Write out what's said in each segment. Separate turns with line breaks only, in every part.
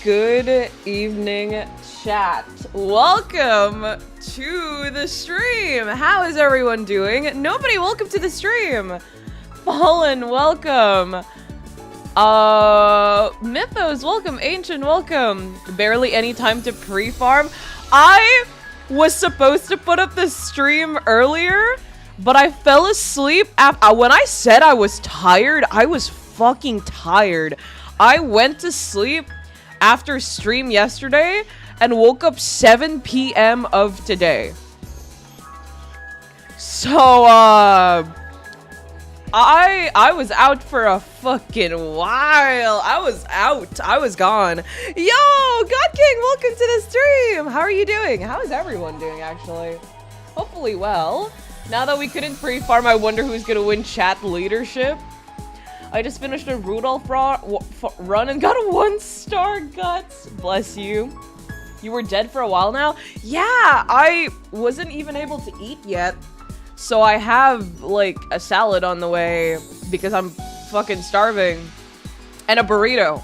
Good evening, chat. Welcome to the stream. How is everyone doing? Nobody, welcome to the stream. Fallen, welcome. Mythos, welcome. Ancient, welcome. Barely any time to pre-farm. I was supposed to put up the stream earlier, but I fell asleep after. When I said I was tired, I was fucking tired. I went to sleep after stream yesterday and woke up 7 p.m. of today. So, I was out for a fucking while. I was out. I was gone. Yo, God King, welcome to the stream. How are you doing? How is everyone doing, actually? Hopefully well. Now that we couldn't pre-farm, I wonder who's gonna win chat leadership. I just finished a Rudolph run and got a 1-star guts. Bless you. You were dead for a while now? Yeah, I wasn't even able to eat yet. So I have, like, a salad on the way because I'm fucking starving. And a burrito.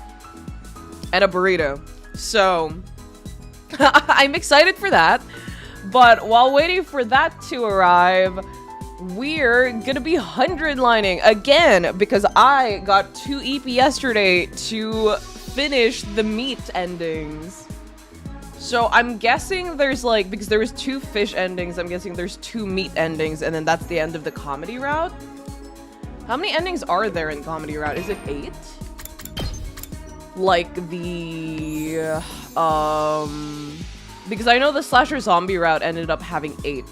So, I'm excited for that. But while waiting for that to arrive, we're gonna be 100 lining again because I got 2 EP yesterday to finish the meat endings. So I'm guessing there's like, because there was 2 fish endings, I'm guessing there's 2 meat endings, and then that's the end of the comedy route. How many endings are there in comedy route? Is it 8? Like the because I know the slasher zombie route ended up having 8.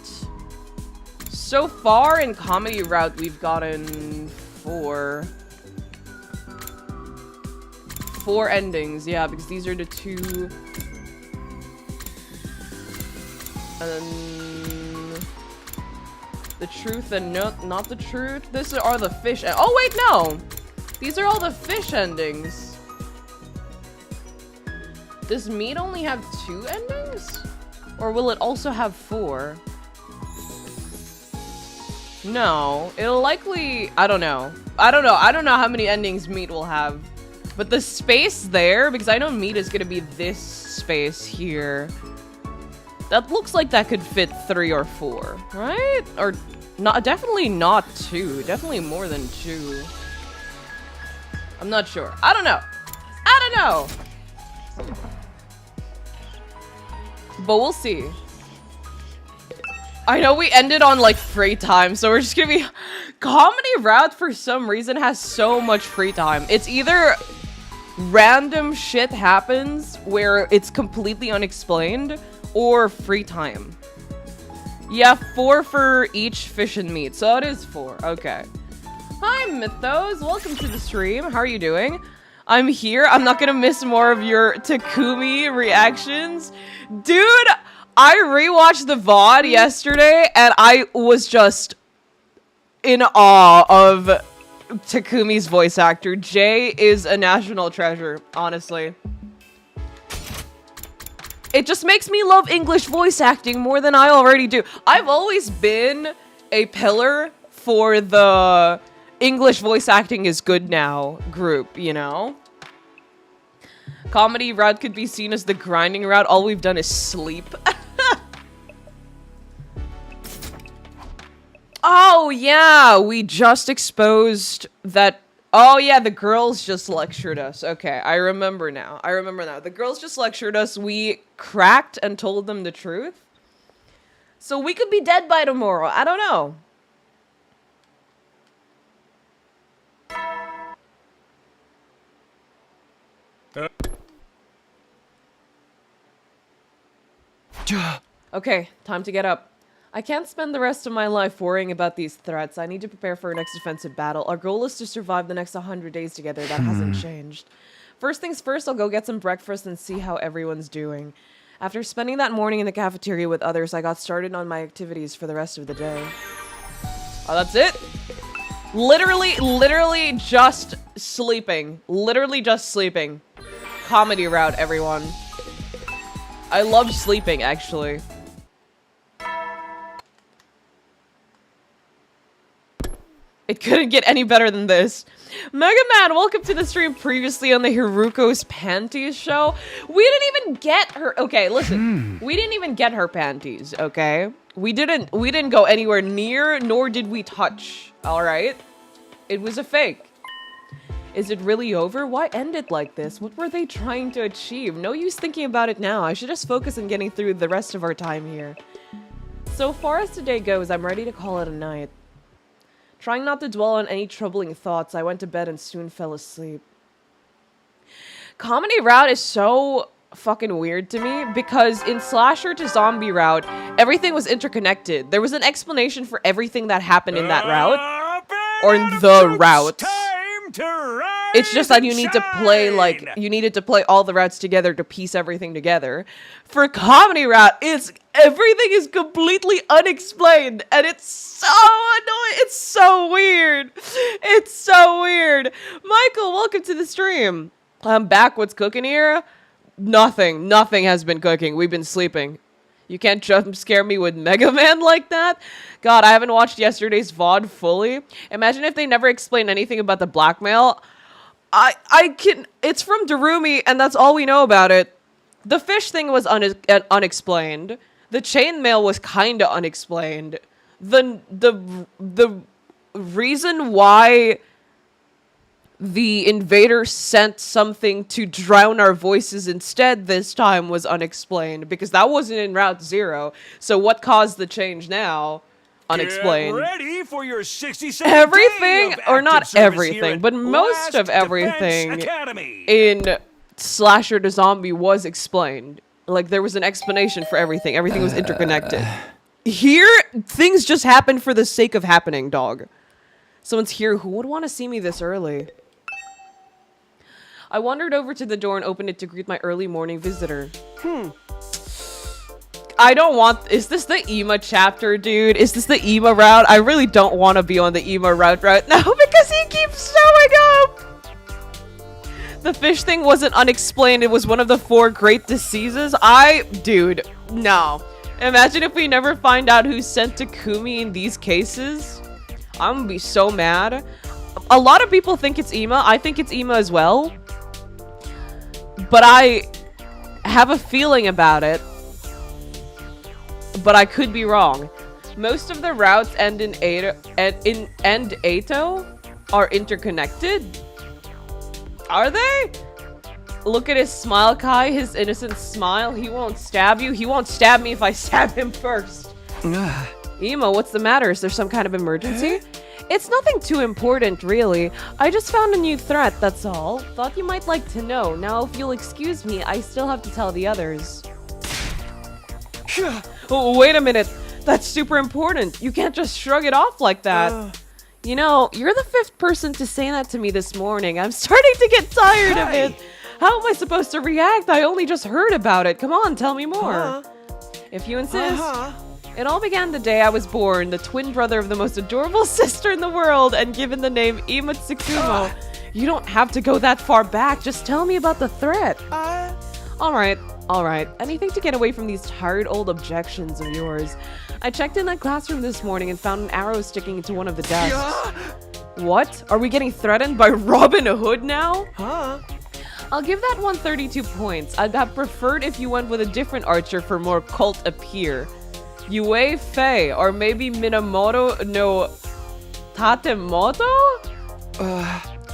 So far in comedy route, we've gotten 4 endings. Yeah, because these are the 2. And then the truth and not the truth. These are the fish. Oh wait, no. These are all the fish endings. Does meat only have 2 endings? Or will it also have 4? No, it'll likely, I don't know how many endings meat will have. But the space there, because I know meat is gonna be this space here. That looks like that could fit 3 or 4, right? Or not, definitely not 2, definitely more than 2. I'm not sure. I don't know. But we'll see. I know we ended on like free time, so we're just gonna be... Comedy route for some reason has so much free time. It's either random shit happens where it's completely unexplained, or free time. Yeah, 4 for each fish and meat, so it is 4. Okay. Hi, Mythos. Welcome to the stream. How are you doing? I'm here. I'm not gonna miss more of your Takumi reactions. Dude, I rewatched the VOD yesterday, and I was just in awe of Takumi's voice actor. Jay is a national treasure, honestly. It just makes me love English voice acting more than I already do. I've always been a pillar for the English voice acting is good now group, you know? Comedy route could be seen as the grinding route. All we've done is sleep. Oh, yeah, we just exposed that... Oh, yeah, the girls just lectured us. Okay, I remember now. The girls just lectured us. We cracked and told them the truth. So we could be dead by tomorrow. I don't know. Okay, time to get up. I can't spend the rest of my life worrying about these threats. I need to prepare for our next offensive battle. Our goal is to survive the next 100 days together. That hasn't changed. First things first, I'll go get some breakfast and see how everyone's doing. After spending that morning in the cafeteria with others, I got started on my activities for the rest of the day. Oh, that's it? Literally just sleeping. Literally just sleeping. Comedy route, everyone. I love sleeping, actually. It couldn't get any better than this. Mega Man, welcome to the stream. Previously on the Hiruko's panties show. We didn't even get her. Okay, listen. We didn't even get her panties, okay? We didn't go anywhere near, nor did we touch, all right? It was a fake. Is it really over? Why end it like this? What were they trying to achieve? No use thinking about it now. I should just focus on getting through the rest of our time here. So far as today goes, I'm ready to call it a night. Trying not to dwell on any troubling thoughts, I went to bed and soon fell asleep. Comedy route is so fucking weird to me because in slasher to zombie route, everything was interconnected. There was an explanation for everything that happened in that route or in the route. It's just that you need to play, like, you needed to play all the routes together to piece everything together. For comedy route, everything is completely unexplained, and it's so annoying. It's so weird. It's so weird. Michael, welcome to the stream. I'm back. What's cooking here? Nothing. Nothing has been cooking. We've been sleeping. You can't jump scare me with Mega Man like that? God, I haven't watched yesterday's VOD fully. Imagine if they never explained anything about the blackmail. It's from Darumi, and that's all we know about it. The fish thing was unexplained. The chainmail was kinda unexplained. The reason why the invader sent something to drown our voices instead this time was unexplained, because that wasn't in Route 0. So what caused the change now? Unexplained.
Get ready for your 67th
everything,
day of
or not
active service
everything, but most
Last
of
Defense
everything
Academy.
in Slasher to Zombie was explained. Like, there was an explanation for everything. Everything was interconnected. Here, things just happen for the sake of happening, dog. Someone's here. Who would want to see me this early? I wandered over to the door and opened it to greet my early morning visitor. I don't want... Is this the Ema chapter, dude? Is this the Ema route? I really don't want to be on the Ema route right now because he keeps showing up! The fish thing wasn't unexplained. It was one of the 4 great diseases. Dude, no. Imagine if we never find out who sent Takumi in these cases. I'm gonna be so mad. A lot of people think it's Ema. I think it's Ema as well. But I have a feeling about it. But I could be wrong. Most of the routes end in Ato are interconnected. Are they? Look at his smile, Kai. His innocent smile. He won't stab you. He won't stab me if I stab him first. Emo, what's the matter? Is there some kind of emergency? It's nothing too important, really. I just found a new threat, that's all. Thought you might like to know. Now, if you'll excuse me, I still have to tell the others. Oh, wait a minute. That's super important. You can't just shrug it off like that. You know, you're the 5th person to say that to me this morning. I'm starting to get tired of it. How am I supposed to react? I only just heard about it. Come on, tell me more. If you insist. It all began the day I was born, the twin brother of the most adorable sister in the world, and given the name Ima Tsukumo. You don't have to go that far back. Just tell me about the threat. Alright. Anything to get away from these tired old objections of yours. I checked in that classroom this morning and found an arrow sticking into one of the desks. What? Are we getting threatened by Robin Hood now? I'll give that one 32 points. I'd have preferred if you went with a different archer for more cult appear. Yue Fei, or maybe Minamoto no Tatemoto?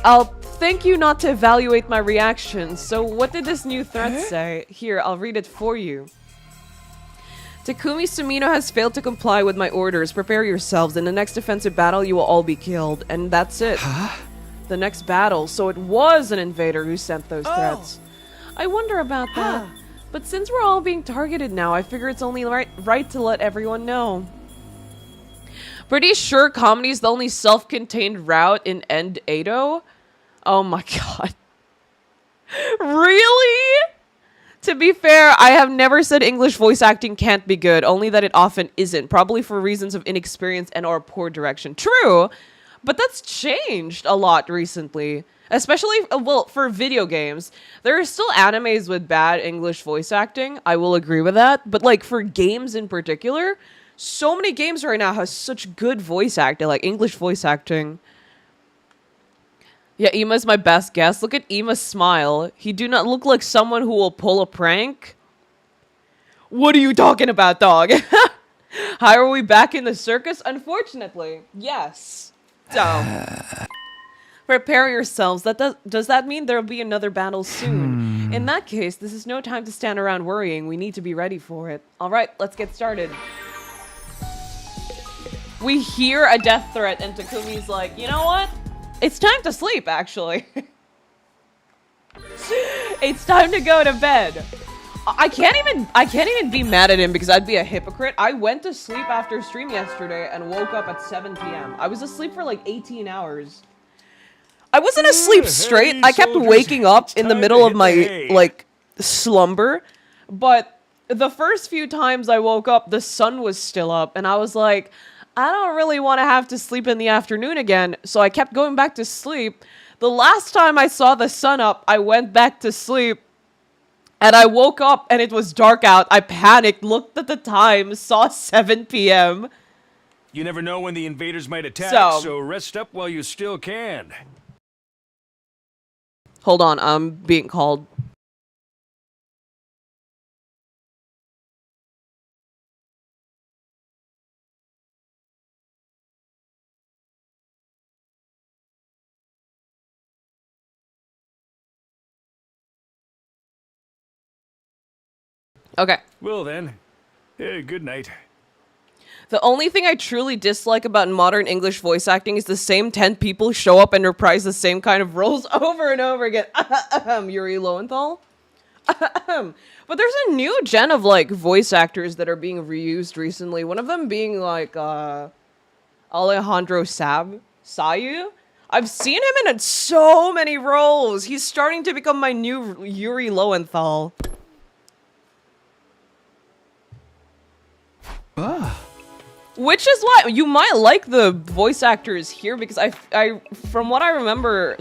I'll thank you not to evaluate my reaction. So what did this new threat say? Here, I'll read it for you. Takumi Sumino has failed to comply with my orders. Prepare yourselves. In the next defensive battle, you will all be killed. And that's it. The next battle. So it was an invader who sent those threats. I wonder about that. But since we're all being targeted now, I figure it's only right to let everyone know. Pretty sure comedy is the only self-contained route in End Ado. Oh my god. Really? To be fair, I have never said English voice acting can't be good, only that it often isn't, probably for reasons of inexperience and or poor direction. True, but that's changed a lot recently. Especially, well, for video games. There are still animes with bad English voice acting. I will agree with that. But, like, for games in particular, So many games right now have such good voice acting, like English voice acting. Yeah, Ema's my best guess. Look at Ema's smile. He do not look like someone who will pull a prank. What are you talking about, dog? How are we back in the circus? Unfortunately, yes. So, prepare yourselves. Does that mean there'll be another battle soon? In that case, this is no time to stand around worrying. We need to be ready for it. All right, let's get started. We hear a death threat, and Takumi's like, you know what? It's time to sleep, actually. It's time to go to bed. I can't even be mad at him because I'd be a hypocrite. I went to sleep after stream yesterday and woke up at 7 p.m. I was asleep for like 18 hours. I wasn't asleep straight. I kept waking up in the middle of my, like, slumber. But the first few times I woke up, the sun was still up. And I was like, I don't really want to have to sleep in the afternoon again. So I kept going back to sleep. The last time I saw the sun up, I went back to sleep. And I woke up and it was dark out. I panicked, looked at the time, saw 7 p.m.
You never know when the invaders might attack, so rest up while you still can.
Hold on, I'm being called. Okay.
Well then, good night.
The only thing I truly dislike about modern English voice acting is the same 10 people show up and reprise the same kind of roles over and over again. Yuri Lowenthal. But there's a new gen of, like, voice actors that are being reused recently. One of them being, like, Alejandro Sayu. I've seen him in so many roles. He's starting to become my new Yuri Lowenthal. Which is why you might like the voice actors here, because I from what I remember,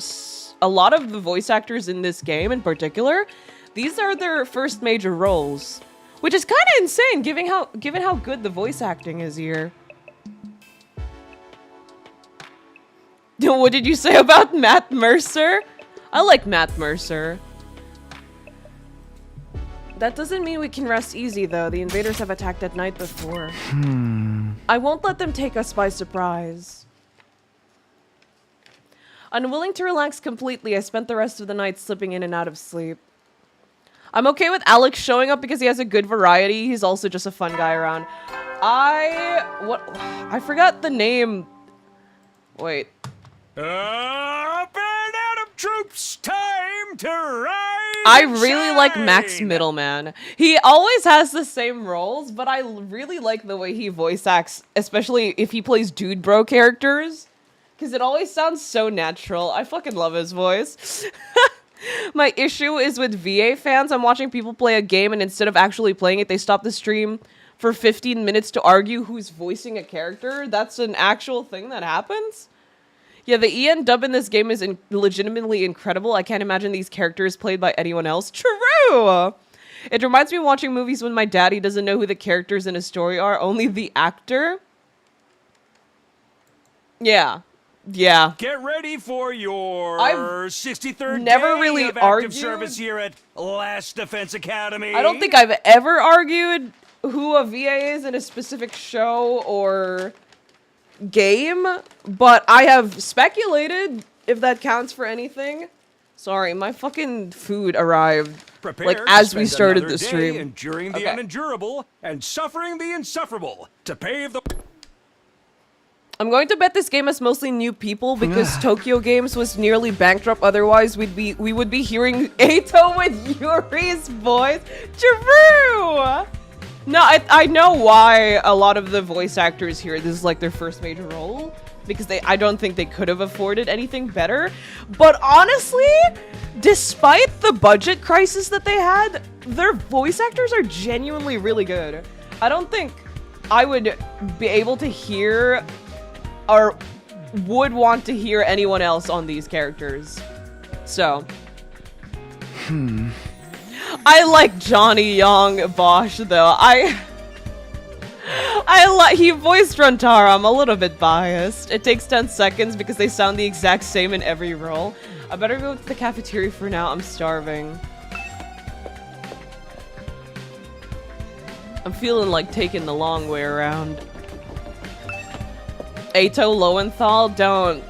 a lot of the voice actors in this game in particular, these are their first major roles, which is kind of insane given how good the voice acting is here. What did you say about Matt Mercer? I like Matt Mercer. That doesn't mean we can rest easy, though. The invaders have attacked at night before. I won't let them take us by surprise. Unwilling to relax completely, I spent the rest of the night slipping in and out of sleep. I'm okay with Alex showing up because he has a good variety. He's also just a fun guy around. I forgot the name. Wait.
Up and out of troops, time to rise.
I really like Max Middleman. He always has the same roles, but I really like the way he voice acts, especially if he plays dude bro characters, because it always sounds so natural. I fucking love his voice. My issue is with VA fans. I'm watching people play a game, and instead of actually playing it, they stop the stream for 15 minutes to argue who's voicing a character. That's an actual thing that happens. Yeah, the EN dub in this game is legitimately incredible. I can't imagine these characters played by anyone else. True! It reminds me of watching movies when my daddy doesn't know who the characters in a story are, only the actor. Yeah. Yeah.
Get ready for your 63rd
never
day
really
of active service here at Last Defense Academy.
I don't think I've ever argued who a VA is in a specific show or game, but I have speculated, if that counts for anything. Sorry, my fucking food arrived like as we started the stream.
Enduring the unendurable and suffering the insufferable to pave the...
I'm going to bet this game has mostly new people because Tokyo Games was nearly bankrupt. Otherwise, we would be hearing Eito with Yuri's voice. True. No, I know why a lot of the voice actors here, this is like their first major role, because I don't think they could have afforded anything better. But honestly, despite the budget crisis that they had, their voice actors are genuinely really good. I don't think I would be able to hear or would want to hear anyone else on these characters. So. I like Johnny Young Bosch though. I He voiced Runtara. I'm a little bit biased. It takes 10 seconds because they sound the exact same in every role. I better go to the cafeteria for now. I'm starving. I'm feeling like taking the long way around. Ato Lowenthal, don't,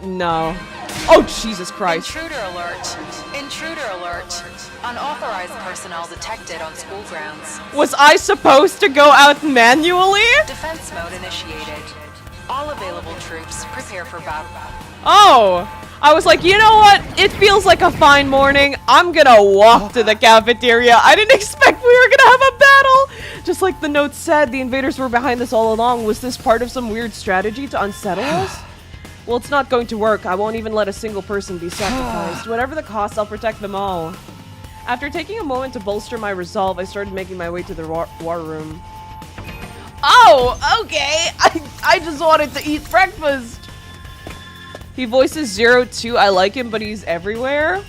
no. Oh, Jesus Christ.
Intruder alert. Intruder alert. Unauthorized personnel detected on school grounds.
Was I supposed to go out manually?
Defense mode initiated. All available troops prepare for battle.
Oh, I was like, you know what? It feels like a fine morning. I'm gonna walk to the cafeteria. I didn't expect we were gonna have a battle. Just like the note said, the invaders were behind this all along. Was this part of some weird strategy to unsettle us? Well, it's not going to work. I won't even let a single person be sacrificed. Whatever the cost, I'll protect them all. After taking a moment to bolster my resolve, I started making my way to the war room. Oh, okay. I just wanted to eat breakfast. He voices 02. I like him, but he's everywhere.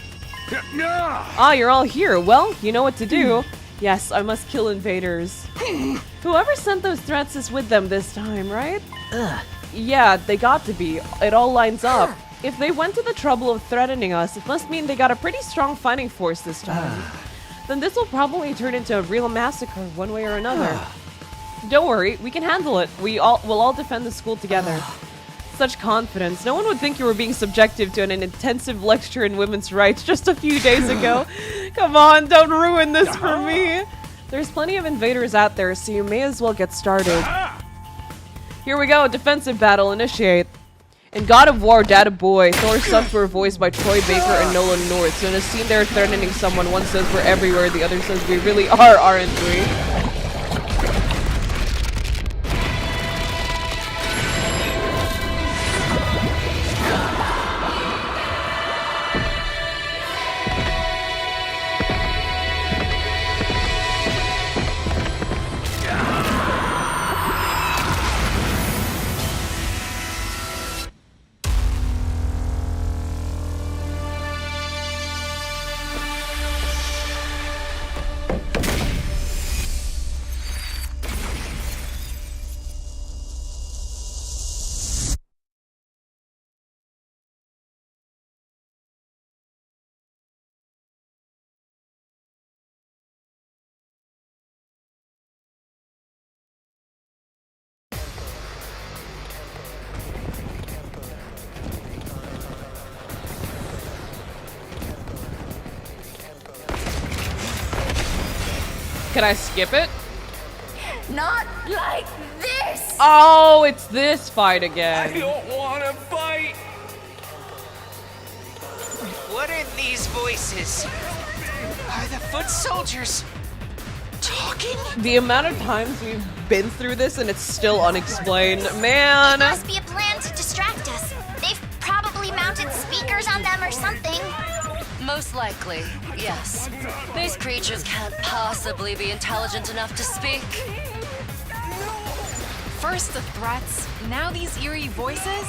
Ah, you're all here. Well, you know what to do. Yes, I must kill invaders. Whoever sent those threats is with them this time, right? Ugh. Yeah, they got to be. It all lines up. If they went to the trouble of threatening us, it must mean they got a pretty strong fighting force this time. Then this will probably turn into a real massacre one way or another. Don't worry, we can handle it. We'll all defend the school together. Such confidence. No one would think you were being subjective to an intensive lecture in women's rights just a few days ago. Come on, don't ruin this for me. There's plenty of invaders out there, so you may as well get started. Here we go, defensive battle, initiate. In God of War, Data Boy, Thor's sons were voiced by Troy Baker and Nolan North. So in a scene they're threatening someone, one says we're everywhere, the other says we really are, aren't we? Can I skip it?
Not like this!
Oh, it's this fight again.
I don't want to fight.
What are these voices? Are the foot soldiers talking?
The amount of times we've been through this and it's still unexplained. Man!
Must be a plan to distract us. They've probably mounted speakers on them or something.
Most likely, yes. These creatures can't possibly be intelligent enough to speak. First the threats, now these eerie voices?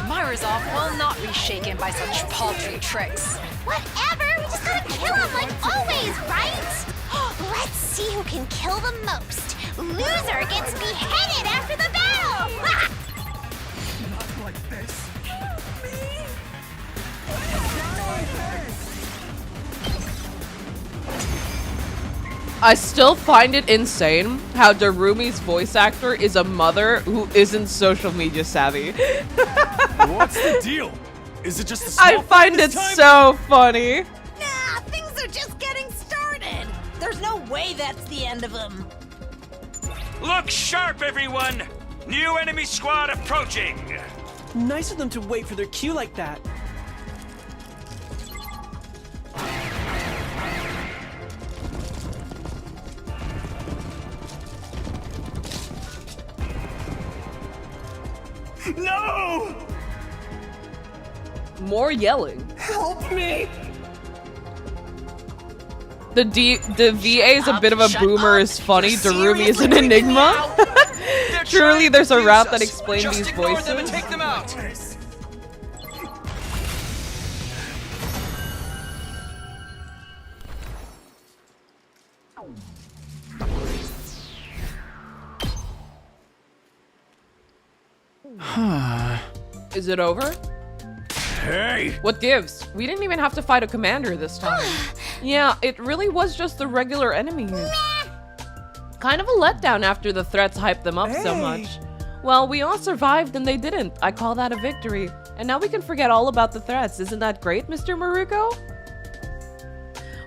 My resolve will not be shaken by such paltry tricks.
Whatever, we just gotta kill them like always, right? Let's see who can kill the most. Loser gets beheaded after the battle!
Not like this.
I still find it insane how Darumi's voice actor is a mother who isn't social media savvy.
What's the deal? Is it just a small
I find it so funny.
Nah, things are just getting started. There's no way that's the end of them.
Look sharp, everyone! New enemy squad approaching!
Nice of them to wait for their cue like that.
No!
More yelling.
Help me!
The VA is a bit of a boomer is funny. Darumi is an enigma. Surely there's a route that explains these voices.
Them and take them out.
Is it over?
Hey!
What gives? We didn't even have to fight a commander this time. Yeah, it really was just the regular enemies. Kind of a letdown after the threats hyped them up so much. Well, we all survived and they didn't. I call that a victory. And now we can forget all about the threats. Isn't that great, Mr. Maruko?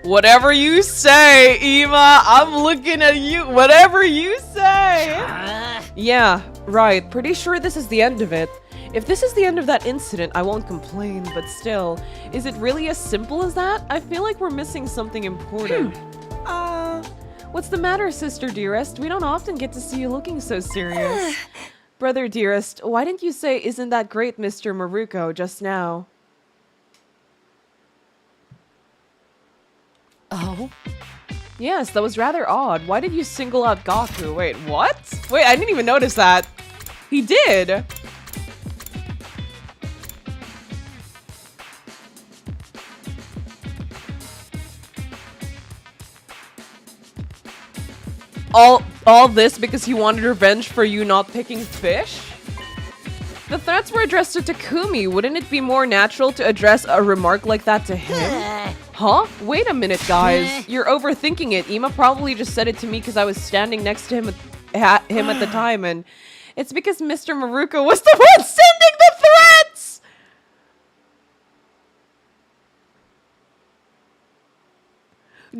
Whatever you say, Ima. I'm looking at you. Whatever you say. Yeah, right. Pretty sure this is the end of it. If this is the end of that incident, I won't complain, but still, is it really as simple as that? I feel like we're missing something important. What's the matter, sister dearest? We don't often get to see you looking so serious. Brother dearest, why didn't you say, "Isn't that great, Mr. Maruko," just now? Oh? Yes, that was rather odd. Why did you single out Gaku? Wait, what? Wait, I didn't even notice that. He did! All this because he wanted revenge for you not picking fish? The threats were addressed to Takumi. Wouldn't it be more natural to address a remark like that to him? Huh? Wait a minute, guys. You're overthinking it. Ima probably just said it to me because I was standing next to him at the time, and it's because Mr. Maruko was the one sending the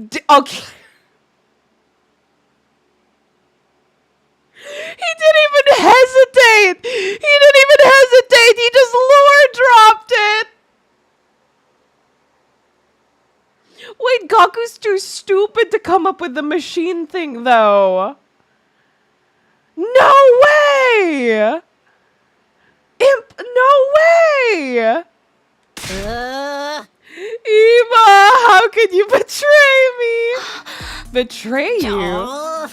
threats! Okay. He didn't even hesitate! He didn't even hesitate! He just lore dropped it! Wait, Gaku's too stupid to come up with the machine thing, though. No way! Imp, no way! Ima, how could you betray me? Betray you?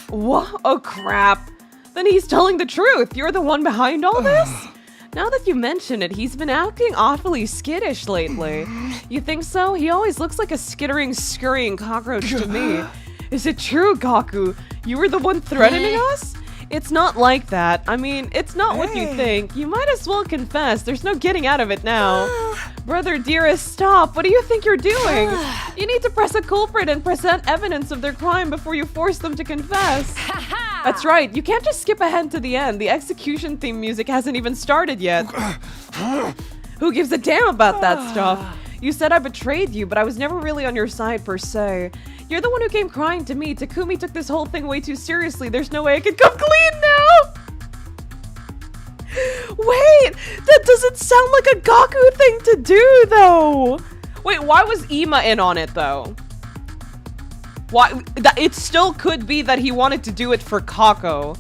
What? Oh, crap. Then he's telling the truth. You're the one behind all this? Now that you mention it, he's been acting awfully skittish lately. You think so? He always looks like a skittering, scurrying cockroach to me. Is it true, Gaku? You were the one threatening us? It's not like that. I mean, it's not what you think. You might as well confess. There's no getting out of it now. Brother dearest, stop. What do you think you're doing? You need to press a culprit and present evidence of their crime before you force them to confess. That's right. You can't just skip ahead to the end. The execution theme music hasn't even started yet. Who gives a damn about that stuff? You said I betrayed you, but I was never really on your side per se. You're the one who came crying to me. Takumi took this whole thing way too seriously. There's no way I can come clean now. Wait, that doesn't sound like a Gaku thing to do, though. Wait, why was Ima in on it, though? Why? It still could be that he wanted to do it for Kako.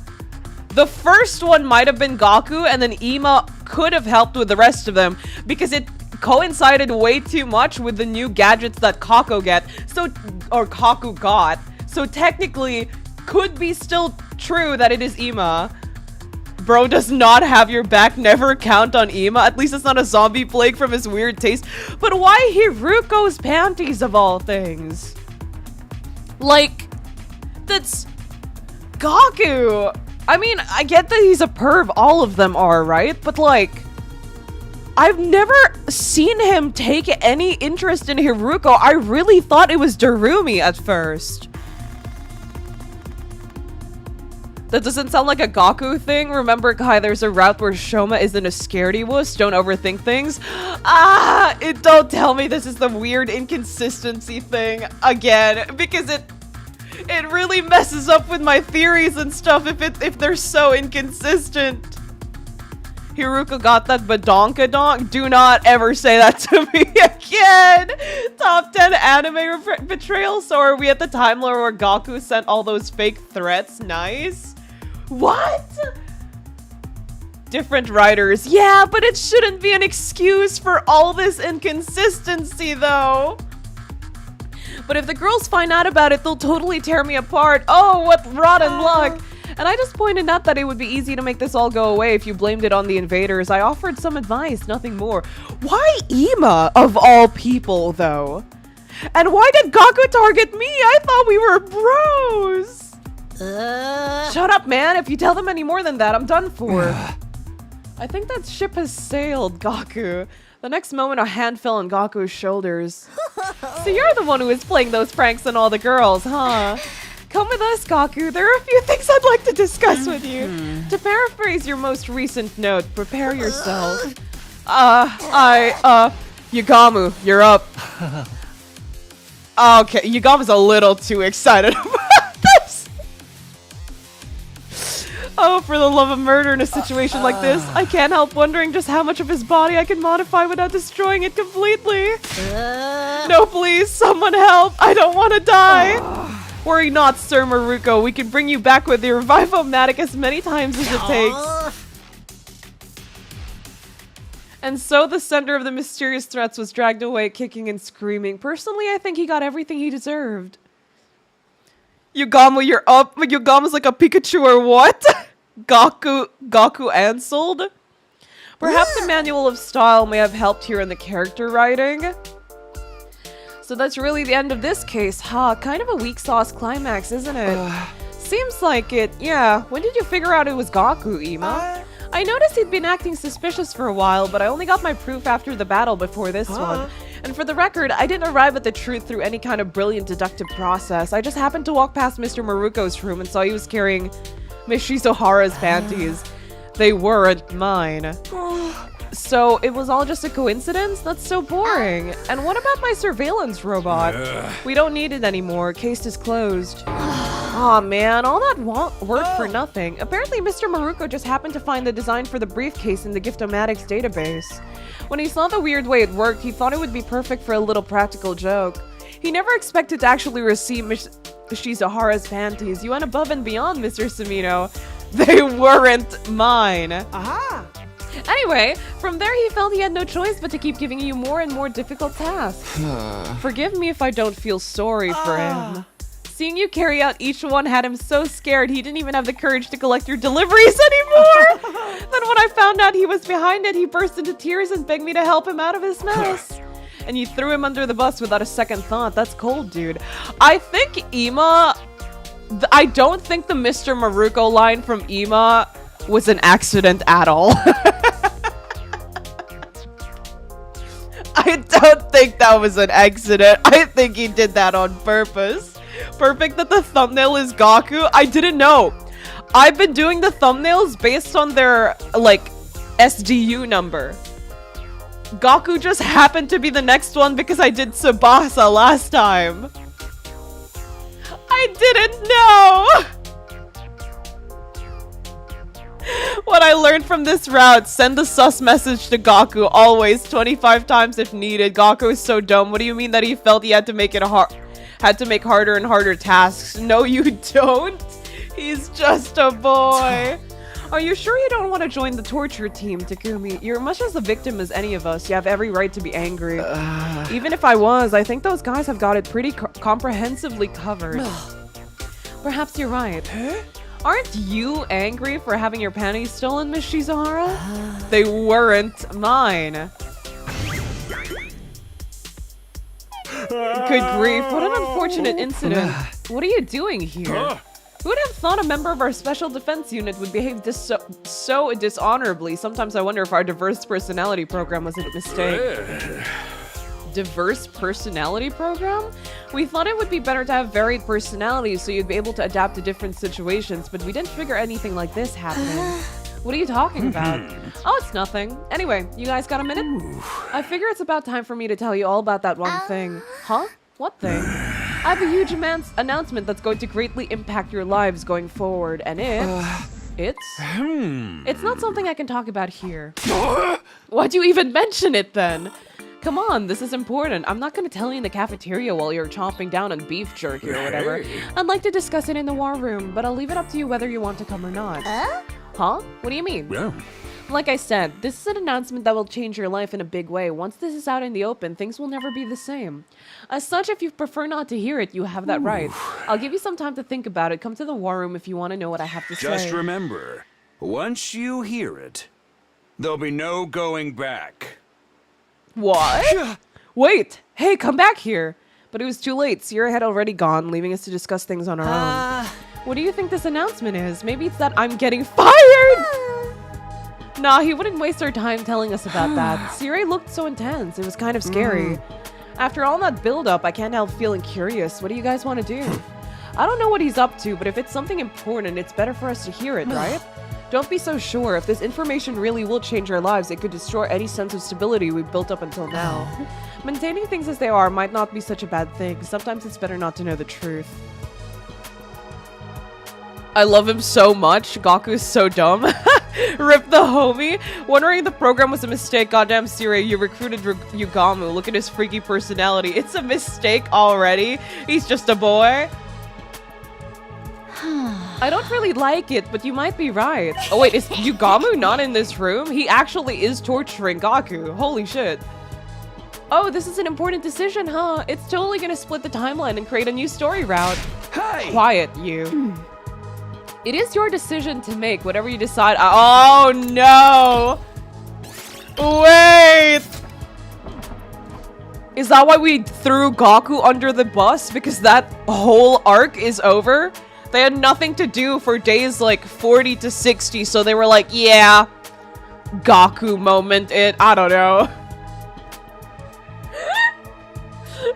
The first one might have been Gaku, and then Ima could have helped with the rest of them because it coincided way too much with the new gadgets that Kako Kaku got. So technically, could be still true that it is Ima. Bro does not have your back, never count on Ima. At least it's not a zombie plague from his weird taste. But why Hiruko's panties of all things? Like, that's Gaku. I mean, I get that he's a perv, all of them are, right? But like, I've never seen him take any interest in Hiruko. I really thought it was Darumi at first. That doesn't sound like a Gaku thing. Remember, Kai, there's a route where Shoma isn't a scaredy wuss. Don't overthink things. Don't tell me this is the weird inconsistency thing again, because it really messes up with my theories and stuff if they're so inconsistent. Hiruko got that badonkadonk. Do not ever say that to me again. Top 10 anime betrayal. So are we at the time where Gaku sent all those fake threats? Nice. What? Different writers. Yeah, but it shouldn't be an excuse for all this inconsistency, though. But if the girls find out about it, they'll totally tear me apart. Oh, what rotten luck. And I just pointed out that it would be easy to make this all go away if you blamed it on the invaders. I offered some advice, nothing more. Why Ima, of all people, though? And why did Gaku target me? I thought we were bros. Shut up, man. If you tell them any more than that, I'm done for. I think that ship has sailed, Gaku. The next moment, a hand fell on Gaku's shoulders. So you're the one who is playing those pranks on all the girls, huh? Come with us, Gaku. There are a few things I'd like to discuss with you. To paraphrase your most recent note, prepare yourself. Yugamu, you're up. Okay, Yugamu's a little too excited about this. Oh, for the love of murder in a situation like this, I can't help wondering just how much of his body I can modify without destroying it completely. No, please, someone help. I don't want to die. Worry not, Sir Maruko. We can bring you back with your Revive-O-Matic as many times as it takes. And so the sender of the mysterious threats was dragged away, kicking and screaming. Personally, I think he got everything he deserved. Yugamu, you're up. Yugamu's like a Pikachu or what? Gaku answered. Perhaps the manual of style may have helped here in the character writing. So that's really the end of this case, huh? Kind of a weak sauce climax, isn't it? Seems like it. Yeah. When did you figure out it was Gaku, Ima? I noticed he'd been acting suspicious for a while, but I only got my proof after the battle before this one. And for the record, I didn't arrive at the truth through any kind of brilliant deductive process. I just happened to walk past Mr. Maruko's room and saw he was carrying Miss Shizuhara's panties. They weren't mine. So it was all just a coincidence? That's so boring. And what about my surveillance robot? We don't need it anymore. Case is closed. Aw, man, all that work for nothing. Apparently, Mr. Maruko just happened to find the design for the briefcase in the Giftomatics database. When he saw the weird way it worked, he thought it would be perfect for a little practical joke. He never expected to actually receive Shizuhara's panties. You went above and beyond, Mr. Sumino. They weren't mine. Aha! Anyway, from there he felt he had no choice but to keep giving you more and more difficult tasks. Forgive me if I don't feel sorry for him. Seeing you carry out each one had him so scared he didn't even have the courage to collect your deliveries anymore. Then when I found out he was behind it, he burst into tears and begged me to help him out of his mess. And you threw him under the bus without a second thought. That's cold, dude. I think Ima... I don't think the Mr. Maruko line from Ima was an accident at all. I don't think that was an accident. I think he did that on purpose. Perfect that the thumbnail is Gaku. I didn't know. I've been doing the thumbnails based on their, like, SDU number. Gaku just happened to be the next one because I did Tsubasa last time. I didn't know! What I learned from this route, send the sus message to Gaku, always, 25 times if needed. Gaku is so dumb. What do you mean that he felt he had to make harder and harder tasks? No, you don't. He's just a boy. Are you sure you don't want to join the torture team, Takumi? You're much as a victim as any of us. You have every right to be angry. Even if I was, I think those guys have got it pretty comprehensively covered. Perhaps you're right. Aren't you angry for having your panties stolen, Miss Shizuhara? They weren't mine. Good grief, what an unfortunate incident. What are you doing here? Who would have thought a member of our special defense unit would behave so dishonorably? Sometimes I wonder if our diverse personality program was a mistake. Diverse personality program? We thought it would be better to have varied personalities so you'd be able to adapt to different situations, but we didn't figure anything like this happening. What are you talking about? Oh, it's nothing. Anyway, you guys got a minute? I figure it's about time for me to tell you all about that one thing. Huh? What thing? I have a huge announcement that's going to greatly impact your lives going forward, and it's not something I can talk about here. Why'd you even mention it then? Come on, this is important. I'm not gonna tell you in the cafeteria while you're chomping down on beef jerky or whatever. I'd like to discuss it in the war room, but I'll leave it up to you whether you want to come or not. Huh? What do you mean? Yeah. Like I said, this is an announcement that will change your life in a big way. Once this is out in the open, things will never be the same. As such, if you prefer not to hear it, you have that right. I'll give you some time to think about it. Come to the war room if you want to know what I have to say.
Just remember, once you hear it, there'll be no going back.
What? Wait! Hey, come back here! But it was too late. Sierra had already gone, leaving us to discuss things on our own. What do you think this announcement is? Maybe it's that I'm getting fired! Nah, he wouldn't waste our time telling us about that. Siri looked so intense, it was kind of scary. After all that build-up, I can't help feeling curious. What do you guys want to do? I don't know what he's up to, but if it's something important, it's better for us to hear it, right? Don't be so sure. If this information really will change our lives, it could destroy any sense of stability we've built up until now. Maintaining things as they are might not be such a bad thing. Sometimes it's better not to know the truth. I love him so much. Gaku is so dumb. Rip the homie. Wondering the program was a mistake. Goddamn Siri, you recruited Yugamu. Look at his freaky personality. It's a mistake already. He's just a boy. I don't really like it, but you might be right. Oh wait, is Yugamu not in this room? He actually is torturing Gaku. Holy shit. Oh, this is an important decision, huh? It's totally gonna split the timeline and create a new story route.
Hey!
Quiet, you. It is your decision to make, whatever you decide. Oh no! Wait! Is that why we threw Gaku under the bus? Because that whole arc is over? They had nothing to do for days like 40 to 60, so they were like, yeah, Gaku moment it. I don't know.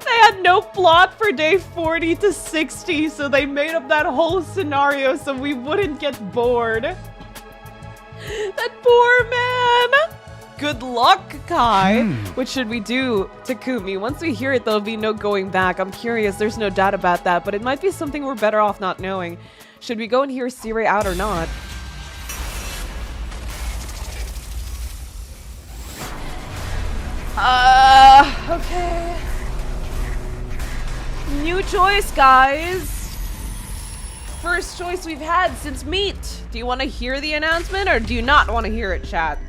They had no plot for day 40 to 60, so they made up that whole scenario so we wouldn't get bored. That poor man! Good luck, Kai. What should we do, Takumi? Once we hear it, there'll be no going back. I'm curious, there's no doubt about that, but it might be something we're better off not knowing. Should we go and hear Siri out or not? Okay. New choice, guys. First choice we've had since Meet. Do you want to hear the announcement or do you not want to hear it, chat?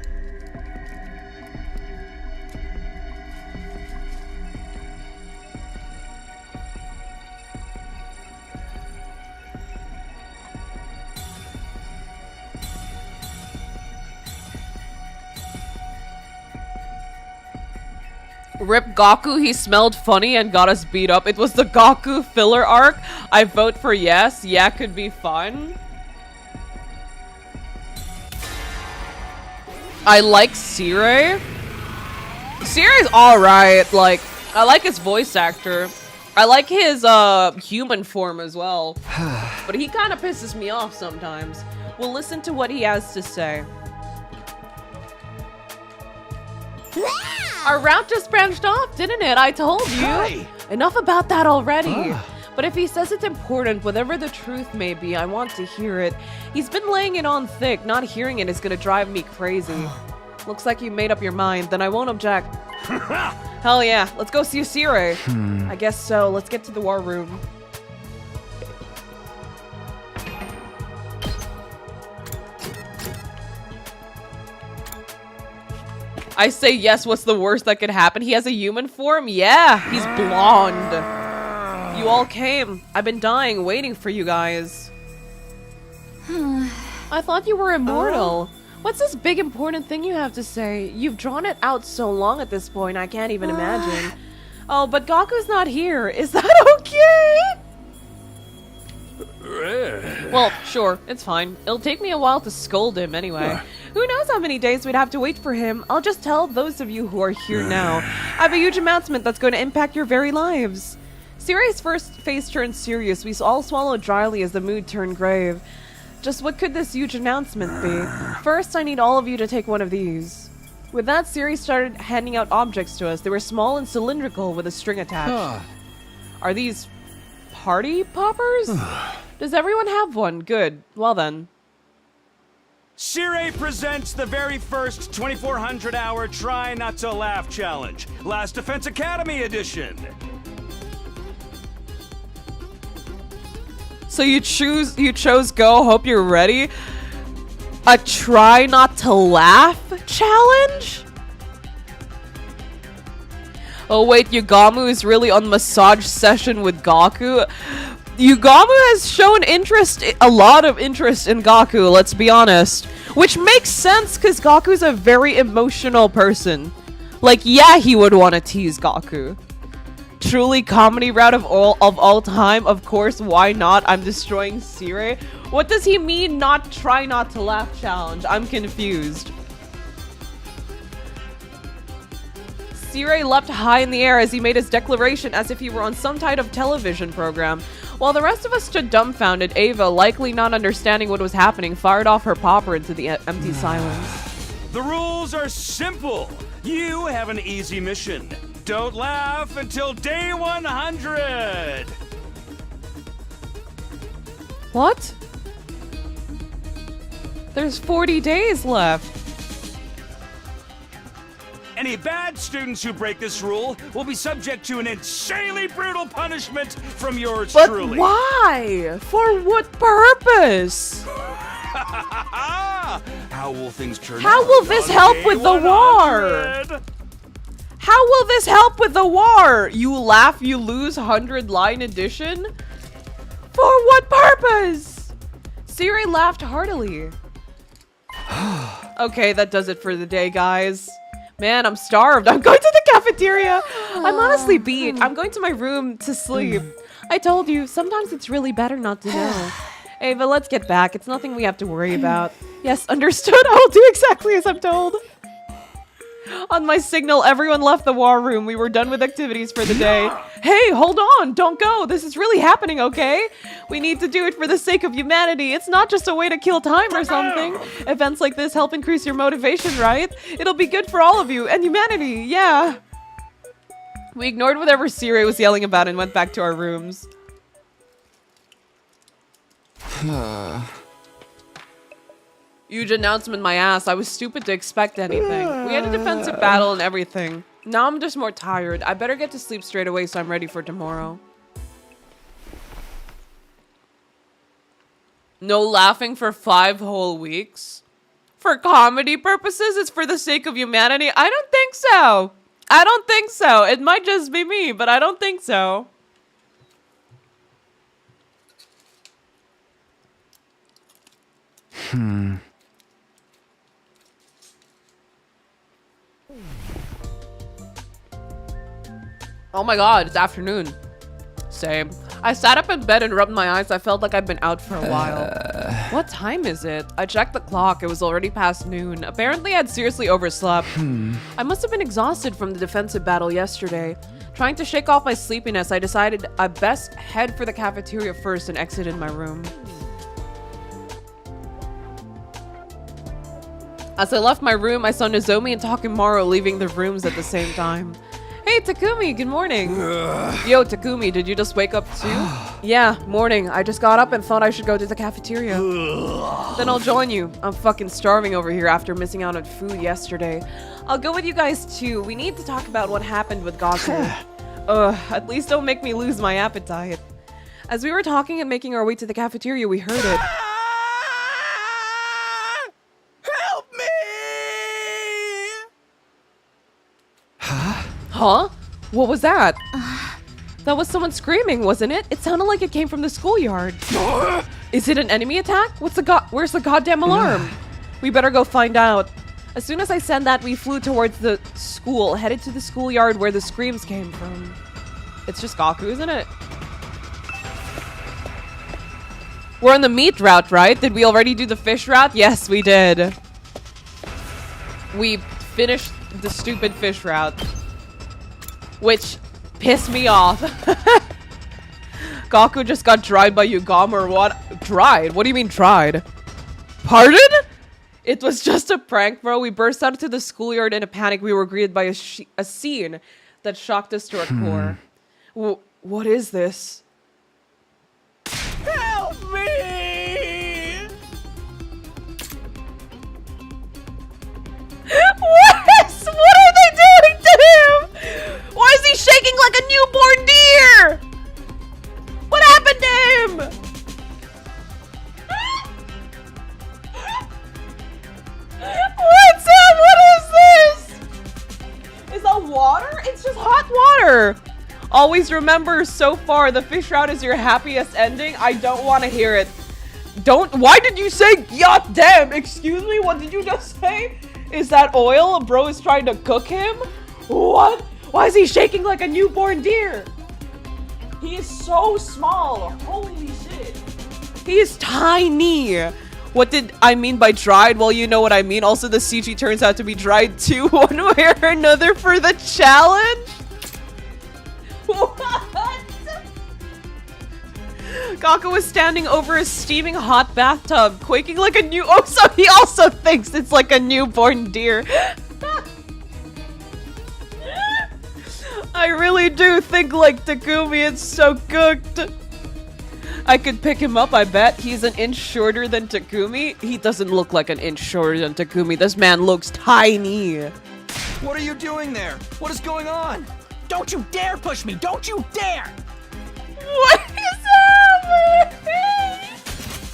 Rip Gaku, he smelled funny and got us beat up. It was the Gaku filler arc. I vote for yes. Yeah, could be fun. I like Sire. Sire's alright. Like, I like his voice actor. I like his human form as well. But he kind of pisses me off sometimes. We'll listen to what he has to say. Our route just branched off, didn't it? I told you.
Hey!
Enough about that already. But if he says it's important, whatever the truth may be, I want to hear it. He's been laying it on thick. Not hearing it is gonna drive me crazy. Looks like you made up your mind. Then I won't object. Hell yeah. Let's go see Sire. I guess so. Let's get to the war room. I say yes, what's the worst that could happen? He has a human form? Yeah, he's blonde. You all came. I've been dying, waiting for you guys. I thought you were immortal. What's this big important thing you have to say? You've drawn it out so long at this point, I can't even imagine. Oh, but Gaku's not here. Is that okay? Well, sure, it's fine. It'll take me a while to scold him anyway. Who knows how many days we'd have to wait for him? I'll just tell those of you who are here now. I have a huge announcement that's going to impact your very lives. Siri's first face turned serious. We all swallowed dryly as the mood turned grave. Just what could this huge announcement be? First, I need all of you to take one of these. With that, Siri started handing out objects to us. They were small and cylindrical with a string attached. Are these party poppers? Does everyone have one? Good. Well then.
Sire presents the very first 2400-hour Try Not to Laugh Challenge. Last Defense Academy edition.
So you chose go, hope you're ready. A Try Not to Laugh challenge? Oh wait, Yugamu is really on massage session with Gaku. Yugamu has shown a lot of interest in Gaku, let's be honest. Which makes sense, because Gaku's a very emotional person. Like, yeah, he would want to tease Gaku. Truly comedy route of all time, of course, why not? I'm destroying Sire. What does he mean, try not to laugh challenge? I'm confused. Sirei leapt high in the air as he made his declaration as if he were on some type of television program. While the rest of us stood dumbfounded, Ava, likely not understanding what was happening, fired off her popper into the empty silence.
The rules are simple. You have an easy mission. Don't laugh until day 100.
What? There's 40 days left.
Any bad students who break this rule will be subject to an insanely brutal punishment from yours
But
truly.
why? For what purpose?
How will things turn out?
How will this
on
help
day
with the war?
100?
How will this help with the war? You laugh, you lose 100-line edition? For what purpose? Siri laughed heartily. Okay, that does it for the day, guys. Man, I'm starved. I'm going to the cafeteria. I'm honestly beat. I'm going to my room to sleep. I told you, sometimes it's really better not to know. Ava, let's get back. It's nothing we have to worry about. Yes, understood. I'll do exactly as I'm told. On my signal, everyone left the war room. We were done with activities for the day. Hey, hold on. Don't go. This is really happening, okay? We need to do it for the sake of humanity. It's not just a way to kill time or something. Events like this help increase your motivation, right? It'll be good for all of you and humanity, yeah. We ignored whatever Siri was yelling about and went back to our rooms. Huge announcement, my ass. I was stupid to expect anything. We had a defensive battle and everything. Now I'm just more tired. I better get to sleep straight away so I'm ready for tomorrow. No laughing for 5 whole weeks? For comedy purposes? It's for the sake of humanity? I don't think so. I don't think so. It might just be me, but I don't think so. Oh my god, it's afternoon. Same. I sat up in bed and rubbed my eyes. I felt like I've been out for a while. What time is it? I checked the clock. It was already past noon. Apparently, I'd seriously overslept. I must have been exhausted from the defensive battle yesterday. Trying to shake off my sleepiness, I decided I'd best head for the cafeteria first and exited my room. As I left my room, I saw Nozomi and Takemaru leaving their rooms at the same time. Hey, Takumi, good morning. Yo, Takumi, did you just wake up too? Yeah, morning. I just got up and thought I should go to the cafeteria. Then I'll join you. I'm fucking starving over here after missing out on food yesterday. I'll go with you guys too. We need to talk about what happened with Gaku. At least don't make me lose my appetite. As we were talking and making our way to the cafeteria, we heard it.
Help me!
Huh? What was that? That was someone screaming, wasn't it? It sounded like it came from the schoolyard. Is it an enemy attack? Where's the goddamn alarm? We better go find out. As soon as I said that, we flew towards the school, headed to the schoolyard where the screams came from. It's just Gaku, isn't it? We're on the meat route, right? Did we already do the fish route? Yes, we did. We finished the stupid fish route. Which pissed me off. Gaku just got dried by Yugama or what? Dried? What do you mean dried? Pardon? It was just a prank, bro. We burst out into the schoolyard in a panic. We were greeted by a scene that shocked us to our core. What is this?
Help me!
What are they doing to him? Why is he shaking like a newborn deer? What happened to him? What's up? What is this? Is that water? It's just hot water. Always remember, so far, the fish route is your happiest ending. I don't want to hear it. Why did you say god damn? Excuse me, what did you just say? Is that oil? A bro is trying to cook him? What? Why is he shaking like a newborn deer? He is so small. Holy shit. He is tiny. What did I mean by dried? Well, you know what I mean. Also, the CG turns out to be dried too, one way or another for the challenge. What? Gaku was standing over a steaming hot bathtub, quaking like a new- Oh, so he also thinks it's like a newborn deer. I really do think like Takumi, it's so cooked. I could pick him up, I bet. He's an inch shorter than Takumi. He doesn't look like an inch shorter than Takumi. This man looks tiny.
What are you doing there? What is going on?
Don't you dare push me! Don't you dare!
What is happening?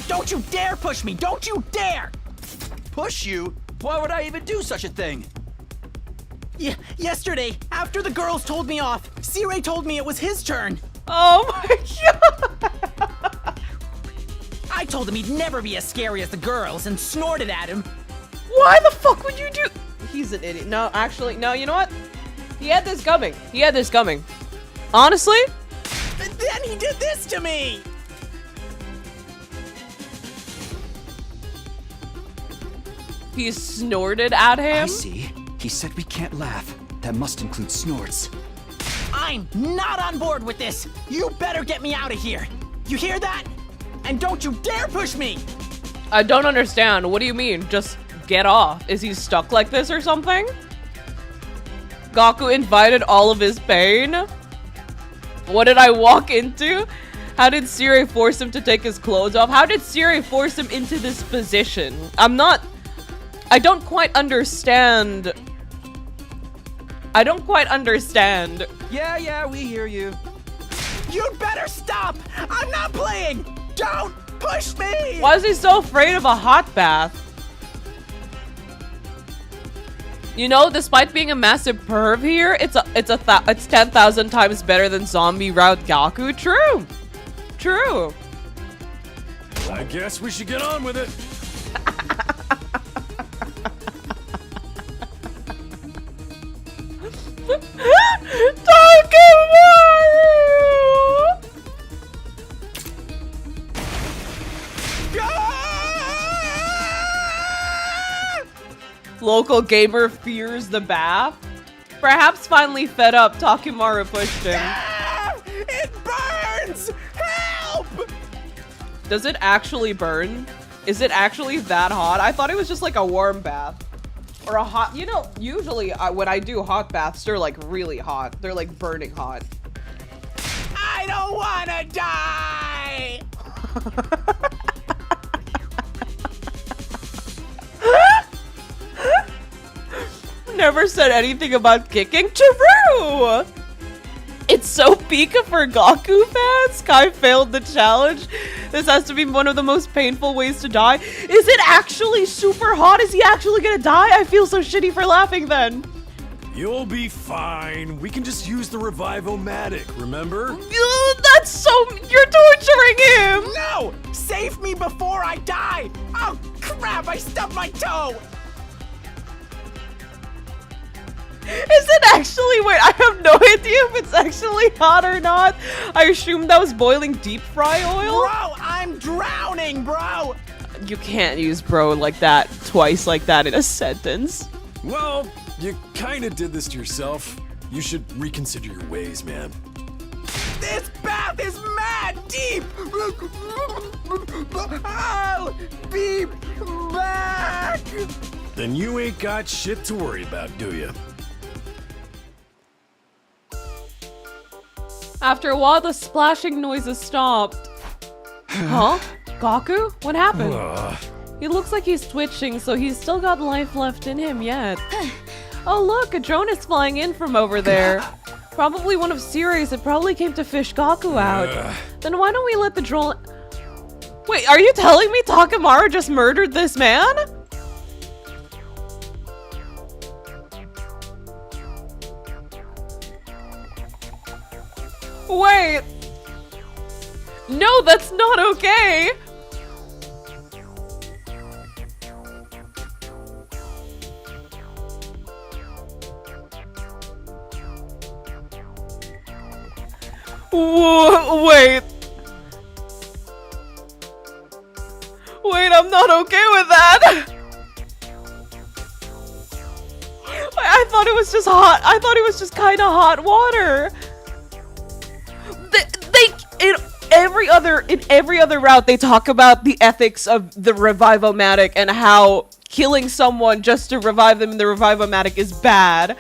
Don't you dare push me! Don't you dare!
Push you? Why would I even do such a thing?
Yesterday, after the girls told me off, C-Ray told me it was his turn.
Oh my god.
I told him he'd never be as scary as the girls and snorted at him.
Why the fuck would you do? He's an idiot. No, actually, no, you know what? He had this coming. He had this coming. Honestly?
And then he did this to me!
He snorted at him?
I see. He said we can't laugh. That must include snorts.
I'm not on board with this! You better get me out of here! You hear that? And don't you dare push me!
I don't understand. What do you mean? Just get off. Is he stuck like this or something? Gaku invited all of his pain? What did I walk into? How did Siri force him to take his clothes off? How did Siri force him into this position? I don't quite understand. I don't quite understand.
Yeah, we hear you.
You'd better stop! I'm not playing! Don't push me!
Why is he so afraid of a hot bath? You know, despite being a massive perv here, it's 10,000 times better than zombie route Gaku. True. True.
I guess we should get on with it.
Local gamer fears the bath. Perhaps finally fed up, Takumaru pushed him.
It burns! Help!
Does it actually burn? Is it actually that hot? I thought it was just like a warm bath. Or a hot, you know, usually when I do hot baths, they're like really hot. They're like burning hot.
I don't wanna die!
Never said anything about kicking. True! It's so Pika for Gaku fans. Kai failed the challenge. This has to be one of the most painful ways to die. Is it actually super hot? Is he actually gonna die? I feel so shitty for laughing then.
You'll be fine. We can just use the Revive-O-Matic, remember?
That's so... You're torturing him!
No! Save me before I die! Oh, crap! I stubbed my toe!
Is it actually... Wait, I have no idea if it's actually hot or not. I assume that was boiling deep fry oil?
Bro, I'm drowning, bro!
You can't use bro like that, twice like that in a sentence.
Well, you kinda did this to yourself. You should reconsider your ways, man.
This bath is mad deep! I'll be back!
Then you ain't got shit to worry about, do you?
After a while, the splashing noises stopped. Huh? Gaku? What happened? He looks like he's twitching, so he's still got life left in him yet. Oh look, a drone is flying in from over there. Probably one of Siri's that probably came to fish Gaku out. Then why don't we let the drone... Wait, are you telling me Takamaru just murdered this man? Wait. No, that's not okay. Wait. Wait, I'm not okay with that. I thought it was just hot. I thought it was just kind of hot water. In every other route, they talk about the ethics of the Revive-O-Matic and how killing someone just to revive them in the Revive-O-Matic is bad.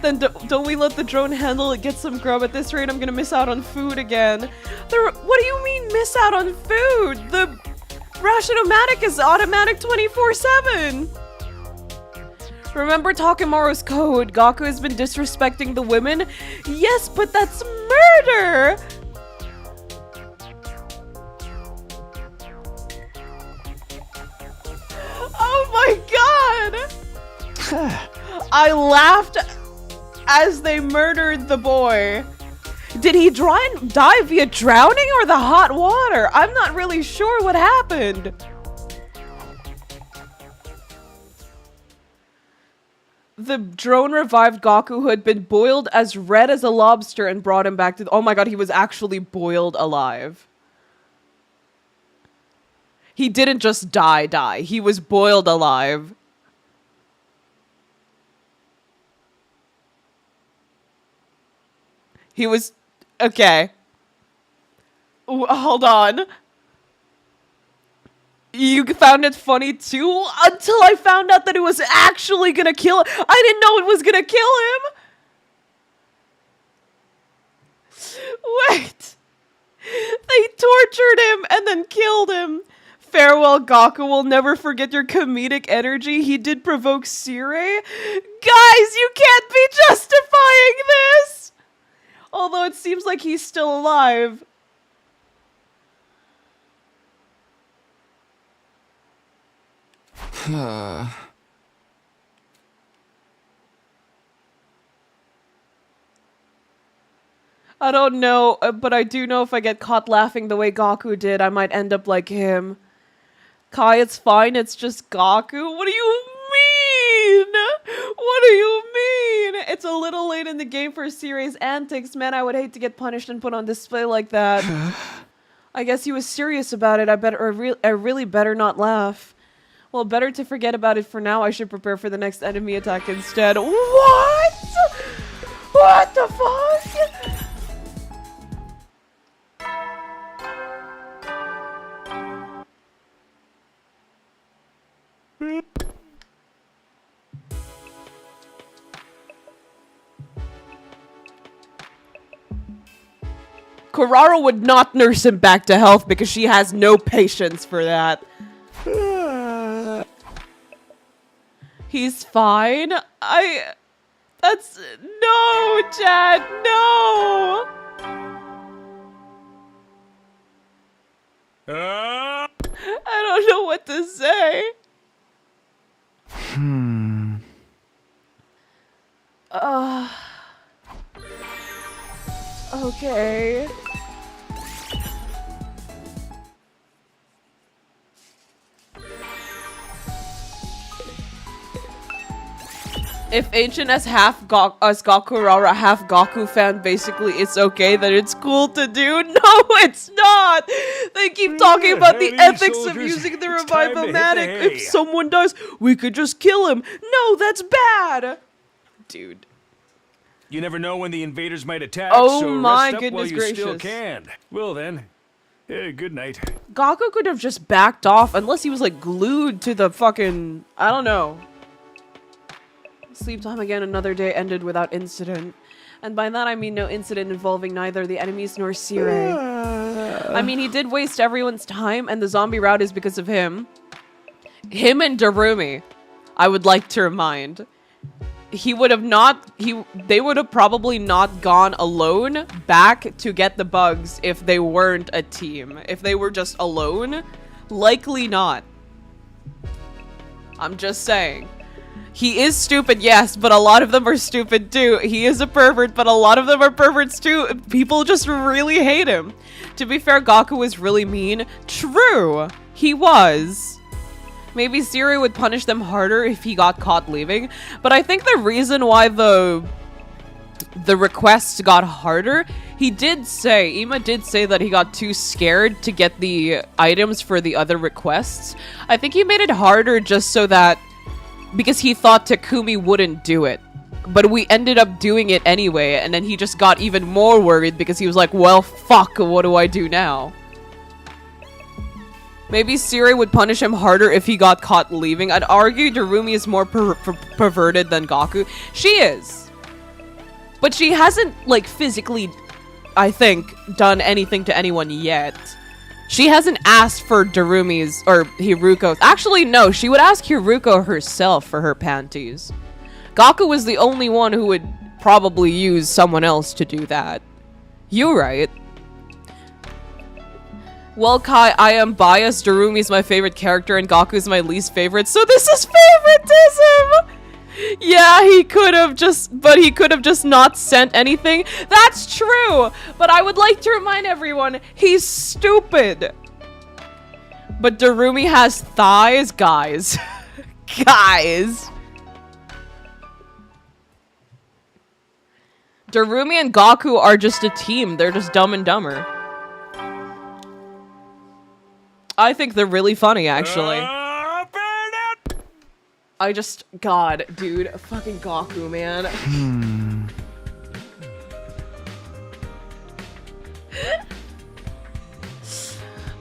Then don't we let the drone handle it, get some grub? At this rate, I'm gonna miss out on food again. What do you mean miss out on food? The Ration-O-Matic is automatic 24/7. Remember Takemaru's code? Gaku has been disrespecting the women? Yes, but that's murder! Oh my god! I laughed as they murdered the boy. Did he die via drowning or the hot water? I'm not really sure what happened. The drone revived Gaku, who had been boiled as red as a lobster, and brought him back to oh my god, he was actually boiled alive. He didn't just die. He was boiled alive. He was... Okay. Hold on. You found it funny too? Until I found out that it was actually gonna kill him. I didn't know it was gonna kill him. Wait. They tortured him and then killed him. Farewell, Gaku. Will never forget your comedic energy. He did provoke Sire. Guys, you can't be justifying this. Although it seems like he's still alive. I don't know, but I do know if I get caught laughing the way Gaku did, I might end up like him. Kai, it's fine, it's just Gaku? What do you mean? What do you mean? It's a little late in the game for Sire's antics. Man, I would hate to get punished and put on display like that. I guess he was serious about it. I really better not laugh. Well, better to forget about it for now. I should prepare for the next enemy attack instead. What? What the fuck? Kurara would not nurse him back to health because she has no patience for that. He's fine. That's... No, Chad, no! I don't know what to say. Okay. If Ancient as half Gakurara, half Gaku fan, basically it's okay, that it's cool to do. No, it's not! They keep talking about the ethics of using the Revive-O-Matic. If someone dies, we could just kill him. No, that's bad! Dude.
You never know when the invaders might attack,
oh
so
my
rest up
goodness
while you
gracious.
still can. Well then, good night.
Gaku could have just backed off unless he was like glued to the fucking... I don't know. Sleep time again, another day ended without incident. And by that I mean no incident involving neither the enemies nor Sire. I mean, he did waste everyone's time, and the zombie route is because of him. Him and Darumi, I would like to remind. They would have probably not gone alone back to get the bugs if they weren't a team. If they were just alone, likely not. I'm just saying. He is stupid, yes, but a lot of them are stupid too. He is a pervert, but a lot of them are perverts too. People just really hate him. To be fair, Gaku was really mean. True, he was. Maybe Siri would punish them harder if he got caught leaving. But I think the reason why the the requests got harder. Ima did say that he got too scared to get the items for the other requests. I think he made it harder just so that, because he thought Takumi wouldn't do it. But we ended up doing it anyway, and then he just got even more worried because he was like, well, fuck, what do I do now? Maybe Siri would punish him harder if he got caught leaving. I'd argue Darumi is more perverted than Gaku. She is. But she hasn't, like, physically, I think, done anything to anyone yet. She hasn't asked for Darumi's or Hiruko's. Actually, no, she would ask Hiruko herself for her panties. Gaku was the only one who would probably use someone else to do that. You're right. Well, Kai, I am biased. Darumi's my favorite character and Gaku's my least favorite, so this is favoritism! Yeah, he could have just not sent anything. That's true! But I would like to remind everyone, he's stupid. But Darumi has thighs, guys. Guys. Darumi and Gaku are just a team. They're just Dumb and Dumber. I think they're really funny, actually. God, dude, fucking Gaku, man.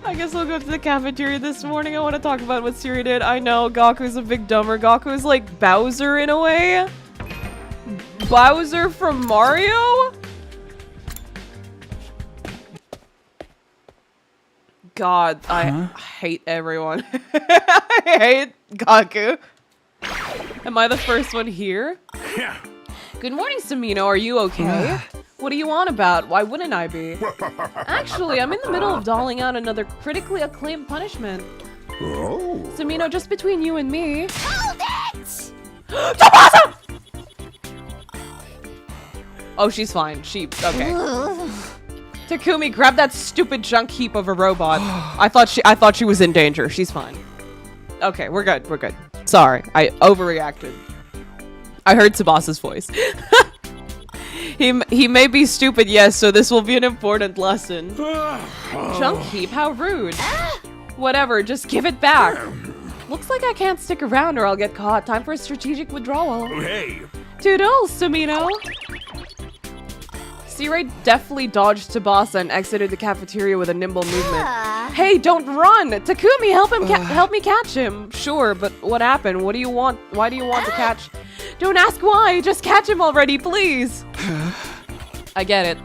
I guess I'll go to the cafeteria this morning. I want to talk about what Siri did. I know, Gaku's a big dumber. Gaku's like Bowser in a way. Bowser from Mario? God, I hate everyone. I hate Gaku. Am I the first one here? Good morning, Samino. Are you okay? What are you on about? Why wouldn't I be? Actually, I'm in the middle of doling out another critically acclaimed punishment. Oh. Samino, just between you and me.
Hold it!
Tsubasa! Oh, she's fine. Okay. Takumi, grab that stupid junk heap of a robot. I thought she was in danger. She's fine. Okay, we're good. We're good. Sorry, I overreacted. I heard Tsubasa's voice. He may be stupid, yes, so this will be an important lesson. Junk heap? How rude. Whatever, just give it back. Looks like I can't stick around or I'll get caught. Time for a strategic withdrawal.
Hey.
Toodles, Samino. C-Ray deftly dodged Tsubasa and exited the cafeteria with a nimble movement. Hey, don't run! Takumi, help me catch him! Sure, but what happened? What do you want? Why do you want to catch? Don't ask why! Just catch him already, please! I get it.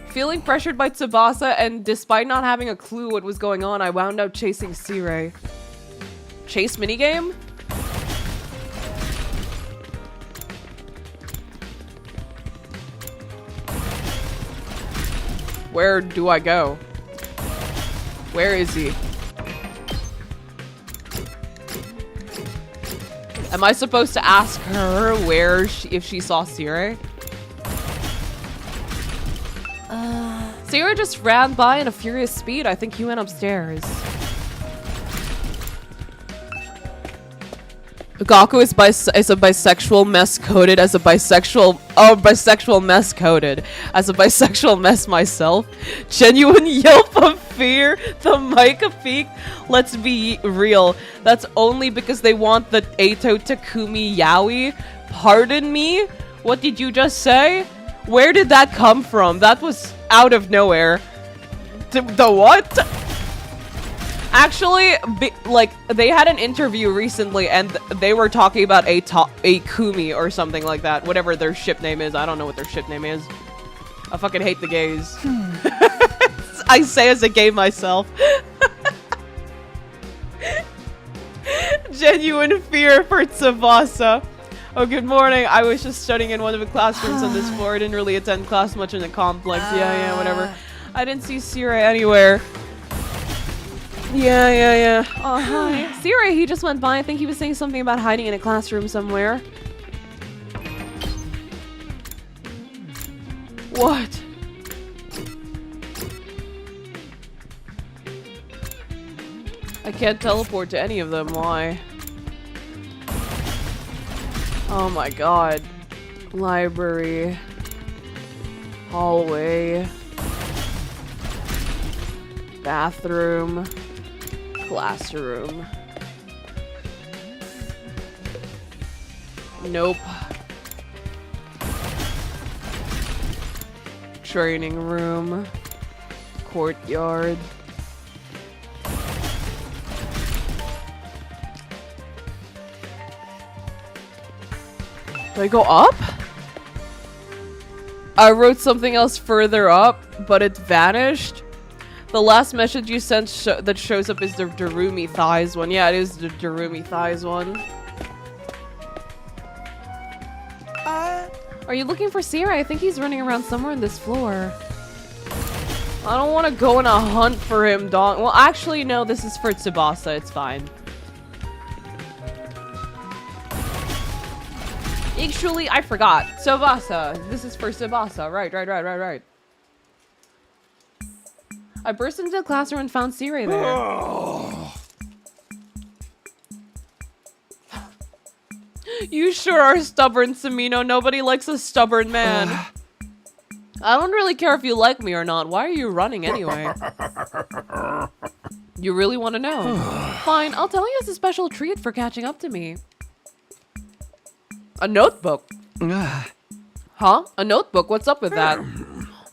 Feeling pressured by Tsubasa, and despite not having a clue what was going on, I wound up chasing C-Ray. Chase minigame? Where do I go? Where is he? Am I supposed to ask her if she saw Siri? Siri just ran by in a furious speed. I think he went upstairs. Gaku is a bisexual mess coded as a bisexual mess coded as a bisexual mess myself. Genuine yelp of fear. The mic a peak. Let's be real. That's only because they want the Eito Takumi yaoi. Pardon me? What did you just say? Where did that come from? That was out of nowhere. The what? Actually, they had an interview recently and they were talking about a Kumi or something like that. Whatever their ship name is. I don't know what their ship name is. I fucking hate the gays. I say as a gay myself. Genuine fear for Tsubasa. Oh, good morning. I was just studying in one of the classrooms on this floor. I didn't really attend class much in the complex. Yeah, whatever. I didn't see Siri anywhere. Yeah. Oh, hi. Siri, he just went by. I think he was saying something about hiding in a classroom somewhere. What? I can't teleport to any of them. Why? Oh my god. Library. Hallway. Bathroom. Classroom. Nope. Training room. Courtyard. Do I go up? I wrote something else further up, but it vanished. The last message you sent that shows up is the Darumi Thighs one. Yeah, it is the Darumi Thighs one. Are you looking for Sierra? I think he's running around somewhere on this floor. I don't want to go on a hunt for him, dog. Well, actually, no, this is for Tsubasa. It's fine. Actually, I forgot. Tsubasa. This is for Tsubasa. Right. I burst into the classroom and found Siri there. You sure are stubborn, Samino. Nobody likes a stubborn man. I don't really care if you like me or not. Why are you running anyway? You really want to know? Fine, I'll tell you as a special treat for catching up to me. A notebook? Huh? A notebook? What's up with that?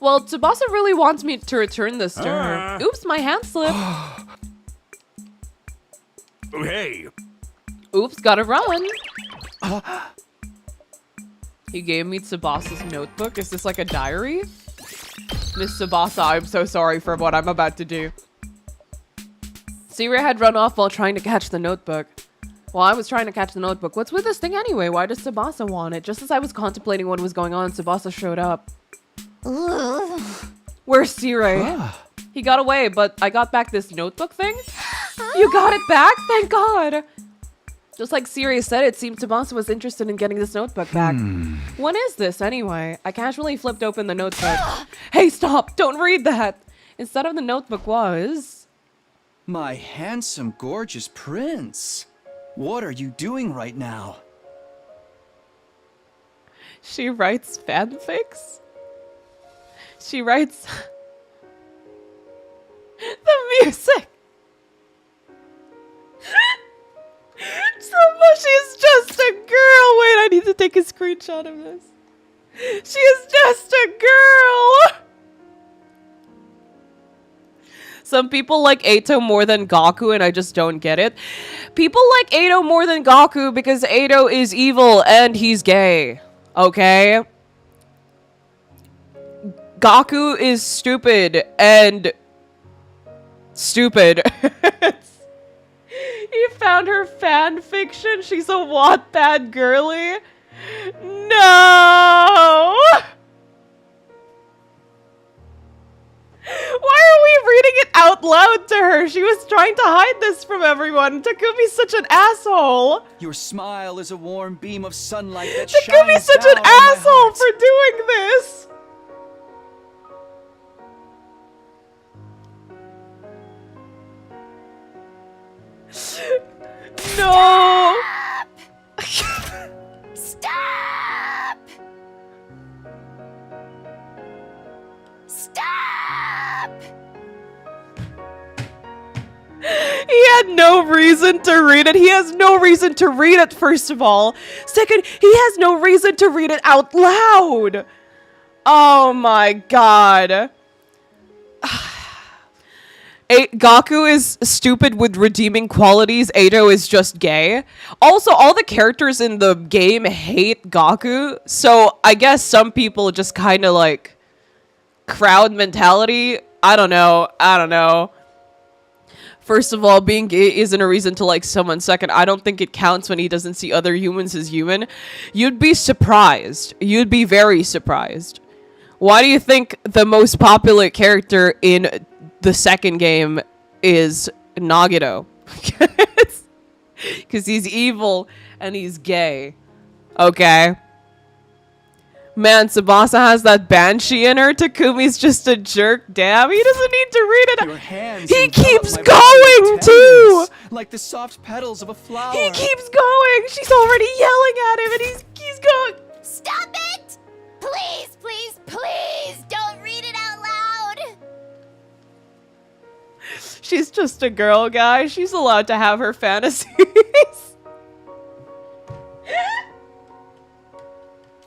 Well, Tsubasa really wants me to return this to her. Oops, my hand slipped.
Hey.
Oops, gotta run. He gave me Tsubasa's notebook. Is this like a diary? Miss Tsubasa, I'm so sorry for what I'm about to do. Siri had run off while trying to catch the notebook. Well, I was trying to catch the notebook. What's with this thing anyway? Why does Tsubasa want it? Just as I was contemplating what was going on, Tsubasa showed up. Where's Siri? He got away, but I got back this notebook thing. You got it back? Thank God. Just like Siri said, it seemed Tsubasa was interested in getting this notebook back. What is this anyway? I casually flipped open the notebook. Hey, stop! Don't read that! Instead of the notebook was...
My handsome, gorgeous prince. What are you doing right now?
She writes fanfics? She writes... the music! She's just a girl! Wait, I need to take a screenshot of this. She is just a girl! Some people like Eito more than Gaku, and I just don't get it. People like Eito more than Gaku because Eito is evil and he's gay. Okay? Gaku is stupid and... stupid. He found her fan fiction. She's a Wattpad girly. No! Why are we reading it out loud to her? She was trying to hide this from everyone. Takumi's such an asshole.
Your smile is a warm beam of sunlight that
Takumi's
shines
such
down
an
on my
asshole
heart.
for doing this. No!
Stop! Stop!
He had no reason to read it. He has no reason to read it, first of all. Second, he has no reason to read it out loud. Oh my god. Gaku is stupid with redeeming qualities. Eito is just gay. Also, all the characters in the game hate Gaku. So I guess some people just kind of like crowd mentality. I don't know. First of all, being gay isn't a reason to like someone. Second, I don't think it counts when he doesn't see other humans as human. You'd be surprised. You'd be very surprised. Why do you think the most popular character in the second game is Nagito? Because he's evil and he's gay. Okay. Man, Tsubasa has that banshee in her. Takumi's just a jerk. Damn, he doesn't need to read it.
Your hands
He
envelop
keeps
my body
going
with
too.
tenderness, like the soft petals of a flower.
He keeps going. She's already yelling at him, and he's going.
Stop it! Please, please, please
She's just a girl, guys. She's allowed to have her fantasies.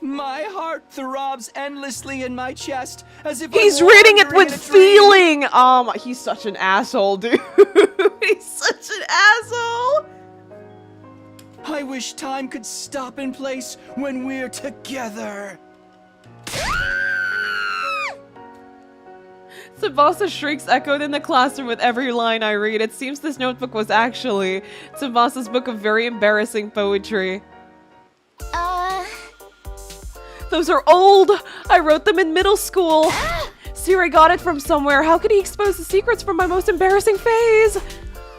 My heart throbs endlessly in my chest as if
He's
I'm
reading it
wandering
with
in a dream.
feeling. He's such an asshole, dude. He's such an asshole.
I wish time could stop in place when we're together.
Tsubasa shrieks echoed in the classroom with every line I read. It seems this notebook was actually Tsubasa's book of very embarrassing poetry. Those are old! I wrote them in middle school! Siri got it from somewhere. How could he expose the secrets from my most embarrassing phase?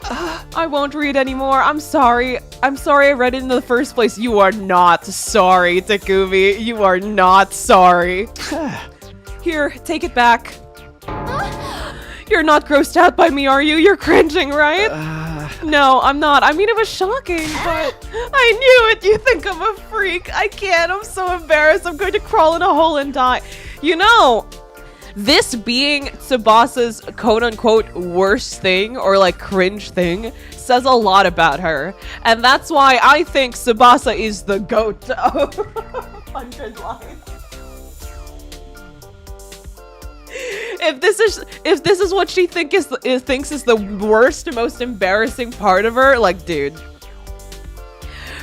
I won't read anymore. I'm sorry. I'm sorry I read it in the first place. You are not sorry, Takumi. You are not sorry. Here, take it back. You're not grossed out by me, are you? You're cringing, right? No, I'm not. I mean, it was shocking, but I knew it. You think I'm a freak. I can't. I'm so embarrassed. I'm going to crawl in a hole and die. You know, this being Tsubasa's quote-unquote worst thing or like cringe thing says a lot about her. And that's why I think Tsubasa is the GOAT of 100 lines. If this is what she thinks is the worst, most embarrassing part of her, like, dude.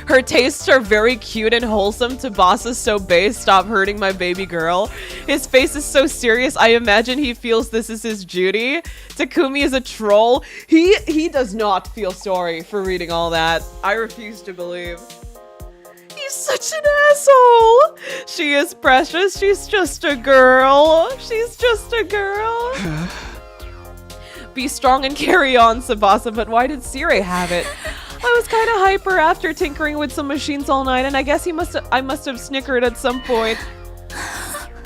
Her tastes are very cute and wholesome. Tsubasa's so base. Stop hurting my baby girl. His face is so serious. I imagine he feels this is his duty. Takumi is a troll. He does not feel sorry for reading all that. I refuse to believe. He's such an asshole. She is precious. She's just a girl. She's just a girl. Be strong and carry on, Tsubasa, but why did Siri have it? I was kind of hyper after tinkering with some machines all night, and I guess I must have snickered at some point.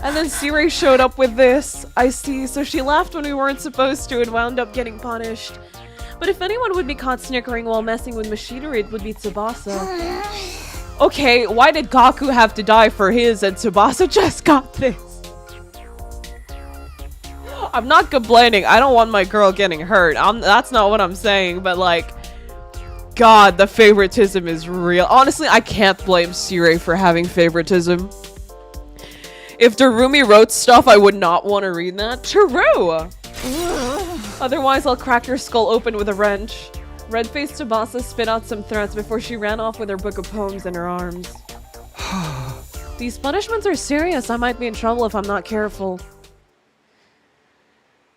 And then Siri showed up with this. I see, so she laughed when we weren't supposed to and wound up getting punished. But if anyone would be caught snickering while messing with machinery, it would be Tsubasa. Okay, why did Gaku have to die for his and Tsubasa just got this? I'm not complaining. I don't want my girl getting hurt. That's not what I'm saying, but like, God, the favoritism is real. Honestly, I can't blame Siri for having favoritism. If Darumi wrote stuff, I would not want to read that. True! Otherwise, I'll crack your skull open with a wrench. Red-faced Tsubasa spit out some threats before she ran off with her book of poems in her arms. These punishments are serious. I might be in trouble if I'm not careful.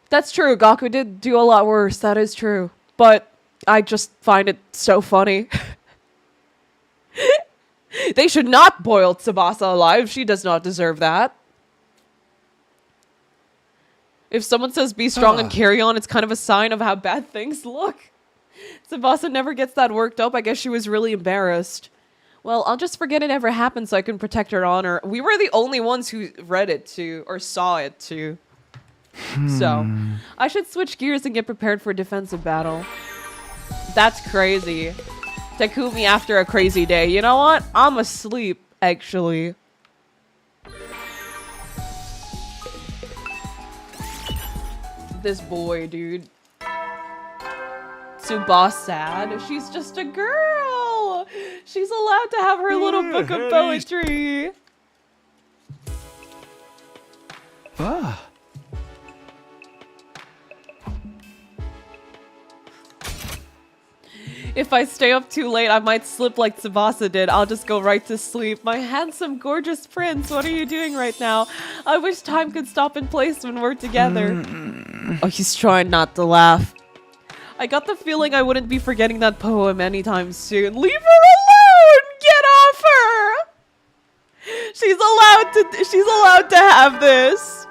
That's true. Gaku did do a lot worse. That is true. But I just find it so funny. They should not boil Tsubasa alive. She does not deserve that. If someone says be strong and carry on, it's kind of a sign of how bad things look. Tsubasa never gets that worked up. I guess she was really embarrassed. Well, I'll just forget it ever happened so I can protect her honor. We were the only ones who read it too, or saw it too. So, I should switch gears and get prepared for a defensive battle. That's crazy. Takumi after a crazy day. You know what? I'm asleep, actually. This boy, dude. Tsubasa sad. She's just a girl. She's allowed to have her little book of poetry. If I stay up too late, I might slip like Tsubasa did. I'll just go right to sleep. My handsome, gorgeous prince, what are you doing right now? I wish time could stop in place when we're together. Oh, he's trying not to laugh. I got the feeling I wouldn't be forgetting that poem anytime soon. Leave her alone! Get off her! She's allowed to have this.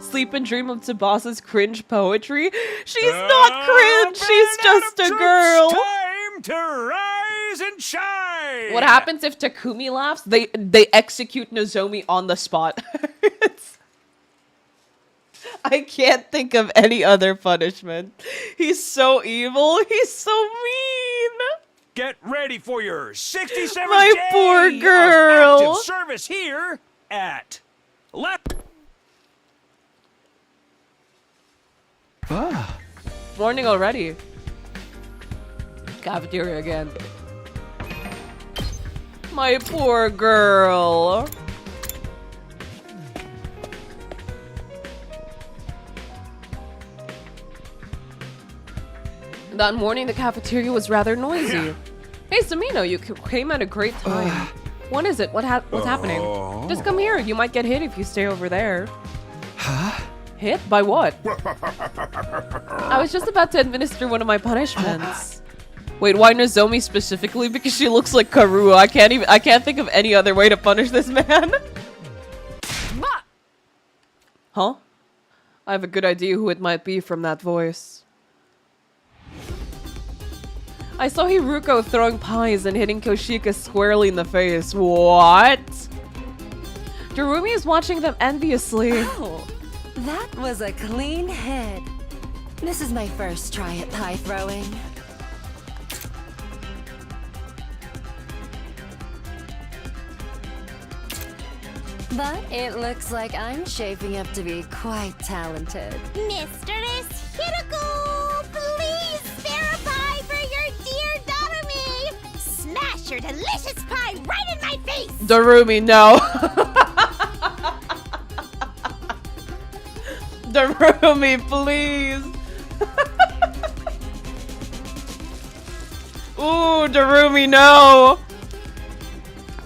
Sleep and dream of Tsubasa's cringe poetry. She's not cringe. She's just a girl.
Time to rise and shine.
What happens if Takumi laughs? They execute Nozomi on the spot. I can't think of any other punishment. He's so evil. He's so mean.
Get ready for your 67th
My
day
poor girl.
of active service here at
Morning already. Cafeteria again. My poor girl. That morning, the cafeteria was rather noisy. Hey, Samino, you came at a great time. What is it? What's happening? Just come here. You might get hit if you stay over there.
Huh?
Hit? By what? I was just about to administer one of my punishments. Wait, why Nozomi specifically? Because she looks like Karuo. I can't think of any other way to punish this man. Huh? I have a good idea who it might be from that voice. I saw Hiruko throwing pies and hitting Koshika squarely in the face. What? Darumi is watching them enviously.
Oh, that was a clean hit. This is my first try at pie throwing. But it looks like I'm shaping up to be quite talented.
Mistress Hiruko, please spare a pie for your dear Darumi. Smash your delicious pie right in my face.
Darumi, no. Darumi, please. Ooh, Darumi, no.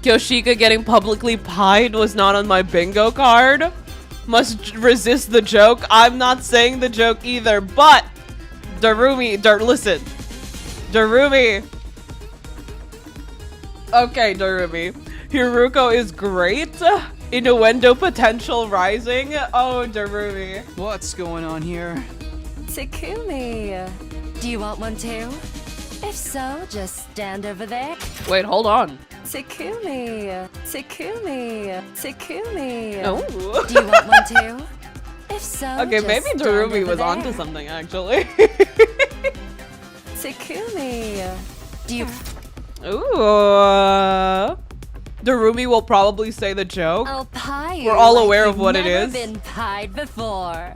Kyoshika getting publicly pied was not on my bingo card. Must resist the joke. I'm not saying the joke either, but Darumi, listen. Darumi. Okay, Darumi. Hiruko is great. Innuendo potential rising. Oh, Darumi.
What's going on here?
Takumi, do you want one too? If so, just stand over there.
Wait, hold on.
Takumi, Takumi, Takumi.
Oh.
Do you want one too? If so,
Okay,
just
maybe
stand
Darumi
over
was
there.
onto something, actually.
Takumi, do you?
Ooh. Darumi will probably say the joke.
I'll pie you.
We're all
like
aware of
you've
what it
never
is.
Been pied before.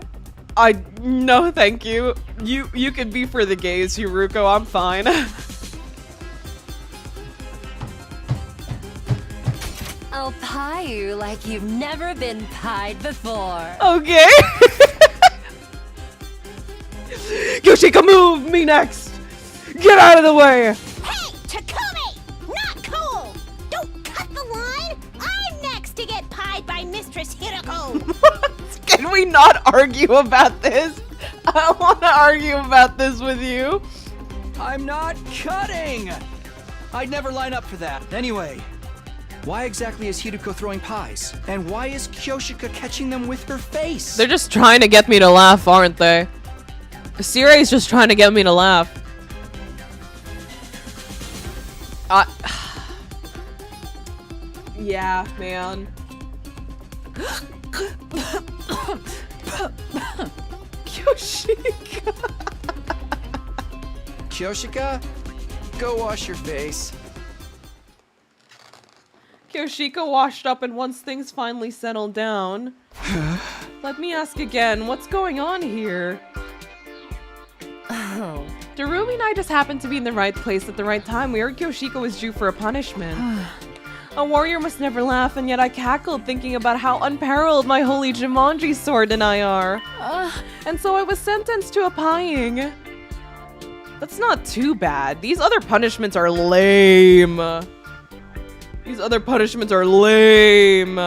No, thank you. You could be for the gays, Hiruko. I'm fine.
I'll pie you like you've never been pied before.
Okay. Yoshika, move me next. Get out of the way.
Hey, Takumi! Not cool! Don't cut the line! I'm next to get pied by Mistress Hiruko!
Can we not argue about this? I want to argue about this with you.
I'm not cutting! I'd never line up for that. Anyway, why exactly is Hiruko throwing pies? And why is Kyoshika catching them with her face?
They're just trying to get me to laugh, aren't they? Siri's just trying to get me to laugh. Yeah, man. Kyoshika.
Kyoshika, go wash your face.
Kyoshika washed up, and once things finally settled down. Let me ask again, what's going on here?
Oh.
Darumi and I just happened to be in the right place at the right time. We heard Kyoshika was due for a punishment. A warrior must never laugh, and yet I cackled thinking about how unparalleled my holy Jumanji sword and I are. And so I was sentenced to a pieing. That's not too bad. These other punishments are lame. These other punishments are lame.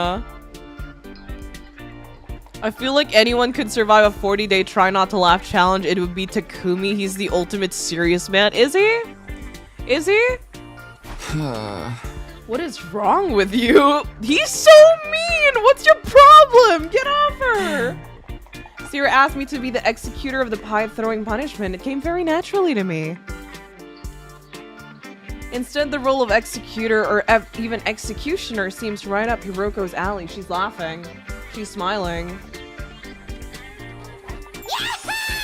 I feel like anyone could survive a 40-day try not to laugh challenge. It would be Takumi. He's the ultimate serious man. Is he? Is he? What is wrong with you? He's so mean! What's your problem? Get off her! Sierra asked me to be the executor of the pie-throwing punishment. It came very naturally to me. Instead, the role of executor or even executioner seems right up Hiroko's alley. She's laughing. She's smiling.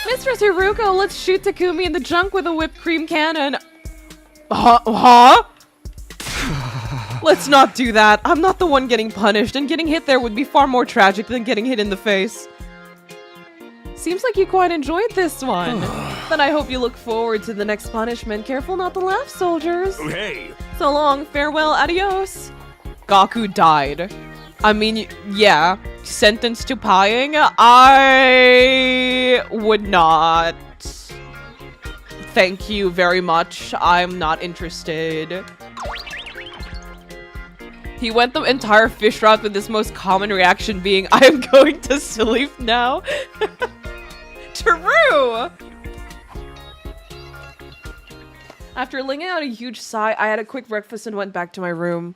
Mistress Hiruko, let's shoot Takumi in the junk with a whipped cream cannon. Huh? Let's not do that. I'm not the one getting punished, and getting hit there would be far more tragic than getting hit in the face. Seems like you quite enjoyed this one. Then I hope you look forward to the next punishment. Careful not to laugh, soldiers.
Hey!
So long, farewell, adios. Gaku died. I mean, yeah, sentenced to pieing? I would not. Thank you very much. I'm not interested. He went the entire fish route with this most common reaction being, I am going to sleep now. True! After letting out a huge sigh, I had a quick breakfast and went back to my room.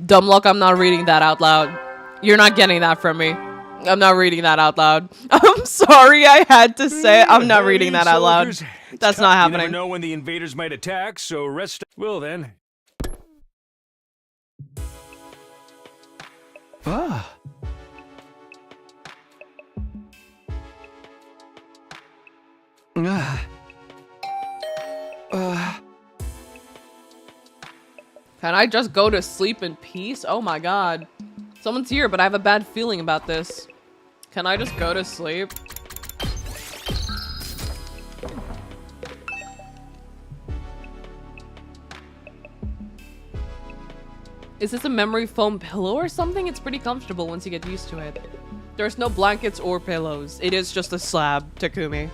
Dumb luck, I'm not reading that out loud. You're not getting that from me. I'm not reading that out loud. I'm sorry I had to say it. I'm not reading that out loud. That's not happening.
You never know when the invaders might attack, so rest. Well then.
Ah.
Can I just go to sleep in peace? Oh my god. Someone's here, but I have a bad feeling about this. Can I just go to sleep? Is this a memory foam pillow or something? It's pretty comfortable once you get used to it. There's no blankets or pillows. It is just a slab, Takumi.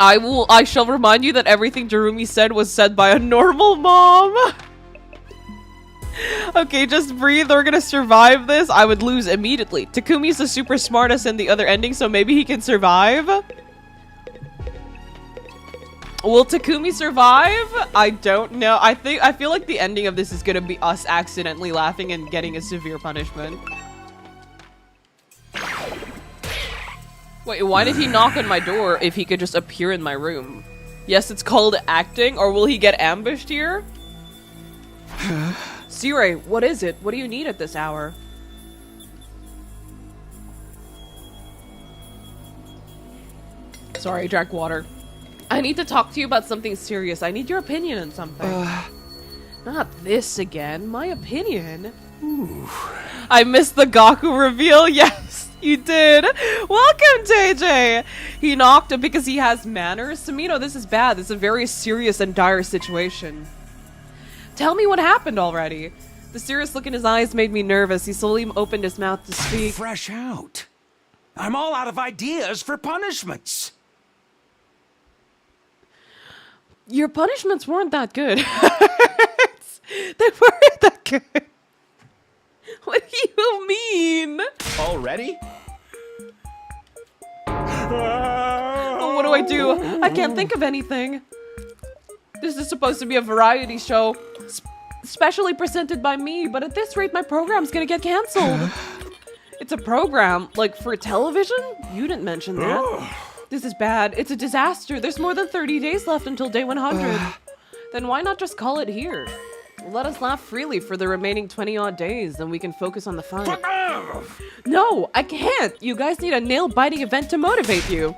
I shall remind you that everything Jarumi said was said by a normal mom. Okay, just breathe. We're gonna survive this. I would lose immediately. Takumi's the super smartest in the other ending, so maybe he can survive. Will Takumi survive? I don't know. I feel like the ending of this is gonna be us accidentally laughing and getting a severe punishment. Wait, why did he knock on my door if he could just appear in my room? Yes, it's called acting, or will he get ambushed here? Sire, what is it? What do you need at this hour? Sorry, I drank water. I need to talk to you about something serious. I need your opinion on something. Not this again. My opinion? Ooh. I missed the Gaku reveal. Yes, you did. Welcome, JJ. He knocked because he has manners. Samino, this is bad. This is a very serious and dire situation. Tell me what happened already. The serious look in his eyes made me nervous. He slowly opened his mouth to speak.
Fresh out. I'm all out of ideas for punishments.
Your punishments weren't that good. They weren't that good. What do you mean?
Already?
Oh, what do I do? I can't think of anything. This is supposed to be a variety show, specially presented by me, but at this rate, my program's gonna get canceled. It's a program, like for television? You didn't mention that. This is bad. It's a disaster. There's more than 30 days left until day 100. Then why not just call it here? Let us laugh freely for the remaining 20-odd days, then we can focus on the fight. No, I can't. You guys need a nail-biting event to motivate you.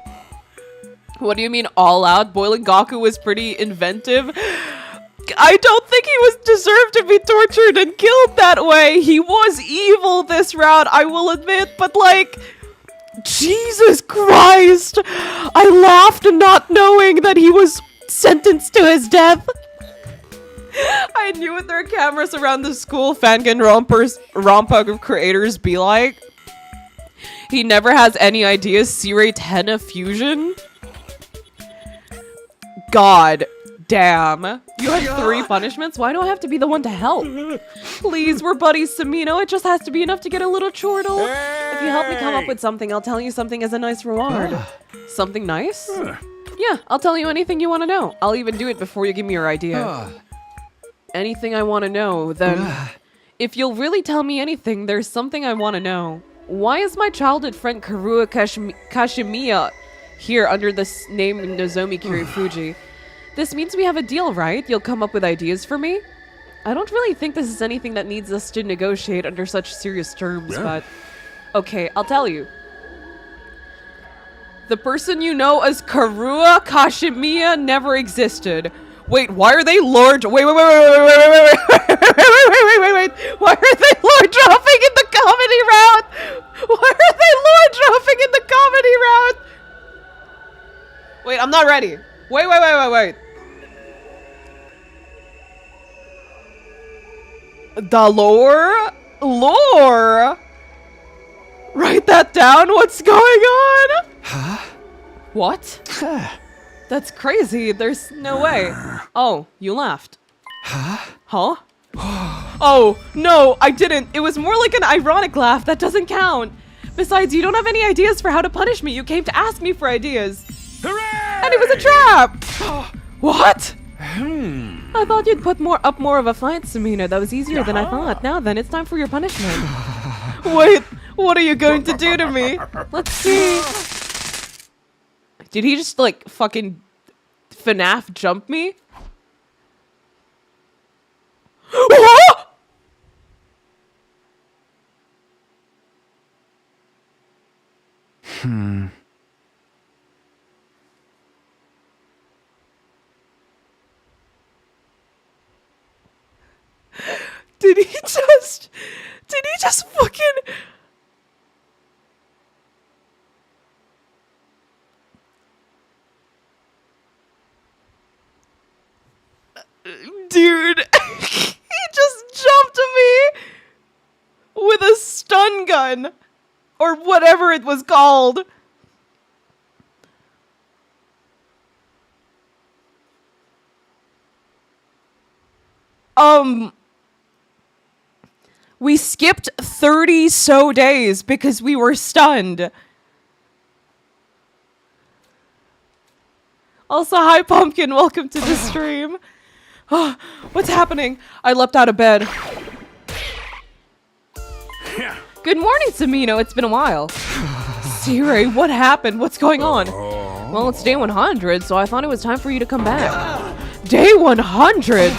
What do you mean all out? Boiling Gaku was pretty inventive. I don't think he was deserved to be tortured and killed that way. He was evil this round, I will admit, but like... Jesus Christ! I laughed not knowing that he was sentenced to his death. I knew what their cameras around the school danganronpa creators be like. He never has any ideas. C-Rate 10 of fusion. God damn. You had 3 punishments? Why do I have to be the one to help? Please, we're buddies, Samino. It just has to be enough to get a little chortle. If you help me come up with something, I'll tell you something as a nice reward. Something nice? Yeah, I'll tell you anything you want to know. I'll even do it before you give me your idea. Anything I want to know, then... If you'll really tell me anything, there's something I want to know. Why is my childhood friend Karua Kashimiya here under the name Nozomi Kirifuji? This means we have a deal, right? You'll come up with ideas for me? I don't really think this is anything that needs us to negotiate under such serious terms, but... Okay, I'll tell you. The person you know as Karua Kashimiya never existed. Wait, why are they Lord... Wait. Why are they Lord dropping in the comedy route? Why are they Lord dropping in the comedy route? Wait, I'm not ready. Wait. The lore? Write that down? What's going on?
Huh?
What? That's crazy. There's no way. Oh, you laughed. Huh? Oh, no, I didn't. It was more like an ironic laugh. That doesn't count. Besides, you don't have any ideas for how to punish me. You came to ask me for ideas.
Hooray!
And it was a trap! What? I thought you'd put more of a fight, Samina. That was easier than I thought. Now then, it's time for your punishment. Wait, what are you going to do to me? Let's see. Did he just, like, fucking FNAF jump me? What? Did he just fucking... Dude, he just jumped me with a stun gun or whatever it was called. We skipped 30 so days because we were stunned. Also, hi Pumpkin, welcome to the stream. Oh, what's happening? I leapt out of bed. Good morning, Samino. It's been a while. Siri, what happened? What's going on? Well, it's day 100, so I thought it was time for you to come back. Day 100?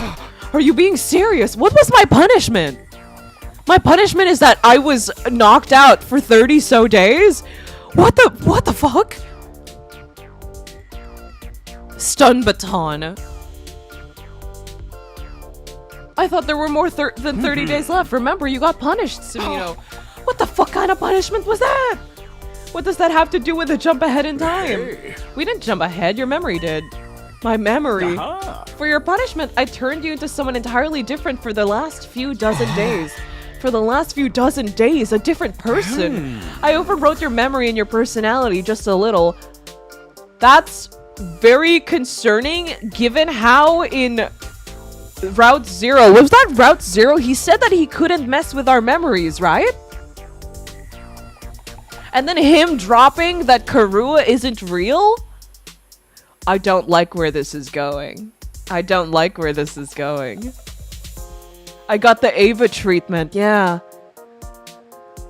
Are you being serious? What was my punishment? My punishment is that I was knocked out for 30 so days? What the fuck? Stun baton. I thought there were more than 30 days left. Remember, you got punished, Samino. What the fuck kind of punishment was that? What does that have to do with a jump ahead in time? We didn't jump ahead, your memory did. My memory. For your punishment, I turned you into someone entirely different for the last few dozen days. For the last few dozen days, a different person. I overwrote your memory and your personality just a little. That's very concerning, given how in Route 0, was that Route 0? He said that he couldn't mess with our memories, right? And then him dropping that Karua isn't real? I don't like where this is going. I don't like where this is going. I got the Ava treatment, yeah.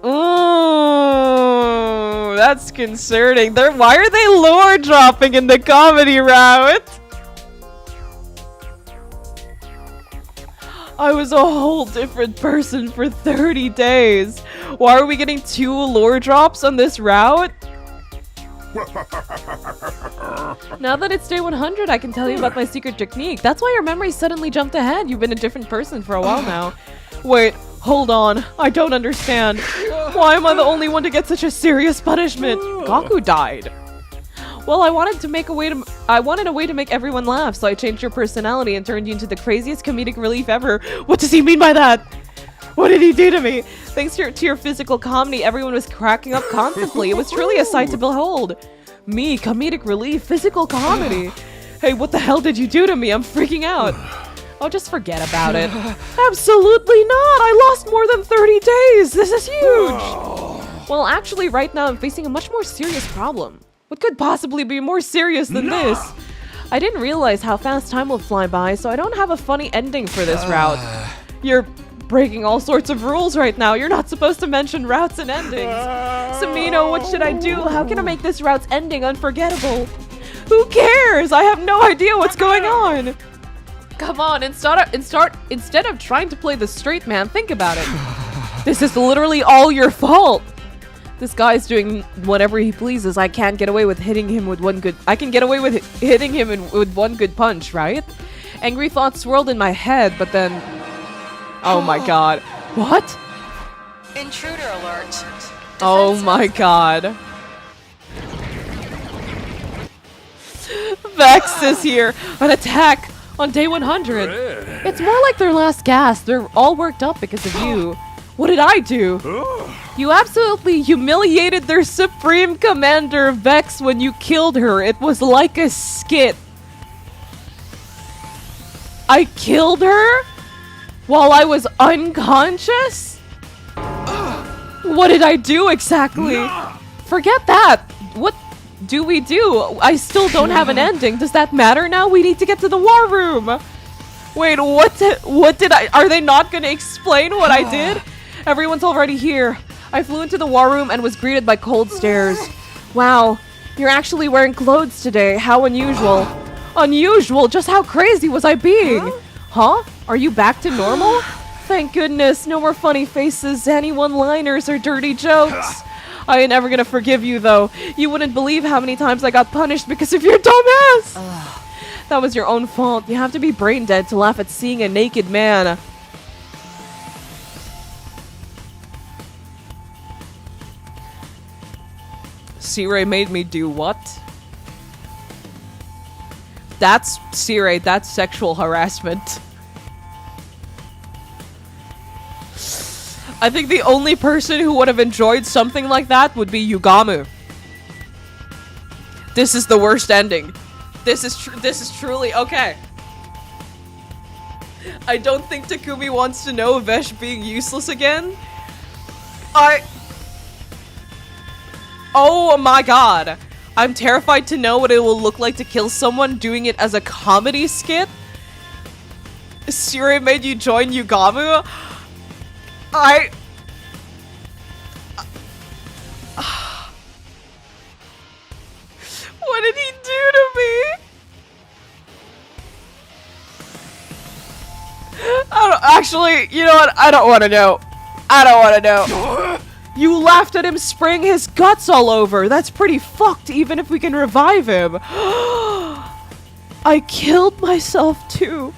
Ooh, that's concerning. Why are they lore dropping in the comedy route? I was a whole different person for 30 days. Why are we getting 2 lore drops on this route? Now that it's day 100, I can tell you about my secret technique. That's why your memory suddenly jumped ahead. You've been a different person for a while now. Wait, hold on. I don't understand. Why am I the only one to get such a serious punishment? Gaku died. Well, I wanted a way to make everyone laugh, so I changed your personality and turned you into the craziest comedic relief ever. What does he mean by that? What did he do to me? Thanks to your physical comedy, everyone was cracking up constantly. It was truly a sight to behold. Me, comedic relief, physical comedy. Hey, what the hell did you do to me? I'm freaking out. Oh, just forget about it. Absolutely not! I lost more than 30 days! This is huge! Well, actually, right now I'm facing a much more serious problem. What could possibly be more serious than this? I didn't realize how fast time will fly by, so I don't have a funny ending for this route. You're breaking all sorts of rules right now. You're not supposed to mention routes and endings. Samino, what should I do? How can I make this route's ending unforgettable? Who cares? I have no idea what's going on. Come on, instead of trying to play the straight man, think about it. This is literally all your fault. This guy's doing whatever he pleases. I can't get away with hitting him with one good... I can get away with hitting him with one good punch, right? Angry thoughts swirled in my head, but then... Oh my god. What?
Intruder alert.
Oh my god. Vex is here. An attack on day 100. It's more like their last gasp. They're all worked up because of you. What did I do? You absolutely humiliated their supreme commander, Vex, when you killed her. It was like a skit. I killed her? While I was unconscious? What did I do exactly? Forget that. What do we do? I still don't have an ending. Does that matter now? We need to get to the war room. Wait, what did I... Are they not going to explain what I did? Everyone's already here. I flew into the war room and was greeted by cold stares. Wow, you're actually wearing clothes today. How unusual. Unusual? Just how crazy was I being? Huh? Are you back to normal? Thank goodness, no more funny faces, any one-liners or dirty jokes. I ain't never gonna forgive you, though. You wouldn't believe how many times I got punished because of your dumb ass. That was your own fault. You have to be brain dead to laugh at seeing a naked man. Sirei made me do what? That's Sirei, that's sexual harassment. I think the only person who would have enjoyed something like that would be Yugamu. This is the worst ending. This is truly okay. I don't think Takumi wants to know Vesh being useless again. Oh my god. I'm terrified to know what it will look like to kill someone doing it as a comedy skit. Sirei made you join Yugamu? What did he do to me? Actually, you know what? I don't want to know. I don't want to know. You laughed at him spraying his guts all over. That's pretty fucked, even if we can revive him. I killed myself too.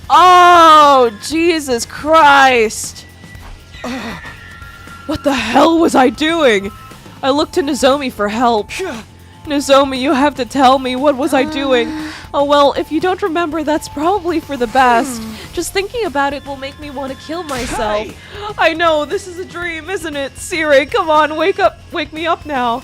Oh, Jesus Christ. What the hell was I doing? I looked to Nozomi for help. Nozomi, you have to tell me, what was I doing? Oh well, if you don't remember, that's probably for the best. Just thinking about it will make me want to kill myself. I know, this is a dream, isn't it? Sirei, come on, wake up, wake me up now.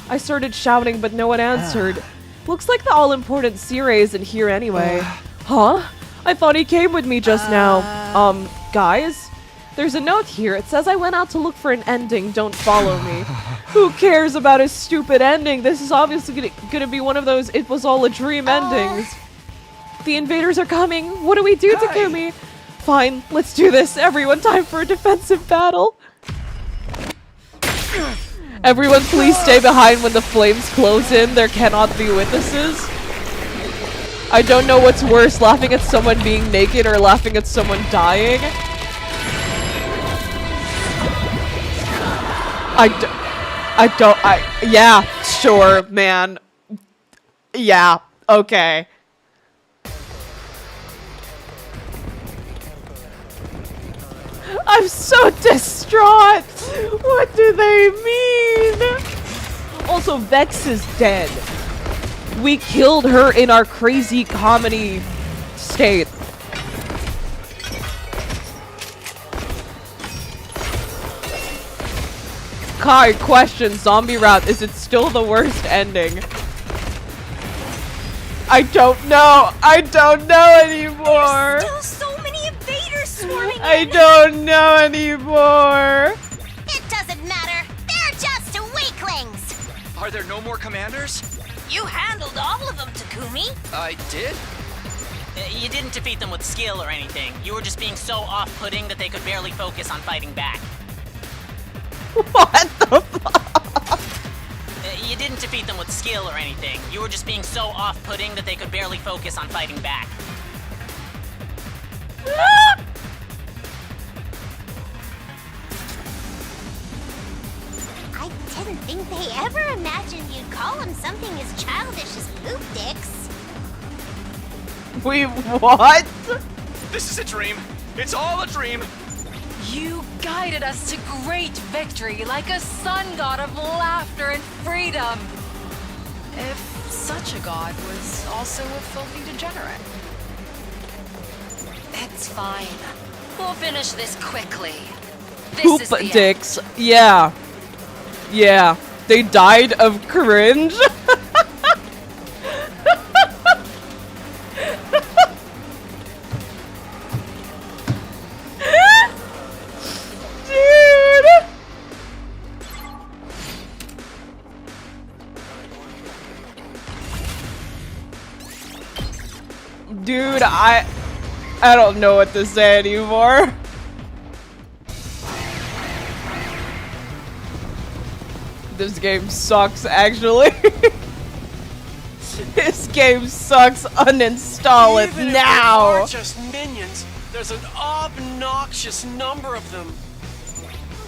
I started shouting, but no one answered. Looks like the all-important Sirei isn't here anyway. Huh? I thought he came with me just now. Guys? There's a note here. It says I went out to look for an ending. Don't follow me. Who cares about a stupid ending? This is obviously gonna be one of those it was all a dream endings. The invaders are coming. What do we do, Takumi? Fine, let's do this. Everyone, time for a defensive battle. Everyone, please stay behind when the flames close in. There cannot be witnesses. I don't know what's worse, laughing at someone being naked or laughing at someone dying. Yeah, sure, man. Yeah, okay. I'm so distraught! What do they mean? Also, Vex is dead. We killed her in our crazy comedy state. Kai, question, zombie route, is it still the worst ending? I don't know. I don't know anymore.
There's still so many invaders swarming
I
in.
don't know anymore.
It doesn't matter. They're just weaklings.
Are there no more commanders?
You handled all of them, Takumi.
I did?
You didn't defeat them with skill or anything. You were just being so off-putting that they could barely focus on fighting back.
What the fuck?
you didn't defeat them with skill or anything. You were just being so off-putting that they could barely focus on fighting back.
I didn't think they ever imagined you'd call him something as childish as poop dicks.
Wait, what?
This is a dream. It's all a dream.
You guided us to great victory like a sun god of laughter and freedom. If such a god was also a filthy degenerate.
It's fine. We'll finish this quickly. This
Poop
is the end.
dicks. Yeah. Yeah. They died of cringe. Dude, I don't know what to say anymore. This game sucks, actually. This game sucks. Uninstall it
Even
now.
If they are just minions, there's an obnoxious number of them.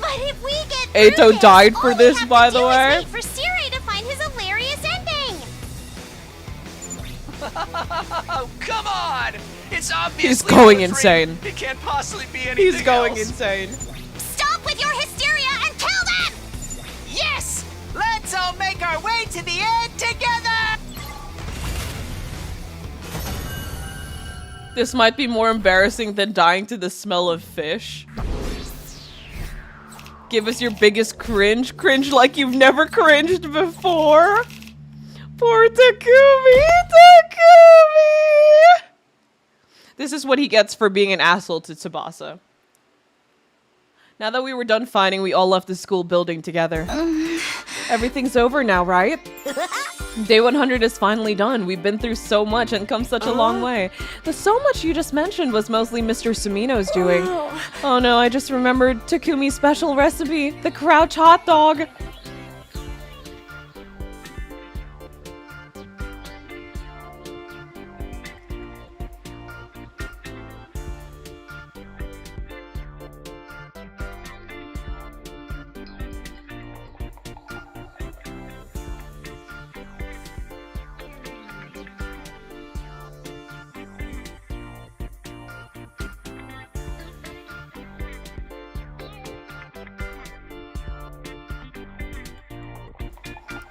But if we get
Eito
through this,
died for
all we
this,
have
by
to
the
do is
way.
wait for Siri to find his hilarious ending.
Oh, come on! It's obviously
He's going
all a dream.
insane.
It can't possibly be anything
He's going
else.
insane.
Stop with your hysteria and kill them!
Yes! Let's all make our way to the end together!
This might be more embarrassing than dying to the smell of fish. Give us your biggest cringe. Cringe like you've never cringed before. Poor Takumi. Takumi! This is what he gets for being an asshole to Tsubasa. Now that we were done fighting, we all left the school building together. Everything's over now, right? Day 100 is finally done. We've been through so much and come such a long way. The so much you just mentioned was mostly Mr. Sumino's doing. Oh no, I just remembered Takumi's special recipe, the crouch hot dog.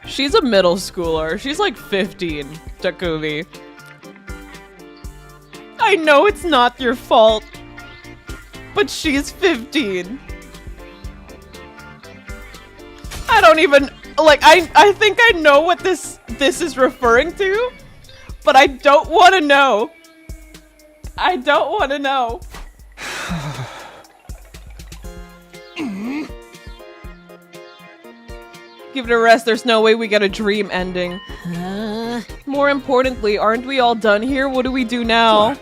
She's a middle schooler. She's like 15, Takumi. I know it's not your fault, but she's 15. I don't even, like, I think I know what this is referring to, but I don't want to know. I don't want to know. Give it a rest. There's no way we get a dream ending. More importantly, aren't we all done here? What do we do now?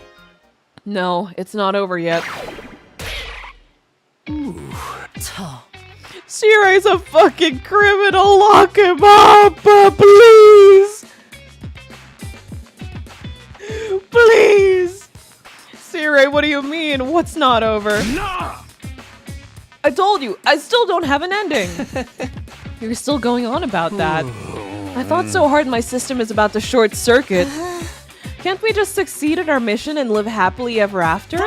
No, it's not over yet. Sirai's a fucking criminal. Lock him up, please. Please. Sirai, what do you mean? What's not over?
Nah!
I told you, I still don't have an ending. You're still going on about that. I thought so hard my system is about to short circuit. Can't we just succeed at our mission and live happily ever after?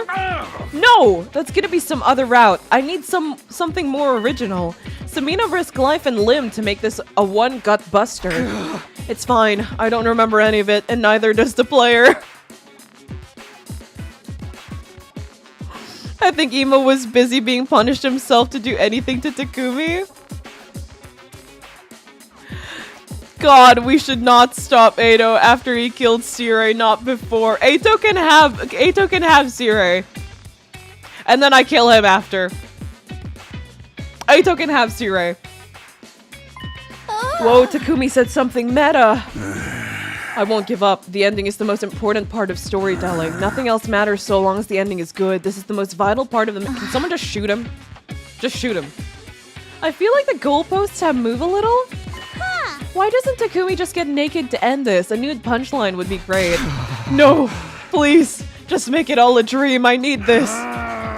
No! That's gonna be some other route. I need something more original. Samina risked life and limb to make this a one-gut buster. It's fine. I don't remember any of it, and neither does the player. I think Imo was busy being punished himself to do anything to Takumi. God, we should not stop Eito after he killed Sirai, not before. Eito can have Sirai. And then I kill him after. Eito can have Sirai. Whoa, Takumi said something meta. I won't give up. The ending is the most important part of storytelling. Nothing else matters so long as the ending is good. This is the most vital part of the... Can someone just shoot him? Just shoot him. I feel like the goalposts have moved a little. Why doesn't Takumi just get naked to end this? A nude punchline would be great. No, please, just make it all a dream. I need this.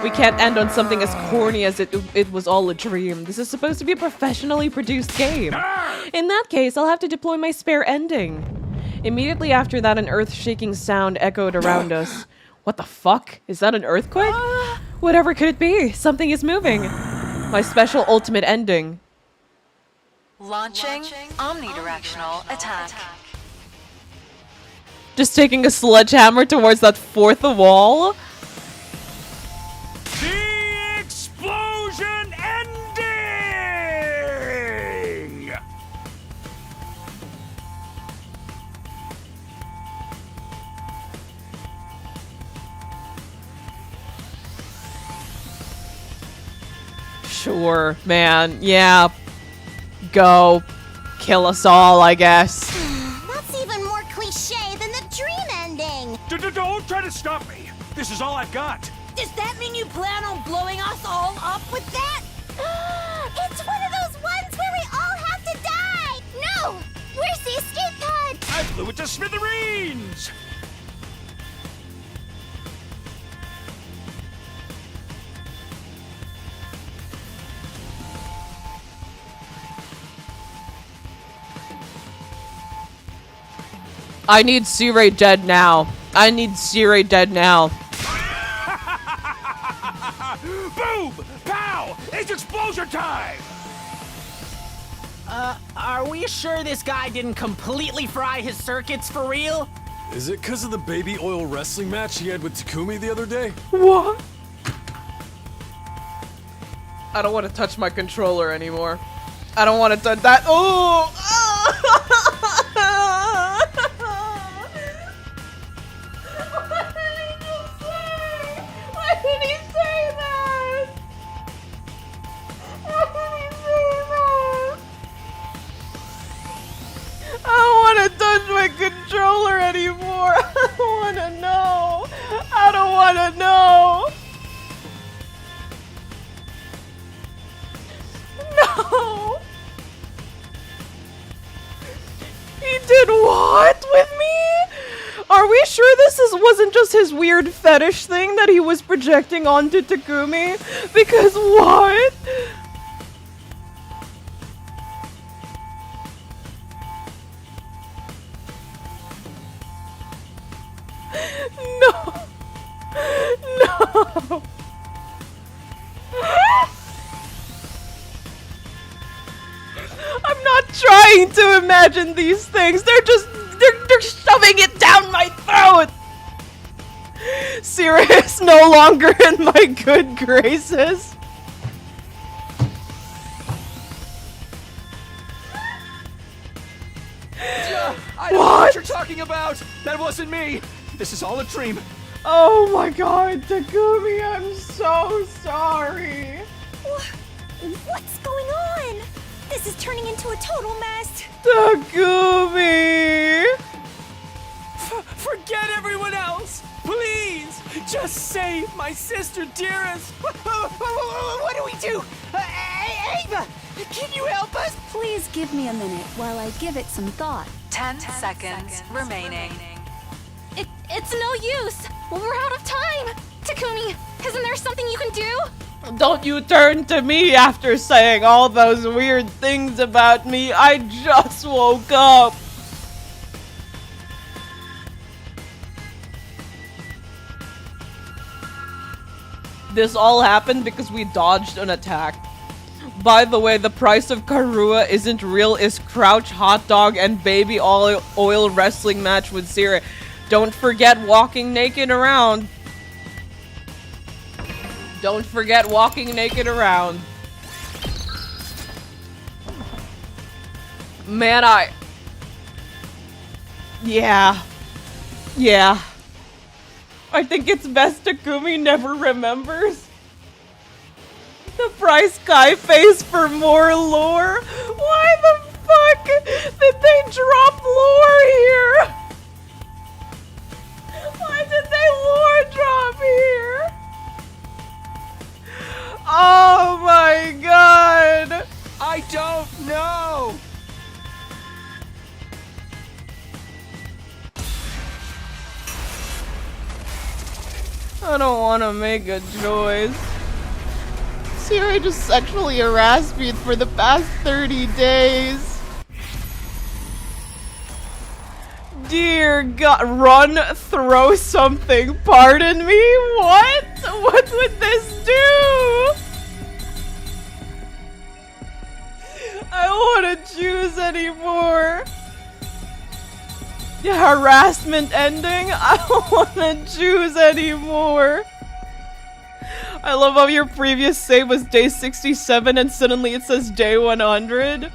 We can't end on something as corny as it was all a dream. This is supposed to be a professionally produced game. In that case, I'll have to deploy my spare ending. Immediately after that, an earth-shaking sound echoed around us. What the fuck? Is that an earthquake? Whatever could it be? Something is moving. My special ultimate ending.
Launching omnidirectional attack.
Just taking a sledgehammer towards that fourth wall?
The explosion ending!
Sure, man. Yeah. Go. Kill us all, I guess.
That's even more cliche than the dream ending.
Don't try to stop me. This is all I've got.
Does that mean you plan on blowing us all up with that? It's one of those ones where we all have to die! No! Where's the escape pod?
I blew it to smithereens!
I need Sirei dead now. I need Sirei dead now.
Boom! Pow! It's explosion time!
Are we sure this guy didn't completely fry his circuits for real?
Is it because of the baby oil wrestling match he had with Takumi the other day?
What? I don't want to touch my controller anymore. I don't want to touch that. Oh! Why did he say that? Why did he say that? I don't want to touch my controller anymore. I don't want to know. I don't want to know. No. He did what with me? Are we sure this wasn't just his weird fetish thing that he was projecting onto Takumi? Because what? No. No. I'm not trying to imagine these things. They're shoving it down my throat. Sirius no longer in my good graces.
I don't know what you're talking about! That wasn't me! This is all a dream.
Oh my god, Takumi, I'm so sorry.
What's going on? This is turning into a total mess.
Takumi!
Forget everyone else! Please! Just save my sister, dearest! What do we do? Ava! Can you help us?
Please give me a minute while I give it some thought.
10 seconds remaining.
It's no use. We're out of time. Takumi, isn't there something you can do?
Don't you turn to me after saying all those weird things about me. I just woke up. This all happened because we dodged an attack. By the way, the price of Karua isn't real is crouch hot dog and baby oil wrestling match with Siri. Don't forget walking naked around. Don't forget walking naked around. Man, Yeah. I think it's best Takumi never remembers. The price Kai pays for more lore? Why the fuck did they drop lore here? Why did they lore drop here? Oh my god!
I don't know!
I don't want to make a choice. Siri just sexually harassed me for the past 30 days. Dear God, run, throw something, pardon me? What? What would this do? I don't want to choose anymore. The harassment ending? I don't want to choose anymore. I love how your previous save was day 67 and suddenly it says day 100.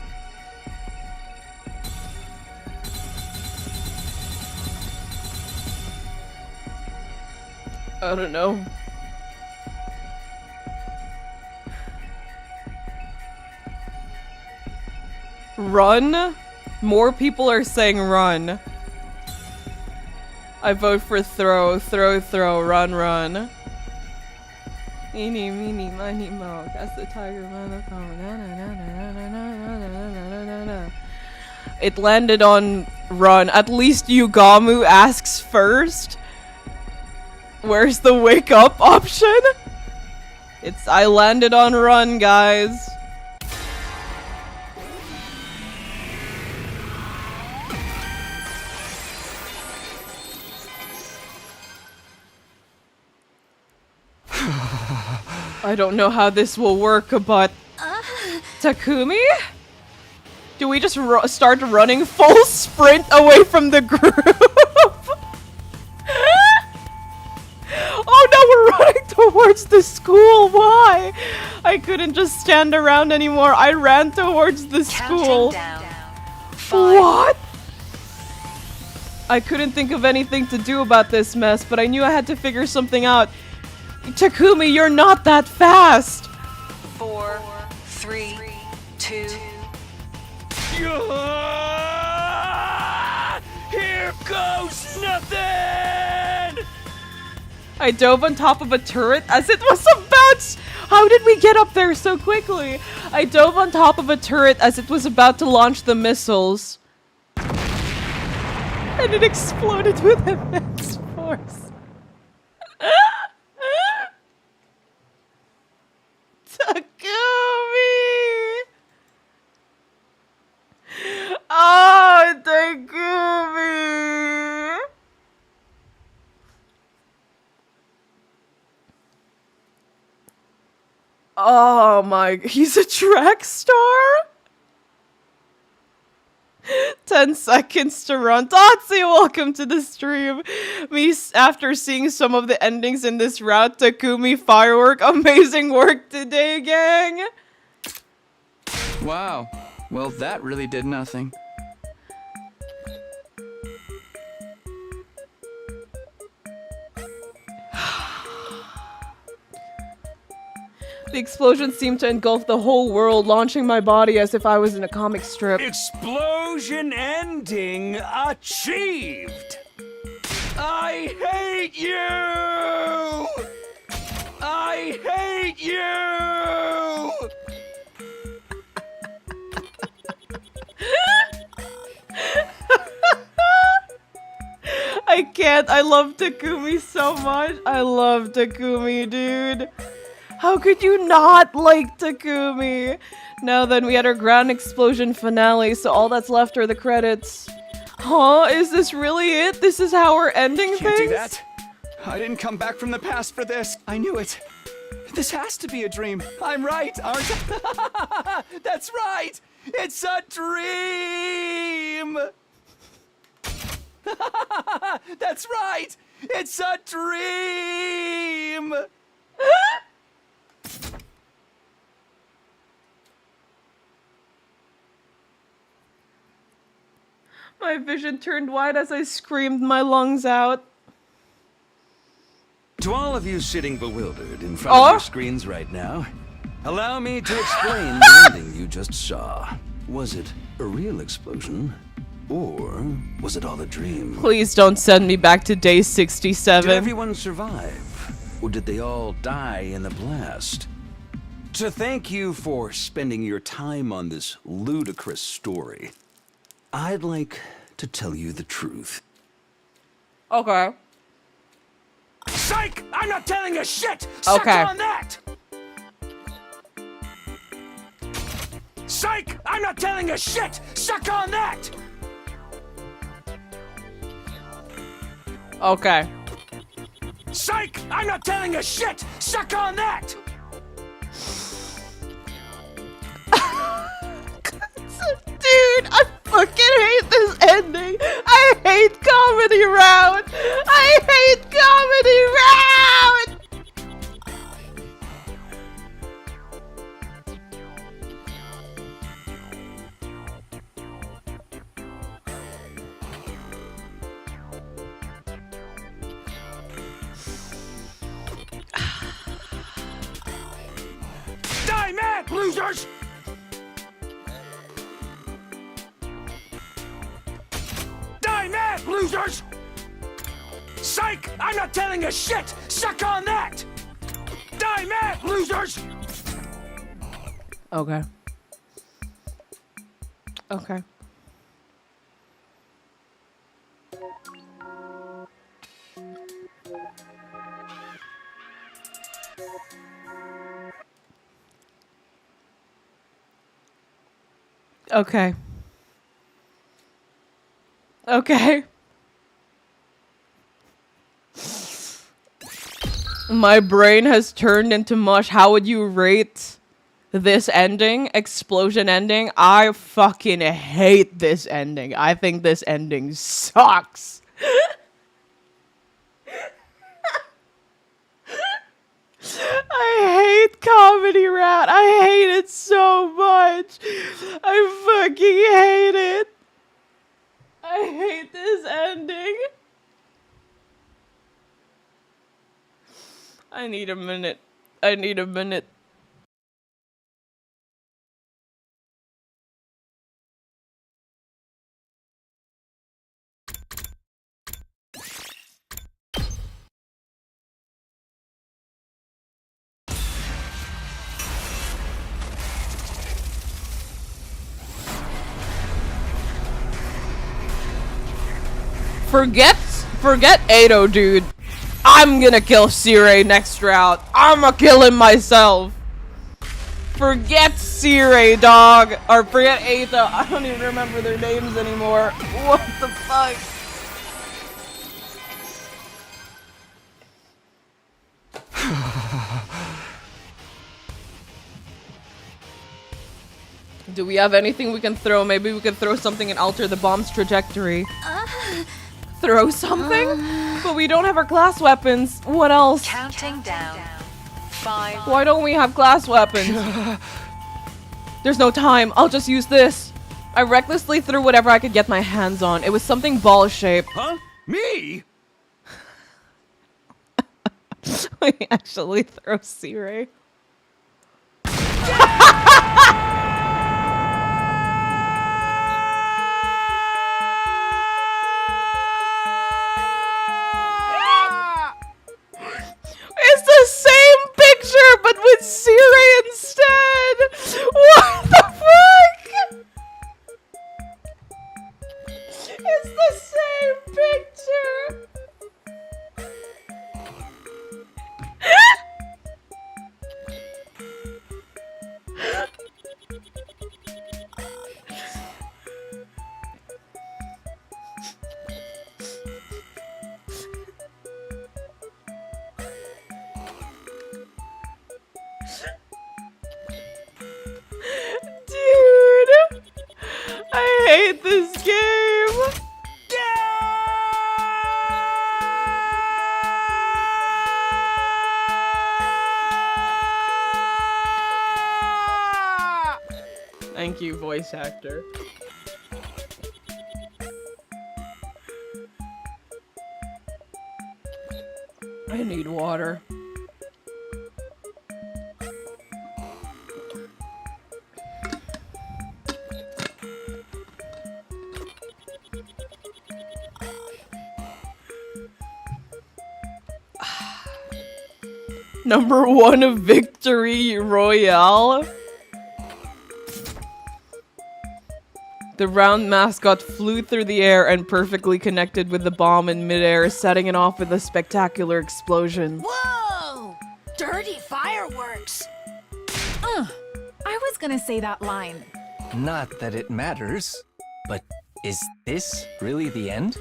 I don't know. Run? More people are saying run. I vote for throw, run, run. Eeny, meeny, miny, mo. That's the tiger motherfucker. It landed on run. At least Yugamu asks first. Where's the wake up option? I landed on run, guys. I don't know how this will work, but Takumi? Do we just start running full sprint away from the group? Oh no, we're running towards the school. Why? I couldn't just stand around anymore. I ran towards the school.
Down.
What? I couldn't think of anything to do about this mess, but I knew I had to figure something out. Takumi, you're not that fast!
4, 3, 2.
Here goes nothing!
I dove on top of a turret as it was about— How did we get up there so quickly? I dove on top of a turret as it was about to launch the missiles. And it exploded with immense force. Takumi! Oh, Takumi! Oh my, he's a track star? 10 seconds to run. Tatsi, welcome to the stream. Me, after seeing some of the endings in this route, Takumi firework. Amazing work today, gang.
Wow. Well, that really did nothing.
The explosion seemed to engulf the whole world, launching my body as if I was in a comic strip.
Explosion ending achieved! I hate you! I hate you!
I can't. I love Takumi so much. I love Takumi, dude. How could you not like Takumi? Now then, we had our ground explosion finale, so all that's left are the credits. Huh? Is this really it? This is how we're ending things?
Can't do that. I didn't come back from the past for this. I knew it. This has to be a dream. I'm right, aren't I? That's right! It's a dream! That's right! It's a dream!
My vision turned wide as I screamed my lungs out.
To all of you sitting bewildered in front of your screens right now, allow me to explain the ending you just saw. Was it a real explosion? Or was it all a dream?
Please don't send me back to day 67.
Did everyone survive? Or did they all die in the blast? To thank you for spending your time on this ludicrous story, I'd like to tell you the truth.
Okay.
Psych! I'm not telling you shit! Suck
Okay.
on that! Psych! I'm not telling you shit! Suck on that!
Okay.
Psych! I'm not telling you shit! Suck on that!
Dude, I fucking hate this ending. I hate comedy round. I hate comedy round.
Die mad, losers! Die mad, losers! Psych! I'm not telling you shit! Suck on that! Die mad, losers!
Okay. Okay. Okay. Okay. My brain has turned into mush. How would you rate this ending? Explosion ending? I fucking hate this ending. I think this ending sucks. I hate Comedy Rat. I hate it so much. I fucking hate it. I hate this ending. I need a minute. I need a minute. Forget Ado, dude. I'm gonna kill Sire next round. I'ma kill him myself. Forget Sire, dog. Or forget Ado. I don't even remember their names anymore. What the fuck? Do we have anything we can throw? Maybe we can throw something and alter the bomb's trajectory. Throw something? But we don't have our class weapons. What else?
Counting down. 5.
Why don't we have class weapons? There's no time. I'll just use this. I recklessly threw whatever I could get my hands on. It was something ball-shaped.
Huh? Me?
We actually throw Sire. It's the same picture, but with Siri instead! What the fuck? It's the same picture! Dude, I hate this game. Thank you, voice actor. I need water. Number 1 of Victory Royale. The round mascot flew through the air and perfectly connected with the bomb in midair, setting it off with a spectacular explosion.
Whoa! Dirty fireworks!
I was gonna say that line.
Not that it matters, but is this really the end?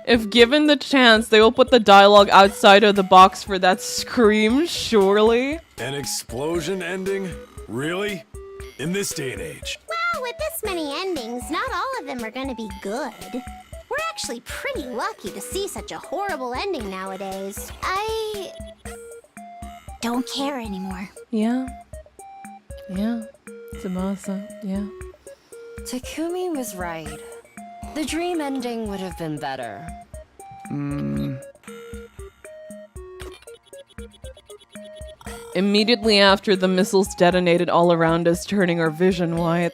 If given the chance, they will put the dialogue outside of the box for that scream, surely.
An explosion ending? Really? In this day and age?
Well, with this many endings, not all of them are gonna be good. We're actually pretty lucky to see such a horrible ending nowadays. I don't care anymore.
Yeah. Yeah. Tsubasa, yeah.
Takumi was right. The dream ending would have been better.
Immediately after, the missiles detonated all around us, turning our vision white.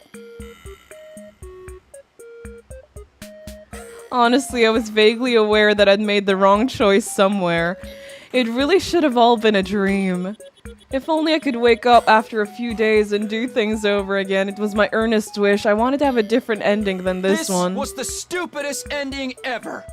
Honestly, I was vaguely aware that I'd made the wrong choice somewhere. It really should have all been a dream. If only I could wake up after a few days and do things over again. It was my earnest wish. I wanted to have a different ending than this one.
This was the stupidest ending ever.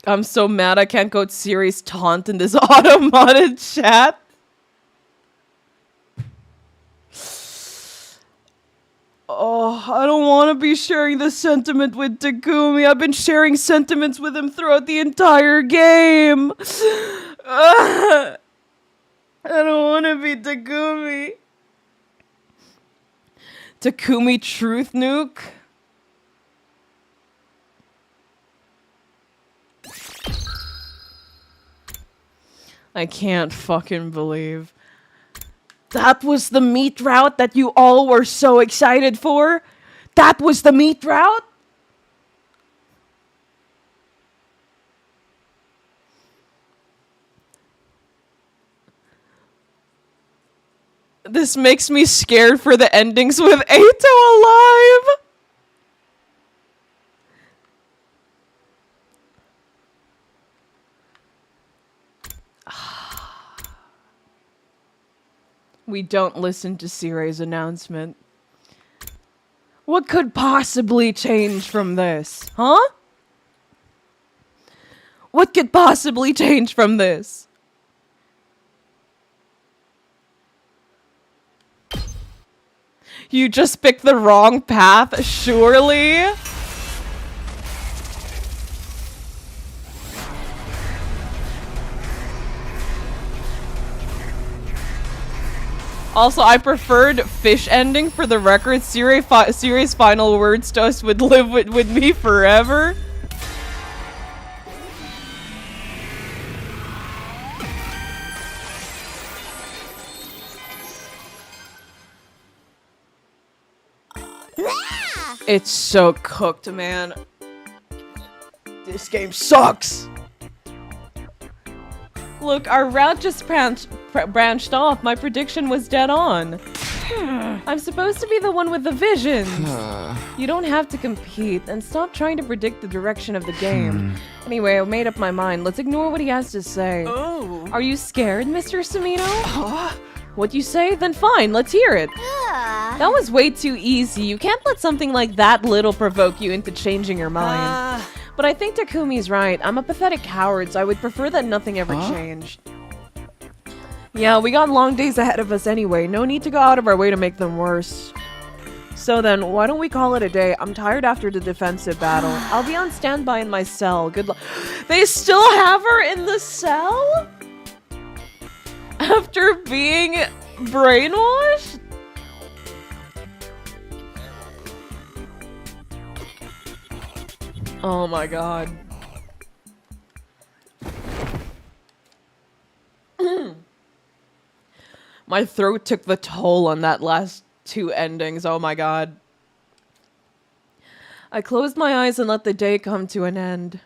I'm so mad I can't go serious taunt in this auto-modded chat. Oh, I don't want to be sharing this sentiment with Takumi. I've been sharing sentiments with him throughout the entire game. I don't want to be Takumi. Takumi Truth Nuke? I can't fucking believe. That was the meat route that you all were so excited for? That was the meat route? This makes me scared for the endings with Eito alive. We don't listen to Sire's announcement. What could possibly change from this, huh? What could possibly change from this? You just picked the wrong path, surely? Also, I preferred fish ending for the record. Siri's final words to us would live with me forever. It's so cooked, man. This game sucks. Look, our route just branched off. My prediction was dead on. I'm supposed to be the one with the visions. You don't have to compete, and stop trying to predict the direction of the game. Anyway, I made up my mind. Let's ignore what he has to say.
Oh.
Are you scared, Mr. Sumino? What you say? Then fine, let's hear it. That was way too easy. You can't let something like that little provoke you into changing your mind. But I think Takumi's right. I'm a pathetic coward, so I would prefer that nothing ever changed. Yeah, we got long days ahead of us anyway. No need to go out of our way to make them worse. So then, why don't we call it a day? I'm tired after the defensive battle. I'll be on standby in my cell. Good luck. They still have her in the cell? After being brainwashed? Oh my god. My throat took the toll on that last two endings. Oh my god. I closed my eyes and let the day come to an end.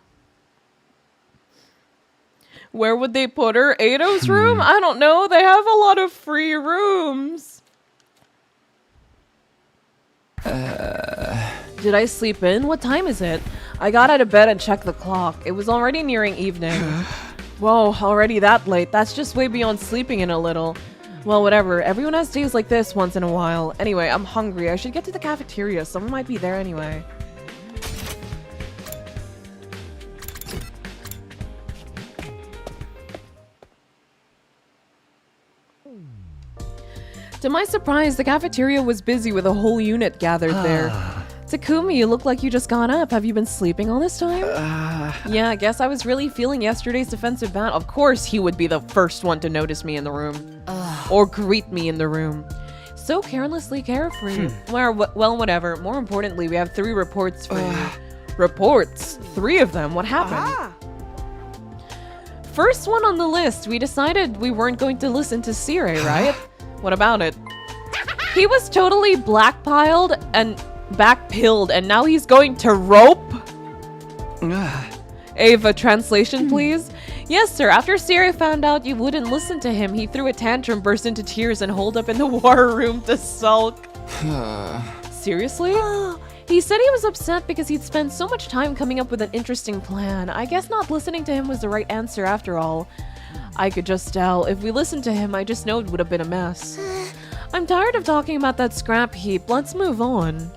Where would they put her? Eido's room? I don't know. They have a lot of free rooms. Did I sleep in? What time is it? I got out of bed and checked the clock. It was already nearing evening. Whoa, already that late. That's just way beyond sleeping in a little. Well, whatever. Everyone has days like this once in a while. Anyway, I'm hungry. I should get to the cafeteria. Someone might be there anyway. To my surprise, the cafeteria was busy with a whole unit gathered there. Takumi, you look like you just got up. Have you been sleeping all this time? Yeah, I guess I was really feeling yesterday's defensive battle. Of course he would be the first one to notice me in the room. Or greet me in the room. So carelessly carefree. Well, whatever. More importantly, we have 3 reports for you. Reports? 3 of them? What happened? First one on the list. We decided we weren't going to listen to Sire, right? What about it? He was totally blackpilled and backpilled, and now he's going to rope? Ava, translation please? Yes, sir. After Siri found out you wouldn't listen to him, he threw a tantrum, burst into tears, and holed up in the war room to sulk. Seriously? He said he was upset because he'd spent so much time coming up with an interesting plan. I guess not listening to him was the right answer after all. I could just tell. If we listened to him, I just know it would have been a mess. I'm tired of talking about that scrap heap. Let's move on.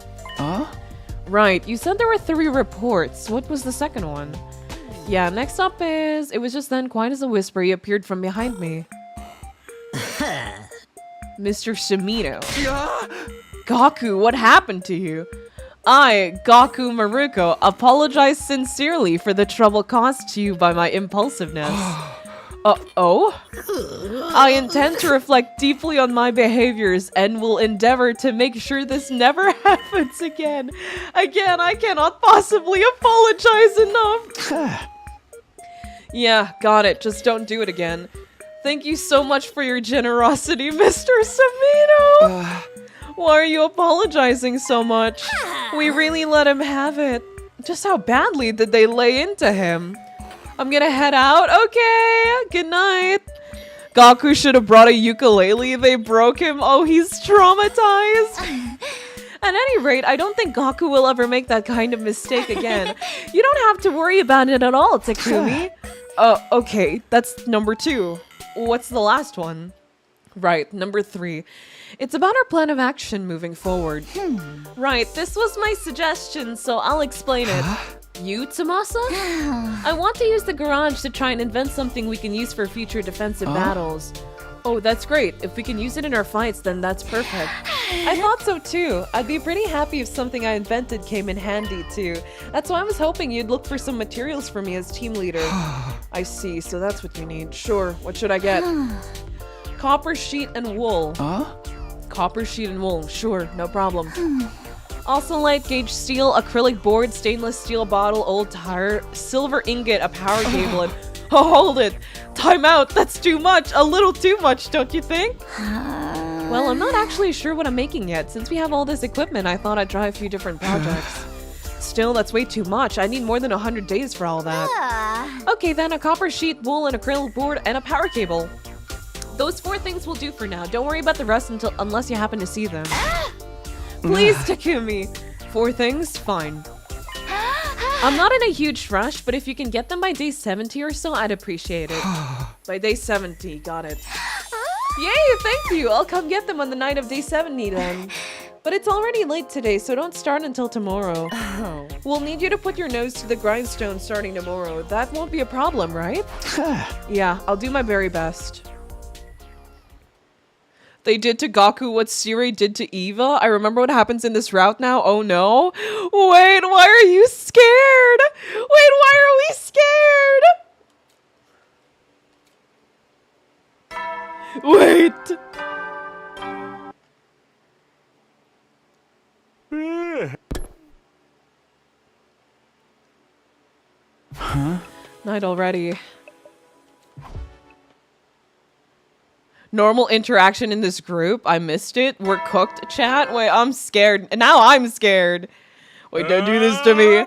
Right, you said there were 3 reports. What was the second one? Yeah, next up is... It was just then, quiet as a whisper, he appeared from behind me. Mr. Shimino. Gaku, what happened to you? I, Gaku Maruko, apologize sincerely for the trouble caused to you by my impulsiveness. I intend to reflect deeply on my behaviors and will endeavor to make sure this never happens again. Again, I cannot possibly apologize enough. Yeah, got it. Just don't do it again. Thank you so much for your generosity, Mr. Samino. Why are you apologizing so much? We really let him have it. Just how badly did they lay into him? I'm gonna head out. Okay, good night. Gaku should have brought a ukulele. They broke him. Oh, he's traumatized. At any rate, I don't think Gaku will ever make that kind of mistake again. You don't have to worry about it at all, Takumi. Okay, that's number 2. What's the last one? Right, number 3. It's about our plan of action moving forward. Right, this was my suggestion, so I'll explain it. You, Tamasa? I want to use the garage to try and invent something we can use for future defensive battles. Oh, that's great. If we can use it in our fights, then that's perfect. I thought so too. I'd be pretty happy if something I invented came in handy too. That's why I was hoping you'd look for some materials for me as team leader. I see, so that's what you need. Sure, what should I get? Copper sheet and wool. Copper sheet and wool, sure, no problem. Also light gauge steel, acrylic board, stainless steel bottle, old tire, silver ingot, a power cable, and... Oh, hold it! Time out! That's too much! A little too much, don't you think? Well, I'm not actually sure what I'm making yet. Since we have all this equipment, I thought I'd try a few different projects. Still, that's way too much. I need more than 100 days for all that. Okay then, a copper sheet, wool, an acrylic board, and a power cable. Those 4 things will do for now. Don't worry about the rest unless you happen to see them. Please, Takumi. 4 things? Fine. I'm not in a huge rush, but if you can get them by day 70 or so, I'd appreciate it. By day 70, got it. Yay, thank you. I'll come get them on the night of day 70 then. But it's already late today, so don't start until tomorrow. We'll need you to put your nose to the grindstone starting tomorrow. That won't be a problem, right? Yeah, I'll do my very best. They did to Gaku what Siri did to Eva. I remember what happens in this route now. Oh no. Wait, why are you scared? Wait, why are we scared? Wait. Night already. Normal interaction in this group. I missed it. We're cooked, chat. Wait, I'm scared. And now I'm scared. Wait, don't do this to me.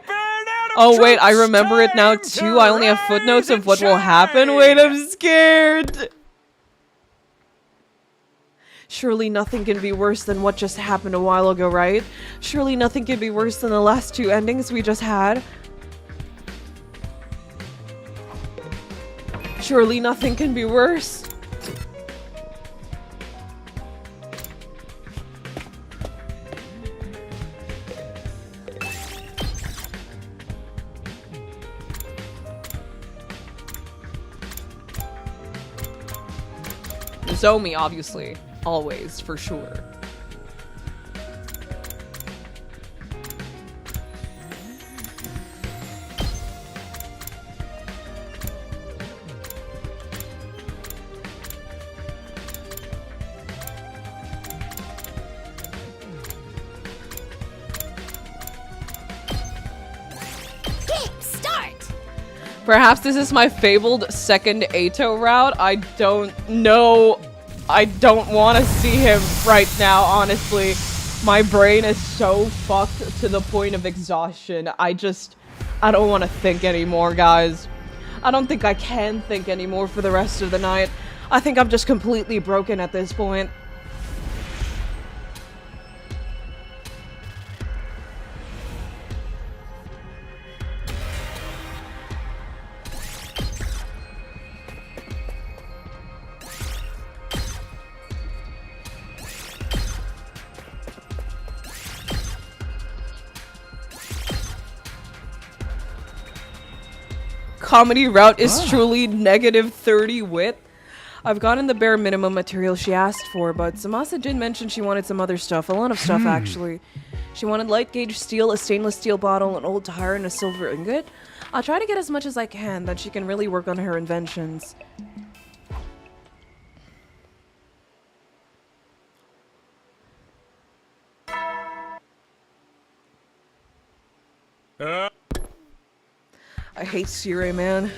Oh, wait, I remember it now too. I only have footnotes of what will happen. Wait, I'm scared. Surely nothing can be worse than what just happened a while ago, right? Surely nothing can be worse than the last 2 endings we just had. Surely nothing can be worse. Zomi, obviously. Always, for sure. Perhaps this is my fabled second Ato route. I don't know. I don't want to see him right now, honestly. My brain is so fucked to the point of exhaustion. I don't want to think anymore, guys. I don't think I can think anymore for the rest of the night. I think I'm just completely broken at this point. Comedy route is truly -30 wit. I've gotten the bare minimum material she asked for, but Samasa did mention she wanted some other stuff. A lot of stuff, actually. She wanted light gauge steel, a stainless steel bottle, an old tire, and a silver ingot. I'll try to get as much as I can, then she can really work on her inventions. I hate Sire, man.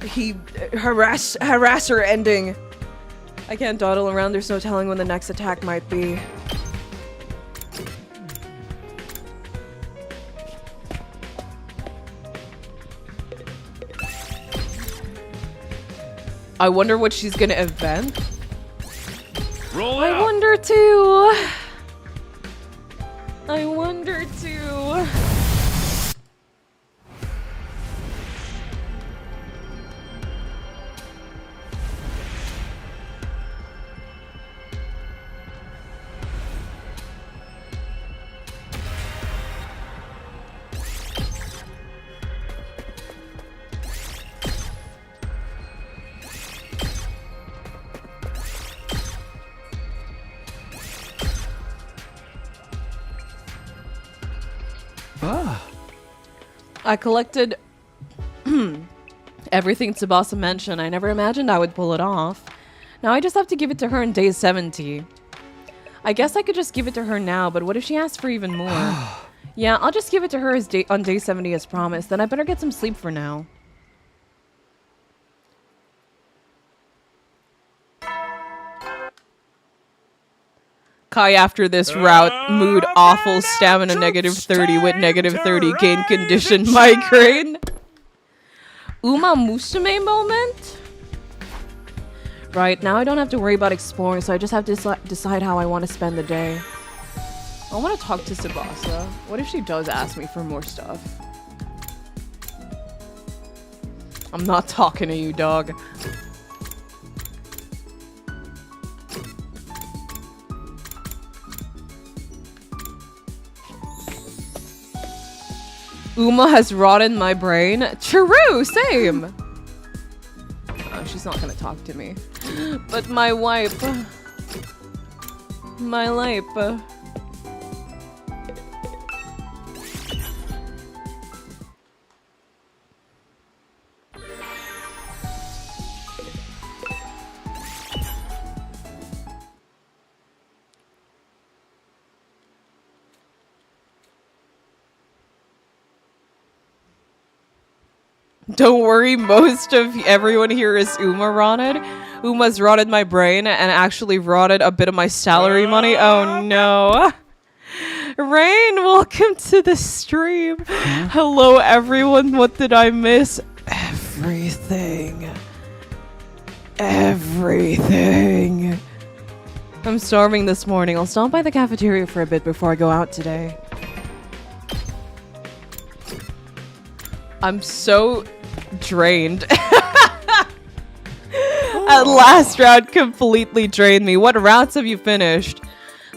He harasser ending. I can't dawdle around, there's no telling when the next attack might be. I wonder what she's gonna event.
Roll
I
out.
wonder too. I wonder too. I collected everything Tsubasa mentioned. I never imagined I would pull it off. Now I just have to give it to her in day 70. I guess I could just give it to her now, but what if she asks for even more? Yeah, I'll just give it to her on day 70 as promised. Then I better get some sleep for now. Kai after this route, mood awful, stamina -30, wit -30, gain condition, migraine. Uma Musume moment? Right, now I don't have to worry about exploring, so I just have to decide how I want to spend the day. I want to talk to Tsubasa. What if she does ask me for more stuff? I'm not talking to you, dog. Uma has rotted my brain. True, same. Oh, she's not gonna talk to me. But my wipe. My life. Don't worry, most of everyone here is Uma rotted. Uma's rotted my brain and actually rotted a bit of my salary money. Oh no. Rain, welcome to the stream. Hello everyone, what did I miss? Everything. Everything. I'm starving this morning. I'll stop by the cafeteria for a bit before I go out today. I'm so drained. At last round completely drained me. What routes have you finished?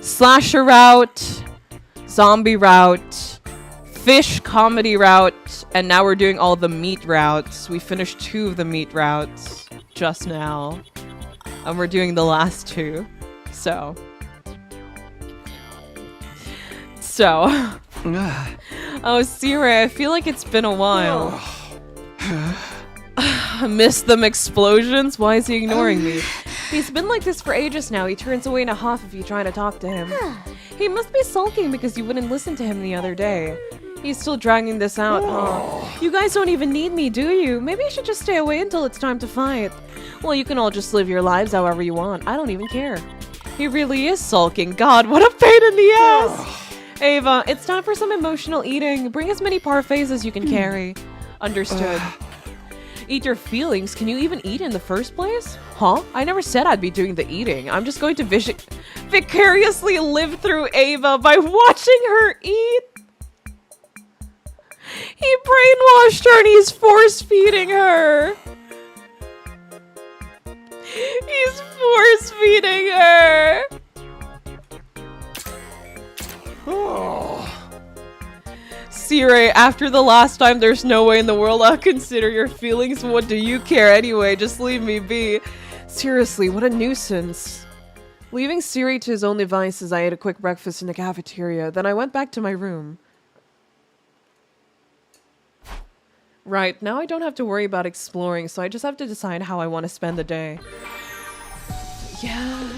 Slasher route, zombie route, fish comedy route, and now we're doing all the meat routes. We finished 2 of the meat routes just now. And we're doing the last 2. So. Oh, Siri, I feel like it's been a while. I miss them explosions? Why is he ignoring me? He's been like this for ages now. He turns away in a huff if you try to talk to him. He must be sulking because you wouldn't listen to him the other day. He's still dragging this out, huh? You guys don't even need me, do you? Maybe I should just stay away until it's time to fight. Well, you can all just live your lives however you want. I don't even care. He really is sulking. God, what a pain in the ass! Ava, it's time for some emotional eating. Bring as many parfaits as you can carry. Understood. Eat your feelings? Can you even eat in the first place? Huh? I never said I'd be doing the eating. I'm just going to vicariously live through Ava by watching her eat. He brainwashed her and he's force-feeding her. He's force-feeding her. Siri, after the last time, there's no way in the world I'll consider your feelings. What do you care anyway? Just leave me be. Seriously, what a nuisance. Leaving Siri to his own devices, I ate a quick breakfast in the cafeteria. Then I went back to my room. Right, now I don't have to worry about exploring, so I just have to decide how I want to spend the day. Yeah.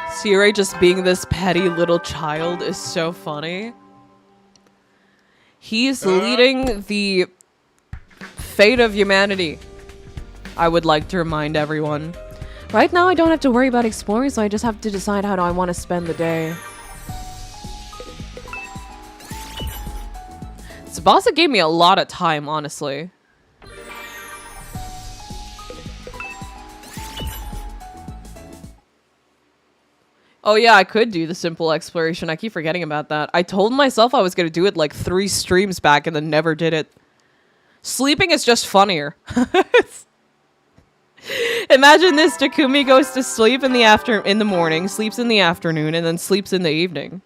Siri just being this petty little child is so funny. He's leading the fate of humanity. I would like to remind everyone. Right now I don't have to worry about exploring, so I just have to decide how do I want to spend the day. Tsubasa gave me a lot of time, honestly. Oh yeah, I could do the simple exploration. I keep forgetting about that. I told myself I was going to do it like 3 streams back and then never did it. Sleeping is just funnier. Imagine this, Takumi goes to sleep in the morning, sleeps in the afternoon, and then sleeps in the evening.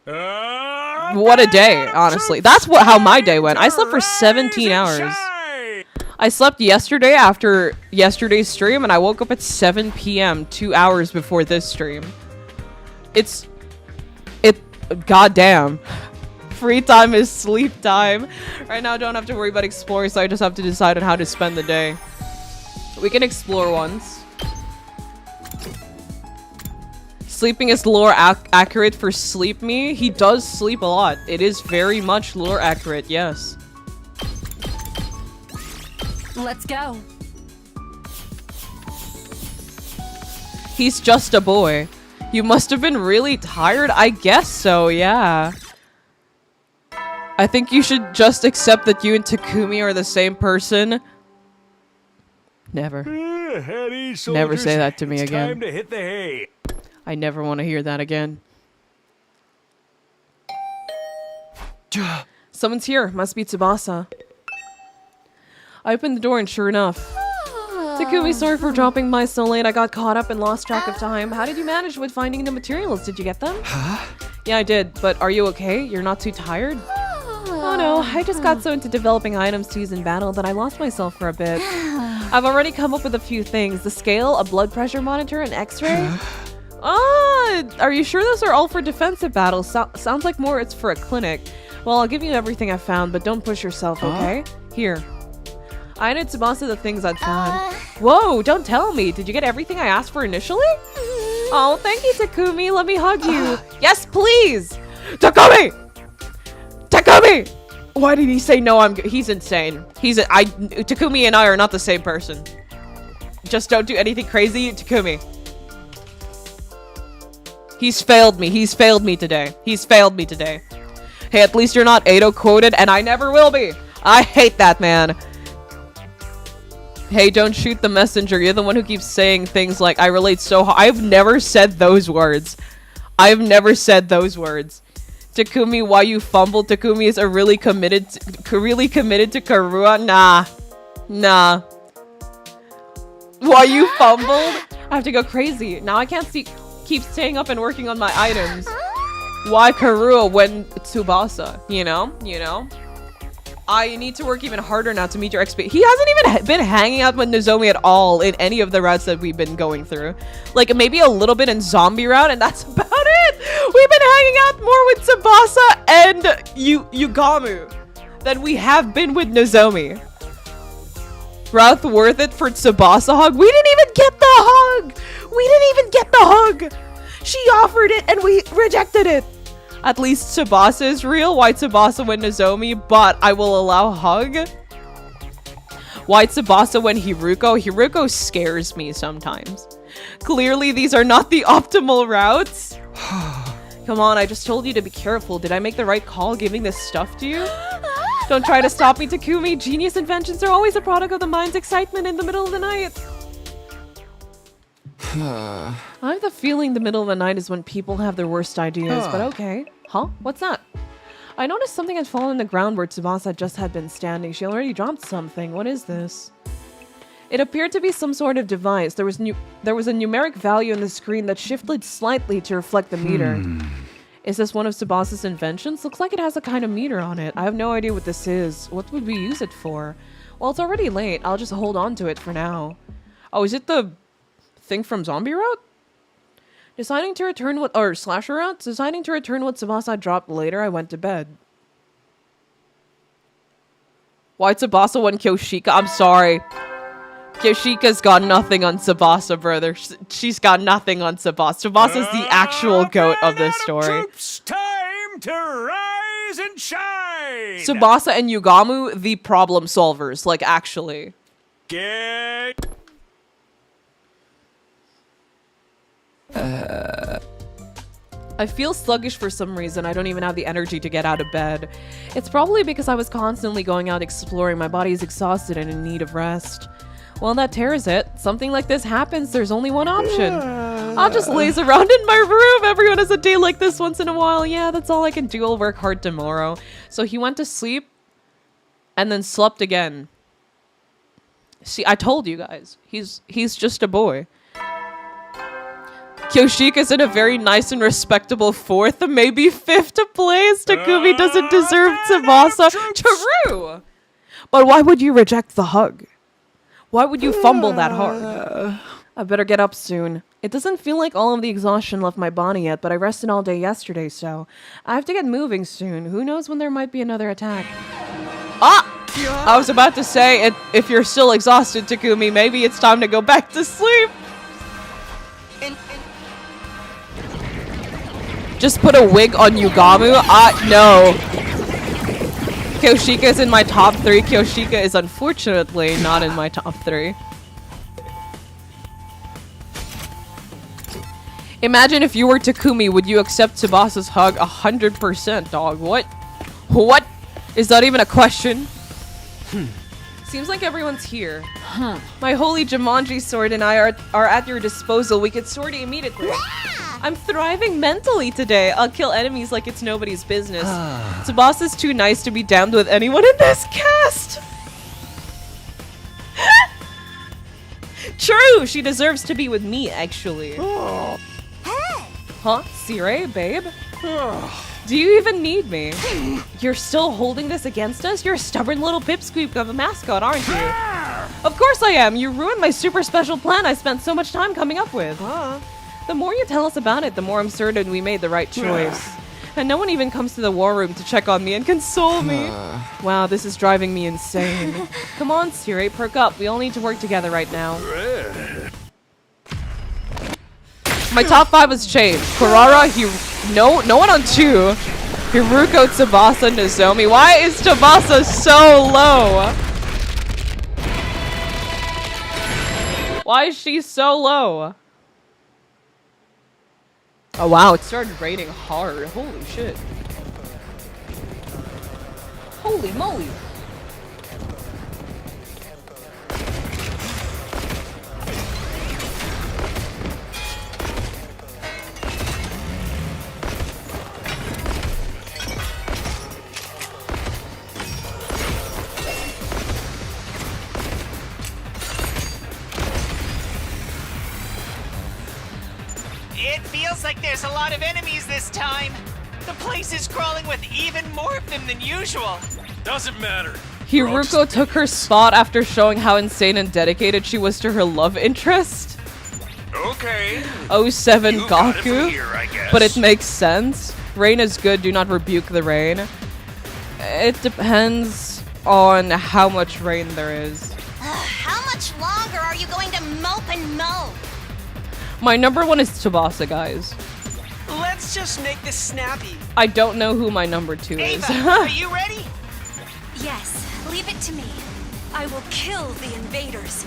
What a day, honestly. That's how my day went. I slept for 17 hours. I slept yesterday after yesterday's stream, and I woke up at 7 p.m. 2 hours before this stream. Goddamn. Free time is sleep time. Right now I don't have to worry about exploring, so I just have to decide on how to spend the day. We can explore once. Sleeping is lore accurate for Sleep Me. He does sleep a lot. It is very much lore accurate, yes.
Let's go.
He's just a boy. You must have been really tired? I guess so, yeah. I think you should just accept that you and Takumi are the same person. Never. Never say that to me again.
Time to hit the hay.
I never want to hear that again. Someone's here. Must be Tsubasa. I opened the door and sure enough. Takumi, sorry for dropping by so late. I got caught up and lost track of time. How did you manage with finding the materials? Did you get them? Huh? Yeah, I did. But are you okay? You're not too tired? Oh no, I just got so into developing items to use in battle that I lost myself for a bit. I've already come up with a few things. The scale, a blood pressure monitor, an x-ray. Are you sure those are all for defensive battles? Sounds like more it's for a clinic. Well, I'll give you everything I found, but don't push yourself, okay? Here. I handed Tsubasa the things I'd found. Whoa, don't tell me. Did you get everything I asked for initially? Oh, thank you, Takumi. Let me hug you. Yes, please. Takumi! Takumi! Why did he say no? He's insane. Takumi and I are not the same person. Just don't do anything crazy, Takumi. He's failed me. He's failed me today. He's failed me today. Hey, at least you're not Ado quoted, and I never will be. I hate that, man. Hey, don't shoot the messenger. You're the one who keeps saying things like, I relate so hard. I've never said those words. I've never said those words. Takumi, why you fumbled? Takumi is really committed to Karua? Nah. Why you fumbled? I have to go crazy. Now I can't keep staying up and working on my items. Why Karua when Tsubasa? You know? I need to work even harder now to meet your expectations. He hasn't even been hanging out with Nozomi at all in any of the routes that we've been going through. Like, maybe a little bit in zombie route, and that's about it! We've been hanging out more with Tsubasa and Yugamu than we have been with Nozomi. Route worth it for Tsubasa hug? We didn't even get the hug! She offered it and we rejected it! At least Tsubasa is real. Why Tsubasa when Nozomi, but I will allow hug? Why Tsubasa when Hiruko? Hiruko scares me sometimes. Clearly these are not the optimal routes. Come on, I just told you to be careful. Did I make the right call giving this stuff to you? Don't try to stop me, Takumi. Genius inventions are always a product of the mind's excitement in the middle of the night. I have the feeling the middle of the night is when people have their worst ideas, but okay. Huh? What's that? I noticed something had fallen on the ground where Tsubasa just had been standing. She already dropped something. What is this? It appeared to be some sort of device. There was a numeric value on the screen that shifted slightly to reflect the meter. Is this one of Tsubasa's inventions? Looks like it has a kind of meter on it. I have no idea what this is. What would we use it for? Well, it's already late. I'll just hold on to it for now. Oh, is it the thing from Zombie Route? Deciding to return what, or Slasher Route? Deciding to return what Tsubasa dropped later, I went to bed. Why Tsubasa when Kyoshika? I'm sorry. Kyoshika's got nothing on Tsubasa, brother. She's got nothing on Tsubasa. Tsubasa's the actual goat of this story.
Troops, time to rise and shine!
Tsubasa and Yugamu, the problem solvers. Like, actually.
Get...
I feel sluggish for some reason. I don't even have the energy to get out of bed. It's probably because I was constantly going out exploring. My body is exhausted and in need of rest. Well, that tears it. Something like this happens, there's only one option. I'll just laze around in my room. Everyone has a day like this once in a while. Yeah, that's all I can do. I'll work hard tomorrow. So he went to sleep and then slept again. See, I told you guys. He's just a boy. Kyoshika's in a very nice and respectable 4th, maybe 5th place. Takumi doesn't deserve Tsubasa. True! But why would you reject the hug? Why would you fumble that hard? I better get up soon. It doesn't feel like all of the exhaustion left my body yet, but I rested all day yesterday, so I have to get moving soon. Who knows when there might be another attack. Ah! I was about to say, if you're still exhausted, Takumi, maybe it's time to go back to sleep. Just put a wig on Yugamu? No. Kyoshika's in my top 3. Kyoshika is unfortunately not in my top 3. Imagine if you were Takumi, would you accept Tsubasa's hug? 100%, dog. What? What? Is that even a question? Seems like everyone's here. My holy Jumanji sword and I are at your disposal. We could sword immediately. I'm thriving mentally today. I'll kill enemies like it's nobody's business. Tsubasa's too nice to be damned with anyone in this cast. True, she deserves to be with me, actually. Huh? Sire, babe? Do you even need me? You're still holding this against us? You're a stubborn little pipsqueak of a mascot, aren't you? Of course I am. You ruined my super special plan I spent so much time coming up with. The more you tell us about it, the more I'm certain we made the right choice. And no one even comes to the war room to check on me and console me. Wow, this is driving me insane. Come on, Siri, perk up. We all need to work together right now. My top 5 has changed. Kurara, no one on 2. Hiruko, Tsubasa, Nozomi. Why is Tsubasa so low? Why is she so low? Oh wow, it started raining hard. Holy shit. Holy moly.
It feels like there's a lot of enemies this time. The place is crawling with even more of them than usual.
Doesn't matter.
Hiruko took her spot after showing how insane and dedicated she was to her love interest.
Okay.
07
You got it from
Gaku.
here, I guess.
But it makes sense. Rain is good, do not rebuke the rain. It depends on how much rain there is.
How much longer are you going to mope and mope?
My number 1 is Tsubasa, guys.
Let's just make this snappy.
I don't know who my number 2 is.
Ava, are you ready?
Yes, leave it to me. I will kill the invaders.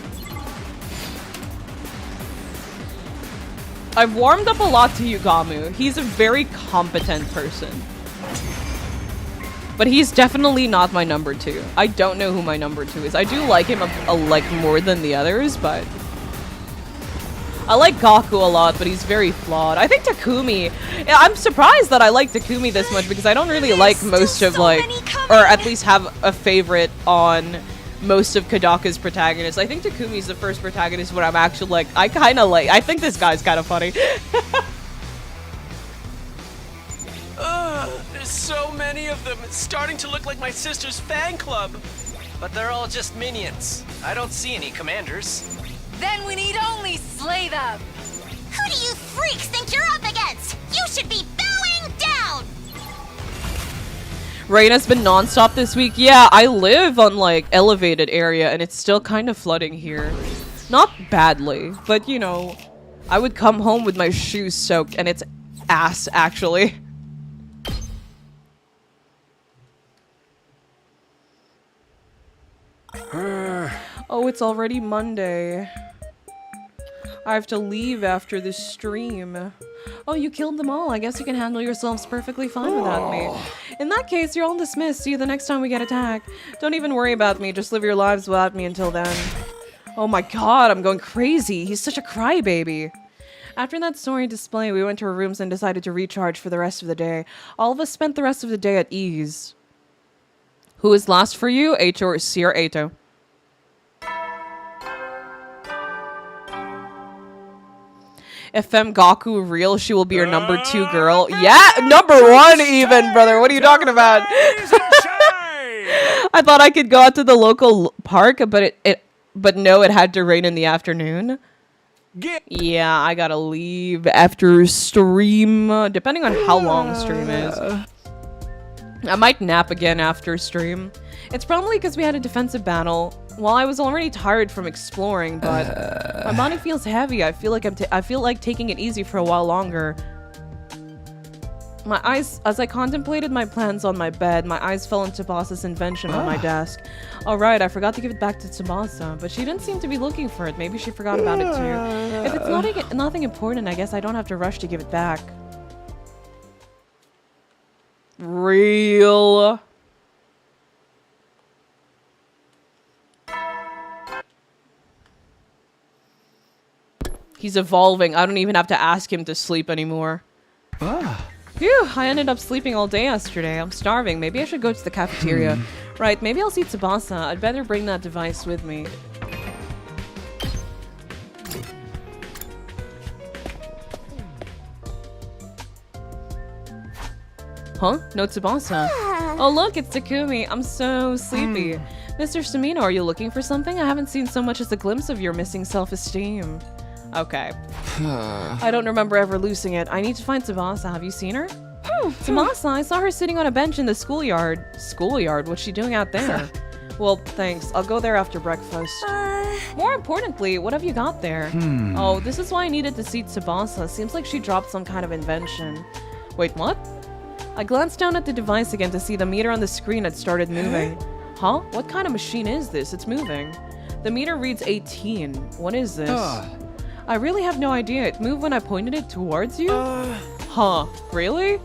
I've warmed up a lot to Yugamu. He's a very competent person. But he's definitely not my number 2. I don't know who my number 2 is. I do like him like more than the others, but I like Gaku a lot, but he's very flawed. I think Takumi, yeah, I'm surprised that I like Takumi this much because I don't really like most of like, or at least have a favorite on most of Kodaka's protagonists. I think Takumi's the first protagonist where I'm actually like, I kind of like, I think this guy's kind of funny.
There's so many of them. It's starting to look like my sister's fan club.
But they're all just minions. I don't see any commanders.
Then we need only slay them.
Who do you freaks think you're up against? You should be bowing down!
Rain has been non-stop this week. Yeah, I live on like elevated area and it's still kind of flooding here. Not badly, but you know, I would come home with my shoes soaked and it's ass actually. Oh, it's already Monday. I have to leave after this stream. Oh, you killed them all. I guess you can handle yourselves perfectly fine without me. In that case, you're all dismissed. See you the next time we get attacked. Don't even worry about me. Just live your lives without me until then. Oh my god, I'm going crazy. He's such a crybaby. After that story display, we went to our rooms and decided to recharge for the rest of the day. All of us spent the rest of the day at ease. Who is last for you, Eito or C or Eito? FM Gaku real, she will be your number 2 girl. Yeah, number 1 even, brother. What are you talking about? I thought I could go out to the local park, but but no, it had to rain in the afternoon. Yeah, I gotta leave after stream, depending on how long stream is. I might nap again after stream. It's probably because we had a defensive battle. Well, I was already tired from exploring, but my body feels heavy. I feel like taking it easy for a while longer. My eyes, as I contemplated my plans on my bed, my eyes fell on Tsubasa's invention on my desk. All right, I forgot to give it back to Tsubasa, but she didn't seem to be looking for it. Maybe she forgot about it too. If it's nothing important, I guess I don't have to rush to give it back. Real. He's evolving. I don't even have to ask him to sleep anymore. Phew, I ended up sleeping all day yesterday. I'm starving. Maybe I should go to the cafeteria. Right, maybe I'll see Tsubasa. I'd better bring that device with me. Huh? No Tsubasa. Oh look, it's Takumi. I'm so sleepy. Mr. Sumino, are you looking for something? I haven't seen so much as a glimpse of your missing self-esteem. Okay. I don't remember ever losing it. I need to find Tsubasa. Have you seen her? Tsubasa, I saw her sitting on a bench in the schoolyard. Schoolyard? What's she doing out there? Well, thanks. I'll go there after breakfast. More importantly, what have you got there? Oh, this is why I needed to see Tsubasa. Seems like she dropped some kind of invention. Wait, what? I glanced down at the device again to see the meter on the screen had started moving. Huh? What kind of machine is this? It's moving. The meter reads 18. What is this? I really have no idea. It moved when I pointed it towards you? Huh. Really?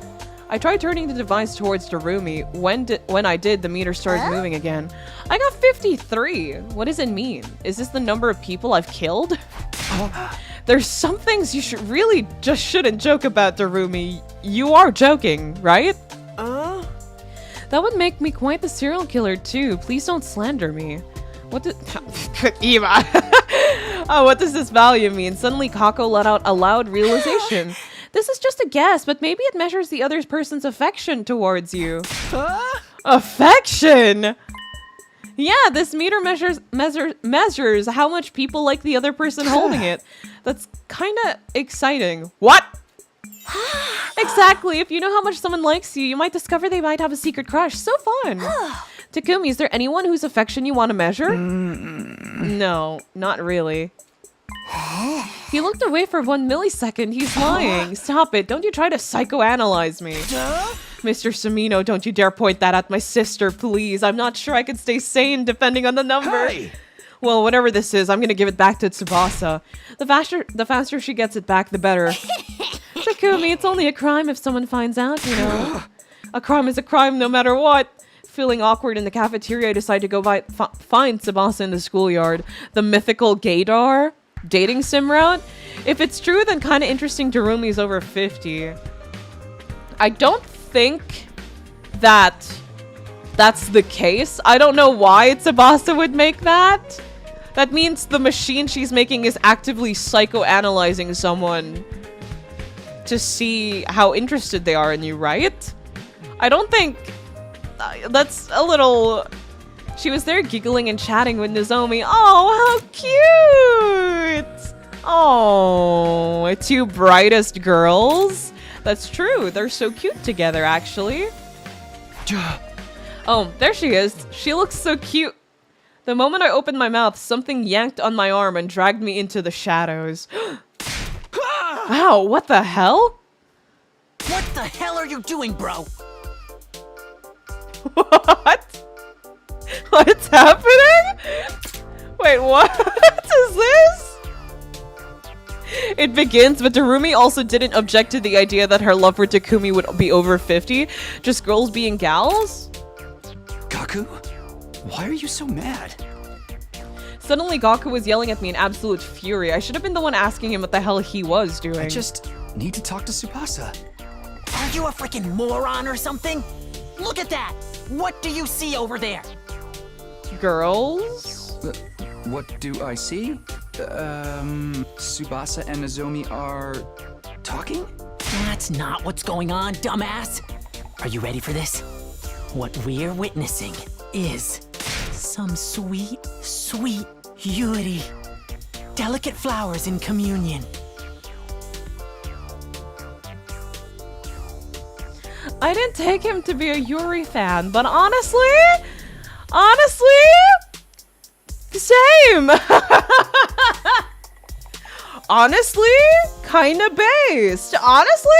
I tried turning the device towards Darumi. When I did, the meter started moving again. I got 53. What does it mean? Is this the number of people I've killed? There's some things you should really just shouldn't joke about, Darumi. You are joking, right? That would make me quite the serial killer too. Please don't slander me. What did Eva? What does this value mean? Suddenly Kako let out a loud realization. This is just a guess, but maybe it measures the other person's affection towards you. Affection? Yeah, this meter measures how much people like the other person holding it. That's kind of exciting. What? Exactly. If you know how much someone likes you, you might discover they might have a secret crush. So fun. Takumi, is there anyone whose affection you want to measure? No, not really. He looked away for 1 millisecond. He's lying. Stop it. Don't you try to psychoanalyze me. Mr. Samino, don't you dare point that at my sister, please. I'm not sure I could stay sane depending on the number. Hey! Well, whatever this is, I'm gonna give it back to Tsubasa. The faster she gets it back, the better. Takumi, it's only a crime if someone finds out, you know. A crime is a crime no matter what. Feeling awkward in the cafeteria, I decide to go find Tsubasa in the schoolyard. The mythical gaydar? Dating sim route? If it's true, then kind of interesting. Darumi's over 50. I don't think that that's the case. I don't know why Tsubasa would make that. That means the machine she's making is actively psychoanalyzing someone to see how interested they are in you, right? I don't think... that's a little... She was there giggling and chatting with Nozomi. Oh, how cute! Oh, two brightest girls. That's true. They're so cute together, actually. Oh, there she is. She looks so cute. The moment I opened my mouth, something yanked on my arm and dragged me into the shadows. Wow, what the hell?
What the hell are you doing, bro?
What? What's happening? Wait, what is this? It begins, but Darumi also didn't object to the idea that her love for Takumi would be over 50. Just girls being gals?
Gaku? Why are you so mad?
Suddenly, Gaku was yelling at me in absolute fury. I should have been the one asking him what the hell he was doing.
I just need to talk to Tsubasa.
Are you a freaking moron or something? Look at that! What do you see over there?
Girls?
What do I see? Tsubasa and Nozomi are... talking?
That's not what's going on, dumbass! Are you ready for this? What we're witnessing is some sweet, sweet Yuri. Delicate flowers in communion.
I didn't take him to be a Yuri fan, but honestly, same. Honestly, kinda based. Honestly,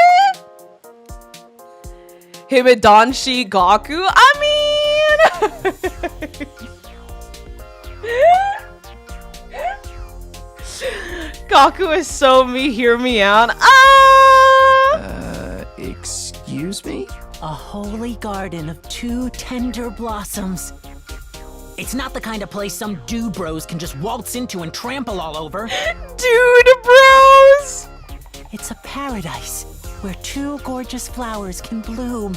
Hibidanshi Gaku. I mean, Gaku is so me. Hear me out.
Excuse me?
A holy garden of two tender blossoms. It's not the kind of place some dude bros can just waltz into and trample all over.
Dude bros!
It's a paradise where two gorgeous flowers can bloom.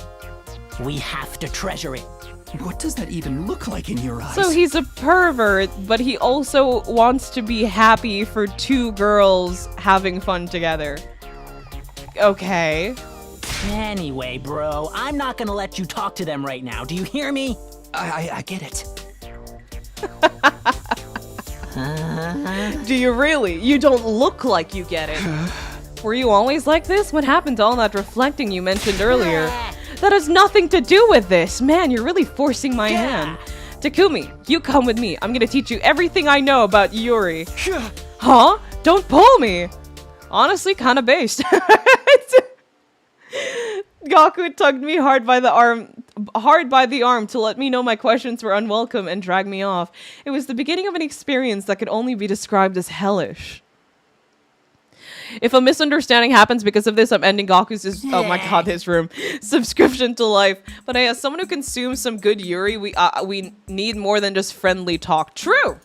We have to treasure it.
What does that even look like in your eyes?
So he's a pervert, but he also wants to be happy for two girls having fun together. Okay.
Anyway, bro, I'm not gonna let you talk to them right now. Do you hear me?
I get it.
Do you really? You don't look like you get it. Were you always like this? What happened to all that reflecting you mentioned earlier? That has nothing to do with this. Man, you're really forcing my hand. Takumi, you come with me. I'm gonna teach you everything I know about Yuri. Huh? Don't pull me. Honestly, kinda based. Gaku tugged me hard by the arm to let me know my questions were unwelcome and dragged me off. It was the beginning of an experience that could only be described as hellish. If a misunderstanding happens because of this, I'm ending Gaku's oh my god, his room subscription to life. But hey, as someone who consumes some good Yuri, we need more than just friendly talk. True.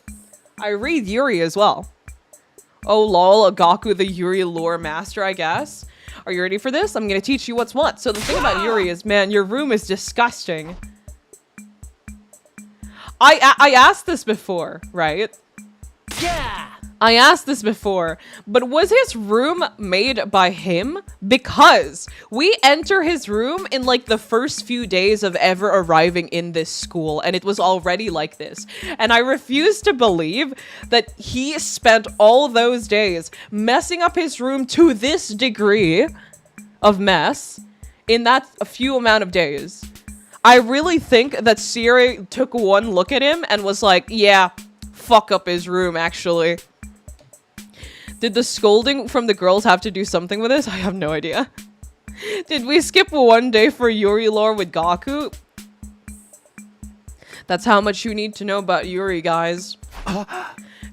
I read Yuri as well. Oh lol, Gaku the Yuri lore master, I guess. Are you ready for this? I'm gonna teach you what's what. So the thing about Yuri is, man, your room is disgusting. I asked this before, right?
Yeah!
I asked this before, but was his room made by him? Because we enter his room in like the first few days of ever arriving in this school, and it was already like this. And I refuse to believe that he spent all those days messing up his room to this degree of mess in that a few amount of days. I really think that Siri took one look at him and was like, yeah, fuck up his room, actually. Did the scolding from the girls have to do something with this? I have no idea. Did we skip one day for Yuri lore with Gaku? That's how much you need to know about Yuri, guys.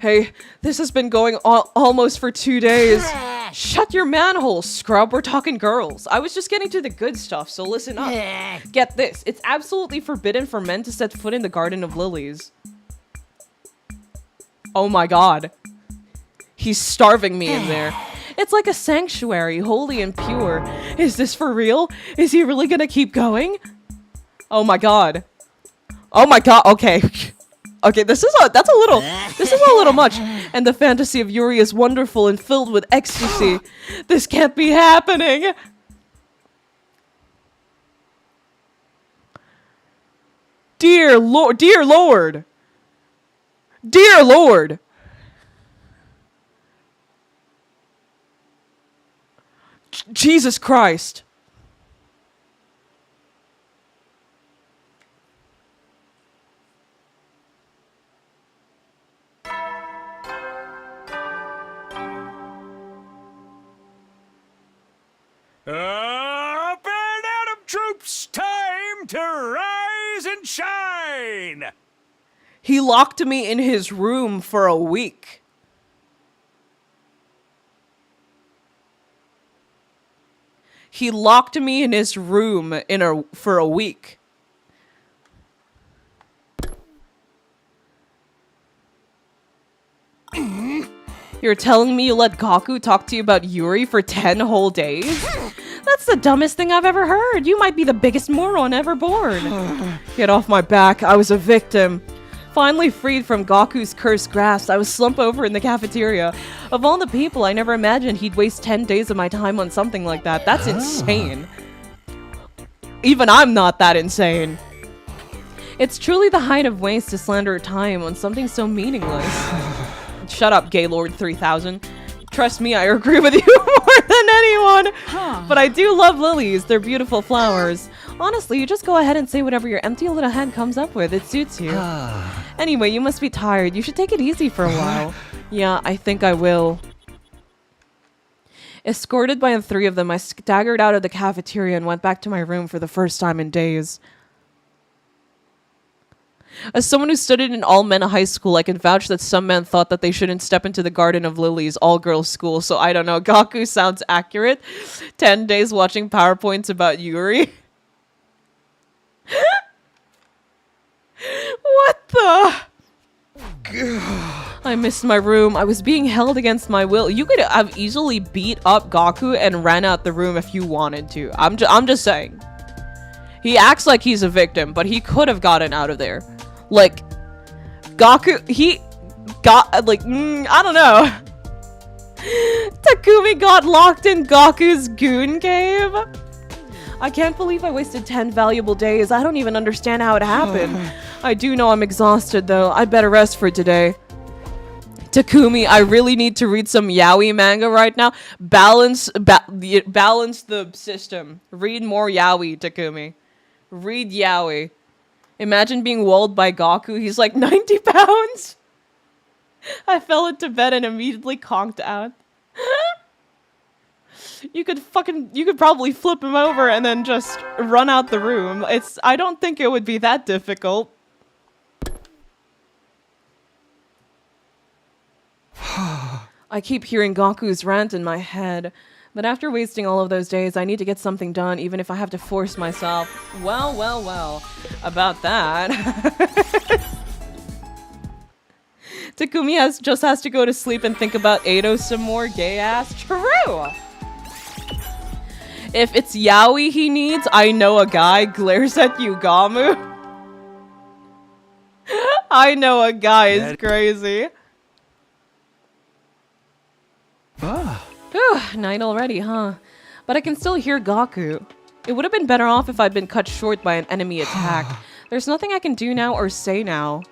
Hey, this has been going almost for 2 days. Shut your manhole, scrub. We're talking girls. I was just getting to the good stuff, so listen up. Get this. It's absolutely forbidden for men to set foot in the Garden of Lilies. Oh my god. He's starving me in there. It's like a sanctuary, holy and pure. Is this for real? Is he really gonna keep going? Oh my god. Oh my god, okay. Okay, this is a little much. And the fantasy of Yuri is wonderful and filled with ecstasy. This can't be happening. Dear Lord, dear Lord. Dear Lord. Jesus Christ.
Up and Adam troops, time to rise and shine!
He locked me in his room for a week. He locked me in his room for a week. You're telling me you let Gaku talk to you about Yuri for 10 whole days? That's the dumbest thing I've ever heard. You might be the biggest moron ever born. Get off my back. I was a victim. Finally freed from Gaku's cursed grasp, I was slumped over in the cafeteria. Of all the people, I never imagined he'd waste 10 days of my time on something like that. That's insane. Even I'm not that insane. It's truly the height of waste to slander time on something so meaningless. Shut up, Gaylord 3000. Trust me, I agree with you more than anyone. But I do love lilies. They're beautiful flowers. Honestly, you just go ahead and say whatever your empty little head comes up with. It suits you. Anyway, you must be tired. You should take it easy for a while. Yeah, I think I will. Escorted by the three of them, I staggered out of the cafeteria and went back to my room for the first time in days. As someone who studied in all-men high school, I can vouch that some men thought that they shouldn't step into the Garden of Lilies, all-girls school, so I don't know. Gaku sounds accurate. 10 days watching PowerPoints about Yuri. What the? I missed my room. I was being held against my will. You could have easily beat up Gaku and ran out the room if you wanted to. I'm just saying. He acts like he's a victim, but he could have gotten out of there. Like, Gaku, he got, like, I don't know. Takumi got locked in Gaku's goon cave. I can't believe I wasted 10 valuable days. I don't even understand how it happened. I do know I'm exhausted, though. I'd better rest for today. Takumi, I really need to read some yaoi manga right now. Balance the system. Read more yaoi, Takumi. Read yaoi. Imagine being walled by Gaku. He's like 90 pounds. I fell into bed and immediately conked out. You could probably flip him over and then just run out the room. I don't think it would be that difficult. I keep hearing Gaku's rant in my head. But after wasting all of those days, I need to get something done, even if I have to force myself. Well, well, well. About that. Takumi just has to go to sleep and think about Edo some more, gay ass. True! If it's yaoi he needs, I know a guy. Glares at Yugamu. I know a guy is crazy. Whew, night already, huh? But I can still hear Gaku. It would have been better off if I'd been cut short by an enemy attack. There's nothing I can do now or say now.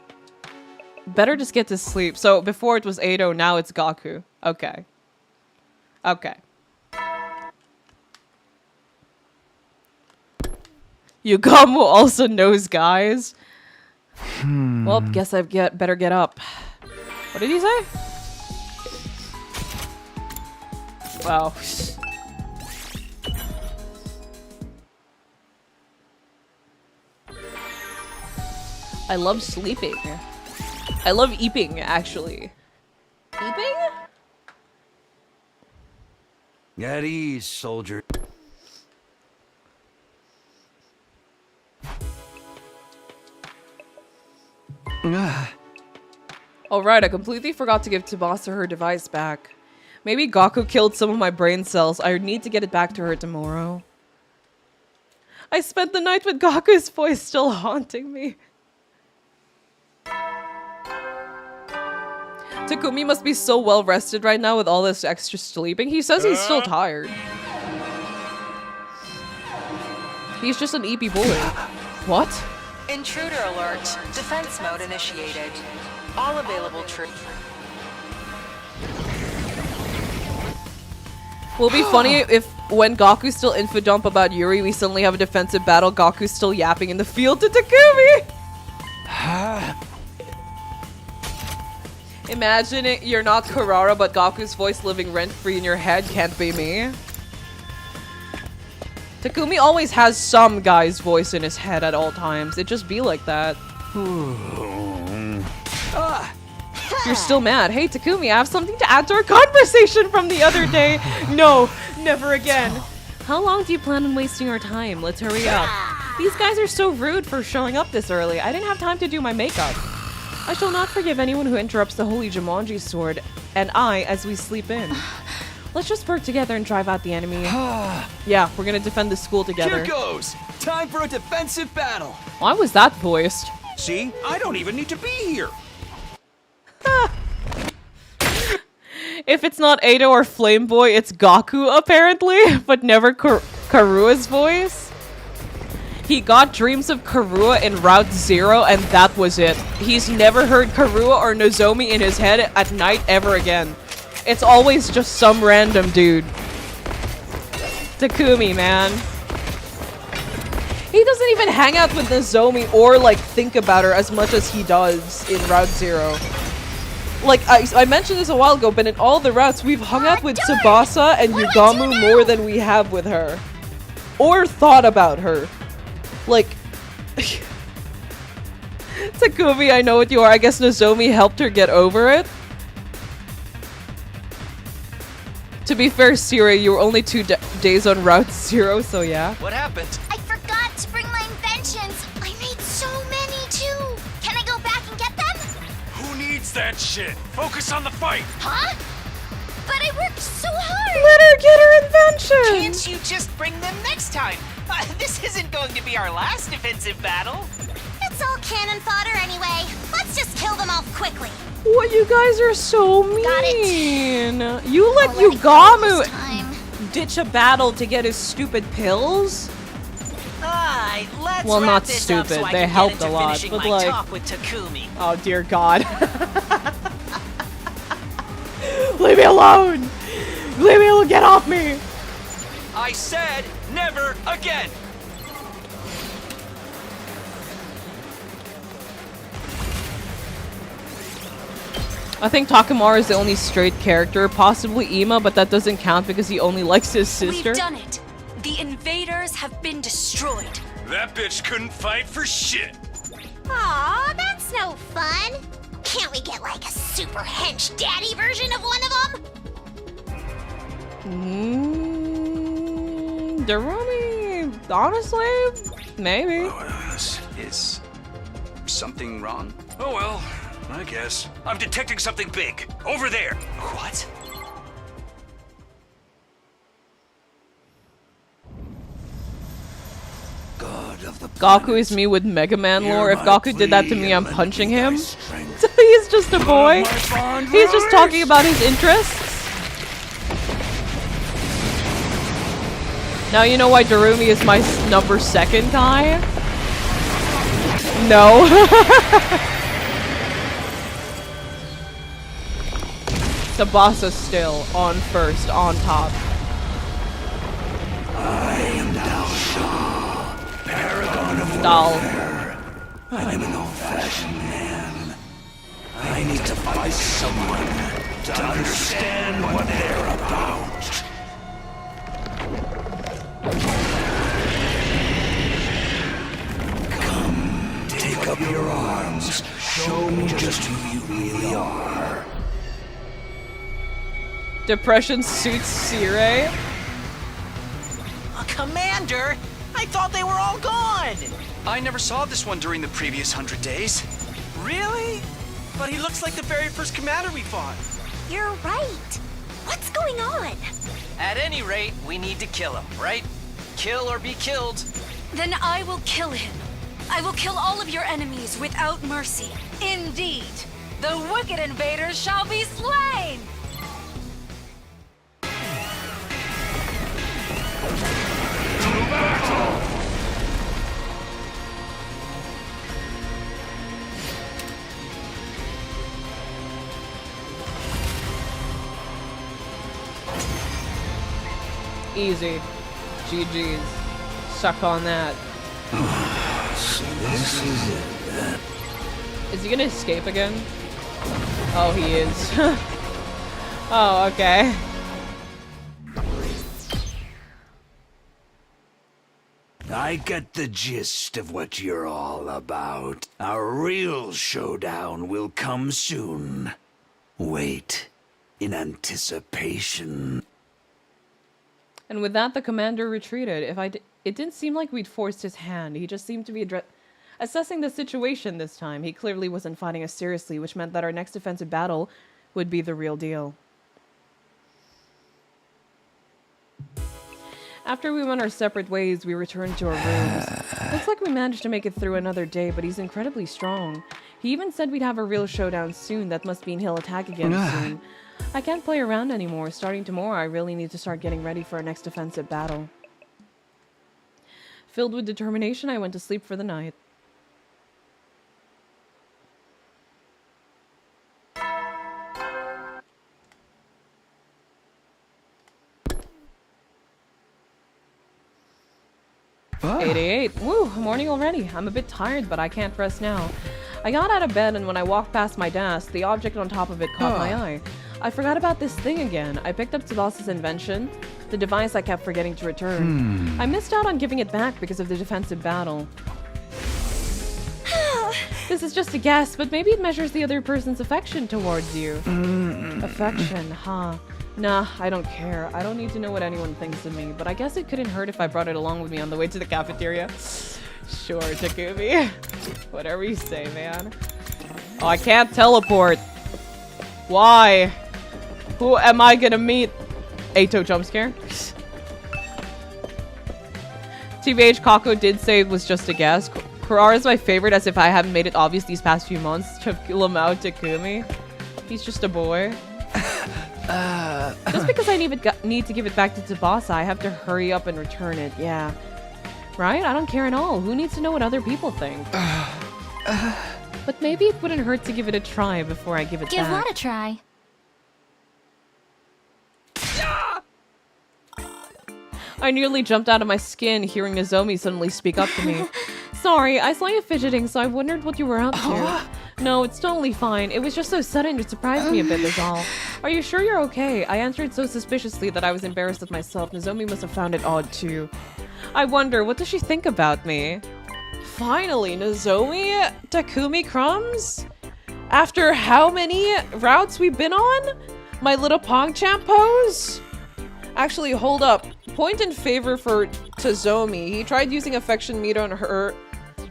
Better just get to sleep. So before it was Edo, now it's Gaku. Okay. Okay. Yugamu also knows guys. Well, guess I better get up. What did he say? Wow. I love sleeping. I love eeping, actually. Eeping?
At ease, soldier.
Alright, I completely forgot to give Tsubasa her device back. Maybe Gaku killed some of my brain cells. I need to get it back to her tomorrow. I spent the night with Gaku's voice still haunting me. Takumi must be so well rested right now with all this extra sleeping. He says he's still tired. He's just an EP bully. What?
Intruder alert. Defense mode initiated. All available troops.
Will be funny if when Gaku's still info dump about Yuri, we suddenly have a defensive battle. Gaku's still yapping in the field to Takumi. Imagine it, you're not Kurara, but Gaku's voice living rent-free in your head. Can't be me. Takumi always has some guy's voice in his head at all times. It just be like that. You're still mad. Hey, Takumi, I have something to add to our conversation from the other day. No, never again. How long do you plan on wasting our time? Let's hurry up. These guys are so rude for showing up this early. I didn't have time to do my makeup. I shall not forgive anyone who interrupts the holy Jumanji sword, and I as we sleep in. Let's just work together and drive out the enemy. Yeah, we're gonna defend the school together.
Here goes! Time for a defensive battle!
Why was that voiced?
See? I don't even need to be here!
If it's not Edo or Flame Boy, it's Gaku apparently, but never Karua's voice. He got dreams of Karua in Route 0 and that was it. He's never heard Karua or Nozomi in his head at night ever again. It's always just some random dude. Takumi, man. He doesn't even hang out with Nozomi or like think about her as much as he does in Route 0. Like, I mentioned this a while ago, but in all the routes, we've hung out with Tsubasa and Yugamu more than we have with her. Or thought about her. Like... Takumi, I know what you are. I guess Nozomi helped her get over it. To be fair, Siri, you were only 2 days on Route 0, so yeah.
What happened?
I forgot to bring my inventions. I made so many too. Can I go back and get them?
Who needs that shit? Focus on the fight!
Huh? But I worked so hard.
Let her get her invention.
Can't you just bring them next time? This isn't going to be our last defensive battle.
It's all cannon fodder anyway. Let's just kill them off quickly.
What, you guys are so mean.
Got it.
You let Yugamu ditch a battle to get his stupid pills?
Alright, let's
Well,
wrap
not
this
stupid.
up so I
They
can
helped
get into
a lot,
finishing
but
my
like...
talk with Takumi.
Oh, dear God. Leave me alone! Leave me alone! Get off me!
I said never again!
I think Takamaru is the only straight character, possibly Ima, but that doesn't count because he only likes his sister.
We've done it. The invaders have been destroyed.
That bitch couldn't fight for shit.
Aw, that's no fun. Can't we get like a super hench daddy version of one of them?
Darumi, honestly, maybe.
Is something wrong?
Oh well, I guess. I'm detecting something big. Over there.
What?
Gaku is me with Mega Man lore. If Gaku did that to me, I'm punching him. He's just a boy. He's just talking about his interests. Now you know why Darumi is my number 2 guy? No. Tsubasa still on first, on top. Doll.
I am an old-fashioned man. I need to fight someone to understand what they're about. Come, take up your arms. Show me just who you really are.
Depression suits Sirei.
Commander, I thought they were all gone.
I never saw this one during the previous 100 days.
Really? But he looks like the very first commander we fought.
You're right. What's going on?
At any rate, we need to kill him, right? Kill or be killed.
Then I will kill him. I will kill all of your enemies without mercy. Indeed, the wicked invaders shall be slain!
Easy. GG's. Suck on that.
So this is it, then.
Is he gonna escape again? Oh, he is. Oh, okay.
I get the gist of what you're all about. Our real showdown will come soon. Wait in anticipation.
And with that, the commander retreated. It didn't seem like we'd forced his hand. He just seemed to be assessing the situation this time. He clearly wasn't fighting us seriously, which meant that our next defensive battle would be the real deal. After we went our separate ways, we returned to our rooms. Looks like we managed to make it through another day, but he's incredibly strong. He even said we'd have a real showdown soon. That must mean he'll attack again soon. I can't play around anymore. Starting tomorrow, I really need to start getting ready for our next defensive battle. Filled with determination, I went to sleep for the night.
Oh.
88. Woo, morning already. I'm a bit tired, but I can't rest now. I got out of bed, and when I walked past my desk, the object on top of it caught my eye. I forgot about this thing again. I picked up Tsubasa's invention, the device I kept forgetting to return. I missed out on giving it back because of the defensive battle. This is just a guess, but maybe it measures the other person's affection towards you. Affection, huh? Nah, I don't care. I don't need to know what anyone thinks of me, but I guess it couldn't hurt if I brought it along with me on the way to the cafeteria. Sure, Takumi. Whatever you say, man. Oh, I can't teleport. Why? Who am I gonna meet? Eito jump scare. TBH, Kako did say it was just a guess. Kurara is my favorite, as if I haven't made it obvious these past few months. Lamau Takumi. He's just a boy. Just because I need to give it back to Tsubasa, I have to hurry up and return it, yeah. Right? I don't care at all. Who needs to know what other people think? But maybe it wouldn't hurt to give it a try before I give it back.
Give what a try?
I nearly jumped out of my skin hearing Nozomi suddenly speak up to me. Sorry, I saw you fidgeting, so I wondered what you were up to. No, it's totally fine. It was just so sudden it surprised me a bit, is all. Are you sure you're okay? I answered so suspiciously that I was embarrassed with myself. Nozomi must have found it odd, too. I wonder, what does she think about me? Finally, Nozomi? Takumi crumbs? After how many routes we've been on? My little Pongchamp pose? Actually, hold up. Point in favor for Tozomi. He tried using affection meter on her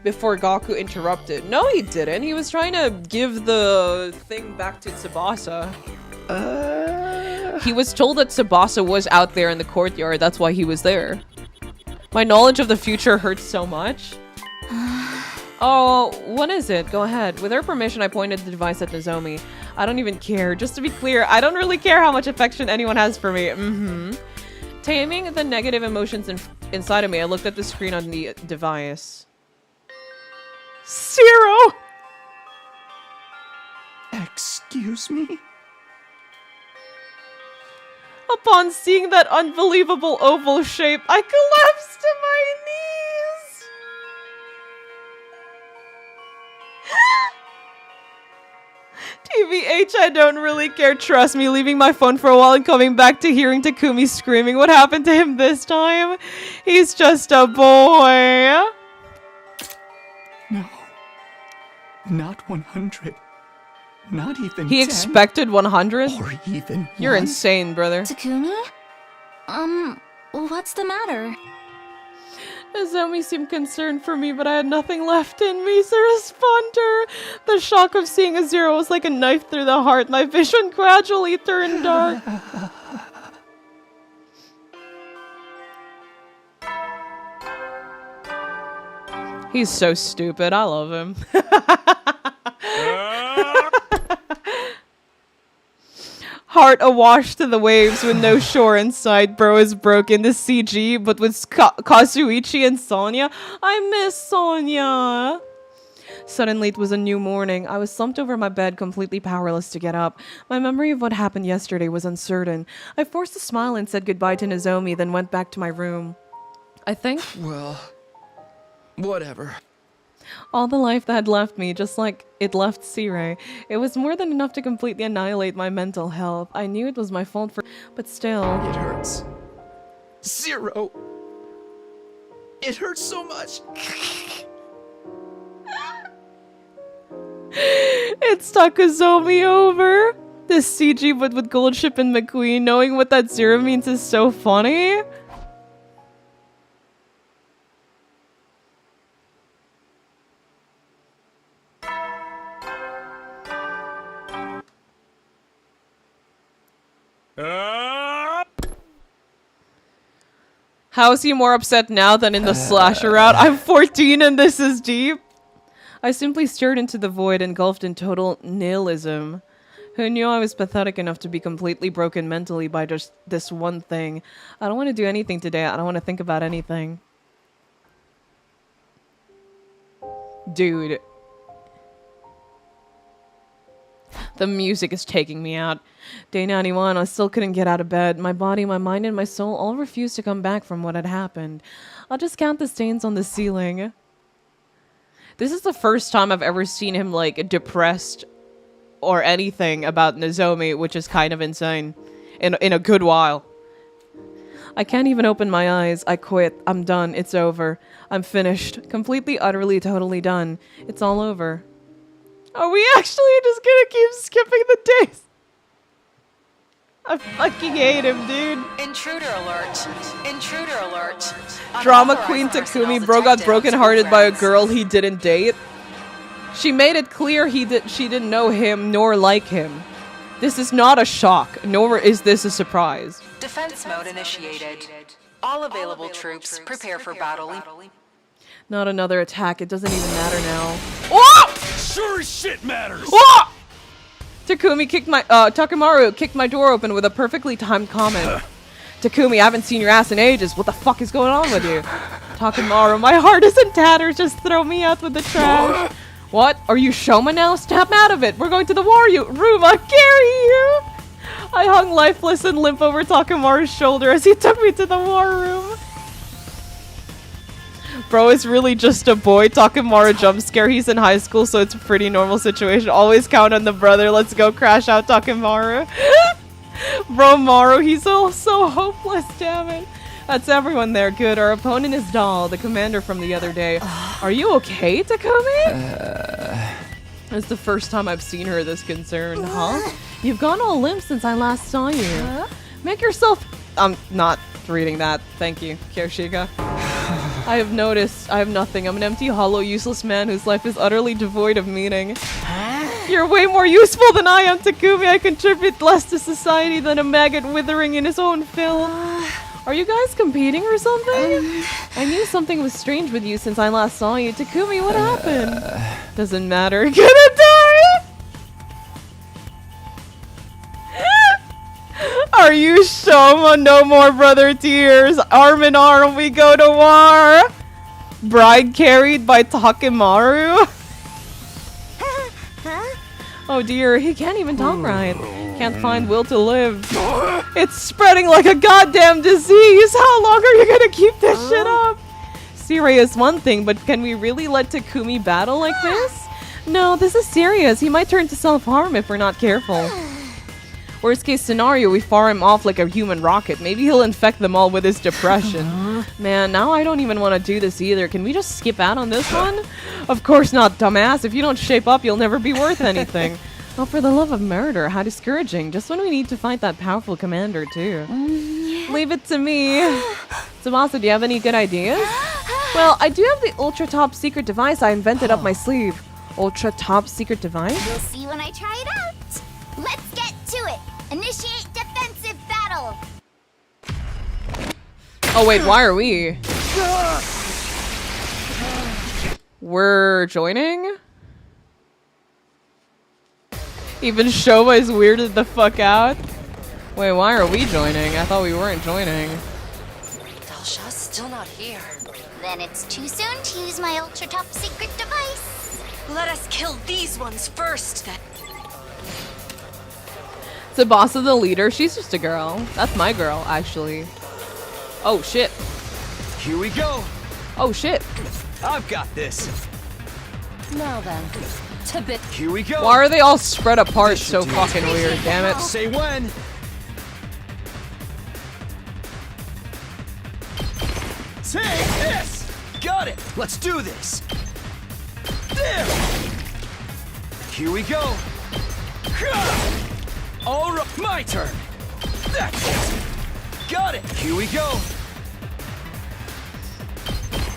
before Gaku interrupted. No, he didn't. He was trying to give the thing back to Tsubasa. He was told that Tsubasa was out there in the courtyard. That's why he was there. My knowledge of the future hurts so much. Oh, what is it? Go ahead. With her permission, I pointed the device at Nozomi. I don't even care. Just to be clear, I don't really care how much affection anyone has for me. Taming the negative emotions inside of me, I looked at the screen on the device. 0!
Excuse me?
Upon seeing that unbelievable oval shape, I collapsed to my knees. TBH, I don't really care. Trust me, leaving my phone for a while and coming back to hearing Takumi screaming. What happened to him this time? He's just a boy.
No. Not 100. Not even
He
10.
expected 100?
Or even
You're
1.
insane, brother.
Takumi? What's the matter?
Nozomi seemed concerned for me, but I had nothing left in me to respond to her. The shock of seeing a 0 was like a knife through the heart. My vision gradually turned dark. He's so stupid. I love him. Heart awash to the waves with no shore in sight. Bro is broken. The CG, but with Kazuichi and Sonya. I miss Sonya. Suddenly, it was a new morning. I was slumped over my bed, completely powerless to get up. My memory of what happened yesterday was uncertain. I forced a smile and said goodbye to Nozomi, then went back to my room. I think...
Well, whatever.
All the life that had left me, just like it left Sirei. It was more than enough to completely annihilate my mental health. I knew it was my fault for... But still...
It hurts. 0. It hurts so much.
It's Takuzomi over. This CG but with Goldship and McQueen. Knowing what that 0 means is so funny. How is he more upset now than in the slasher route? I'm 14 and this is deep. I simply stared into the void, engulfed in total nihilism. Who knew I was pathetic enough to be completely broken mentally by just this one thing? I don't want to do anything today. I don't want to think about anything. Dude. The music is taking me out. Day 91, I still couldn't get out of bed. My body, my mind, and my soul all refused to come back from what had happened. I'll just count the stains on the ceiling. This is the first time I've ever seen him, like, depressed or anything about Nozomi, which is kind of insane. In a good while. I can't even open my eyes. I quit. I'm done. It's over. I'm finished. Completely, utterly, totally done. It's all over. Are we actually just gonna keep skipping the days? I fucking hate him, dude.
Intruder alert. Intruder alert.
Drama queen Takumi bro got brokenhearted by a girl he didn't date. She made it clear she didn't know him nor like him. This is not a shock, nor is this a surprise.
Defense mode initiated. All available troops prepare for battle.
Not another attack. It doesn't even matter now. Oh!
Sure as shit matters.
Oh! Takumi kicked my Takemaru kicked my door open with a perfectly timed comment. Takumi, I haven't seen your ass in ages. What the fuck is going on with you? Takemaru, my heart is in tatters. Just throw me out with the trash. What? Are you Shoma now? Snap out of it. We're going to the war room. I'll carry you. I hung lifeless and limp over Takemaru's shoulder as he took me to the war room. Bro is really just a boy. Takemaru jump scare. He's in high school, so it's a pretty normal situation. Always count on the brother. Let's go crash out Takemaru. Bro Maru, he's all so hopeless, damn it. That's everyone there. Good. Our opponent is Doll, the commander from the other day. Are you okay, Takumi? It's the first time I've seen her this concerned, huh? You've gone all limp since I last saw you. Make yourself... I'm not reading that. Thank you, Kyoshika. I have noticed. I have nothing. I'm an empty, hollow, useless man whose life is utterly devoid of meaning. You're way more useful than I am, Takumi. I contribute less to society than a maggot withering in his own filth. Are you guys competing or something? I knew something was strange with you since I last saw you. Takumi, what happened? Doesn't matter. Gonna die? Are you Shoma? No more brother tears. Arm in arm we go to war. Bride carried by Takemaru. Oh dear, he can't even talk right. Can't find will to live. It's spreading like a goddamn disease. How long are you gonna keep this shit up? Serious one thing, but can we really let Takumi battle like this? No, this is serious. He might turn to self-harm if we're not careful. Worst case scenario, we fire him off like a human rocket. Maybe he'll infect them all with his depression. Man, now I don't even want to do this either. Can we just skip out on this one? Of course not, dumbass. If you don't shape up, you'll never be worth anything. Oh, for the love of murder, how discouraging. Just when we need to fight that powerful commander, too. Leave it to me. Tsubasa, do you have any good ideas? Well, I do have the ultra top secret device I invented up my sleeve. Ultra top secret device?
We'll see when I try it out. Let's get to it. Initiate defensive battle.
Oh wait, why are we? We're joining? Even Shoma is weirded the fuck out. Wait, why are we joining? I thought we weren't joining.
Dalsha's still not here.
Then it's too soon to use my ultra top secret device.
Let us kill these ones first, then.
Tsubasa the leader, she's just a girl. That's my girl, actually. Oh shit.
Here we go.
Oh shit.
I've got this.
Now then, to bit.
Here we go.
Why are they all spread apart so fucking weird, damn it.
Say when. Take this. Got it. Let's do this. There. Here we go. All right, my turn. That's it. Got it. Here we go.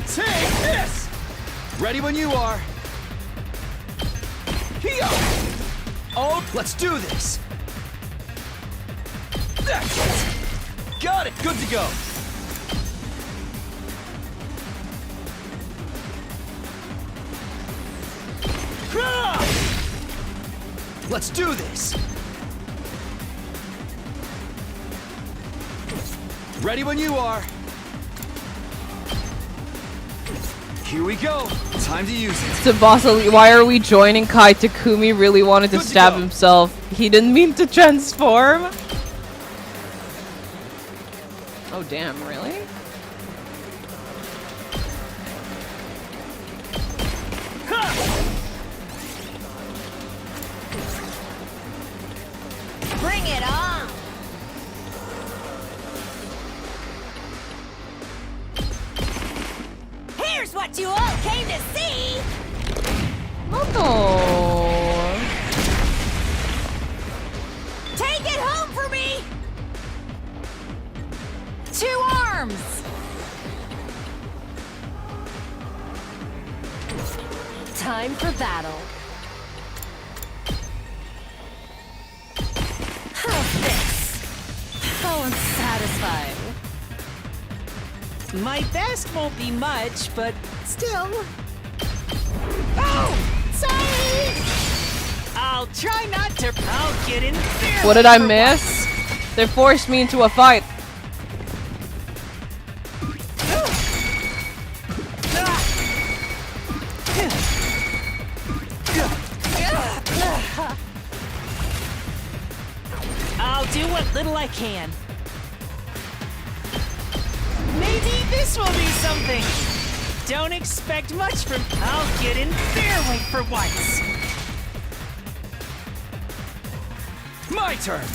Take this. Ready when you are. Here. Oh, let's do this. That's it. Got it. Good to go. Let's do this. Ready when you are. Here we go. Time to use it.
Tsubasa, why are we joining Kai? Takumi really wanted to stab himself. He didn't mean to transform. Oh damn, really?
Bring it on. Here's what you all came to see.
Oh.
Take it home for me. 2 arms.
Time for battle. How's this? How unsatisfying.
My best won't be much, but still.
Oh, sorry.
I'll try not to. I'll get in there.
What did I miss? They forced me into a fight.
I'll do what little I can. Maybe this will be something. Don't expect much from. I'll get in their way for once.
My turn.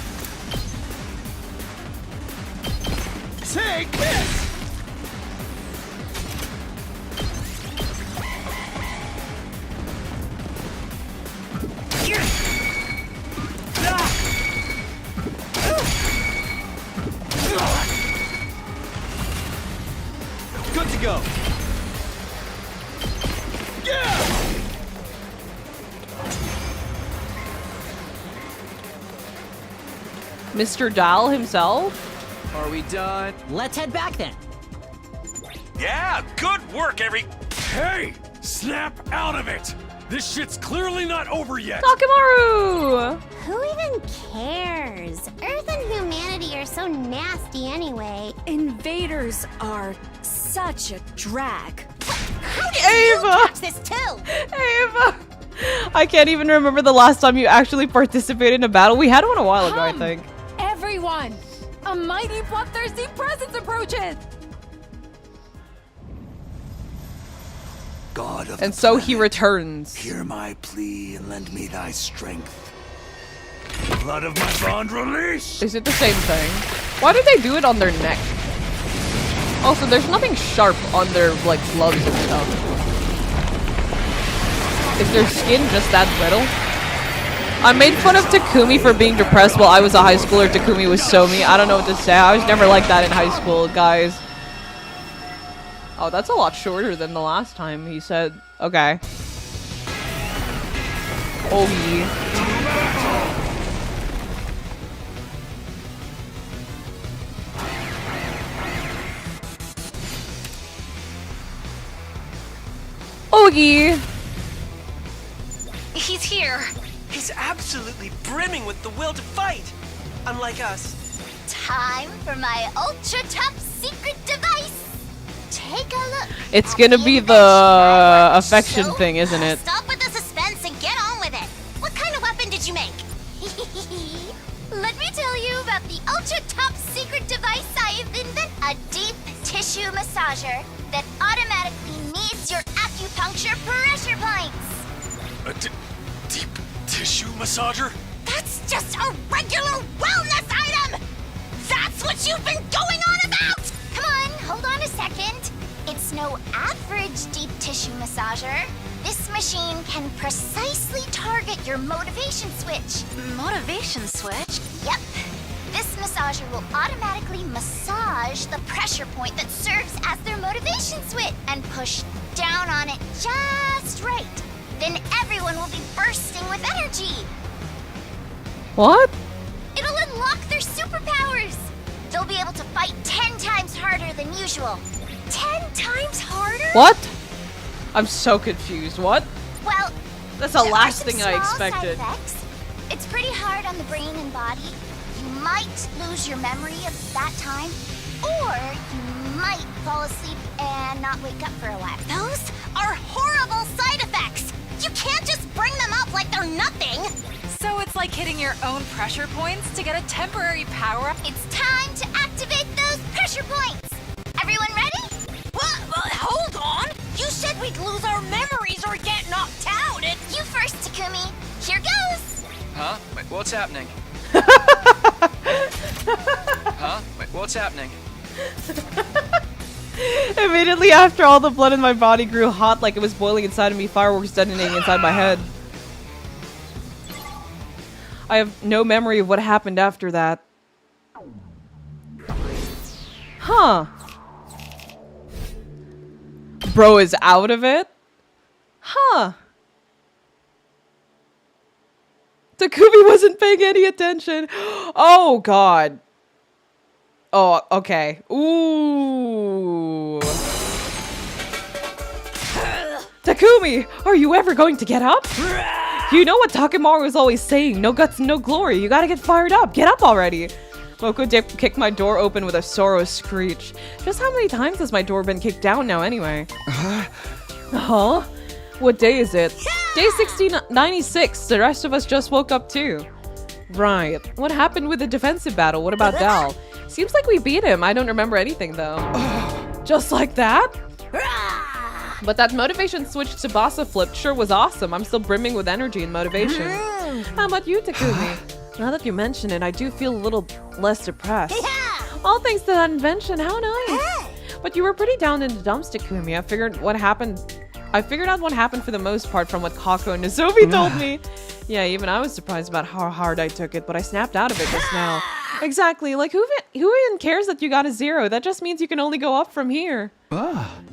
Take this. Good to go.
Mr. Dahl himself?
Are we done?
Let's head back then.
Yeah, good work,
Hey! Snap out of it! This shit's clearly not over yet!
Takemaru!
Who even cares? Earth and humanity are so nasty anyway.
Invaders are such a drag.
How did
Ava!
you catch this too?
Ava! I can't even remember the last time you actually participated in a battle. We had one a while ago, I think.
Everyone! A mighty bloodthirsty presence approaches!
God of
And
the
so he
planet,
returns.
hear my plea and lend me thy strength. Blood of my bond release!
Is it the same thing? Why did they do it on their neck? Also, there's nothing sharp on their, like, gloves and stuff. Is their skin just that brittle? I made fun of Takumi for being depressed while I was a high schooler. Takumi was so mean. I don't know what to say. I was never like that in high school, guys. Oh, that's a lot shorter than the last time he said. Okay. Oh, yeah. Oogie!
He's here.
He's absolutely brimming with the will to fight. Unlike us.
Time for my ultra top secret device. Take a look.
It's
at
gonna
the
be
invention
the
I worked
affection
so
thing, isn't it?
Stop with the suspense and get on with it. What kind of weapon did you make? Let me tell you about the ultra top secret device I've invented. A deep tissue massager that automatically needs your acupuncture pressure points.
A deep tissue massager?
That's just a regular wellness item! That's what you've been going on about! Come on, hold on a second. It's no average deep tissue massager. This machine can precisely target your motivation switch.
Motivation switch?
Yep. This massager will automatically massage the pressure point that serves as their motivation switch and push down on it just right. Then everyone will be bursting with energy.
What?
It'll unlock their superpowers. They'll be able to fight 10 times harder than usual. 10 times harder?
What? I'm so confused. What?
Well,
That's the
there
last
are some
thing I
small side
expected.
effects. It's pretty hard on the brain and body. You might lose your memory of that time, or you might fall asleep and not wake up for a while. Those are horrible side effects. You can't just bring them up like they're nothing.
So it's like hitting your own pressure points to get a temporary power-up?
It's time to activate those pressure points. Everyone ready? What? Hold on. You said we'd lose our memories or get knocked out. You first, Takumi. Here goes.
Huh? Wait, what's happening? Huh? Wait, what's happening?
Immediately after, all the blood in my body grew hot like it was boiling inside of me, fireworks detonating inside my head. I have no memory of what happened after that. Huh. Bro is out of it? Huh. Takumi wasn't paying any attention. Oh, God. Oh, okay. Ooh. Takumi, are you ever going to get up? You know what Takemaru is always saying, no guts, no glory. You gotta get fired up. Get up already. Moko kicked my door open with a sorrowful screech. Just how many times has my door been kicked down now anyway? Huh? What day is it? Day 1696. The rest of us just woke up too. Right. What happened with the defensive battle? What about Dal? Seems like we beat him. I don't remember anything though. Just like that? But that motivation switch Tsubasa flipped sure was awesome. I'm still brimming with energy and motivation. How about you, Takumi? Now that you mention it, I do feel a little less depressed. All thanks to that invention. How nice. But you were pretty down in the dumps, Takumi. I figured out what happened for the most part from what Kako and Nozomi told me. Yeah, even I was surprised about how hard I took it, but I snapped out of it just now. Exactly. Like, who even cares that you got a 0? That just means you can only go up from here.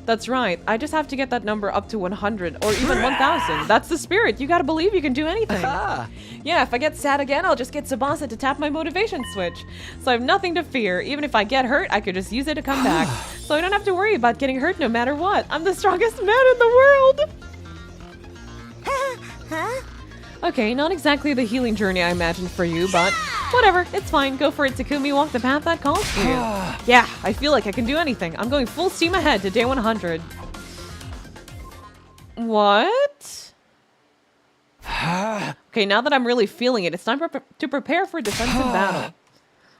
That's right. I just have to get that number up to 100 or even 1,000. That's the spirit. You gotta believe you can do anything. Yeah, if I get sad again, I'll just get Tsubasa to tap my motivation switch. So I have nothing to fear. Even if I get hurt, I could just use it to come back. So I don't have to worry about getting hurt no matter what. I'm the strongest man in the world. Okay, not exactly the healing journey I imagined for you, but whatever, it's fine. Go for it, Takumi. Walk the path that calls to you. Yeah, I feel like I can do anything. I'm going full steam ahead to day 100. What? Okay, now that I'm really feeling it, it's time to prepare for defensive battle.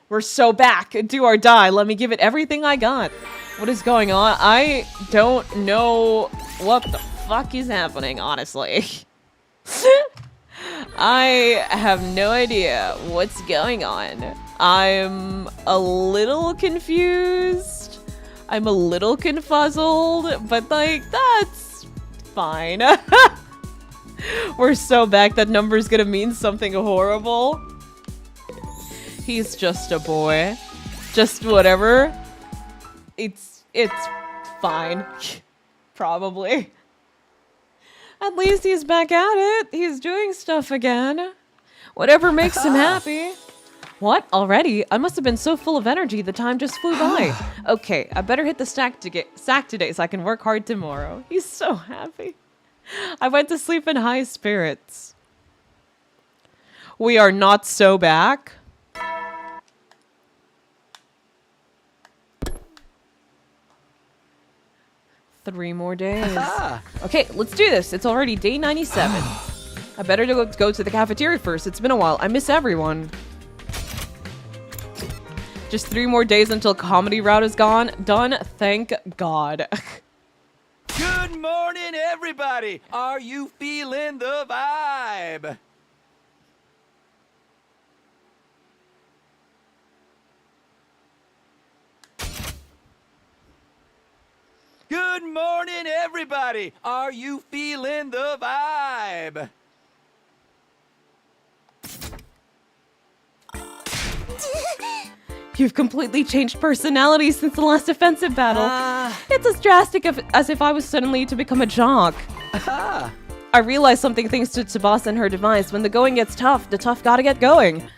We're so back. Do or die. Let me give it everything I got. What is going on? I don't know what the fuck is happening, honestly. I have no idea what's going on. I'm a little confused. I'm a little confuzzled, but like, that's fine. We're so back, that number's gonna mean something horrible. He's just a boy. Just whatever. It's fine. Probably. At least he's back at it. He's doing stuff again. Whatever makes him happy. What? Already? I must have been so full of energy the time just flew by. Okay, I better hit the sack today so I can work hard tomorrow. He's so happy. I went to sleep in high spirits. We are not so back. Three more days. Okay, let's do this. It's already day 97. I better go to the cafeteria first. It's been a while. I miss everyone. Just 3 more days until comedy route is done. Thank God.
Good morning, everybody. Are you feeling the vibe? Good morning, everybody. Are you feeling the vibe?
You've completely changed personality since the last defensive battle. It's as drastic as if I was suddenly to become a jock. I realized something thanks to Tsubasa and her device. When the going gets tough, the tough gotta get going.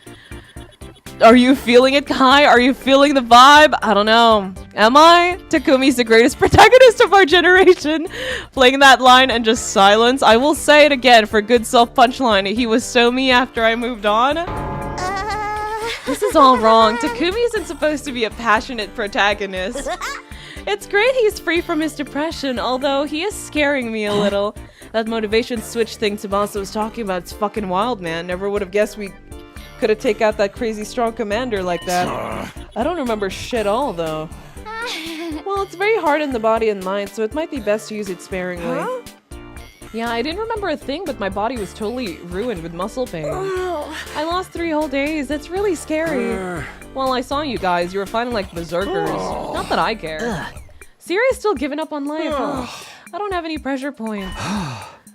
Are you feeling it, Kai? Are you feeling the vibe? I don't know. Am I? Takumi's the greatest protagonist of our generation. Playing that line and just silence. I will say it again for good self-punchline. He was so me after I moved on. This is all wrong. Takumi isn't supposed to be a passionate protagonist. It's great he's free from his depression, although he is scaring me a little. That motivation switch thing Tsubasa was talking about, it's fucking wild, man. Never would have guessed we could have taken out that crazy strong commander like that. I don't remember shit all, though. Well, it's very hard in the body and mind, so it might be best to use it sparingly. Yeah, I didn't remember a thing, but my body was totally ruined with muscle pain. I lost 3 whole days. That's really scary. Well, I saw you guys. You were fighting like berserkers. Not that I care. Siri's still giving up on life, huh? I don't have any pressure points.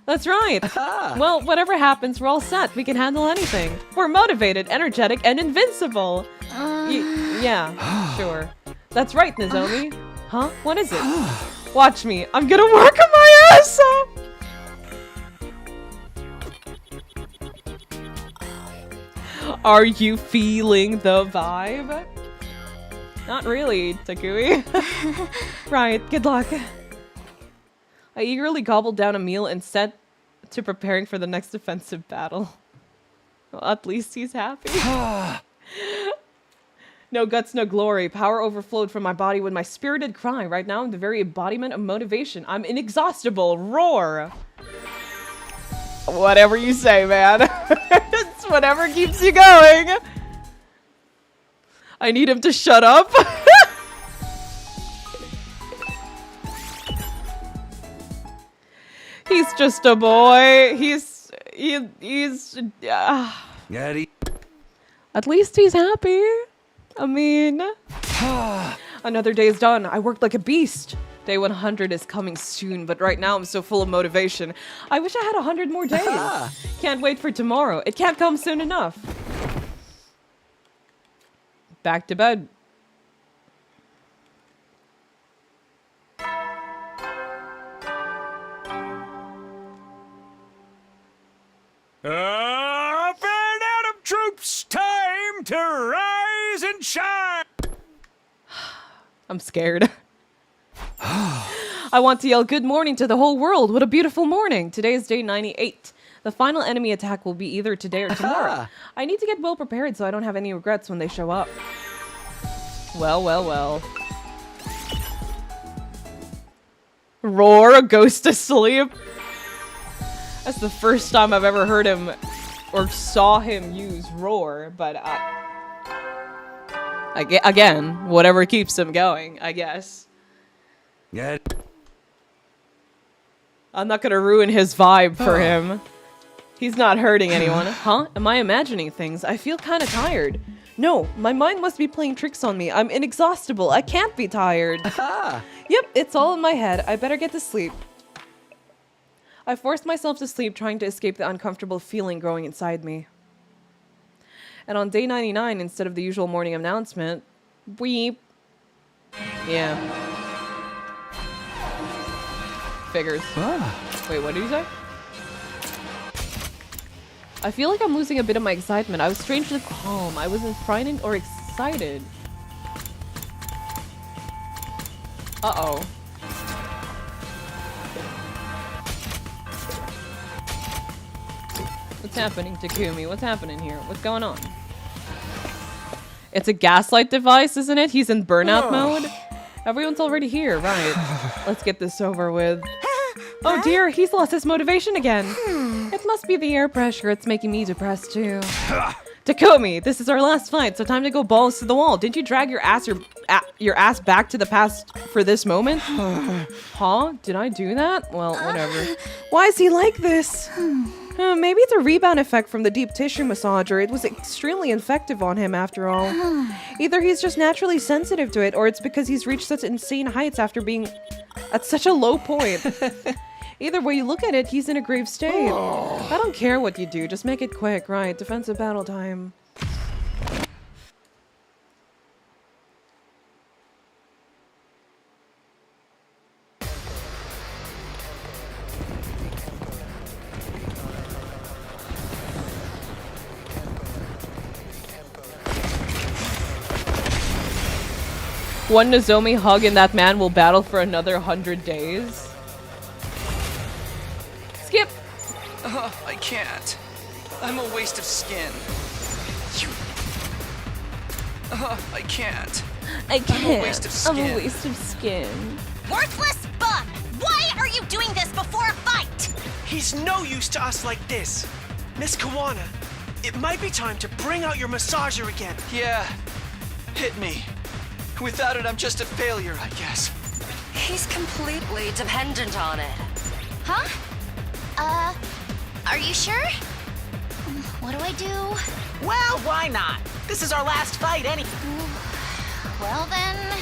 That's right. Well, whatever happens, we're all set. We can handle anything. We're motivated, energetic, and invincible. Yeah, sure. That's right, Nozomi. Huh? What is it? Watch me. I'm gonna work my ass off. Are you feeling the vibe? Not really, Takui. Right, good luck. I eagerly gobbled down a meal and set to preparing for the next defensive battle. Well, at least he's happy. No guts, no glory. Power overflowed from my body with my spirited cry. Right now, I'm the very embodiment of motivation. I'm inexhaustible. Roar! Whatever you say, man. It's whatever keeps you going. I need him to shut up. He's just a boy. He's at least he's happy. I mean, another day is done. I worked like a beast. Day 100 is coming soon, but right now I'm so full of motivation. I wish I had 100 more days. Can't wait for tomorrow. It can't come soon enough. Back to bed.
Up and Adam troops, time to rise and shine!
I'm scared. I want to yell good morning to the whole world. What a beautiful morning. Today is day 98. The final enemy attack will be either today or tomorrow. I need to get well prepared so I don't have any regrets when they show up. Well, well, well. Roar, a ghost asleep. That's the first time I've ever heard him or saw him use roar, but again, whatever keeps him going, I guess.
Yeah.
I'm not gonna ruin his vibe for him. He's not hurting anyone. Huh? Am I imagining things? I feel kind of tired. No, my mind must be playing tricks on me. I'm inexhaustible. I can't be tired. Yep, it's all in my head. I better get to sleep. I forced myself to sleep, trying to escape the uncomfortable feeling growing inside me. And on day 99, instead of the usual morning announcement, weep. Yeah. Figures. Wait, what did you say? I feel like I'm losing a bit of my excitement. I was strangely calm. I wasn't frightened or excited. Uh-oh. What's happening, Takumi? What's happening here? What's going on? It's a gaslight device, isn't it? He's in burnout mode? Everyone's already here, right? Let's get this over with. Oh dear, he's lost his motivation again. It must be the air pressure. It's making me depressed too. Takumi, this is our last fight, so time to go balls to the wall. Did you drag your ass back to the past for this moment? Huh? Did I do that? Well, whatever. Why is he like this? Maybe it's a rebound effect from the deep tissue massager. It was extremely effective on him after all. Either he's just naturally sensitive to it, or it's because he's reached such insane heights after being at such a low point. Either way you look at it, he's in a grave state. I don't care what you do, just make it quick, right? Defensive battle time. One Nozomi hug and that man will battle for another 100 days. Skip!
I can't. I'm a waste of skin. I can't.
I can't.
I'm a waste of skin.
I'm a waste of skin.
Worthless bug! Why are you doing this before a fight?
He's no use to us like this. Miss Kawana, it might be time to bring out your massager again.
Yeah, hit me. Without it, I'm just a failure, I guess.
He's completely dependent on it.
Huh? Are you sure? What do I do?
Well, why not? This is our last fight
Well then...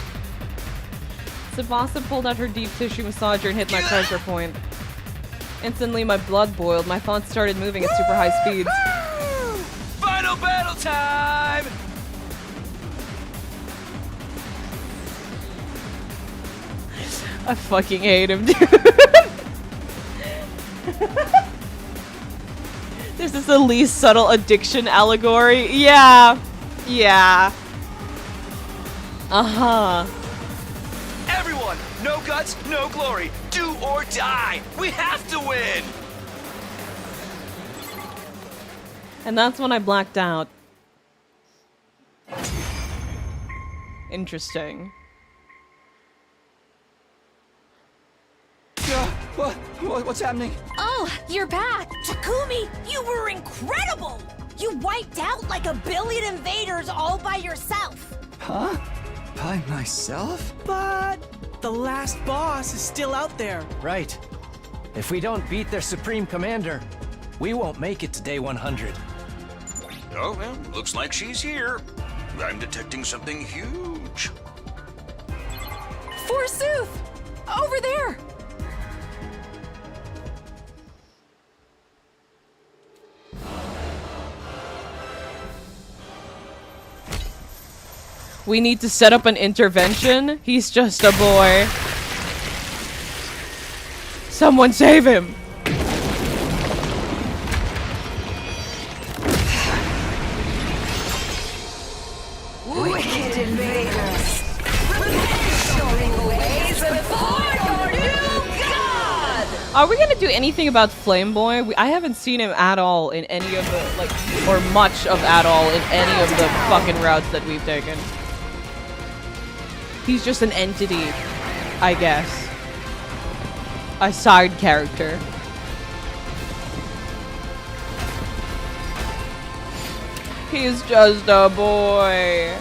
Tsubasa pulled out her deep tissue massager and hit my pressure point. Instantly, my blood boiled. My thoughts started moving at super high speeds.
Final battle time!
I fucking hate him, dude. This is the least subtle addiction allegory. Yeah. Yeah. Uh-huh.
Everyone, no guts, no glory. Do or die. We have to win.
And that's when I blacked out. Interesting.
What's happening?
Oh, you're back! Takumi, you were incredible! You wiped out like 1 billion invaders all by yourself!
Huh? By myself?
But the last boss is still out there.
Right. If we don't beat their supreme commander, we won't make it to day 100.
Oh, well, looks like she's here. I'm detecting something huge.
Forsooth! Over there!
We need to set up an intervention. He's just a boy. Someone save him!
Wicked invaders! Showing the ways before your new god!
Are we gonna do anything about Flame Boy? I haven't seen him at all in any of the, like, or much of at all in any of the fucking routes that we've taken. He's just an entity, I guess. A side character. He's just a boy.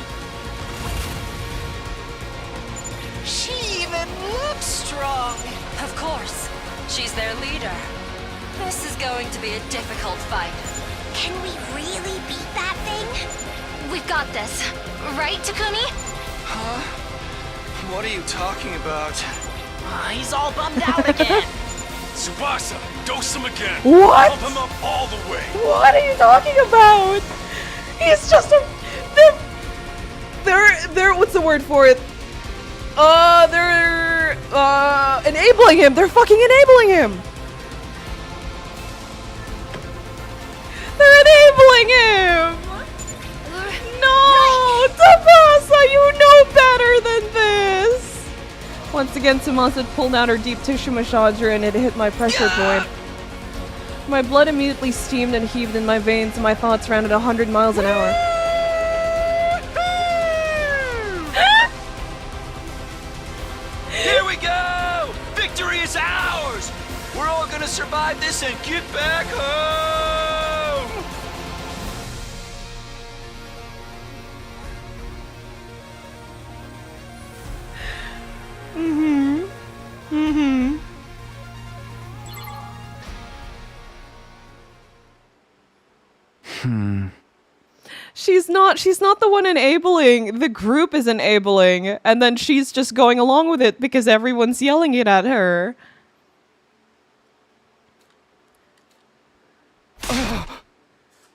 She even looks strong.
Of course. She's their leader. This is going to be a difficult fight.
Can we really beat that thing? We've got this. Right, Takumi?
Huh? What are you talking about?
He's all bummed out again.
Tsubasa, dose him again.
What?
Pump him up all the way.
What are you talking about? He's just a... They're... What's the word for it? They're... enabling him. They're fucking enabling him. They're enabling him. No! Tsubasa, you know better than this. Once again, Tsubasa pulled out her deep tissue massager and it hit my pressure point. My blood immediately steamed and heaved in my veins and my thoughts ran at 100 miles an hour.
Here we go! Victory is ours! We're all gonna survive this and get back home!
She's not the one enabling. The group is enabling. And then she's just going along with it because everyone's yelling it at her.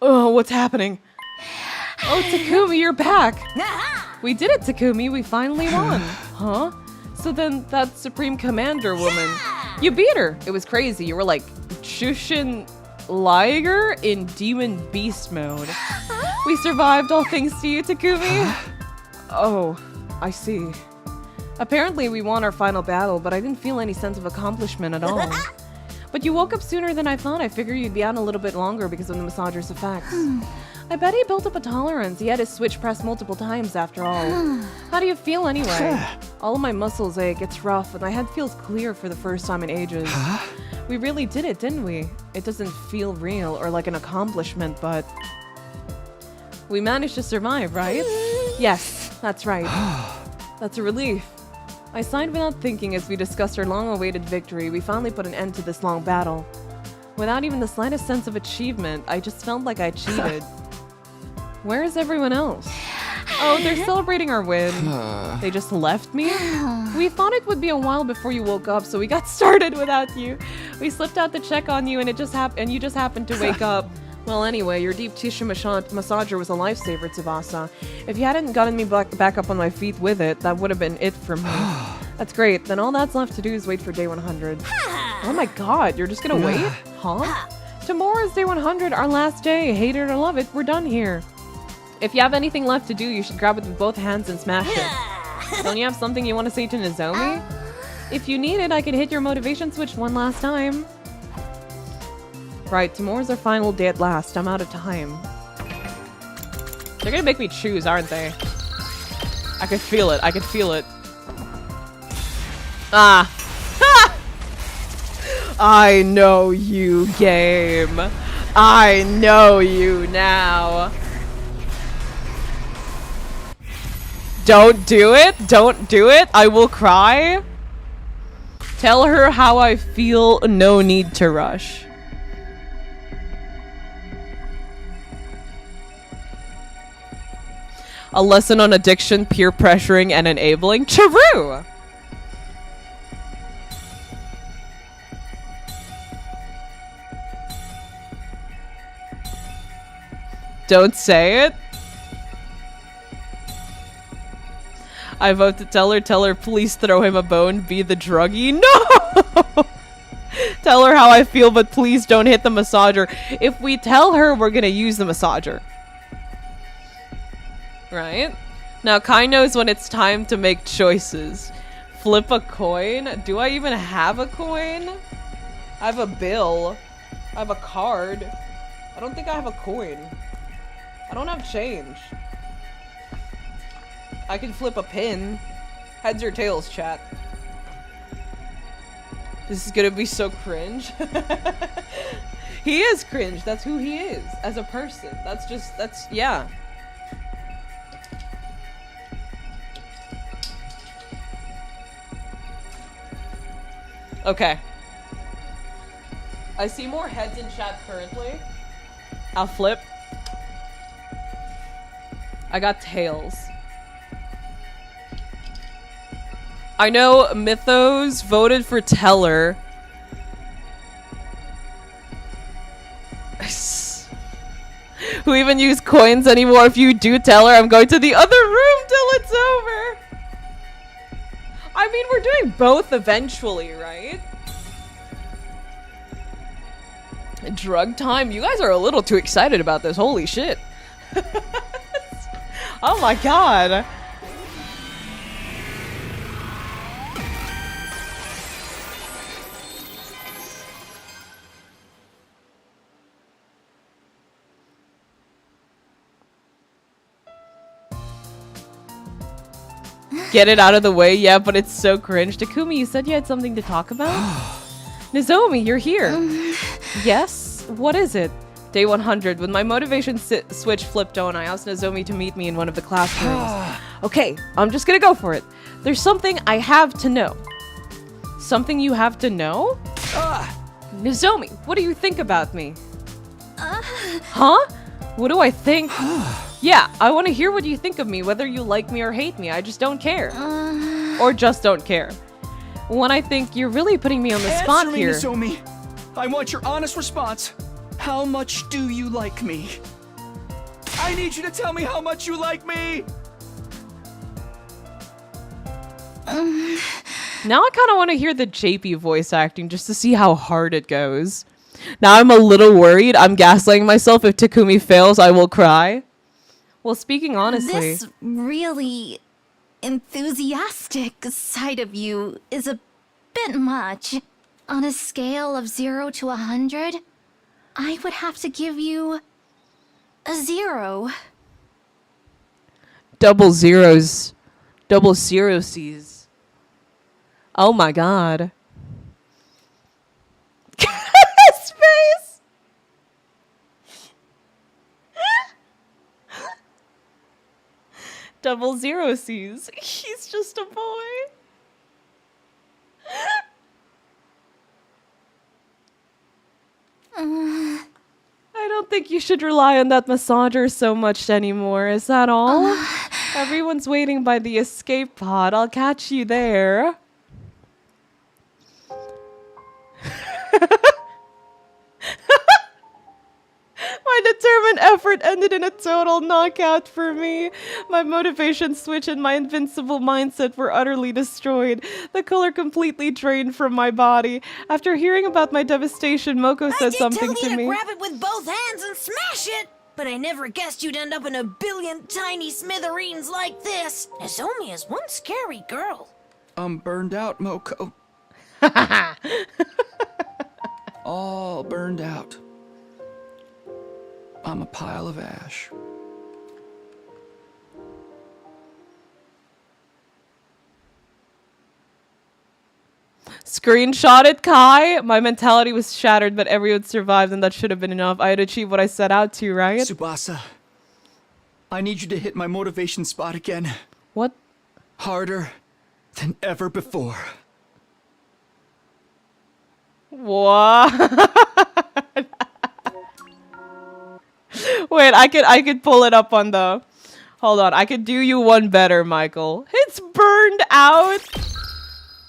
Oh, what's happening? Oh, Takumi, you're back. We did it, Takumi. We finally won. Huh? So then that Supreme Commander woman, you beat her. It was crazy. You were like Shushin Liger in Demon Beast mode. We survived all thanks to you, Takumi. Oh, I see. Apparently we won our final battle, but I didn't feel any sense of accomplishment at all. But you woke up sooner than I thought. I figured you'd be out a little bit longer because of the massager's effects. I bet he built up a tolerance. He had his switch pressed multiple times after all. How do you feel anyway? All of my muscles ache, it's rough, and my head feels clear for the first time in ages. We really did it, didn't we? It doesn't feel real or like an accomplishment, but... we managed to survive, right? Yes, that's right. That's a relief. I sighed without thinking as we discussed our long-awaited victory. We finally put an end to this long battle. Without even the slightest sense of achievement, I just felt like I cheated. Where is everyone else? Oh, they're celebrating our win. They just left me? We thought it would be a while before you woke up, so we got started without you. We slipped out to check on you, and you just happened to wake up. Well, anyway, your deep tissue massager was a lifesaver, Tsubasa. If you hadn't gotten me back up on my feet with it, that would have been it for me. That's great. Then all that's left to do is wait for day 100. Oh my god, you're just gonna wait? Huh? Tomorrow is day 100, our last day. Hate it or love it, we're done here. If you have anything left to do, you should grab it with both hands and smash it. Don't you have something you want to say to Nozomi? If you need it, I could hit your motivation switch one last time. Right, tomorrow's our final day at last. I'm out of time. They're gonna make me choose, aren't they? I could feel it. I could feel it. Ah. Ha! I know you, game. I know you now. Don't do it. Don't do it. I will cry. Tell her how I feel. No need to rush. A lesson on addiction, peer pressuring, and enabling. True! Don't say it. I vote to tell her please throw him a bone, be the druggie. No! Tell her how I feel, but please don't hit the massager. If we tell her, we're gonna use the massager. Right? Now, Kai knows when it's time to make choices. Flip a coin? Do I even have a coin? I have a bill. I have a card. I don't think I have a coin. I don't have change. I can flip a pin. Heads or tails, chat. This is gonna be so cringe. He is cringe. That's who he is as a person. That's yeah. Okay. I see more heads in chat currently. I'll flip. I got tails. I know Mythos voted for Teller. Who even use coins anymore? If you do Teller, I'm going to the other room till it's over. I mean, we're doing both eventually, right? Drug time? You guys are a little too excited about this. Holy shit. Oh my god. Get it out of the way, yeah, but it's so cringe. Takumi, you said you had something to talk about? Nozomi, you're here. Yes? What is it? Day 100. When my motivation switch flipped on, I asked Nozomi to meet me in one of the classrooms. Okay, I'm just gonna go for it. There's something I have to know. Something you have to know? Nozomi, what do you think about me? Huh? What do I think? Yeah, I want to hear what you think of me, whether you like me or hate me. I just don't care. Or just don't care. When I think you're really putting me on the spot here.
Answer me, Nozomi. I want your honest response. How much do you like me? I need you to tell me how much you like me!
Now I kind of want to hear the JP voice acting just to see how hard it goes. Now I'm a little worried. I'm gaslighting myself. If Takumi fails, I will cry. Well, speaking honestly...
This really enthusiastic side of you is a bit much. On a scale of 0 to 100, I would have to give you a 0.
Double zeros. Double zero C's. Oh my god. His face! Double zero C's. He's just a boy. I don't think you should rely on that massager so much anymore. Is that all? Everyone's waiting by the escape pod. I'll catch you there. My determined effort ended in a total knockout for me. My motivation switch and my invincible mindset were utterly destroyed. The color completely drained from my body. After hearing about my devastation, Moko said something to me.
I did tell you to grab it with both hands and smash it! But I never guessed you'd end up in a billion tiny smithereens like this. Nozomi is one scary girl.
I'm burned out, Moko. All burned out. I'm a pile of ash.
Screenshot it, Kai. My mentality was shattered, but everyone survived, and that should have been enough. I had achieved what I set out to, right?
Tsubasa, I need you to hit my motivation spot again.
What?
Harder than ever before.
What? Wait, I could pull it up on the... Hold on, I could do you one better, Michael. It's burned out!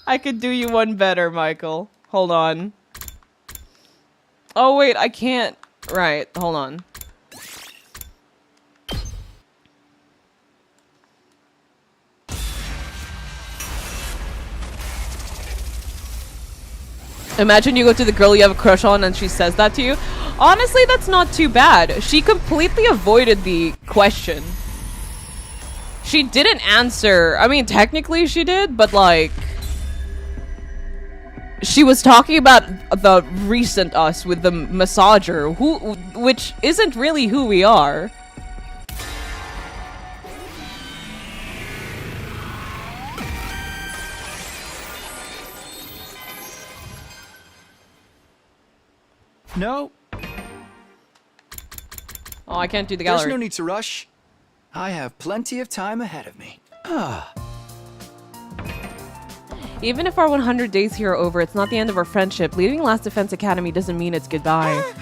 I could do you one better, Michael. Hold on. Oh, wait, I can't... Right, hold on. Imagine you go to the girl you have a crush on and she says that to you. Honestly, that's not too bad. She completely avoided the question. She didn't answer. I mean, technically she did, but like... She was talking about the recent us with the massager, which isn't really who we are.
No.
Oh, I can't do the gallery.
There's no need to rush. I have plenty of time ahead of me.
Even if our 100 days here are over, it's not the end of our friendship. Leaving Last Defense Academy doesn't mean it's goodbye.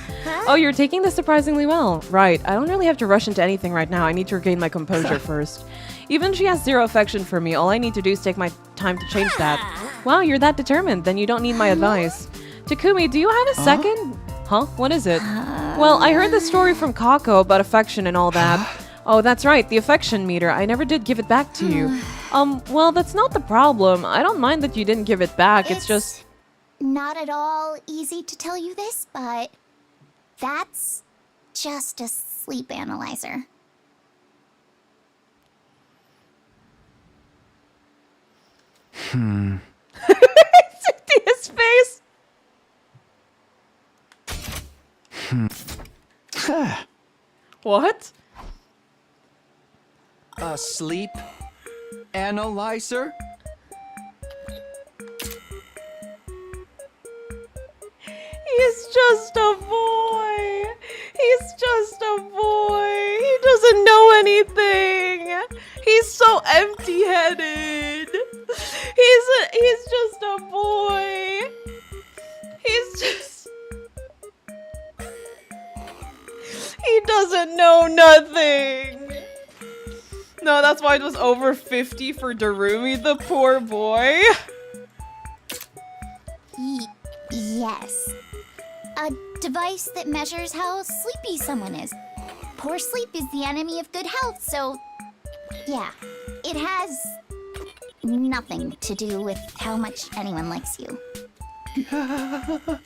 Oh, you're taking this surprisingly well. Right, I don't really have to rush into anything right now. I need to regain my composure first. Even she has zero affection for me. All I need to do is take my time to change that. Wow, you're that determined. Then you don't need my advice. Takumi, do you have a second? Huh? What is it? Well, I heard the story from Kako about affection and all that. Oh, that's right, the affection meter. I never did give it back to you. Well, that's not the problem. I don't mind that you didn't give it back. It's just...
Not at all easy to tell you this, but that's just a sleep analyzer.
See his face? What?
A sleep analyzer?
He's just a boy. He's just a boy. He doesn't know anything. He's so empty-headed. He's just a boy. He's just... He doesn't know nothing. No, that's why it was over 50 for Darumi, the poor boy.
Yes. A device that measures how sleepy someone is. Poor sleep is the enemy of good health, so... Yeah, it has nothing to do with how much anyone likes you.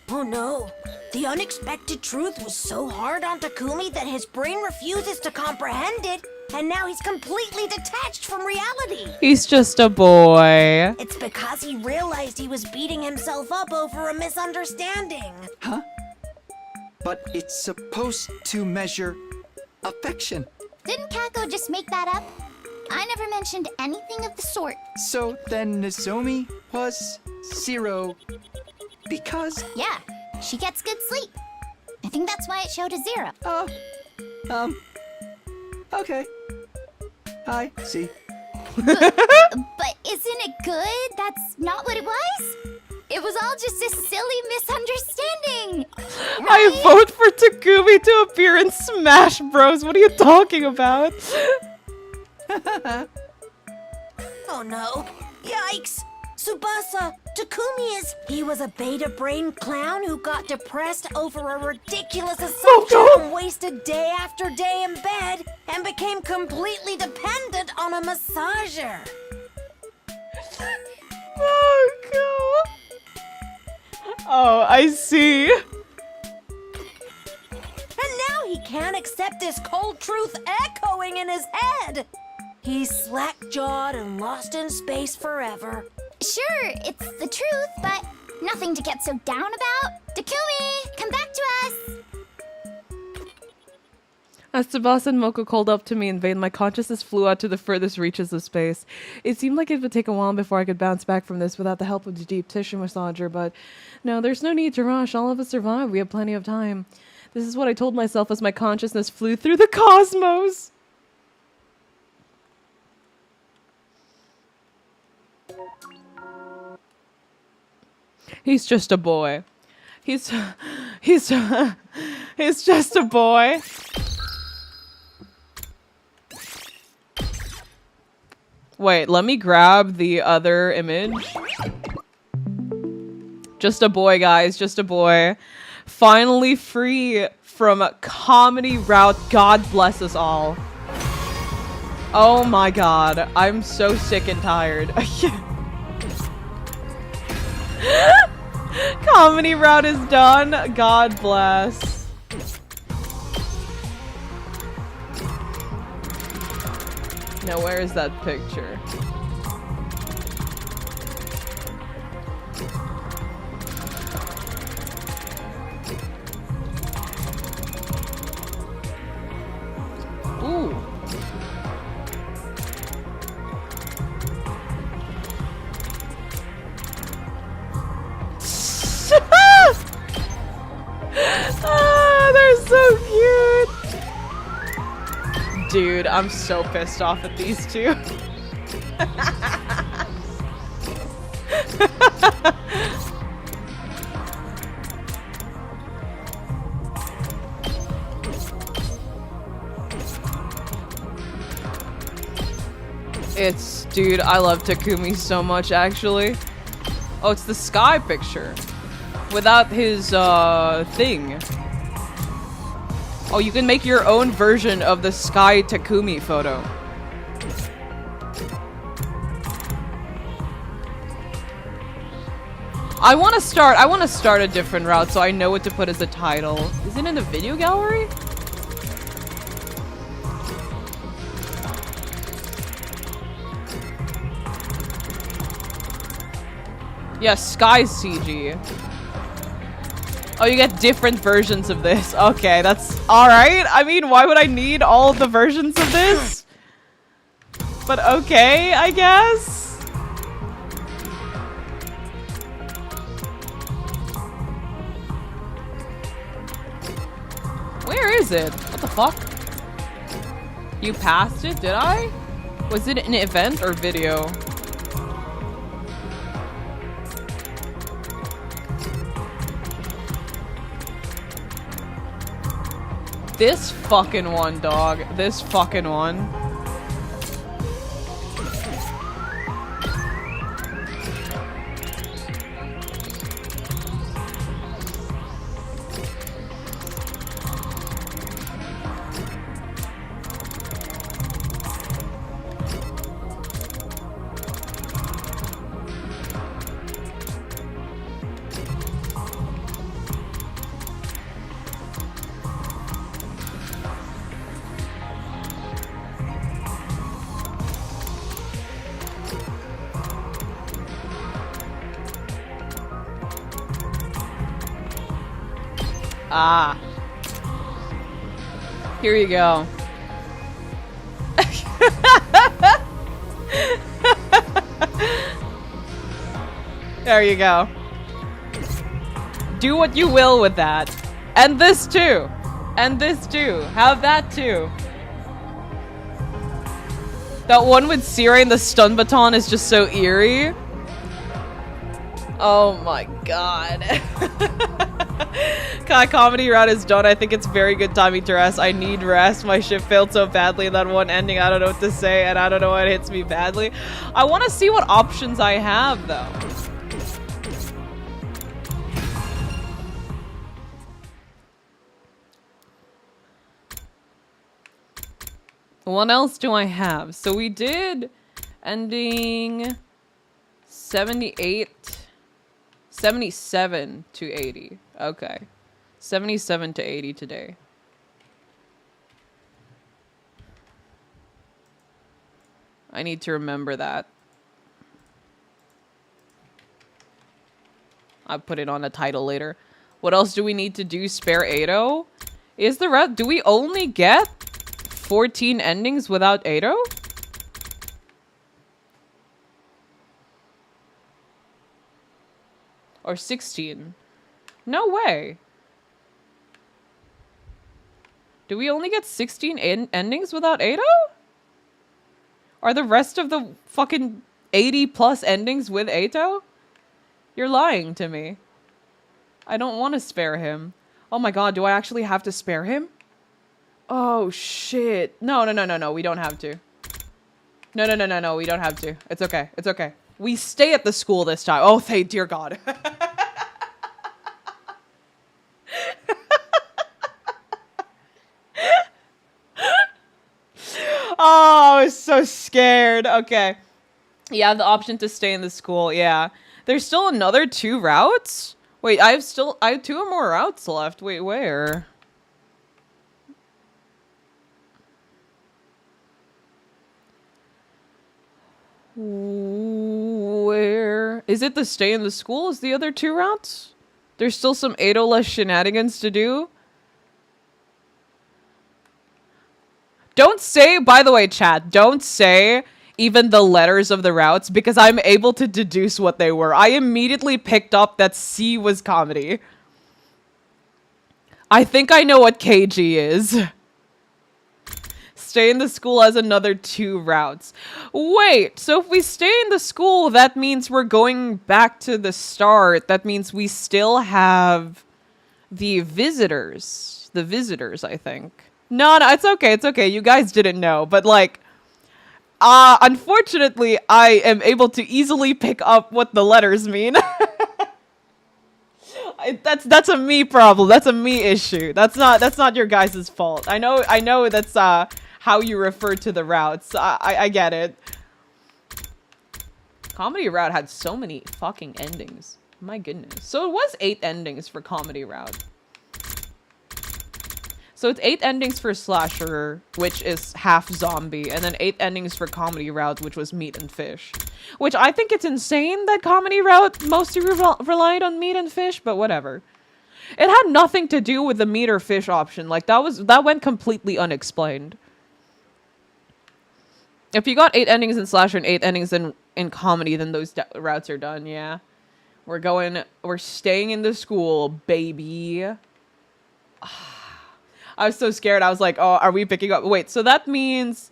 Oh no. The unexpected truth was so hard on Takumi that his brain refuses to comprehend it, and now he's completely detached from reality.
He's just a boy.
It's because he realized he was beating himself up over a misunderstanding.
Huh? But it's supposed to measure affection.
Didn't Kako just make that up? I never mentioned anything of the sort.
So then Nozomi was 0 because...
Yeah, she gets good sleep. I think that's why it showed a 0.
Oh. Okay. I see.
But isn't it good? That's not what it was? It was all just a silly misunderstanding. Right?
I vote for Takumi to appear in Smash Bros. What are you talking about?
Oh no. Yikes. Tsubasa, Takumi is... He was a beta brain clown who got depressed over a ridiculous assumption and wasted day after day in bed and became completely dependent on a massager.
Oh, God. Oh, I see.
And now he can't accept this cold truth echoing in his head. He's slack-jawed and lost in space forever.
Sure, it's the truth, but nothing to get so down about. Takumi, come back to us!
As Tsubasa and Moko called up to me in vain, my consciousness flew out to the furthest reaches of space. It seemed like it would take a while before I could bounce back from this without the help of the deep tissue massager, but no, there's no need to rush. All of us survive. We have plenty of time. This is what I told myself as my consciousness flew through the cosmos. He's just a boy. He's just a boy. Wait, let me grab the other image. Just a boy, guys, just a boy. Finally free from a comedy route. God bless us all. Oh my god, I'm so sick and tired. Comedy route is done. God bless. Now, where is that picture? Ooh. Ah, they're so cute. Dude, I'm so pissed off at these two. Dude, I love Takumi so much, actually. Oh, it's the sky picture. Without his, thing. Oh, you can make your own version of the sky Takumi photo. I want to start a different route so I know what to put as a title. Is it in the video gallery? Yeah, Sky CG. Oh, you get different versions of this. Okay, that's alright. I mean, why would I need all the versions of this? But okay, I guess. Where is it? What the fuck? You passed it, did I? Was it an event or video? This fucking one, dog. This fucking one. Ah. Here you go. There you go. Do what you will with that. And this too. And this too. Have that too. That one with Siri and the stun baton is just so eerie. Oh my god. Comedy route is done. I think it's very good timing to rest. I need rest. My shift failed so badly in that one ending. I don't know what to say, and I don't know what hits me badly. I want to see what options I have, though. What else do I have? So we did ending 78, 77 to 80. Okay. 77 to 80 today. I need to remember that. I'll put it on a title later. What else do we need to do? Spare 8-0? Is the rest... Do we only get 14 endings without 8-0? Or 16? No way. Do we only get 16 endings without 8-0? Are the rest of the fucking 80 plus endings with 8-0? You're lying to me. I don't want to spare him. Oh my god, do I actually have to spare him? Oh shit. No, we don't have to. No, we don't have to. It's okay, it's okay. We stay at the school this time. Oh, thank dear god. Oh, I was so scared. Okay. Yeah, the option to stay in the school. Yeah. There's still another 2 routes? Wait, I have 2 more routes left. Wait, where? Where? Is it the stay in the school? Is the other 2 routes? There's still some Edo-less shenanigans to do? Don't say, by the way, chat, don't say even the letters of the routes because I'm able to deduce what they were. I immediately picked up that C was comedy. I think I know what KG is. Stay in the school has another 2 routes. Wait, so if we stay in the school, that means we're going back to the start. That means we still have the visitors. The visitors, I think. No, it's okay. It's okay. You guys didn't know. But, like, unfortunately, I am able to easily pick up what the letters mean. That's a me problem. That's a me issue. That's not your guys' fault. I know that's how you refer to the routes. I get it. Comedy Route had so many fucking endings. My goodness. So it was 8 endings for Comedy Route. So it's 8 endings for Slasher, which is half zombie, and then 8 endings for Comedy Route, which was meat and fish. Which I think it's insane that Comedy Route mostly relied on meat and fish, but whatever. It had nothing to do with the meat or fish option. Like, that went completely unexplained. If you got 8 endings in Slasher and 8 endings in Comedy, then those routes are done, yeah. We're staying in the school, baby. I was so scared. I was like, oh, are we picking up? Wait, so that means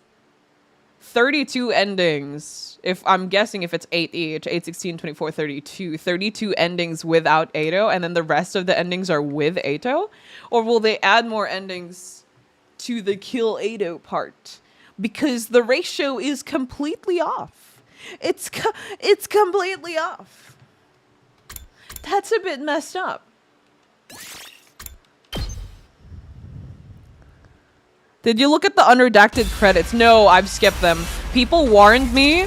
32 endings. If I'm guessing if it's 8 each, 8, 16, 24, 32. 32 endings without Edo, and then the rest of the endings are with Edo? Or will they add more endings to the kill Edo part? Because the ratio is completely off. It's completely off. That's a bit messed up. Did you look at the unredacted credits? No, I've skipped them. People warned me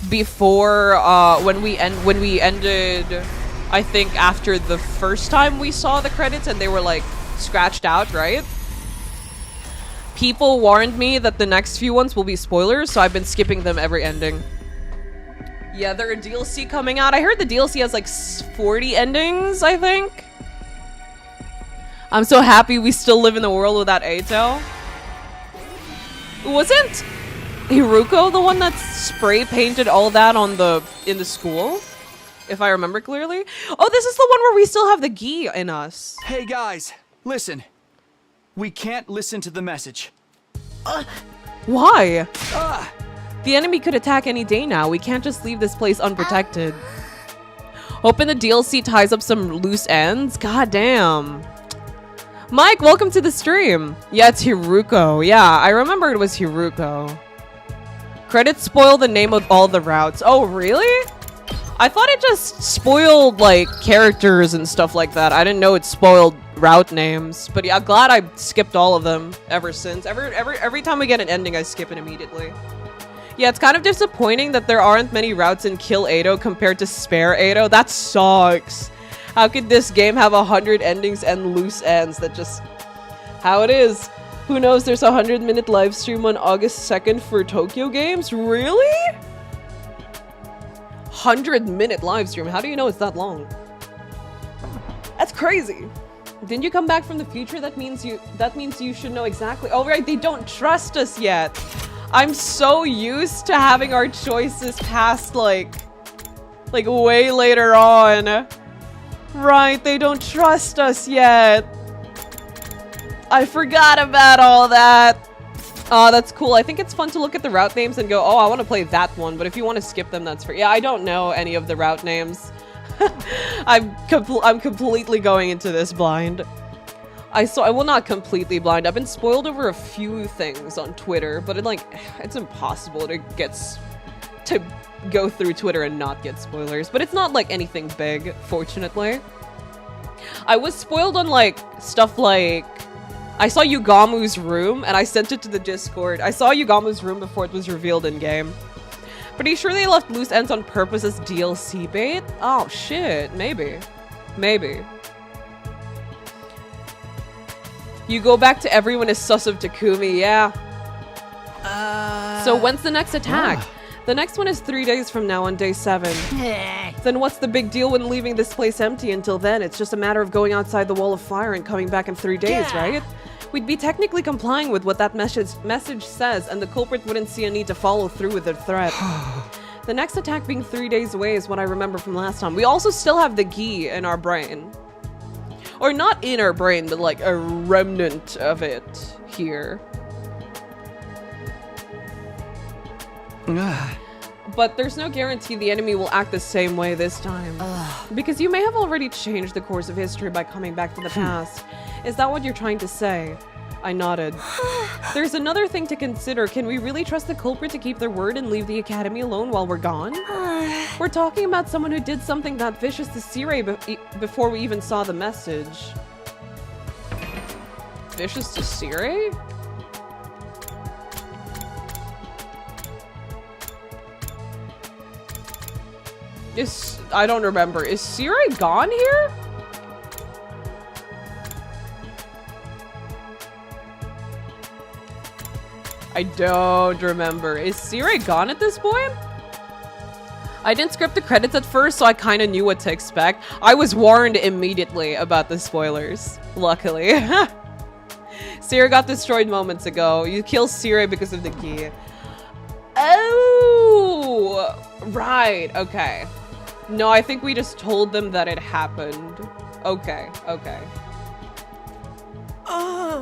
before when we ended, I think after the first time we saw the credits and they were like scratched out, right? People warned me that the next few ones will be spoilers, so I've been skipping them every ending. Yeah, there are DLC coming out. I heard the DLC has like 40 endings, I think. I'm so happy we still live in the world without Eito. Wasn't Hiruko the one that spray painted all that in the school? If I remember clearly. Oh, this is the one where we still have the gi in us.
Hey guys, listen. We can't listen to the message.
Why? The enemy could attack any day now. We can't just leave this place unprotected. Hoping the DLC ties up some loose ends? God damn. Mike, welcome to the stream. Yeah, it's Hiruko. Yeah, I remember it was Hiruko. Credits spoil the name of all the routes. Oh, really? I thought it just spoiled, like, characters and stuff like that. I didn't know it spoiled route names. But yeah, I'm glad I skipped all of them ever since. Every time we get an ending, I skip it immediately. Yeah, it's kind of disappointing that there aren't many routes in Kill Edo compared to Spare Edo. That sucks. How could this game have 100 endings and loose ends? That just... how it is. Who knows, there's a 100-minute live stream on August 2nd for Tokyo Games? Really? 100-minute live stream? How do you know it's that long? That's crazy. Didn't you come back from the future? That means you should know exactly. Oh, right, they don't trust us yet. I'm so used to having our choices passed, like way later on. Right, they don't trust us yet. I forgot about all that. Oh, that's cool. I think it's fun to look at the route names and go, oh, I want to play that one. But if you want to skip them, that's free. Yeah, I don't know any of the route names. I'm completely going into this blind. Well, not completely blind. I've been spoiled over a few things on Twitter, but it's impossible to go through Twitter and not get spoilers. But it's not like anything big, fortunately. I was spoiled on stuff like I saw Yugamu's room and I sent it to the Discord. I saw Yugamu's room before it was revealed in game. Pretty sure they left loose ends on purpose as DLC bait? Oh shit, maybe. Maybe. You go back to everyone is sus of Takumi, yeah. So when's the next attack? The next one is 3 days from now on day 7. Then what's the big deal when leaving this place empty until then? It's just a matter of going outside the wall of fire and coming back in 3 days, right? We'd be technically complying with what that message says, and the culprit wouldn't see a need to follow through with the threat. The next attack being 3 days away is what I remember from last time. We also still have the gi in our brain. Or not in our brain, but like a remnant of it here. But there's no guarantee the enemy will act the same way this time. Because you may have already changed the course of history by coming back to the past. Is that what you're trying to say? I nodded. There's another thing to consider. Can we really trust the culprit to keep their word and leave the academy alone while we're gone? We're talking about someone who did something that vicious to Sirei before we even saw the message. Vicious to Sirei? I don't remember. Is Sirei gone here? I don't remember. Is Sirei gone at this point? I didn't script the credits at first, so I kind of knew what to expect. I was warned immediately about the spoilers, luckily. Sirei got destroyed moments ago. You kill Sirei because of the key. Oh! Right, okay. No, I think we just told them that it happened. Okay, okay.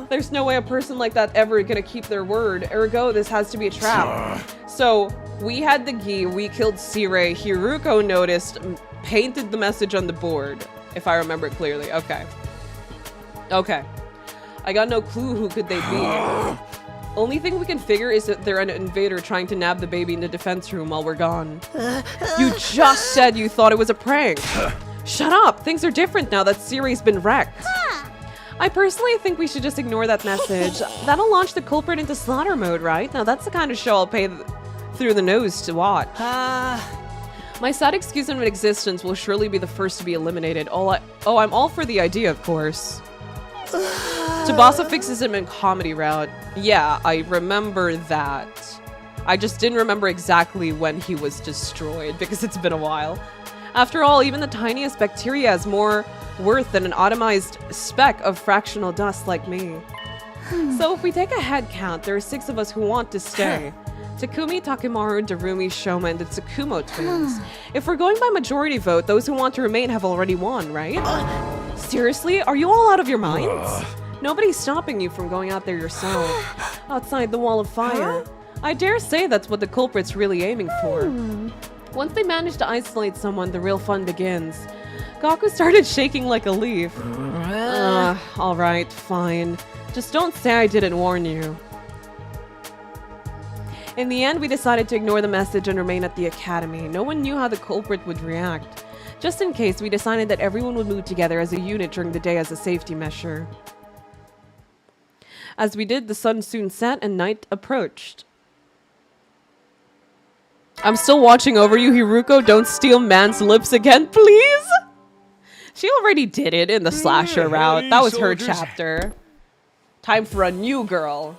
There's no way a person like that ever gonna keep their word. Ergo, this has to be a trap. So, we had the gi, we killed Sirei, Hiruko noticed, painted the message on the board. If I remember it clearly. Okay. Okay. I got no clue who could they be. Only thing we can figure is that they're an invader trying to nab the baby in the defense room while we're gone. You just said you thought it was a prank. Shut up! Things are different now that Sirei's been wrecked. I personally think we should just ignore that message. That'll launch the culprit into slaughter mode, right? Now that's the kind of show I'll pay through the nose to watch. My sad excuse of existence will surely be the first to be eliminated. I'm all for the idea, of course. Tsubasa fixes him in comedy route. Yeah, I remember that. I just didn't remember exactly when he was destroyed because it's been a while. After all, even the tiniest bacteria has more worth than an atomized speck of fractional dust like me. So if we take a head count, there are 6 of us who want to stay. Takumi, Takemaru, Darumi, Shoma, and the Tsukumo twins. If we're going by majority vote, those who want to remain have already won, right? Seriously? Are you all out of your minds? Nobody's stopping you from going out there yourself. Outside the wall of fire. I dare say that's what the culprit's really aiming for. Once they manage to isolate someone, the real fun begins. Gaku started shaking like a leaf. Alright, fine. Just don't say I didn't warn you. In the end, we decided to ignore the message and remain at the academy. No one knew how the culprit would react. Just in case, we decided that everyone would move together as a unit during the day as a safety measure. As we did, the sun soon set and night approached. I'm still watching over you, Hiruko. Don't steal man's lips again, please? She already did it in the slasher route. That was her chapter. Time for a new girl.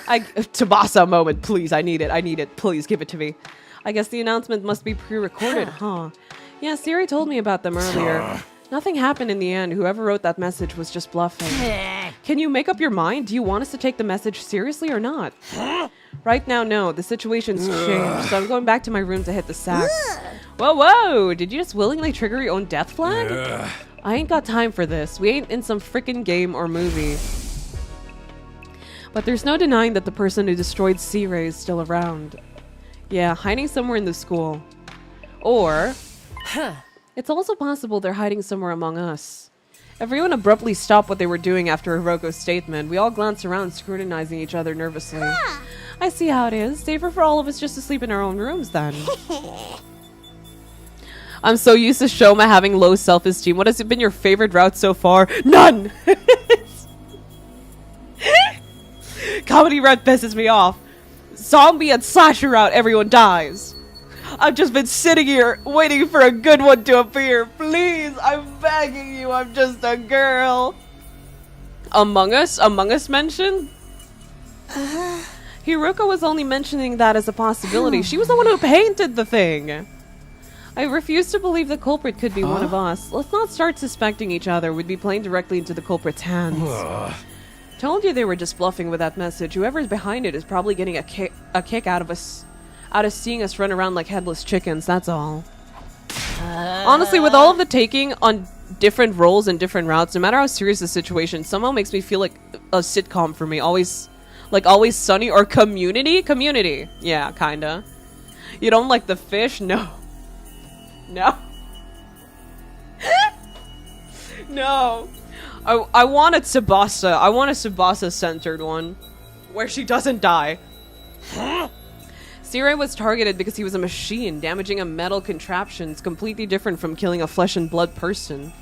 Tsubasa moment, please. I need it. I need it. Please give it to me. I guess the announcement must be pre-recorded, huh? Yeah, Siri told me about them earlier. Nothing happened in the end. Whoever wrote that message was just bluffing. Can you make up your mind? Do you want us to take the message seriously or not? Right now, no. The situation's changed, so I'm going back to my room to hit the sack. Whoa, whoa! Did you just willingly trigger your own death flag? I ain't got time for this. We ain't in some frickin' game or movie. But there's no denying that the person who destroyed Sirei is still around. Yeah, hiding somewhere in the school. Or... it's also possible they're hiding somewhere among us. Everyone abruptly stopped what they were doing after Hiroko's statement. We all glanced around, scrutinizing each other nervously. I see how it is. Safer for all of us just to sleep in our own rooms, then. I'm so used to Shoma having low self-esteem. What has been your favorite route so far? None! Comedy route pisses me off. Zombie and slasher route, everyone dies. I've just been sitting here waiting for a good one to appear. Please, I'm begging you, I'm just a girl. Among Us? Among Us mentioned? Hiruko was only mentioning that as a possibility. She was the one who painted the thing. I refuse to believe the culprit could be one of us. Let's not start suspecting each other. We'd be playing directly into the culprit's hands. Told you they were just bluffing with that message. Whoever's behind it is probably getting a kick out of us, out of seeing us run around like headless chickens, that's all. Honestly, with all of the taking on different roles and different routes, no matter how serious the situation, somehow makes me feel like a sitcom for me. Always Sunny or Community? Community. Yeah, kinda. You don't like the fish? No. No. No. I wanted Tsubasa. I want a Tsubasa-centered one. Where she doesn't die. Sirei was targeted because he was a machine. Damaging a metal contraption's completely different from killing a flesh and blood person.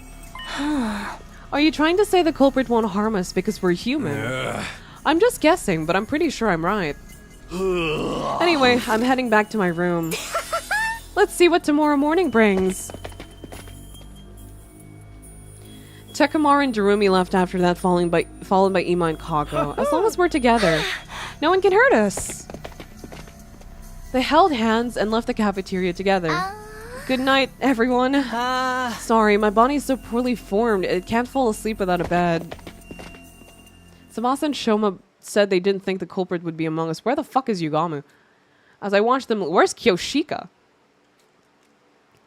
Are you trying to say the culprit won't harm us because we're human? I'm just guessing, but I'm pretty sure I'm right. Anyway, I'm heading back to my room. Let's see what tomorrow morning brings. Tekamaru and Darumi left after that, followed by Ima and Kago. As long as we're together, no one can hurt us. They held hands and left the cafeteria together. Good night, everyone. Sorry, my body's so poorly formed, it can't fall asleep without a bed. Tsubasa and Shoma said they didn't think the culprit would be among us. Where the fuck is Yugamu? As I watched them, where's Kyoshika?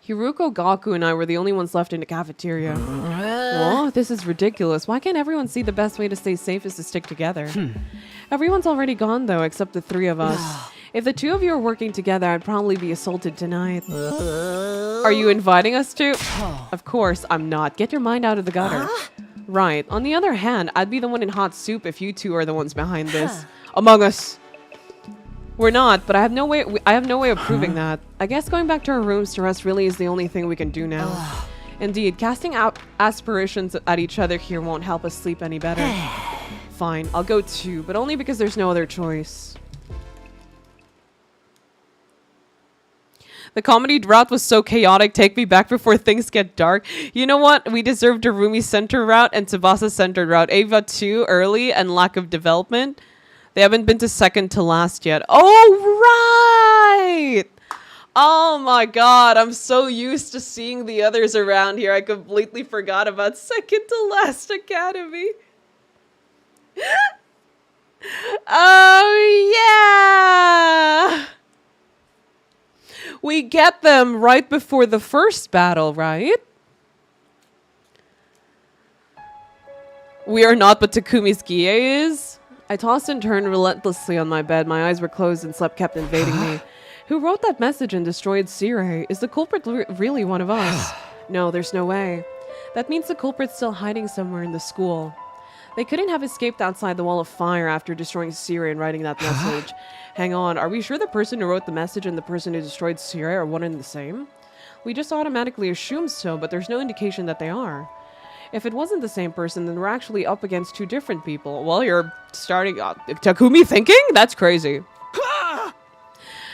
Hiruko, Gaku, and I were the only ones left in the cafeteria. Oh, this is ridiculous. Why can't everyone see the best way to stay safe is to stick together? Everyone's already gone, though, except the three of us. If the two of you are working together, I'd probably be assaulted tonight. Are you inviting us to? Of course, I'm not. Get your mind out of the gutter. Right. On the other hand, I'd be the one in hot soup if you two are the ones behind this. Among Us. We're not, but I have no way of proving that. I guess going back to our rooms to rest really is the only thing we can do now. Indeed, casting out aspirations at each other here won't help us sleep any better. Fine, I'll go too, but only because there's no other choice. The comedy route was so chaotic. Take me back before things get dark. You know what? We deserve Darumi center route and Tsubasa centered route. Ava too early and lack of development. They haven't been to second to last yet. Oh, right! Oh my god, I'm so used to seeing the others around here. I completely forgot about second to last academy. Oh, yeah! We get them right before the first battle, right? We are not, but Takumi's Gie is. I tossed and turned relentlessly on my bed. My eyes were closed and sleep kept invading me. Who wrote that message and destroyed Sirei? Is the culprit really one of us? No, there's no way. That means the culprit's still hiding somewhere in the school. They couldn't have escaped outside the wall of fire after destroying Sirei and writing that message. Hang on, are we sure the person who wrote the message and the person who destroyed Sirei are one and the same? We just automatically assume so, but there's no indication that they are. If it wasn't the same person, then we're actually up against two different people. Well, you're starting... Takumi thinking? That's crazy.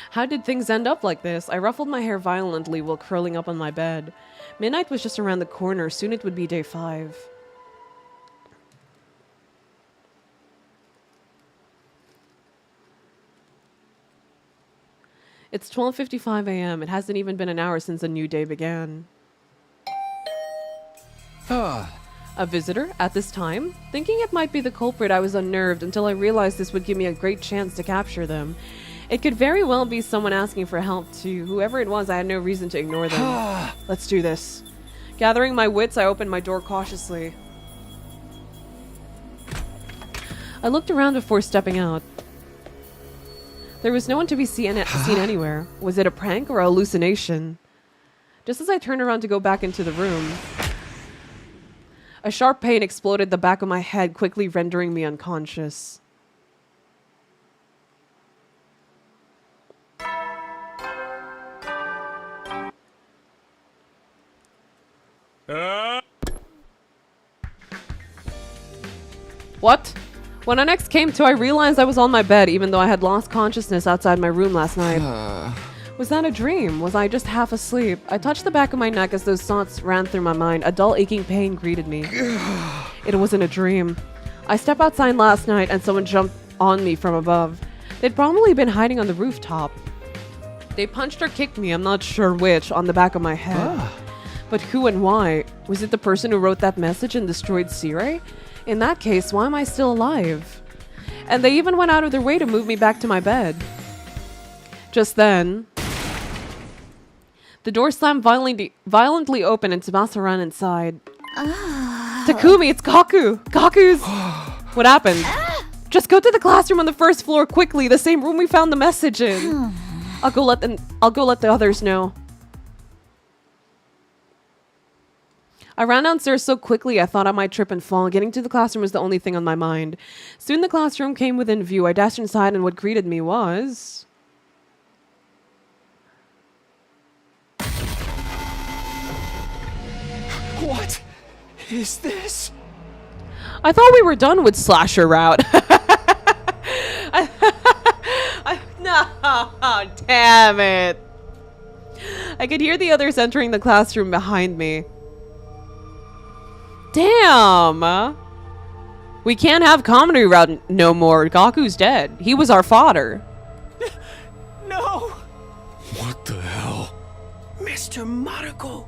How did things end up like this? I ruffled my hair violently while curling up on my bed. Midnight was just around the corner. Soon it would be day 5. It's 12:55 a.m. It hasn't even been an hour since a new day began. A visitor at this time? Thinking it might be the culprit, I was unnerved until I realized this would give me a great chance to capture them. It could very well be someone asking for help too. Whoever it was, I had no reason to ignore them. Let's do this. Gathering my wits, I opened my door cautiously. I looked around before stepping out. There was no one to be seen anywhere. Was it a prank or a hallucination? Just as I turned around to go back into the room, a sharp pain exploded the back of my head, quickly rendering me unconscious. What? When I next came to, I realized I was on my bed, even though I had lost consciousness outside my room last night. Was that a dream? Was I just half asleep? I touched the back of my neck as those thoughts ran through my mind. A dull aching pain greeted me. It wasn't a dream. I stepped outside last night and someone jumped on me from above. They'd probably been hiding on the rooftop. They punched or kicked me, I'm not sure which, on the back of my head. But who and why? Was it the person who wrote that message and destroyed Sire? In that case, why am I still alive? And they even went out of their way to move me back to my bed. Just then, the door slammed violently open and Tsubasa ran inside. Takumi, it's Gaku! Gaku's... What happened? Just go to the classroom on the first floor quickly, the same room we found the message in. I'll go let the others know. I ran downstairs so quickly I thought I might trip and fall. Getting to the classroom was the only thing on my mind. Soon the classroom came within view. I dashed inside and what greeted me was...
What is this?
I thought we were done with slasher route. No, damn it. I could hear the others entering the classroom behind me. Damn. We can't have comedy route no more. Gaku's dead. He was our fodder.
No!
What the hell?
Mr. Maruko!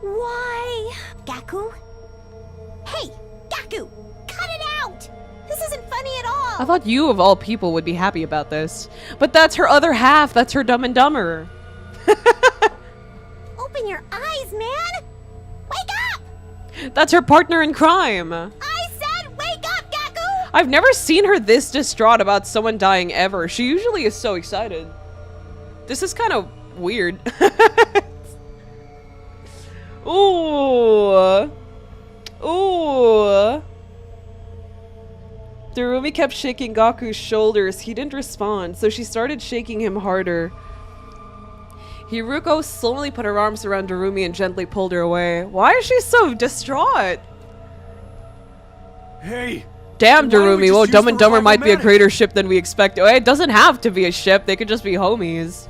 Why? Gaku? Hey, Gaku! Cut it out! This isn't funny at all!
I thought you, of all people, would be happy about this. But that's her other half. That's her Dumb and Dumber.
Open your eyes, man! Wake up!
That's her partner in crime.
I said wake up, Gaku!
I've never seen her this distraught about someone dying ever. She usually is so excited. This is kind of weird. Ooh. Ooh. Darumi kept shaking Gaku's shoulders. He didn't respond, so she started shaking him harder. Hiruko slowly put her arms around Darumi and gently pulled her away. Why is she so distraught?
Hey!
Damn, Darumi. Well, Dumb and Dumber might be a
Revival-matic?
greater ship than we expected. It doesn't have to be a ship. They could just be homies.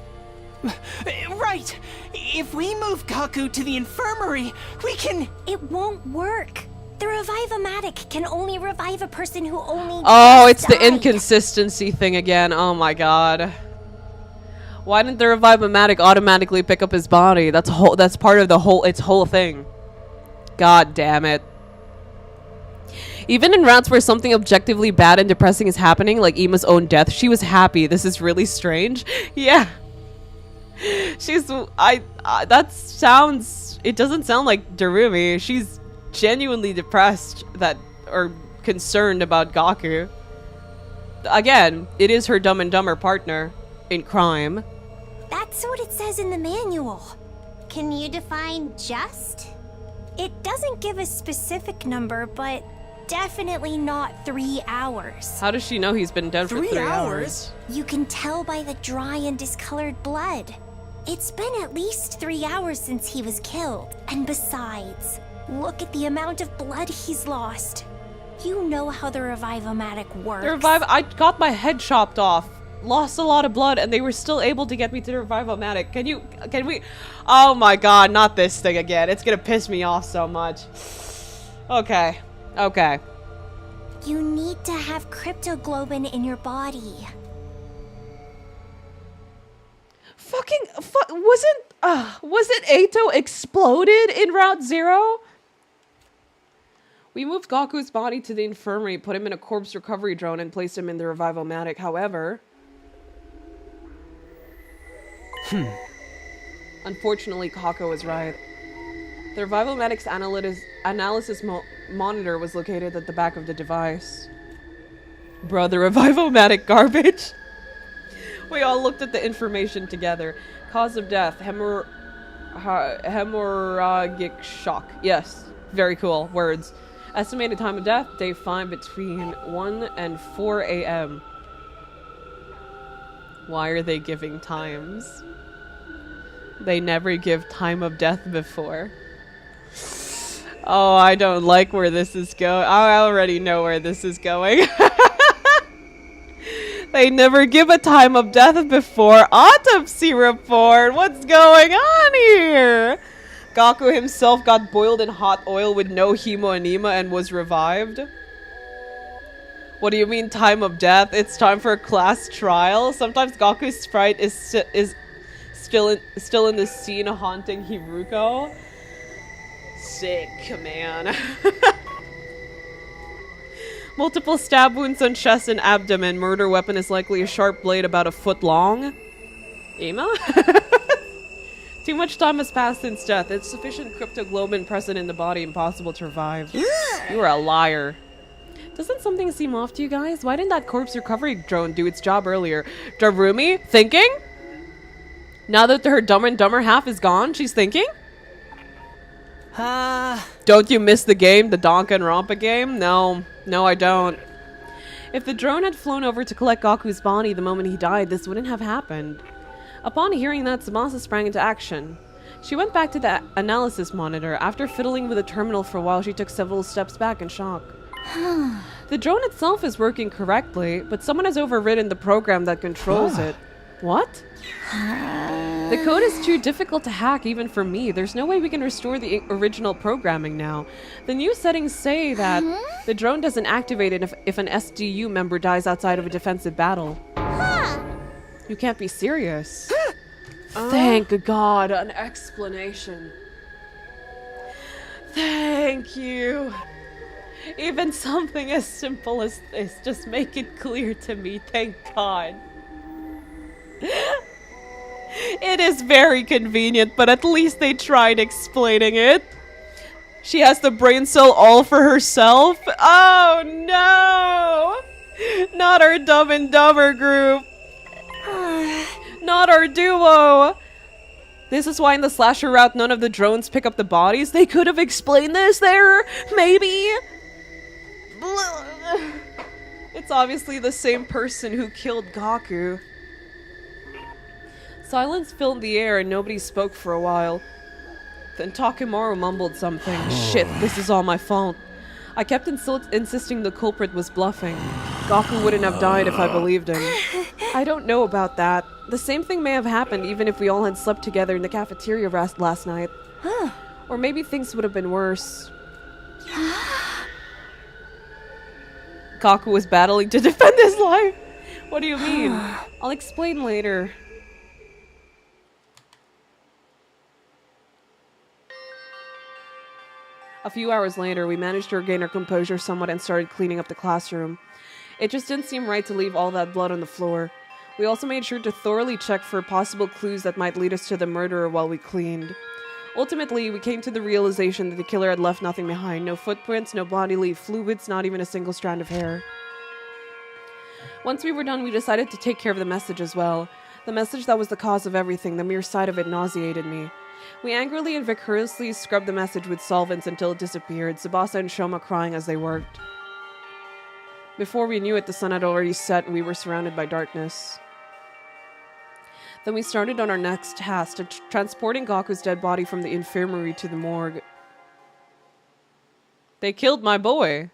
Right! If we move Gaku to the infirmary, we can...
It won't work. The Revive-O-Matic can only revive a person who only
Oh,
just
it's the
died.
inconsistency thing again. Oh my god. Why didn't the Revive-O-Matic automatically pick up his body? That's part of its whole thing. God damn it. Even in routes where something objectively bad and depressing is happening, like Ima's own death, she was happy. This is really strange. Yeah. That sounds... It doesn't sound like Darumi. She's genuinely depressed or concerned about Gaku. Again, it is her Dumb and Dumber partner in crime.
That's what it says in the manual.
Can you define just?
It doesn't give a specific number, but definitely not 3 hours.
How does she know he's been dead for 3 hours?
You can tell by the dry and discolored blood. It's been at least 3 hours since he was killed. And besides, look at the amount of blood he's lost. You know how the Revive-O-Matic works.
I got my head chopped off, lost a lot of blood, and they were still able to get me to the Revive-O-Matic. Can we? Oh my god, not this thing again. It's gonna piss me off so much. Okay. Okay.
You need to have cryptoglobin in your body.
Wasn't Eito exploded in Route 0? We moved Gaku's body to the infirmary, put him in a corpse recovery drone, and placed him in the Revive-O-Matic. However... Unfortunately, Kako was right. The Revive-O-Matic's analysis monitor was located at the back of the device. Bro, the Revive-O-Matic garbage. We all looked at the information together. Cause of death, hemorrhagic shock. Yes, very cool words. Estimated time of death, day 5 between 1 and 4 a.m. Why are they giving times? They never give time of death before. Oh, I don't like where this is going. I already know where this is going. They never give a time of death before autopsy report. What's going on here? Gaku himself got boiled in hot oil with no hemoenema and was revived. What do you mean time of death? It's time for a class trial. Sometimes Gaku's sprite is still in the scene haunting Hiruko. Sick, man. Multiple stab wounds on chest and abdomen. Murder weapon is likely a sharp blade about a foot long. Ema? Too much time has passed since death. It's sufficient cryptoglobin present in the body, impossible to revive. You are a liar. Doesn't something seem off to you guys? Why didn't that corpse recovery drone do its job earlier? Darumi? Thinking? Now that her Dumber and Dumber half is gone, she's thinking? Don't you miss the game? The danganronpa game? No. No, I don't. If the drone had flown over to collect Gaku's body the moment he died, this wouldn't have happened. Upon hearing that, Tsubasa sprang into action. She went back to the analysis monitor. After fiddling with the terminal for a while, she took several steps back in shock. The drone itself is working correctly, but someone has overridden the program that controls it. What? The code is too difficult to hack even for me. There's no way we can restore the original programming now. The new settings say that the drone doesn't activate it if an SDU member dies outside of a defensive battle. You can't be serious. Thank God, an explanation. Thank you. Even something as simple as this, just make it clear to me, thank God. It is very convenient, but at least they tried explaining it. She has the brain cell all for herself? Oh no! Not our Dumb and Dumber group. Not our duo. This is why in the slasher route none of the drones pick up the bodies. They could have explained this there, maybe. It's obviously the same person who killed Gaku. Silence filled the air and nobody spoke for a while. Then Takemoru mumbled something. Shit, this is all my fault. I kept insisting the culprit was bluffing. Gaku wouldn't have died if I believed him. I don't know about that. The same thing may have happened even if we all had slept together in the cafeteria last night. Or maybe things would have been worse. Gaku was battling to defend his life. What do you mean? I'll explain later. A few hours later, we managed to regain our composure somewhat and started cleaning up the classroom. It just didn't seem right to leave all that blood on the floor. We also made sure to thoroughly check for possible clues that might lead us to the murderer while we cleaned. Ultimately, we came to the realization that the killer had left nothing behind. No footprints, no bodily fluids, not even a single strand of hair. Once we were done, we decided to take care of the message as well. The message that was the cause of everything, the mere sight of it nauseated me. We angrily and vigorously scrubbed the message with solvents until it disappeared, Tsubasa and Shoma crying as they worked. Before we knew it, the sun had already set and we were surrounded by darkness. Then we started on our next task, transporting Gaku's dead body from the infirmary to the morgue. They killed my boy.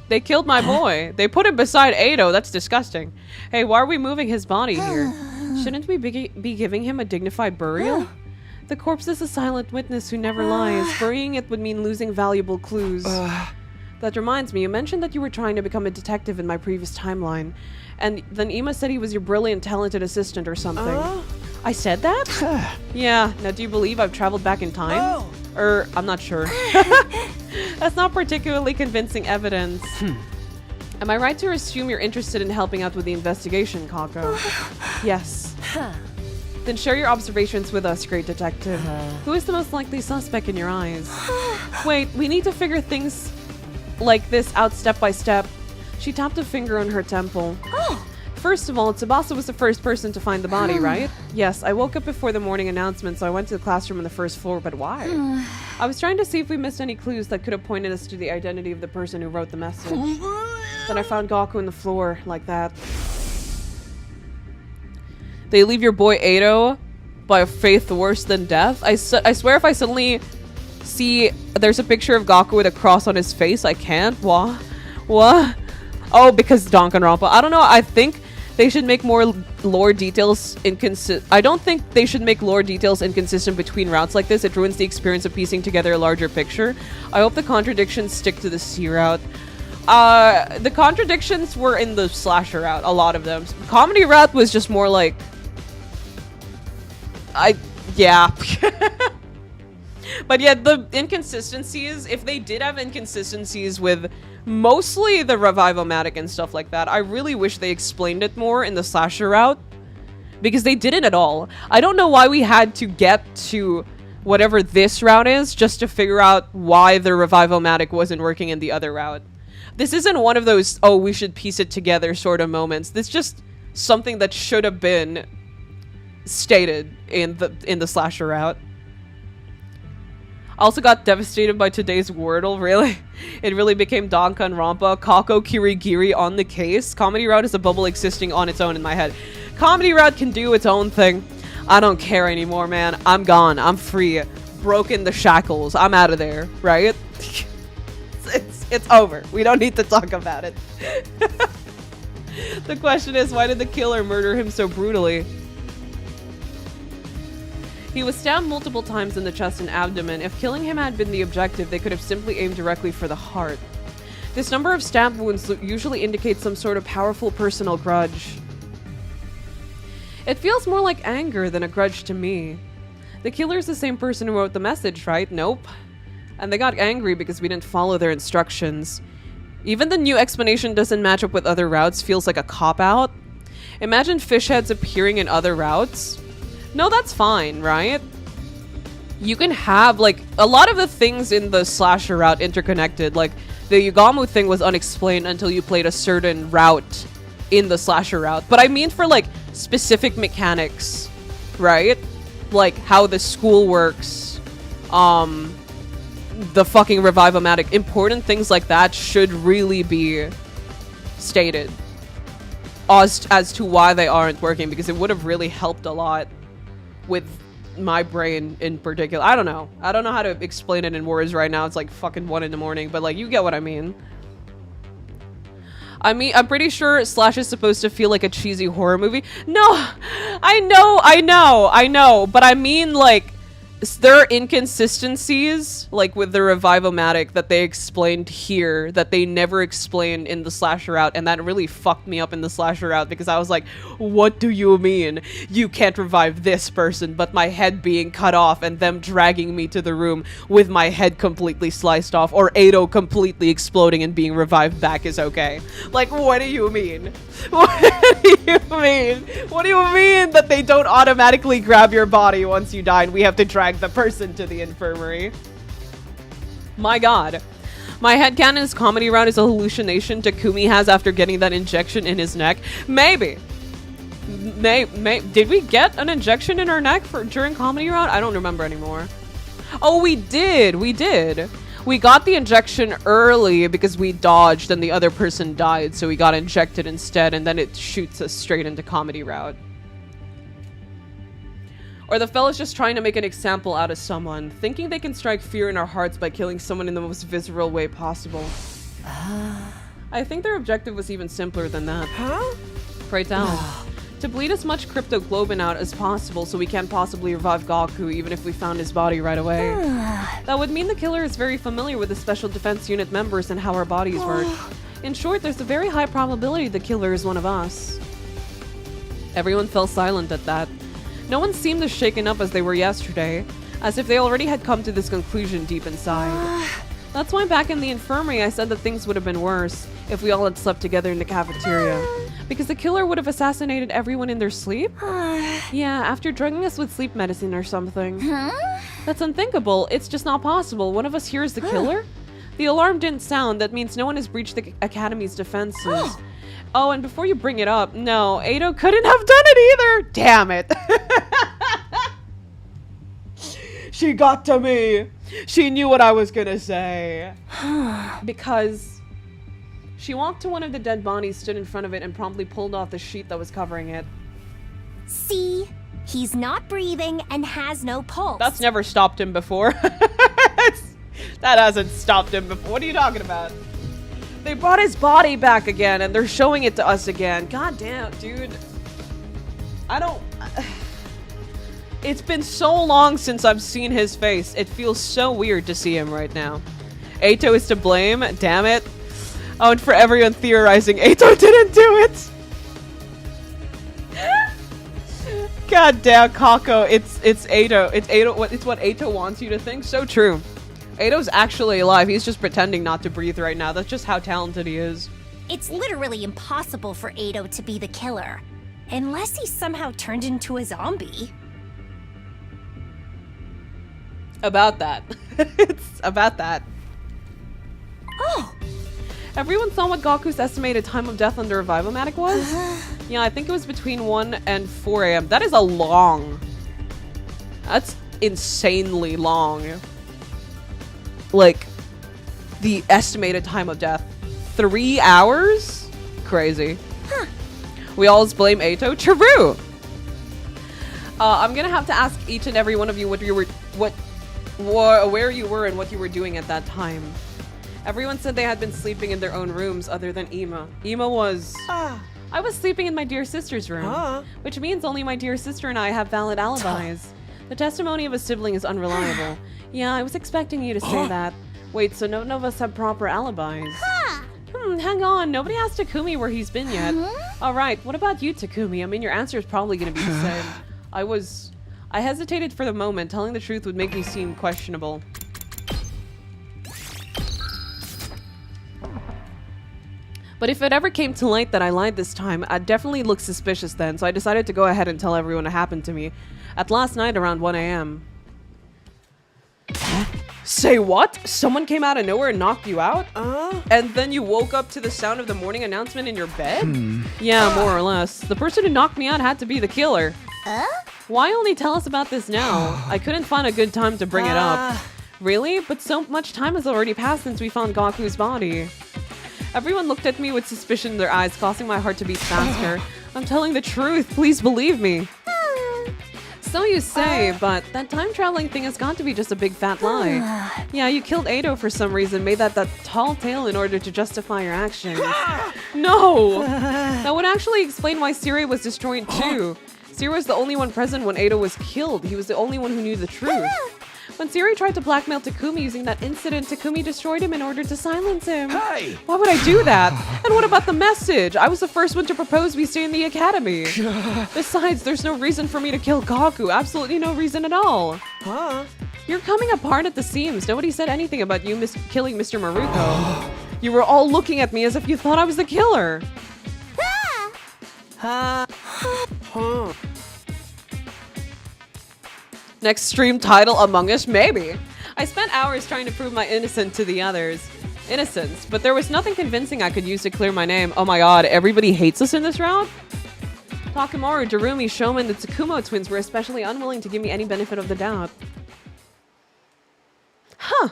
They killed my boy. They put him beside Ado. That's disgusting. Hey, why are we moving his body here? Shouldn't we be giving him a dignified burial? The corpse is a silent witness who never lies. Burying it would mean losing valuable clues. That reminds me, you mentioned that you were trying to become a detective in my previous timeline. And then Ema said he was your brilliant, talented assistant or something. I said that? Yeah. Now, do you believe I've traveled back in time? I'm not sure. That's not particularly convincing evidence. Am I right to assume you're interested in helping out with the investigation, Kako? Yes. Then share your observations with us, great detective. Who is the most likely suspect in your eyes? Wait, we need to figure things like this out step by step. She tapped a finger on her temple. First of all, Tsubasa was the first person to find the body, right? Yes, I woke up before the morning announcement, so I went to the classroom on the first floor, but why? I was trying to see if we missed any clues that could have pointed us to the identity of the person who wrote the message. Then I found Gaku on the floor, like that. They leave your boy Ado by a faith worse than death? I swear if I suddenly see there's a picture of Gaku with a cross on his face, I can't. What? Oh, because Danganronpa. I don't know. I think they should make more lore details inconsistent. I don't think they should make lore details inconsistent between routes like this. It ruins the experience of piecing together a larger picture. I hope the contradictions stick to the C route. The contradictions were in the slasher route, a lot of them. Comedy route was just more like... yeah. But yeah, the inconsistencies, if they did have inconsistencies with mostly the revival-matic and stuff like that, I really wish they explained it more in the slasher route. Because they didn't at all. I don't know why we had to get to whatever this route is just to figure out why the revival-matic wasn't working in the other route. This isn't one of those, oh, we should piece it together sort of moments. This is just something that should have been stated in the slasher route. I also got devastated by today's Wordle, really. It really became Danganronpa, Kako Kirigiri on the case. Comedy route is a bubble existing on its own in my head. Comedy route can do its own thing. I don't care anymore, man. I'm gone. I'm free. Broken the shackles. I'm out of there, right? It's over. We don't need to talk about it. The question is, why did the killer murder him so brutally? He was stabbed multiple times in the chest and abdomen. If killing him had been the objective, they could have simply aimed directly for the heart. This number of stab wounds usually indicates some sort of powerful personal grudge. It feels more like anger than a grudge to me. The killer's the same person who wrote the message, right? Nope. And they got angry because we didn't follow their instructions. Even the new explanation doesn't match up with other routes, feels like a cop-out. Imagine fish heads appearing in other routes. No, that's fine, right? You can have, like, a lot of the things in the slasher route interconnected. Like, the Yugamu thing was unexplained until you played a certain route in the slasher route. But I mean for, like, specific mechanics, right? Like, how the school works, the fucking revival-matic. Important things like that should really be stated as to why they aren't working, because it would have really helped a lot with my brain in particular. I don't know how to explain it in words right now. It's like fucking 1 in the morning, but like, you get what I mean. I'm pretty sure Slash is supposed to feel like a cheesy horror movie. No, I know, but I mean, like, there are inconsistencies, like with the revival-matic, that they explained here that they never explained in the slasher route, and that really fucked me up in the slasher route, because I was like, what do you mean you can't revive this person, but my head being cut off and them dragging me to the room with my head completely sliced off, or Ado completely exploding and being revived back is okay? Like, what do you mean? What do you mean? What do you mean that they don't automatically grab your body once you die and we have to drag the person to the infirmary? My god. My headcanon is comedy route is a hallucination Takumi has after getting that injection in his neck. Maybe. Did we get an injection in our neck during comedy route? I don't remember anymore. Oh, we did. We got the injection early because we dodged and the other person died, so we got injected instead, and then it shoots us straight into comedy route. Or the fella's just trying to make an example out of someone, thinking they can strike fear in our hearts by killing someone in the most visceral way possible. I think their objective was even simpler than that. Huh? Pray tell. To bleed as much cryptoglobin out as possible so we can't possibly revive Gaku even if we found his body right away. That would mean the killer is very familiar with the Special Defense Unit members and how our bodies work. In short, there's a very high probability the killer is one of us. Everyone fell silent at that. No one seemed as shaken up as they were yesterday, as if they already had come to this conclusion deep inside. That's why back in the infirmary I said that things would have been worse if we all had slept together in the cafeteria. Because the killer would have assassinated everyone in their sleep? Yeah, after drugging us with sleep medicine or something. That's unthinkable. It's just not possible. One of us here is the killer? The alarm didn't sound. That means no one has breached the Academy's defenses. Oh, and before you bring it up, no, Ado couldn't have done it either! Damn it! She got to me! She knew what I was gonna say. Because she walked to one of the dead bodies, stood in front of it, and promptly pulled off the sheet that was covering it.
See? He's not breathing and has no pulse.
That's never stopped him before. That hasn't stopped him before. What are you talking about? They brought his body back again, and they're showing it to us again. God damn, dude. I don't... It's been so long since I've seen his face. It feels so weird to see him right now. Eito is to blame. Damn it. Oh, and for everyone theorizing, Eito didn't do it. God damn, Kako. It's Eito. It's Eito. It's what Eito wants you to think. So true. Eito's actually alive. He's just pretending not to breathe right now. That's just how talented he is.
It's literally impossible for Eito to be the killer. Unless he somehow turned into a zombie.
About that. It's about that.
Oh!
Everyone saw what Gaku's estimated time of death under Revival-matic was? Yeah, I think it was between 1 and 4 a.m. That is a long. That's insanely long. Like, the estimated time of death. 3 hours? Crazy.
Huh.
We always blame Eito. True! I'm gonna have to ask each and every one of you where you were and what you were doing at that time. Everyone said they had been sleeping in their own rooms other than Ima. Ima was... I was sleeping in my dear sister's room, which means only my dear sister and I have valid alibis. The testimony of a sibling is unreliable. Yeah, I was expecting you to say that. Wait, so none of us have proper alibis? Hang on. Nobody asked Takumi where he's been yet. Alright, what about you, Takumi? I mean, your answer is probably going to be the same. I hesitated for the moment. Telling the truth would make me seem questionable. But if it ever came to light that I lied this time, I'd definitely look suspicious then, so I decided to go ahead and tell everyone what happened to me at last night around 1 a.m. Say what? Someone came out of nowhere and knocked you out? And then you woke up to the sound of the morning announcement in your bed? Yeah, more or less. The person who knocked me out had to be the killer. Why only tell us about this now? I couldn't find a good time to bring it up. Really? But so much time has already passed since we found Gaku's body. Everyone looked at me with suspicion in their eyes, causing my heart to beat faster. I'm telling the truth. Please believe me. So you say, but that time traveling thing has got to be just a big fat lie. Yeah, you killed Eito for some reason, made that tall tale in order to justify your actions. No! That would actually explain why Siri was destroyed too. Siri was the only one present when Eito was killed. He was the only one who knew the truth. When Siri tried to blackmail Takumi using that incident, Takumi destroyed him in order to silence him. Hey! Why would I do that? And what about the message? I was the first one to propose we stay in the academy. Besides, there's no reason for me to kill Gaku. Absolutely no reason at all. You're coming apart at the seams. Nobody said anything about you killing Mr. Maruko. You were all looking at me as if you thought I was the killer. Next stream title, Among Us? Maybe. I spent hours trying to prove my innocence to the others. But there was nothing convincing I could use to clear my name. Oh my god, everybody hates us in this round? Takemaru, Darumi, Shoma, and the Tsukumo twins were especially unwilling to give me any benefit of the doubt. Huh.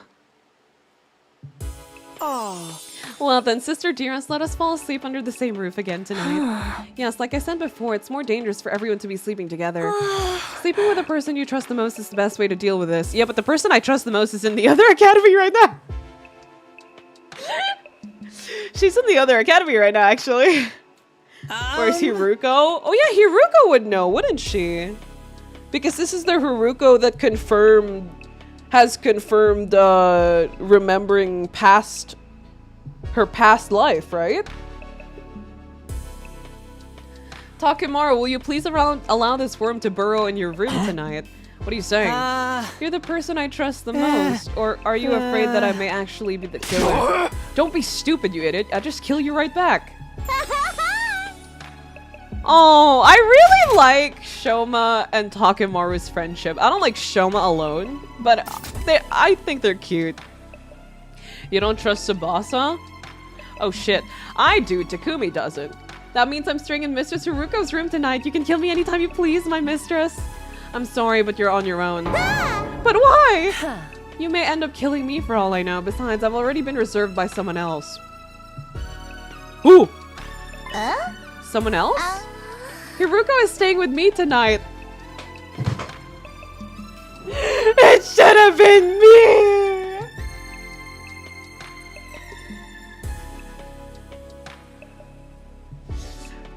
Oh. Well then, Sister Dearest, let us fall asleep under the same roof again tonight. Yes, like I said before, it's more dangerous for everyone to be sleeping together. Sleeping with the person you trust the most is the best way to deal with this. Yeah, but the person I trust the most is in the other academy right now. She's in the other academy right now, actually. Where's Hiruko? Oh yeah, Hiruko would know, wouldn't she? Because this is the Hiruko that has confirmed remembering her past life, right? Takemaru, will you please allow this worm to burrow in your room tonight? What are you saying? You're the person I trust the most. Or are you afraid that I may actually be the killer? Don't be stupid, you idiot. I'll just kill you right back. Oh, I really like Shoma and Takemaru's friendship. I don't like Shoma alone, but I think they're cute. You don't trust Tsubasa? Oh shit, I do, Takumi doesn't. That means I'm staying in Mistress Hiruko's room tonight. You can kill me anytime you please, my mistress. I'm sorry, but you're on your own. But why? You may end up killing me for all I know. Besides, I've already been reserved by someone else. Who? Someone else? Hiruko is staying with me tonight. It should have been me!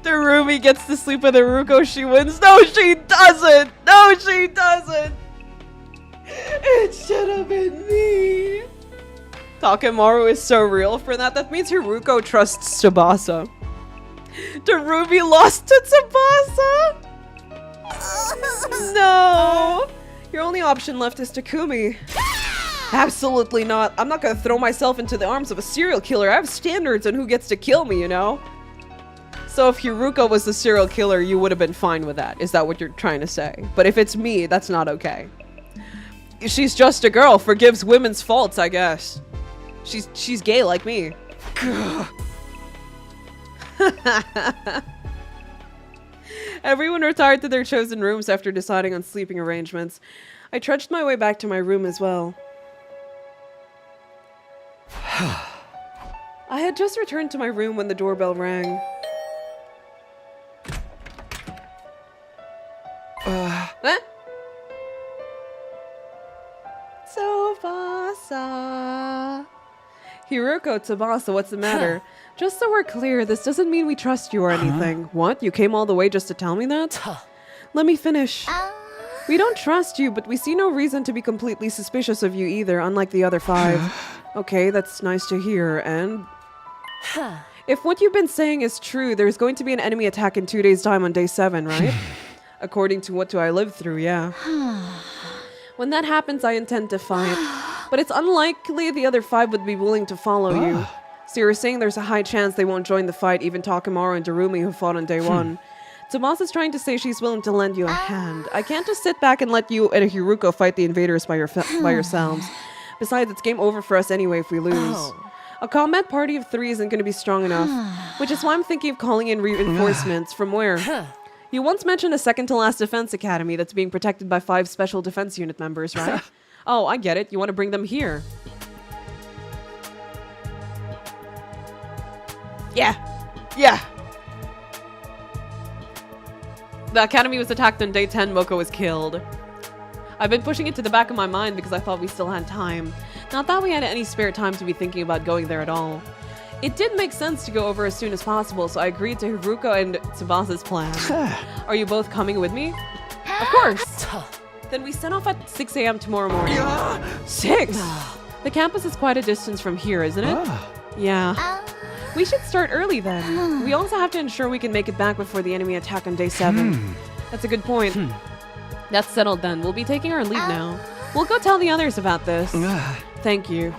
Darumi gets to sleep with Hiruko, she wins. No, she doesn't! No, she doesn't! It should have been me! Takemaru is so real for that. That means Hiruko trusts Tsubasa. Darumi lost to Tsubasa? No! Your only option left is Takumi. Absolutely not. I'm not gonna throw myself into the arms of a serial killer. I have standards on who gets to kill me, you know? So if Hiruko was the serial killer, you would have been fine with that. Is that what you're trying to say? But if it's me, that's not okay. She's just a girl, forgives women's faults, I guess. She's gay like me. Everyone retired to their chosen rooms after deciding on sleeping arrangements. I trudged my way back to my room as well. I had just returned to my room when the doorbell rang. What? Tsubasa. Hiruko, Tsubasa, what's the matter? Just so we're clear, this doesn't mean we trust you or anything. What? You came all the way just to tell me that? Let me finish. We don't trust you, but we see no reason to be completely suspicious of you either, unlike the other 5. Okay, that's nice to hear, and... If what you've been saying is true, there's going to be an enemy attack in 2 days' time on day 7, right? According to what do I live through, yeah. When that happens, I intend to fight. But it's unlikely the other 5 would be willing to follow you. So you're saying there's a high chance they won't join the fight, even Takemaru and Darumi who fought on day 1. Tsubasa's trying to say she's willing to lend you a hand. I can't just sit back and let you and Hiruko fight the invaders by yourselves. Besides, it's game over for us anyway if we lose. A combat party of 3 isn't going to be strong enough, which is why I'm thinking of calling in reinforcements. From where? You once mentioned a second-to-last defense academy that's being protected by 5 special defense unit members, right? Oh, I get it. You want to bring them here. Yeah. Yeah. The academy was attacked on day 10. Moko was killed. I've been pushing it to the back of my mind because I thought we still had time. Not that we had any spare time to be thinking about going there at all. It did make sense to go over as soon as possible, so I agreed to Hiruko and Tsubasa's plan. Are you both coming with me? Of course. Then we set off at 6 a.m. tomorrow morning. 6? The campus is quite a distance from here, isn't it? Yeah. We should start early then. We also have to ensure we can make it back before the enemy attack on day 7. That's a good point. That's settled then. We'll be taking our leave now. We'll go tell the others about this. Thank you.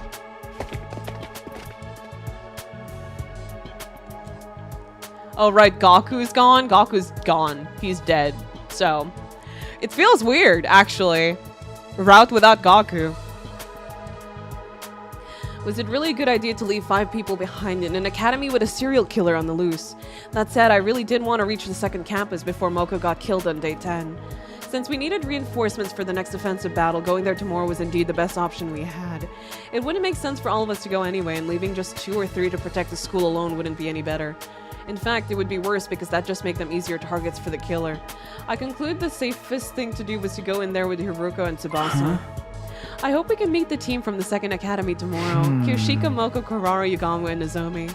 Oh right, Gaku's gone? Gaku's gone. He's dead. So, it feels weird, actually. Route without Gaku. Was it really a good idea to leave 5 people behind in an academy with a serial killer on the loose? That said, I really did want to reach the second campus before Moko got killed on day 10. Since we needed reinforcements for the next offensive battle, going there tomorrow was indeed the best option we had. It wouldn't make sense for all of us to go anyway, and leaving just 2 or 3 to protect the school alone wouldn't be any better. In fact, it would be worse because that just make them easier targets for the killer. I conclude the safest thing to do was to go in there with Hiruko and Tsubasa. I hope we can meet the team from the second academy tomorrow. Kyoshika, Moko, Kararu, Yagamu, and Nozomi.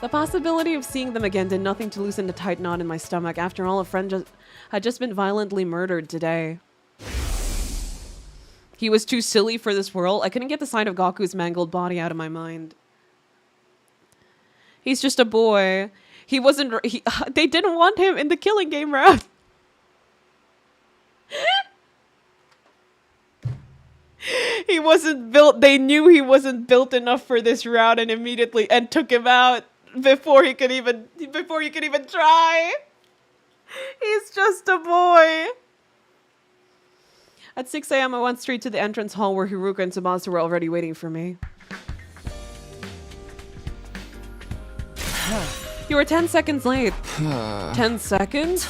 The possibility of seeing them again did nothing to loosen the tight knot in my stomach. After all, a friend had just been violently murdered today. He was too silly for this world. I couldn't get the sight of Gaku's mangled body out of my mind. He's just a boy. He wasn't... they didn't want him in the killing game route. He wasn't built... They knew he wasn't built enough for this route and immediately... And took him out before he could even... Before you could even try. He's just a boy. At 6 a.m. I went straight to the entrance hall where Hiruko and Tsubasa were already waiting for me. You were 10 seconds late. 10 seconds?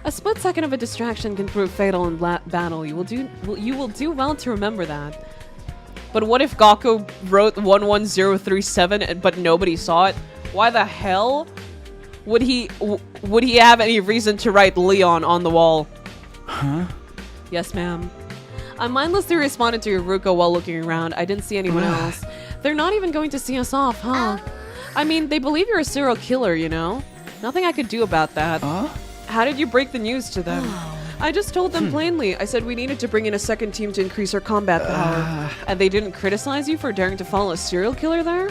A split second of a distraction can prove fatal in battle. You will do well to remember that. But what if Gaku wrote 11037 but nobody saw it? Why the hell would he have any reason to write Leon on the wall? Huh? Yes, ma'am. I mindlessly responded to Hiruko while looking around. I didn't see anyone else. They're not even going to see us off, huh? I mean, they believe you're a serial killer, you know? Nothing I could do about that.
Huh?
How did you break the news to them? I just told them plainly. I said we needed to bring in a second team to increase our combat power. And they didn't criticize you for daring to follow a serial killer there?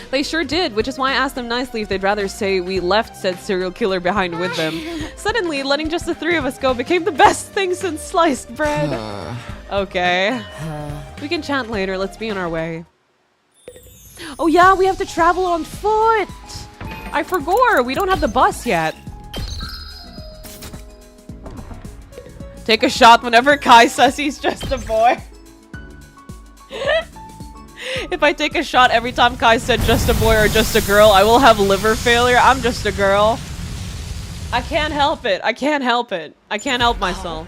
They sure did, which is why I asked them nicely if they'd rather say we left said serial killer behind with them. Suddenly, letting just the three of us go became the best thing since sliced bread. Okay. We can chat later. Let's be on our way. Oh yeah, we have to travel on foot! I forgot. We don't have the bus yet. Take a shot whenever Kai says he's just a boy. If I take a shot every time Kai said just a boy or just a girl, I will have liver failure. I'm just a girl. I can't help it. I can't help it. I can't help myself.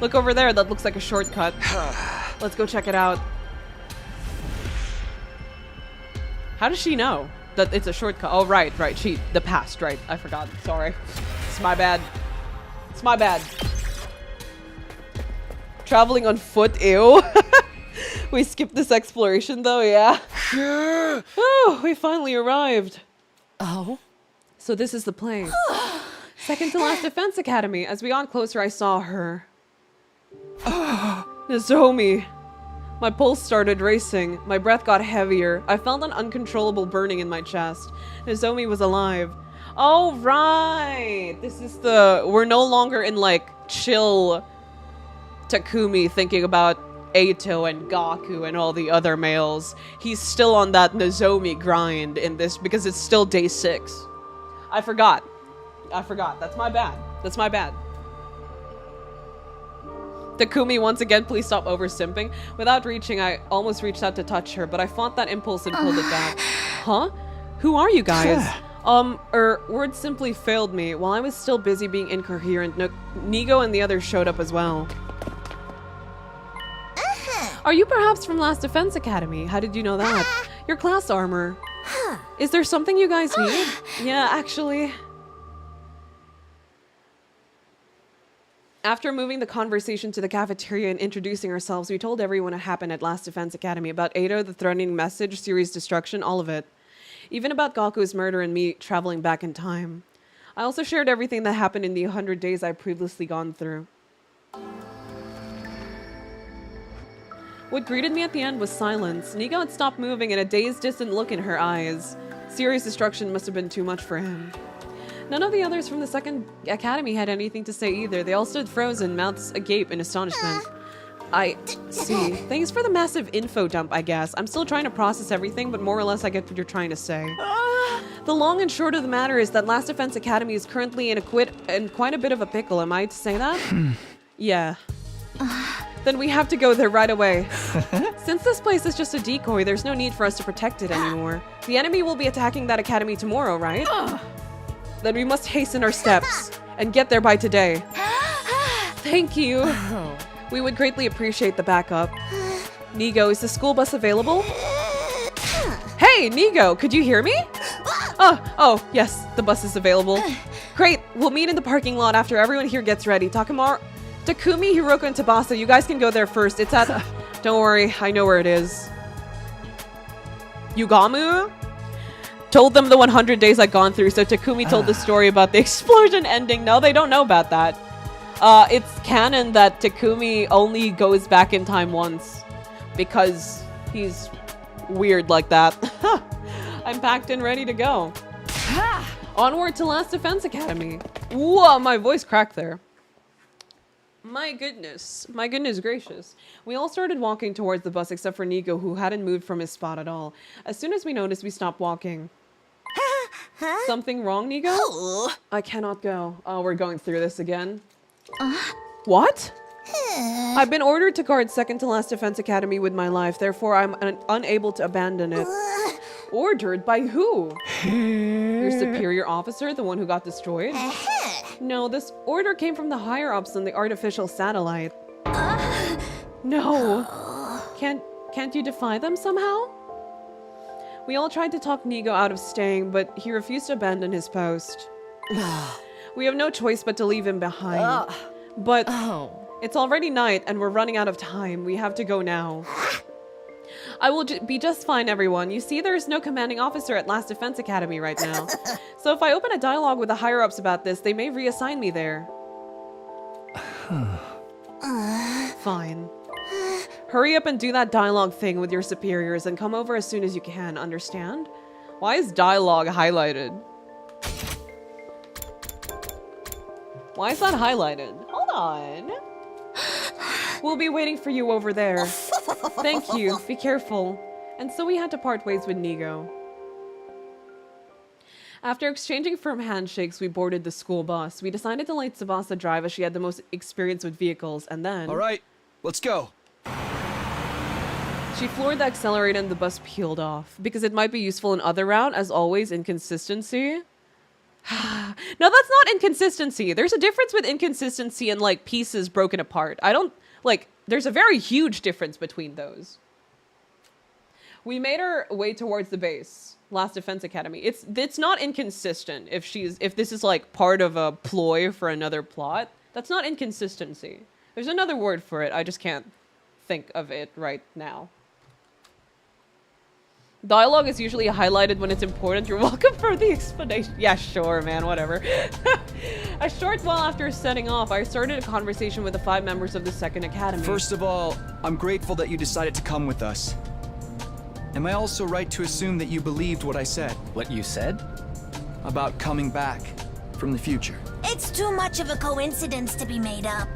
Look over there. That looks like a shortcut. Let's go check it out. How does she know that it's a shortcut? Oh, right. The past, right. I forgot. Sorry. It's my bad. It's my bad. Traveling on foot, ew. We skipped this exploration though, yeah. Oh, we finally arrived.
Oh?
So this is the place. Second to last defense academy. As we got closer, I saw her. Nozomi. My pulse started racing. My breath got heavier. I felt an uncontrollable burning in my chest. Nozomi was alive. Oh, right. This is the... We're no longer in, like, chill Takumi thinking about Eito and Gaku and all the other males. He's still on that Nozomi grind in this because it's still day 6. I forgot. That's my bad. That's my bad. Takumi, once again, please stop over-simping. Without reaching, I almost reached out to touch her, but I fought that impulse and pulled it back. Huh? Who are you guys? Words simply failed me. While I was still busy being incoherent, Nigo and the others showed up as well. Are you perhaps from Last Defense Academy? How did you know that? Your class armor. Is there something you guys need? Yeah, actually. After moving the conversation to the cafeteria and introducing ourselves, we told everyone what happened at Last Defense Academy about Eito, the threatening message, series destruction, all of it. Even about Gaku's murder and me traveling back in time. I also shared everything that happened in the 100 days I'd previously gone through. What greeted me at the end was silence. Nigo had stopped moving and a dazed, distant look in her eyes. Serious destruction must have been too much for him. None of the others from the second academy had anything to say either. They all stood frozen, mouths agape in astonishment. I see. Thanks for the massive info dump, I guess. I'm still trying to process everything, but more or less I get what you're trying to say. The long and short of the matter is that Last Defense Academy is currently in quite a bit of a pickle. Am I to say that? Yeah. Then we have to go there right away. Since this place is just a decoy, there's no need for us to protect it anymore. The enemy will be attacking that academy tomorrow, right? Then we must hasten our steps and get there by today. Thank you. We would greatly appreciate the backup. Nigo, is the school bus available? Hey, Nigo, could you hear me? Oh, yes, the bus is available. Great, we'll meet in the parking lot after everyone here gets ready. Takumi, Hiruko, and Tabasa, you guys can go there first. It's at... Don't worry, I know where it is. Yugamu? Told them the 100 days I'd gone through, so Takumi told the story about the explosion ending. No, they don't know about that. It's canon that Takumi only goes back in time once. Because he's weird like that. I'm packed and ready to go. Onward to Last Defense Academy. Whoa, my voice cracked there. My goodness gracious. We all started walking towards the bus except for Nigo, who hadn't moved from his spot at all. As soon as we noticed, we stopped walking. Something wrong, Nigo? I cannot go. Oh, we're going through this again. What? I've been ordered to guard second to Last Defense Academy with my life, therefore I'm unable to abandon it. Ordered? By who? Your superior officer, the one who got destroyed? No, this order came from the higher-ups on the artificial satellite. No. Can't you defy them somehow? We all tried to talk Nigo out of staying, but he refused to abandon his post. We have no choice but to leave him behind. But it's already night and we're running out of time. We have to go now. I will be just fine, everyone. You see, there's no commanding officer at Last Defense Academy right now. So if I open a dialogue with the higher-ups about this, they may reassign me there. Fine. Hurry up and do that dialogue thing with your superiors and come over as soon as you can, understand? Why is dialogue highlighted? Why is that highlighted? Hold on. We'll be waiting for you over there. Thank you. Be careful. And so we had to part ways with Nigo. After exchanging firm handshakes, we boarded the school bus. We decided to let Tsubasa drive as she had the most experience with vehicles, and then...
Alright, let's go.
She floored the accelerator and the bus peeled off. Because it might be useful in other route, as always, inconsistency. No, that's not inconsistency. There's a difference with inconsistency and, like, pieces broken apart. I don't... Like, there's a very huge difference between those. We made our way towards the base. Last Defense Academy. It's not inconsistent if this is like part of a ploy for another plot. That's not inconsistency. There's another word for it. I just can't think of it right now. Dialogue is usually highlighted when it's important. You're welcome for the explanation. Yeah, sure, man, whatever. A short while after setting off, I started a conversation with the 5 members of the second academy.
First of all, I'm grateful that you decided to come with us. Am I also right to assume that you believed what I said?
What you said?
About coming back from the future.
It's too much of a coincidence to be made up.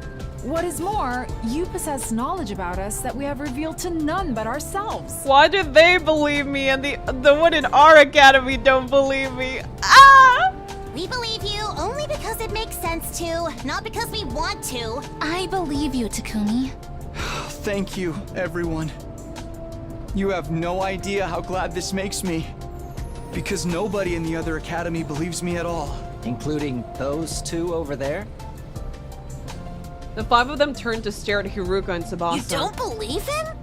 What is more, you possess knowledge about us that we have revealed to none but ourselves.
Why do they believe me and the one in our academy don't believe me? Ah!
We believe you only because it makes sense to, not because we want to.
I believe you, Takumi.
Thank you, everyone. You have no idea how glad this makes me. Because nobody in the other academy believes me at all.
Including those 2 over there?
The 5 of them turned to stare at Hiruko and Tsubasa.
You don't believe him?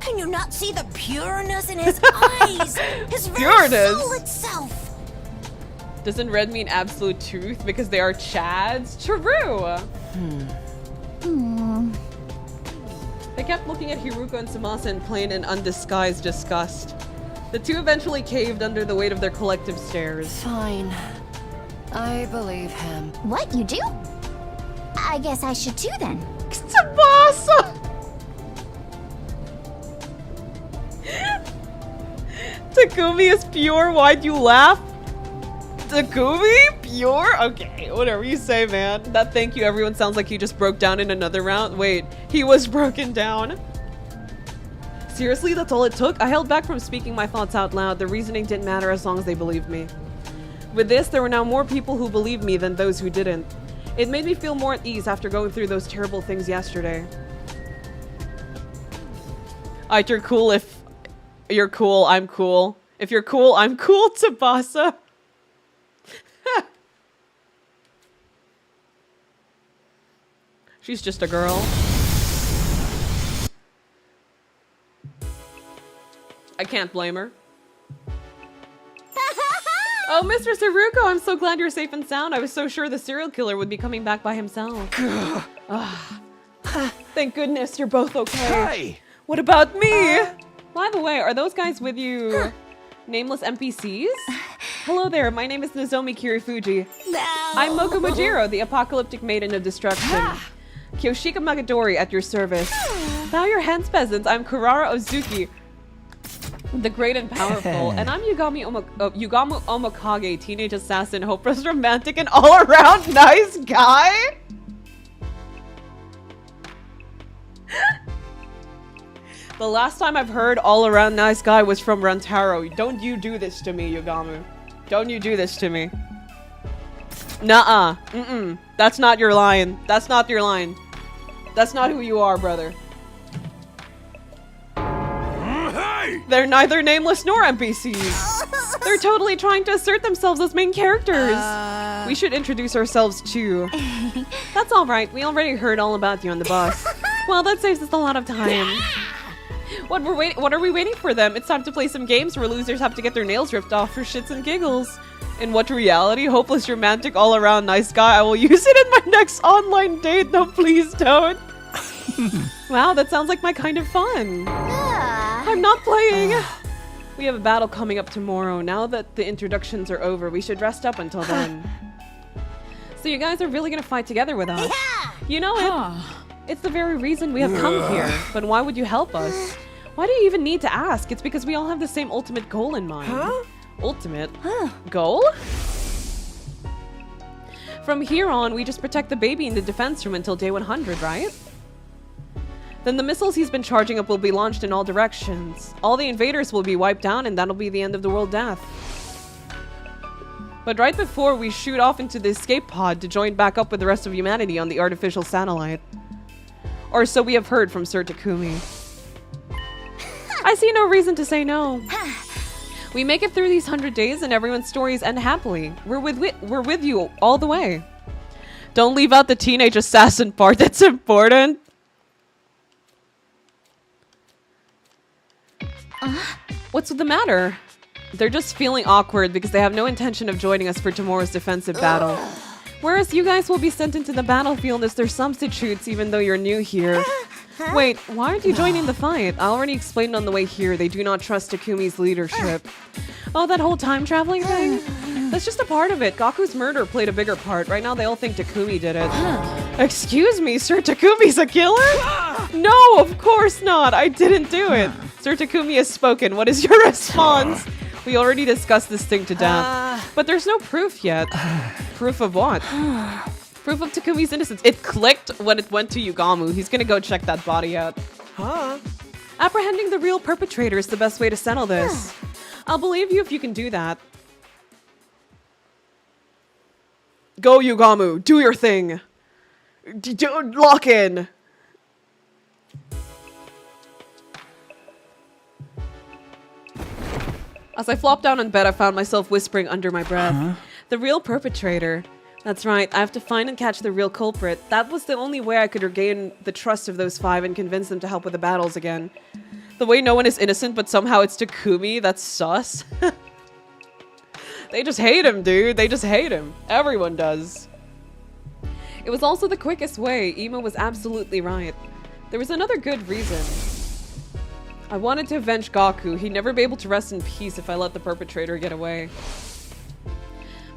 Can you not see the pureness in his eyes? His very soul itself.
Doesn't red mean absolute truth because they are Chads? True! They kept looking at Hiruko and Tsubasa in plain and undisguised disgust. The 2 eventually caved under the weight of their collective stares.
Fine. I believe him.
What, you do? I guess I should too then.
Tsubasa! Takumi is pure, why'd you laugh? Takumi? Pure? Okay, whatever you say, man. That thank you everyone sounds like he just broke down in another round. Wait, he was broken down. Seriously, that's all it took? I held back from speaking my thoughts out loud. The reasoning didn't matter as long as they believed me. With this, there were now more people who believed me than those who didn't. It made me feel more at ease after going through those terrible things yesterday. Alright, you're cool if... You're cool, I'm cool. If you're cool, I'm cool, Tsubasa. She's just a girl. I can't blame her. Oh, Mr. Hiruko, I'm so glad you're safe and sound. I was so sure the serial killer would be coming back by himself. Thank goodness you're both okay.
Hey!
What about me? By the way, are those guys with you nameless NPCs? Hello there, my name is Nozomi Kirifuji.
No.
I'm Moko Mojiro, the apocalyptic maiden of destruction. Kyoshika Magadori at your service. Bow your hands, peasants. I'm Kurara Ozuki, the great and powerful. And I'm Yugamu Omokage, teenage assassin, hopeless romantic, and all-around nice guy? The last time I've heard all-around nice guy was from Rantaro. Don't you do this to me, Yugamu. Don't you do this to me. Nuh-uh. Mm-mm. That's not your line. That's not your line. That's not who you are, brother.
Hey!
They're neither nameless nor NPCs. They're totally trying to assert themselves as main characters. We should introduce ourselves too. That's all right. We already heard all about you on the bus. Well, that saves us a lot of time. What are we waiting for them? It's time to play some games where losers have to get their nails ripped off for shits and giggles. In what reality? Hopeless romantic all-around nice guy. I will use it in my next online date. No, please don't. Wow, that sounds like my kind of fun. I'm not playing! We have a battle coming up tomorrow. Now that the introductions are over, we should rest up until then. So you guys are really gonna fight together with us?
Yeah!
You know it. It's the very reason we have come here. But why would you help us? Why do you even need to ask? It's because we all have the same ultimate goal in mind.
Huh?
Ultimate? Goal? From here on, we just protect the baby in the defense room until day 100, right? Then the missiles he's been charging up will be launched in all directions. All the invaders will be wiped down, and that'll be the end of the world death. But right before we shoot off into the escape pod to join back up with the rest of humanity on the artificial satellite. Or so we have heard from Sir Takumi. I see no reason to say no. We make it through these 100 days and everyone's stories end happily. We're with you all the way. Don't leave out the teenage assassin part, that's important. What's the matter? They're just feeling awkward because they have no intention of joining us for tomorrow's defensive battle. Whereas you guys will be sent into the battlefield as their substitutes even though you're new here. Wait, why aren't you joining the fight? I already explained on the way here, they do not trust Takumi's leadership. Oh, that whole time traveling thing? That's just a part of it. Gaku's murder played a bigger part. Right now they all think Takumi did it. Excuse me, Sir Takumi's a killer? No, of course not. I didn't do it. Sir Takumi has spoken. What is your response? We already discussed this thing to death. But there's no proof yet. Proof of what? Proof of Takumi's innocence. It clicked when it went to Yugamu. He's gonna go check that body out. Apprehending the real perpetrator is the best way to settle this. I'll believe you if you can do that. Go, Yugamu. Do your thing. Lock in. As I flopped down in bed, I found myself whispering under my breath. The real perpetrator. That's right, I have to find and catch the real culprit. That was the only way I could regain the trust of those 5 and convince them to help with the battles again. The way no one is innocent, but somehow it's Takumi, that's sus. They just hate him, dude. They just hate him. Everyone does. It was also the quickest way. Imo was absolutely right. There was another good reason. I wanted to avenge Gaku. He'd never be able to rest in peace if I let the perpetrator get away.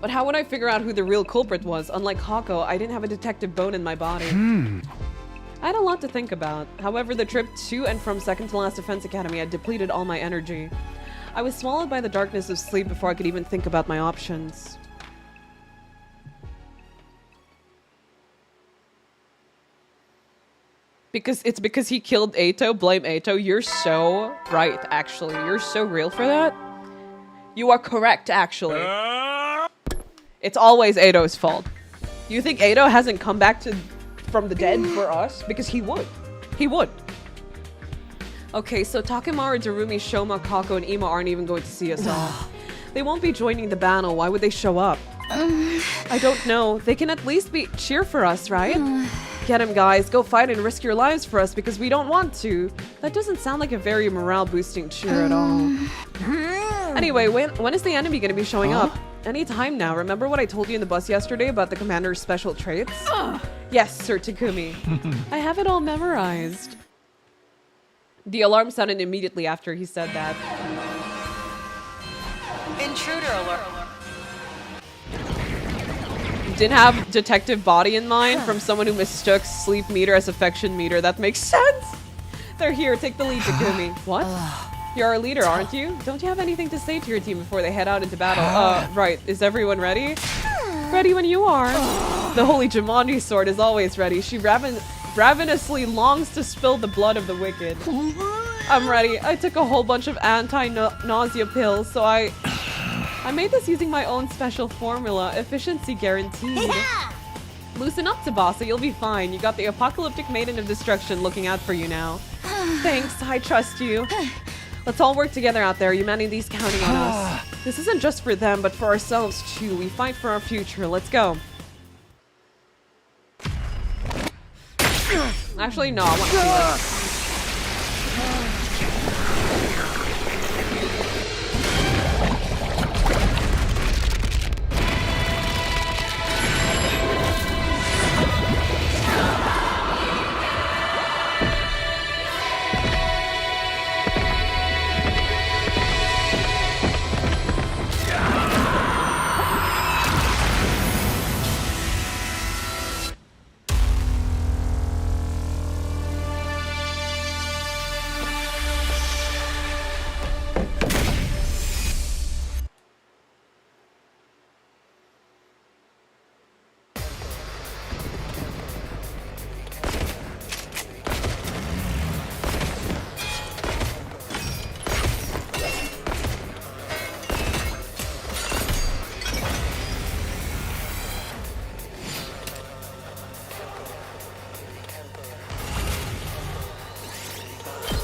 But how would I figure out who the real culprit was? Unlike Hako, I didn't have a detective bone in my body. I had a lot to think about. However, the trip to and from second to last defense academy had depleted all my energy. I was swallowed by the darkness of sleep before I could even think about my options. Because he killed Eito, blame Eito. You're so right, actually. You're so real for that. You are correct, actually. It's always Eito's fault. You think Eito hasn't come back from the dead for us? Because he would. He would. Okay, so Takemaru, Darumi, Shoma, Kako, and Imo aren't even going to see us off. They won't be joining the battle. Why would they show up? I don't know. They can at least cheer for us, right? Get him, guys. Go fight and risk your lives for us because we don't want to. That doesn't sound like a very morale-boosting cheer at all. Anyway, when is the enemy going to be showing up? Any time now. Remember what I told you in the bus yesterday about the commander's special traits? Yes, Sir Takumi. I have it all memorized. The alarm sounded immediately after he said that.
Intruder alert.
Didn't have detective body in mind from someone who mistook sleep meter as affection meter. That makes sense. They're here. Take the lead, Takumi. What? You're our leader, aren't you? Don't you have anything to say to your team before they head out into battle? Right. Is everyone ready? Ready when you are. The holy Jumanji sword is always ready. She ravenously longs to spill the blood of the wicked. I'm ready. I took a whole bunch of anti-nausea pills, so I made this using my own special formula. Efficiency guaranteed. Loosen up, Tsubasa. You'll be fine. You got the apocalyptic maiden of destruction looking out for you now. Thanks. I trust you. Let's all work together out there. Humanity's counting on us. This isn't just for them, but for ourselves, too. We fight for our future. Let's go. Actually, no. I want to see this.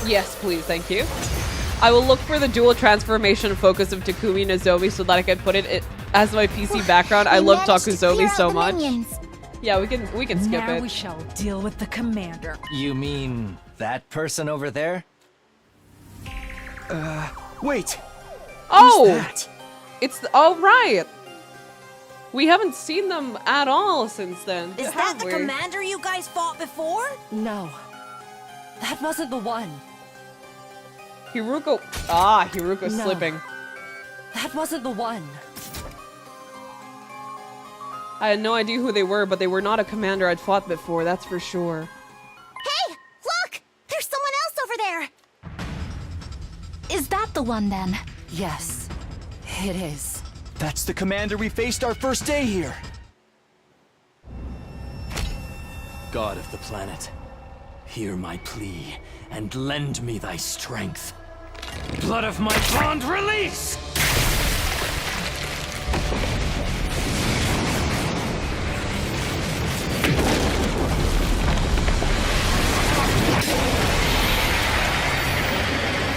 Yes, please, thank you. I will look for the dual transformation focus of Takumi Nozomi so that I can put it as my PC background. I love Takuzomi so much. Yeah, we can skip
now
it.
we shall deal with the commander.
You mean that person over there?
Wait.
Oh!
Who's that?
It's oh right. We haven't seen them at all since then.
Is that
have
the
we?
commander you guys fought before?
No. That wasn't the one.
Hiruko. Ah, Hiruko's
No.
slipping.
That wasn't the one.
I had no idea who they were, but they were not a commander I'd fought before, that's for sure.
Hey, look! There's someone else over there!
Is that the one then?
Yes, it is.
That's the commander we faced our first day here.
God of the planet, hear my plea and lend me thy strength. Blood of my bond, release!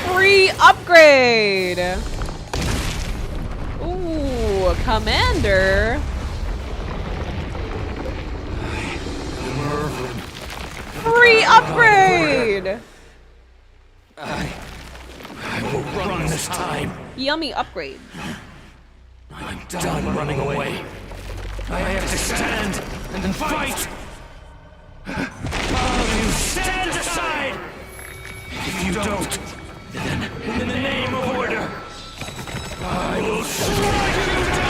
Free upgrade! Ooh, commander! Free upgrade!
I will run this time.
Yummy upgrade.
I'm done running away. I have to stand and fight. All you stand aside! If you don't, then in the name of order, I will strike you down!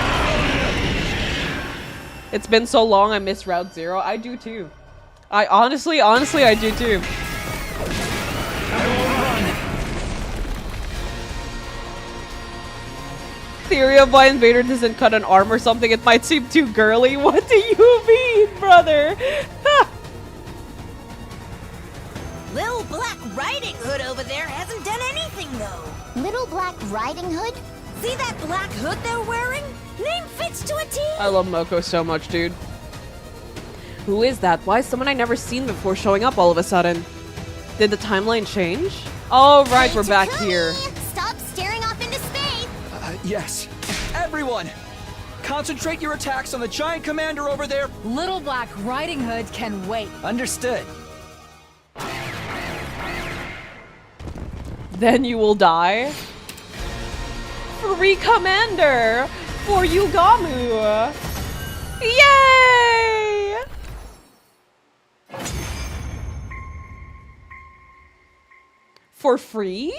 It's been so long I miss Route 0. I do too. I honestly, I do too. Theory of why Invader doesn't cut an arm or something, it might seem too girly. What do you mean, brother?
Little Black Riding Hood over there hasn't done anything, though.
Little Black Riding Hood?
See that black hood they're wearing? Name fits to a T.
I love Moko so much, dude. Who is that? Why is someone I never seen before showing up all of a sudden? Did the timeline change? Oh, right, we're back here.
Stop staring off into space!
Yes. Everyone! Concentrate your attacks on the giant commander over there.
Little Black Riding Hood can wait.
Understood.
Then you will die. Free commander for Yugamu. Yay! For free?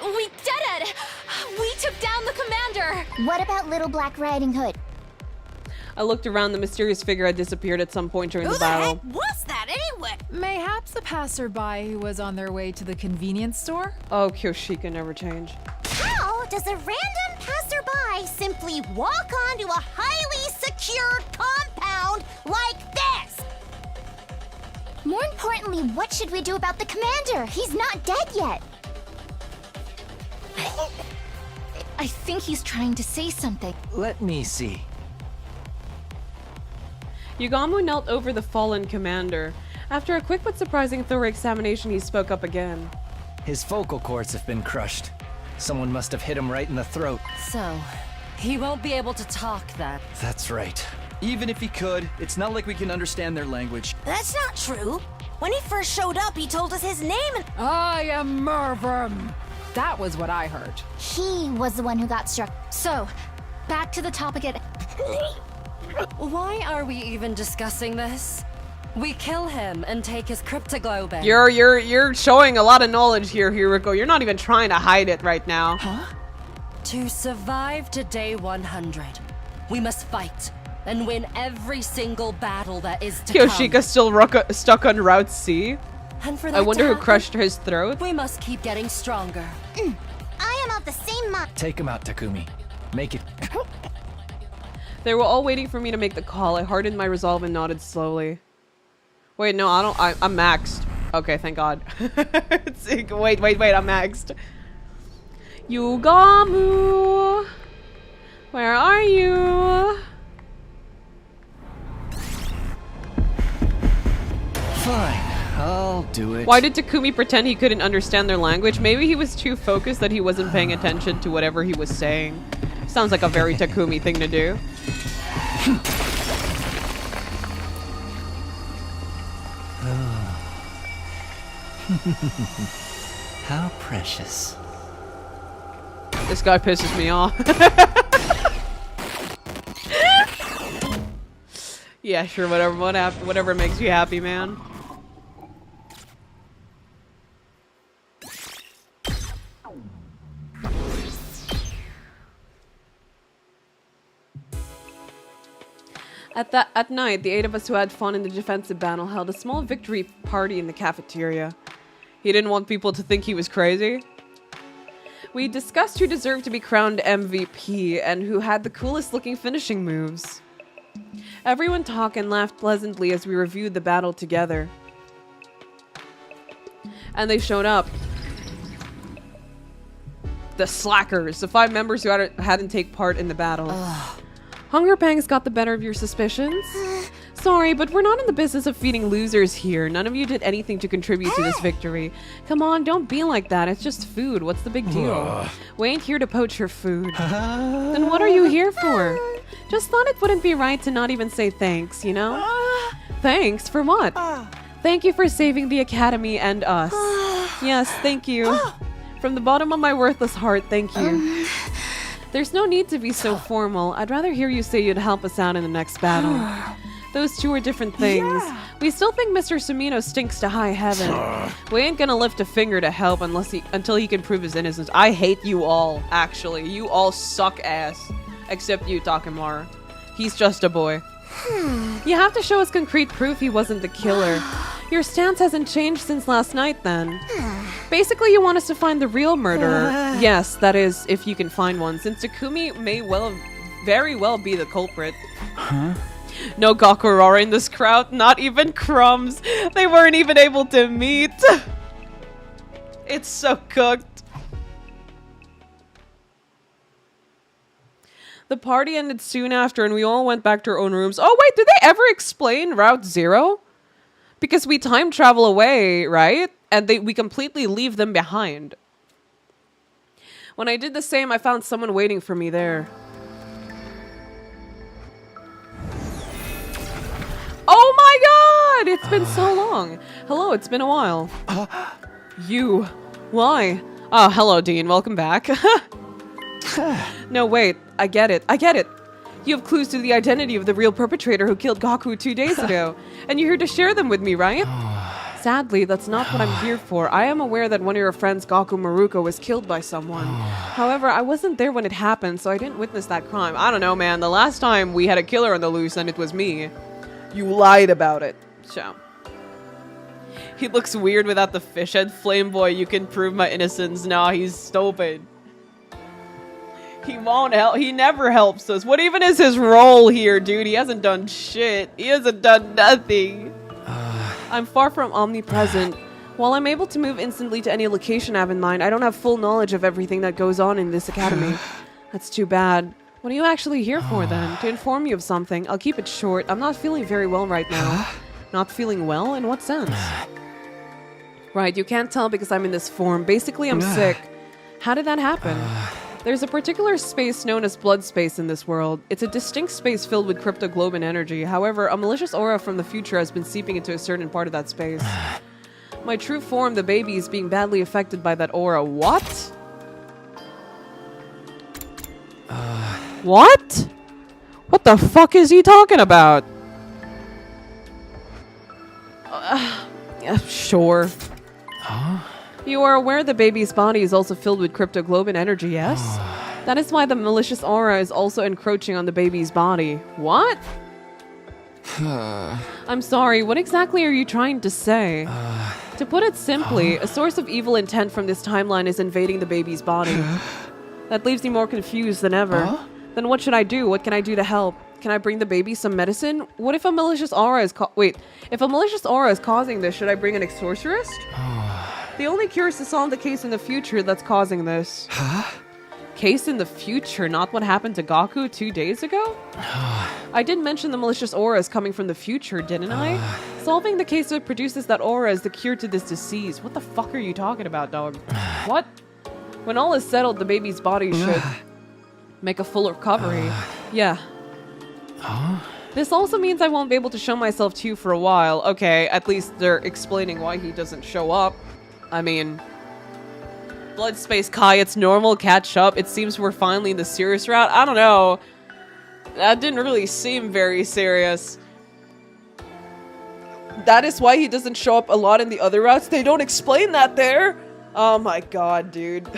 We did it! We took down the commander!
What about Little Black Riding Hood?
I looked around. The mysterious figure had disappeared at some point during
Who
the
the
battle.
heck was that anyway?
Mayhaps a passerby who was on their way to the convenience store?
Oh, Kyoshika never change.
How does a random passerby simply walk onto a highly secured compound like this?
More importantly, what should we do about the commander? He's not dead yet. I think he's trying to say something.
Let me see.
Yugamu knelt over the fallen commander. After a quick but surprising thorough examination, he spoke up again.
His vocal cords have been crushed. Someone must have hit him right in the throat.
So, he won't be able to talk then.
That's right.
Even if he could, it's not like we can understand their language.
That's not true. When he first showed up, he told us his name and...
I am Mervum. That was what I heard.
He was the one who got struck. So, back to the topic at...
Why are we even discussing this? We kill him and take his cryptoglobin.
You're showing a lot of knowledge here, Hiruko. You're not even trying to hide it right now.
Huh? To survive to day 100, we must fight and win every single battle that is to
Kyoshika's still stuck on Route C.
And for that
I wonder
to
who
happen,
crushed his throat.
We must keep getting stronger.
I am of the same mind.
Take him out, Takumi. Make it...
They were all waiting for me to make the call. I hardened my resolve and nodded slowly. Wait, no, I don't. I'm maxed. Okay, thank God. Wait, I'm maxed. Yugamu! Where are you?
Fine, I'll do it.
Why did Takumi pretend he couldn't understand their language? Maybe he was too focused that he wasn't paying attention to whatever he was saying. Sounds like a very Takumi thing to do.
How precious.
This guy pisses me off. Yeah, sure, whatever makes you happy, man. At night, the 8 of us who had fun in the defensive battle held a small victory party in the cafeteria. He didn't want people to think he was crazy. We discussed who deserved to be crowned MVP and who had the coolest looking finishing moves. Everyone talked and laughed pleasantly as we reviewed the battle together. And they showed up. The slackers, the 5 members who hadn't taken part in the battle. Hunger pangs got the better of your suspicions? Sorry, but we're not in the business of feeding losers here. None of you did anything to contribute to this victory. Come on, don't be like that. It's just food. What's the big deal? We ain't here to poach your food. Then what are you here for? Just thought it wouldn't be right to not even say thanks, you know? Thanks? For what? Thank you for saving the Academy and us. Yes, thank you. From the bottom of my worthless heart, thank you. There's no need to be so formal. I'd rather hear you say you'd help us out in the next battle. Those two are different things. Yeah. We still think Mr. Sumino stinks to high heaven. We ain't gonna lift a finger to help until he can prove his innocence. I hate you all, actually. You all suck ass. Except you, Takemura. He's just a boy. You have to show us concrete proof he wasn't the killer. Your stance hasn't changed since last night, then. Basically, you want us to find the real murderer. Yes, that is, if you can find one, since Takumi may very well be the culprit.
Huh?
No Gakurara in this crowd, not even crumbs. They weren't even able to meet. It's so cooked. The party ended soon after and we all went back to our own rooms. Oh wait, did they ever explain Route 0? Because we time travel away, right? And we completely leave them behind. When I did the same, I found someone waiting for me there. Oh my god! It's been so long. Hello, it's been a while. You. Why? Oh, hello, Dean. Welcome back. No, wait. I get it. I get it. You have clues to the identity of the real perpetrator who killed Gaku 2 days ago. And you're here to share them with me, right? Sadly, that's not what I'm here for. I am aware that one of your friends, Gaku Maruko, was killed by someone. However, I wasn't there when it happened, so I didn't witness that crime. I don't know, man. The last time we had a killer on the loose and it was me. You lied about it. So. He looks weird without the fish head. Flame boy, you can prove my innocence. Nah, he's stupid. He won't help. He never helps us. What even is his role here, dude? He hasn't done shit. He hasn't done nothing. I'm far from omnipresent. While I'm able to move instantly to any location I have in mind, I don't have full knowledge of everything that goes on in this academy. That's too bad. What are you actually here for, then? To inform you of something. I'll keep it short. I'm not feeling very well right now. Not feeling well? In what sense? Right, you can't tell because I'm in this form. Basically, I'm sick. How did that happen? There's a particular space known as blood space in this world. It's a distinct space filled with cryptoglobin energy. However, a malicious aura from the future has been seeping into a certain part of that space. My true form, the baby, is being badly affected by that aura. What? What? What the fuck is he talking about? Yeah, sure. You are aware the baby's body is also filled with cryptoglobin energy, yes? That is why the malicious aura is also encroaching on the baby's body. What? I'm sorry, what exactly are you trying to say? To put it simply, a source of evil intent from this timeline is invading the baby's body. That leaves me more confused than ever. Then what should I do? What can I do to help? Can I bring the baby some medicine? What if a malicious aura is if a malicious aura is causing this, should I bring an exorcerist? The only cure is to solve the case in the future that's causing this.
Huh?
Case in the future, not what happened to Gaku 2 days ago? I did mention the malicious auras coming from the future, didn't I? Solving the case that produces that aura is the cure to this disease. What the fuck are you talking about, dog? What? When all is settled, the baby's body should make a full recovery. Yeah. This also means I won't be able to show myself to you for a while. Okay, at least they're explaining why he doesn't show up. I mean... Blood Space Kai, it's normal, catch up. It seems we're finally in the serious route. I don't know. That didn't really seem very serious. That is why he doesn't show up a lot in the other routes. They don't explain that there. Oh my god, dude.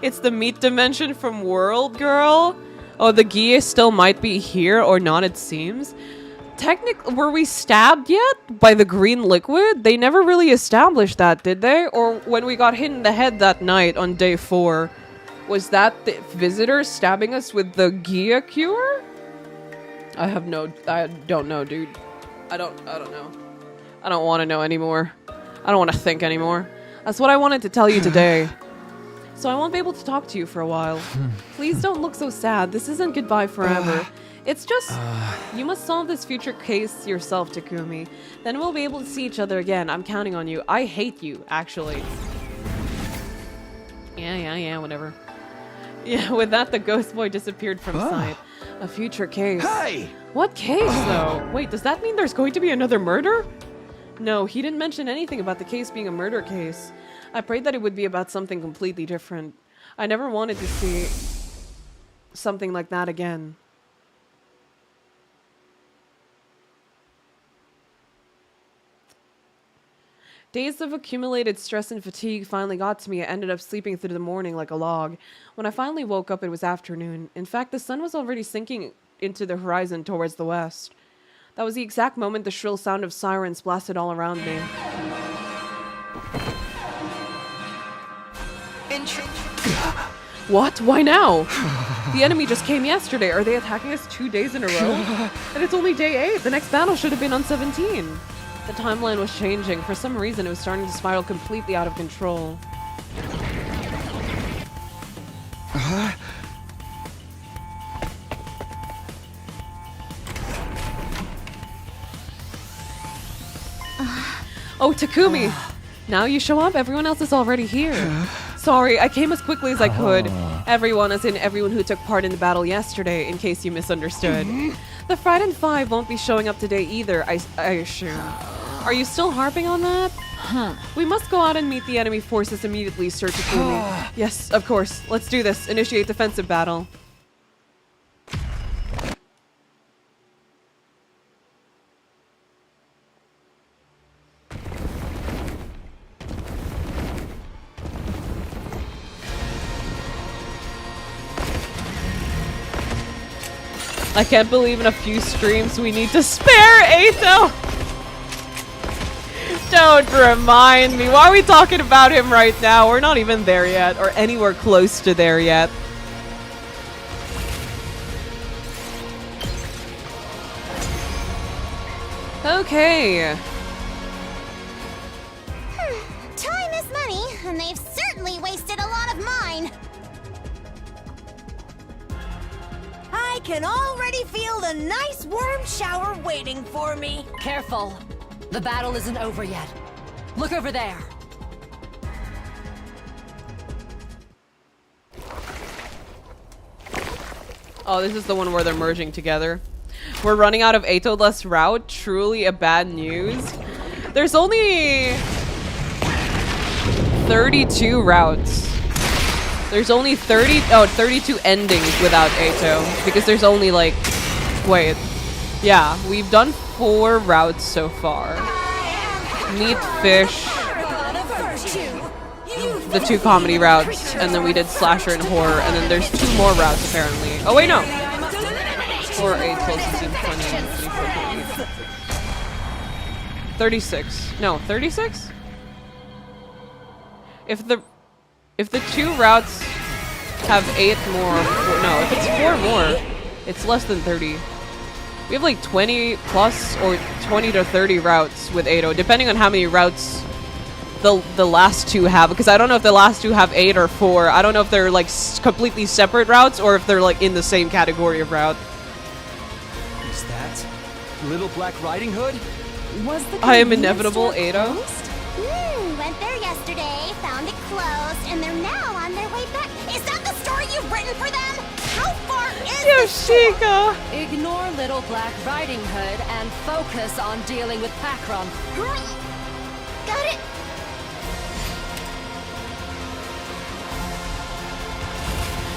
It's the meat dimension from World Girl. Oh, the Gia still might be here or not, it seems. Technically, were we stabbed yet by the green liquid? They never really established that, did they? Or when we got hit in the head that night on day 4, was that the visitor stabbing us with the Gia cure? I don't know, dude. I don't know. I don't want to know anymore. I don't want to think anymore. That's what I wanted to tell you today. So I won't be able to talk to you for a while. Please don't look so sad. This isn't goodbye forever. It's just, you must solve this future case yourself, Takumi. Then we'll be able to see each other again. I'm counting on you. I hate you, actually. Yeah, whatever. Yeah, with that, the ghost boy disappeared from sight. A future case.
Hey!
What case, though? Wait, does that mean there's going to be another murder? No, he didn't mention anything about the case being a murder case. I prayed that it would be about something completely different. I never wanted to see something like that again. Days of accumulated stress and fatigue finally got to me. I ended up sleeping through the morning like a log. When I finally woke up, it was afternoon. In fact, the sun was already sinking into the horizon towards the west. That was the exact moment the shrill sound of sirens blasted all around me. What? Why now? The enemy just came yesterday. Are they attacking us 2 days in a row? And it's only day 8. The next battle should have been on 17. The timeline was changing. For some reason, it was starting to spiral completely out of control. Oh, Takumi! Now you show up? Everyone else is already here. Sorry, I came as quickly as I could. Everyone, as in everyone who took part in the battle yesterday, in case you misunderstood. The Frightened Five won't be showing up today either, I assume. Are you still harping on that? We must go out and meet the enemy forces immediately, Sir Takumi. Yes, of course. Let's do this. Initiate defensive battle. I can't believe in a few streams we need to spare Eito! Don't remind me. Why are we talking about him right now? We're not even there yet, or anywhere close to there yet. Okay.
Time is money, and they've certainly wasted a lot of mine.
I can already feel the nice worm shower waiting for me.
Careful. The battle isn't over yet. Look over there.
Oh, this is the one where they're merging together. We're running out of Eito-less route. Truly a bad news. There's only 32 routes. There's only 32 endings without Eito. Because there's only like... Wait. Yeah, we've done 4 routes so far. Meat, fish, the 2 comedy routes, and then we did slasher and horror, and then there's 2 more routes apparently. Oh wait, no. 4, 8, 12, 16, 20, 24, 36. No, 36? If the 2 routes have 8 more, no, if it's 4 more, it's less than 30. We have like 20 plus or 20 to 30 routes with Eito, depending on how many routes the last two have, because I don't know if the last two have 8 or 4. I don't know if they're like completely separate routes or if they're like in the same category of route.
Is that Little Black Riding Hood?
Was the
I am
convenience
inevitable,
store
Ada.
closed?
Went there yesterday, found it closed, and they're now on their way back. Is that the story you've written for them? How far is this store?
Yoshika!
Ignore Little Black Riding Hood and focus on dealing with Pakron.
Got it.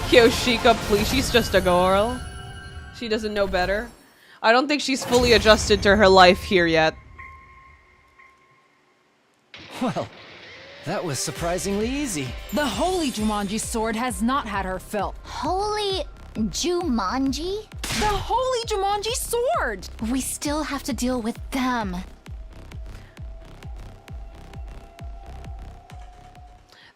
Yoshika, please, she's just a girl. She doesn't know better. I don't think she's fully adjusted to her life here yet.
Well, that was surprisingly easy.
The holy Jumanji sword has not had her fill.
Holy Jumanji?
The holy Jumanji sword!
We still have to deal with them.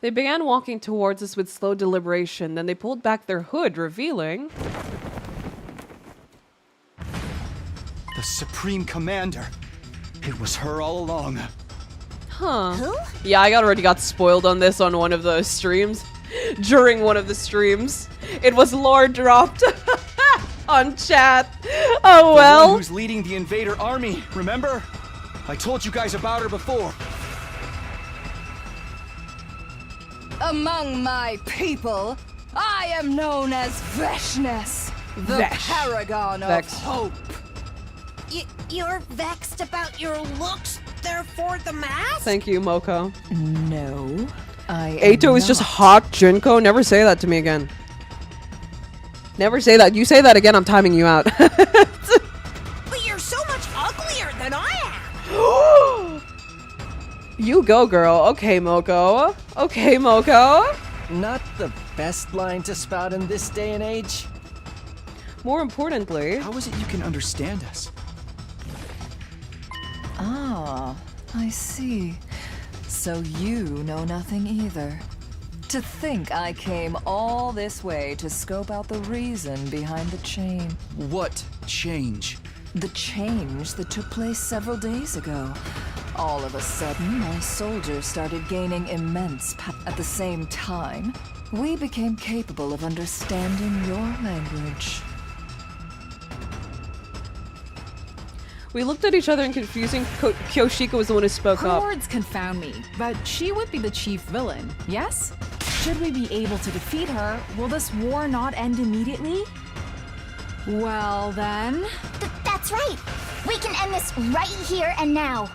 They began walking towards us with slow deliberation, then they pulled back their hood, revealing...
The Supreme Commander. It was her all along.
Huh.
Who?
Yeah, I already got spoiled on this on one of the streams. During one of the streams. It was lore dropped on chat. Oh
The
well.
one who's leading the invader army, remember? I told you guys about her before.
Among my people, I am known as Veshness, the
Vesh.
paragon of
Vex.
hope.
You're vexed about your looks, therefore the mask?
Thank you, Moko.
No, I am
Ato is just
not.
hot, Junko. Never say that to me again. Never say that. You say that again, I'm timing you out.
But you're so much uglier than I am!
You go, girl. Okay, Moko. Okay, Moko.
Not the best line to spout in this day and age.
More importantly...
How is it you can understand us?
Ah, I see. So you know nothing either. To think I came all this way to scope out the reason behind the change.
What change?
The change that took place several days ago. All of a sudden, my soldiers started gaining immense power. At the same time, we became capable of understanding your language.
We looked at each other in confusing. Kyoshika was the one who spoke
Her
up.
words confound me, but she would be the chief villain, yes? Should we be able to defeat her, will this war not end immediately? Well then...
That's right. We can end this right here and now.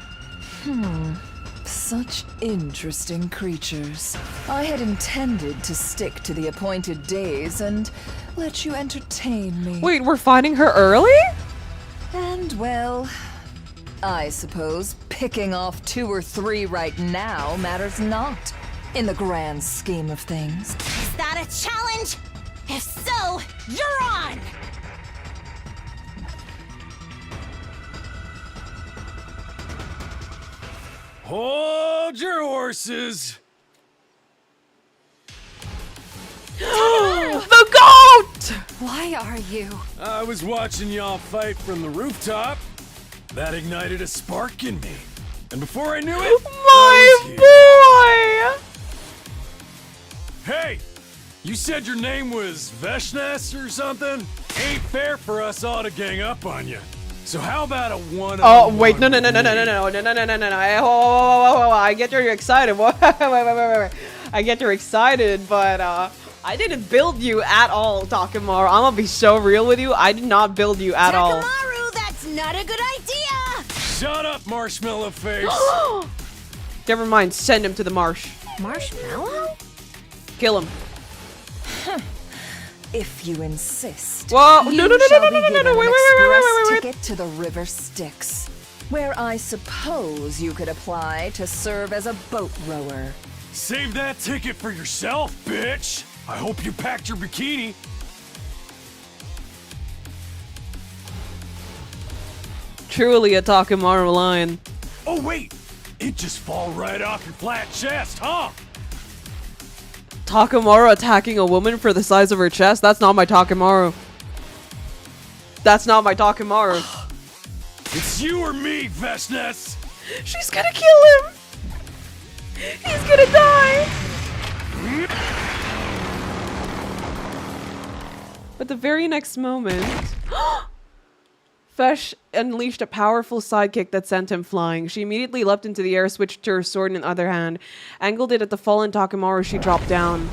Such interesting creatures. I had intended to stick to the appointed days and let you entertain me.
Wait, we're finding her early?
And well, I suppose picking off 2 or 3 right now matters not in the grand scheme of things.
Is that a challenge? If so, you're on!
Hold your horses.
The goat!
Why are you?
I was watching y'all fight from the rooftop. That ignited a spark in me. And before I knew it, I was
boy!
here. Hey! You said your name was Veshness or something? Ain't fair for us all to gang up on you. So how about a one-on-one?
Oh wait, no. Whoa. I get you're excited. Wait. I get you're excited, but I didn't build you at all, Takemaru. I'm gonna be so real with you. I did not build you at all.
Takemaru, that's not a good idea!
Shut up, marshmallow face.
Never mind. Send him to the marsh.
Marshmallow?
Kill him.
If you insist.
Whoa!
You
No!
shall be given an
Wait.
express ticket to the River Styx, where I suppose you could apply to serve as a boat rower.
Save that ticket for yourself, bitch. I hope you packed your bikini.
Truly a Takemaru line.
Oh wait, it just fall right off your flat chest, huh?
Takemaru attacking a woman for the size of her chest? That's not my Takemaru. That's not my Takemaru.
It's you or me, Veshness.
She's gonna kill him. He's gonna die! But the very next moment... Fesh unleashed a powerful sidekick that sent him flying. She immediately leapt into the air, switched to her sword in the other hand, angled it at the fallen Takemaru. She dropped down.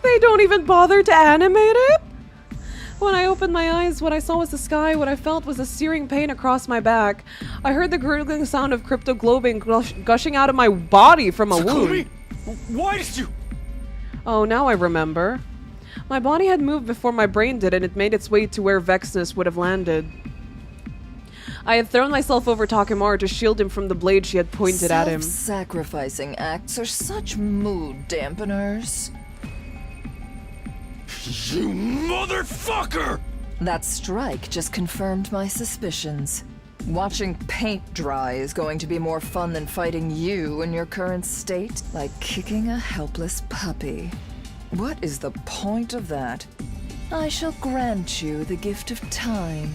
They don't even bother to animate it? When I opened my eyes, what I saw was the sky. What I felt was a searing pain across my back. I heard the gurgling sound of cryptoglobin gushing out of my body from a wound.
Why did you?
Oh, now I remember. My body had moved before my brain did, and it made its way to where Vexness would have landed. I had thrown myself over Takemaru to shield him from the blade she had pointed at him.
Self-sacrificing acts are such mood dampeners.
You motherfucker!
That strike just confirmed my suspicions. Watching paint dry is going to be more fun than fighting you in your current state, like kicking a helpless puppy. What is the point of that? I shall grant you the gift of time.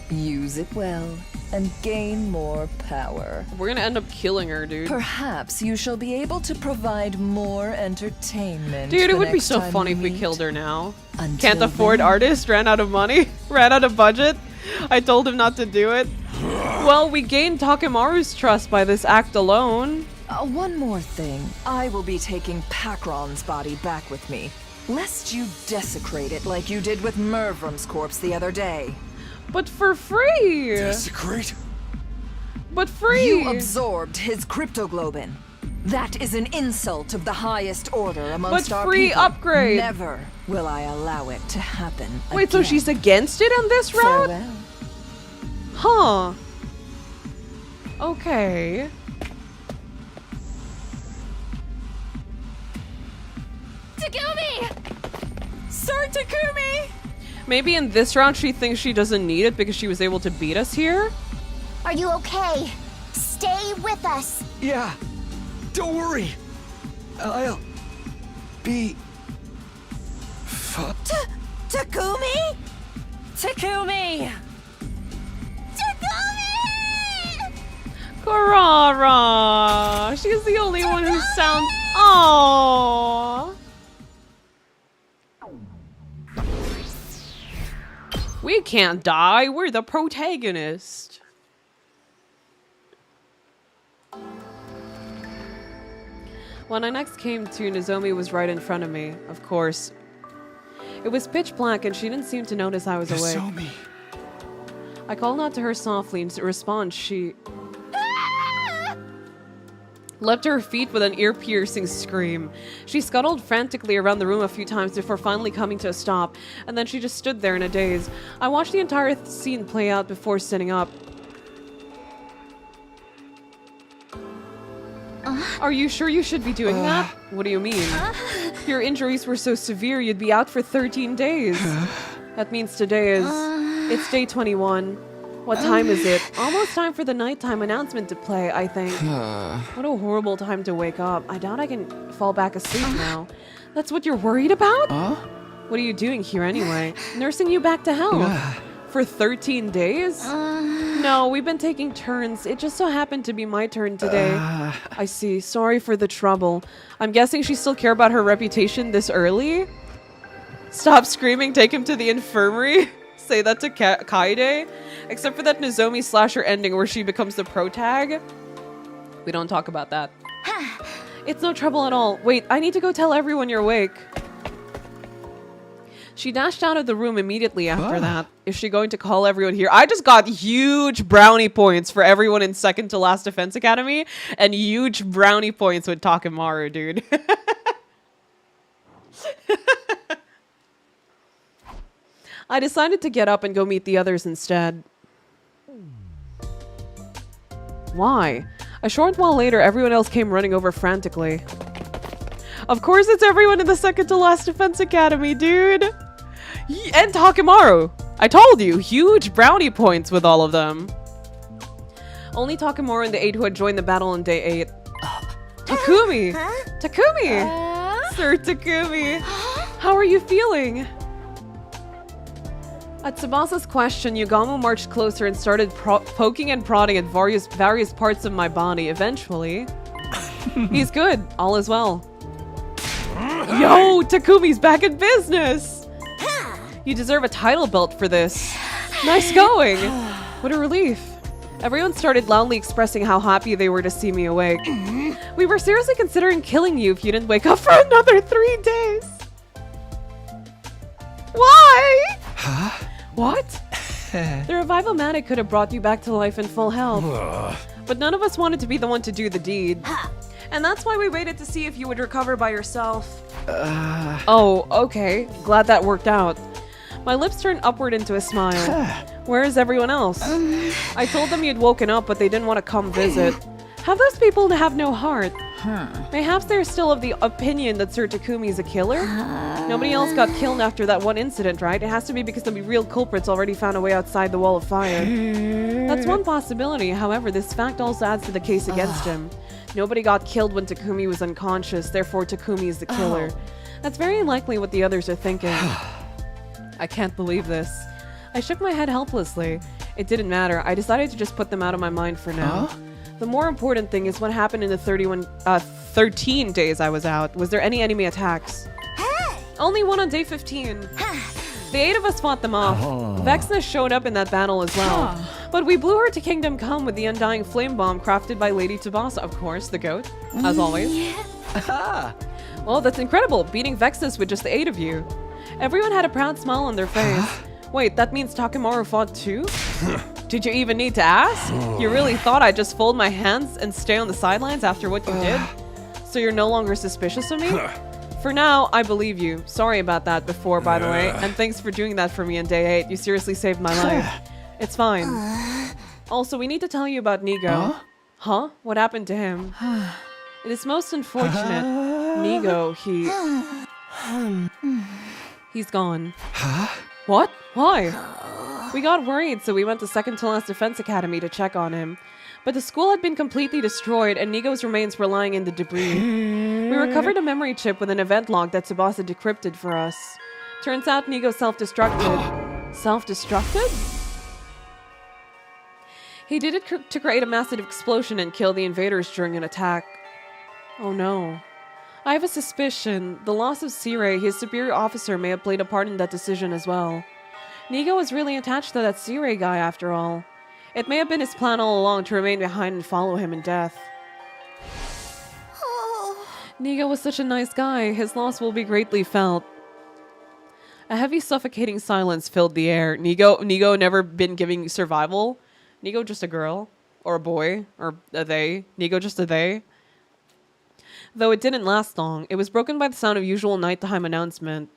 Use it well, and gain more power.
We're gonna end up killing her, dude.
Perhaps you shall be able to provide more entertainment.
Dude, it
the
would be
next
so
time
funny if we
meet.
killed her now.
Until
Can't afford
then.
artist, ran out of money, ran out of budget. I told him not to do it. Well, we gained Takemaru's trust by this act alone.
One more thing. I will be taking Pakron's body back with me, lest you desecrate it like you did with Mervram's corpse the other day.
But for free!
Desecrate?
But free!
You absorbed his cryptoglobin. That is an insult of the highest order amongst
But
our
free
people.
upgrade!
Never will I allow it to happen
Wait, so
again.
she's against it on this route?
Farewell.
Huh. Okay.
Takumi! Sir Takumi!
Maybe in this round she thinks she doesn't need it because she was able to beat us here?
Are you okay? Stay with us.
Yeah. Don't worry. I'll be...
Takumi?
Takumi!
Karara! She's the only one who sounds... Aww. We can't die. We're the protagonist. When I next came to, Nozomi was right in front of me, of course. It was pitch black and she didn't seem to notice I was awake.
Nozomi.
I called out to her softly, and in response, she leapt to her feet with an ear-piercing scream. She scuttled frantically around the room a few times before finally coming to a stop, and then she just stood there in a daze. I watched the entire scene play out before sitting up. Are you sure you should be doing that? What do you mean? Your injuries were so severe you'd be out for 13 days. That means today is... It's day 21. What time is it? Almost time for the nighttime announcement to play, I think. What a horrible time to wake up. I doubt I can fall back asleep now. That's what you're worried about? What are you doing here anyway? Nursing you back to health. For 13 days? No, we've been taking turns. It just so happened to be my turn today. I see. Sorry for the trouble. I'm guessing she still care about her reputation this early? Stop screaming, take him to the infirmary. Say that to Kaede. Except for that Nozomi slasher ending where she becomes the protag. We don't talk about that. It's no trouble at all. Wait, I need to go tell everyone you're awake. She dashed out of the room immediately after that. Is she going to call everyone here? I just got huge brownie points for everyone in second to last Defense Academy. And huge brownie points with Takemaru, dude. I decided to get up and go meet the others instead. Why? A short while later, everyone else came running over frantically. Of course it's everyone in the second to last Defense Academy, dude! And Takemaru! I told you, huge brownie points with all of them. Only Takemaru and the 8 who had joined the battle on day 8. Takumi! Takumi! Sir Takumi! How are you feeling? At Tsubasa's question, Yugamo marched closer and started poking and prodding at various parts of my body. Eventually, he's good. All is well. Yo, Takumi's back in business! You deserve a title belt for this. Nice going! What a relief. Everyone started loudly expressing how happy they were to see me awake. We were seriously considering killing you if you didn't wake up for another 3 days. Why?
Huh?
What? The revival manic could have brought you back to life in full health. But none of us wanted to be the one to do the deed. And that's why we waited to see if you would recover by yourself. Oh, okay. Glad that worked out. My lips turned upward into a smile. Where is everyone else? I told them you'd woken up, but they didn't want to come visit. Have those people have no heart? Perhaps they're still of the opinion that Sir Takumi's a killer? Nobody else got killed after that one incident, right? It has to be because the real culprits already found a way outside the wall of fire. That's one possibility. However, this fact also adds to the case against him. Nobody got killed when Takumi was unconscious, therefore Takumi is the killer. That's very likely what the others are thinking. I can't believe this. I shook my head helplessly. It didn't matter. I decided to just put them out of my mind for now. The more important thing is what happened in the 13 days I was out. Was there any enemy attacks? Only one on day 15. The 8 of us fought them off. Vexna showed up in that battle as well. But we blew her to Kingdom Come with the undying flame bomb crafted by Lady Tsubasa, of course, the goat, as always. Well, that's incredible, beating Vexus with just the 8 of you. Everyone had a proud smile on their face. Wait, that means Takemaru fought too? Did you even need to ask? You really thought I'd just fold my hands and stay on the sidelines after what you did? So you're no longer suspicious of me? For now, I believe you. Sorry about that before, by the way. And thanks for doing that for me on day 8. You seriously saved my life. It's fine. Also, we need to tell you about Nigo. Huh? What happened to him? It is most unfortunate. Nigo, he's gone. What? Why? We got worried, so we went to second to last defense academy to check on him. But the school had been completely destroyed, and Nigo's remains were lying in the debris. We recovered a memory chip with an event log that Tsubasa decrypted for us. Turns out Nigo self-destructed. Self-destructed? He did it to create a massive explosion and kill the invaders during an attack. Oh no. I have a suspicion. The loss of Sirei, his superior officer, may have played a part in that decision as well. Nigo was really attached to that Sirei guy after all. It may have been his plan all along to remain behind and follow him in death. Nigo was such a nice guy. His loss will be greatly felt. A heavy, suffocating silence filled the air. Nigo never been giving survival. Nigo just a girl. Or a boy. Or a they. Nigo just a they. Though it didn't last long, it was broken by the sound of usual nighttime announcement.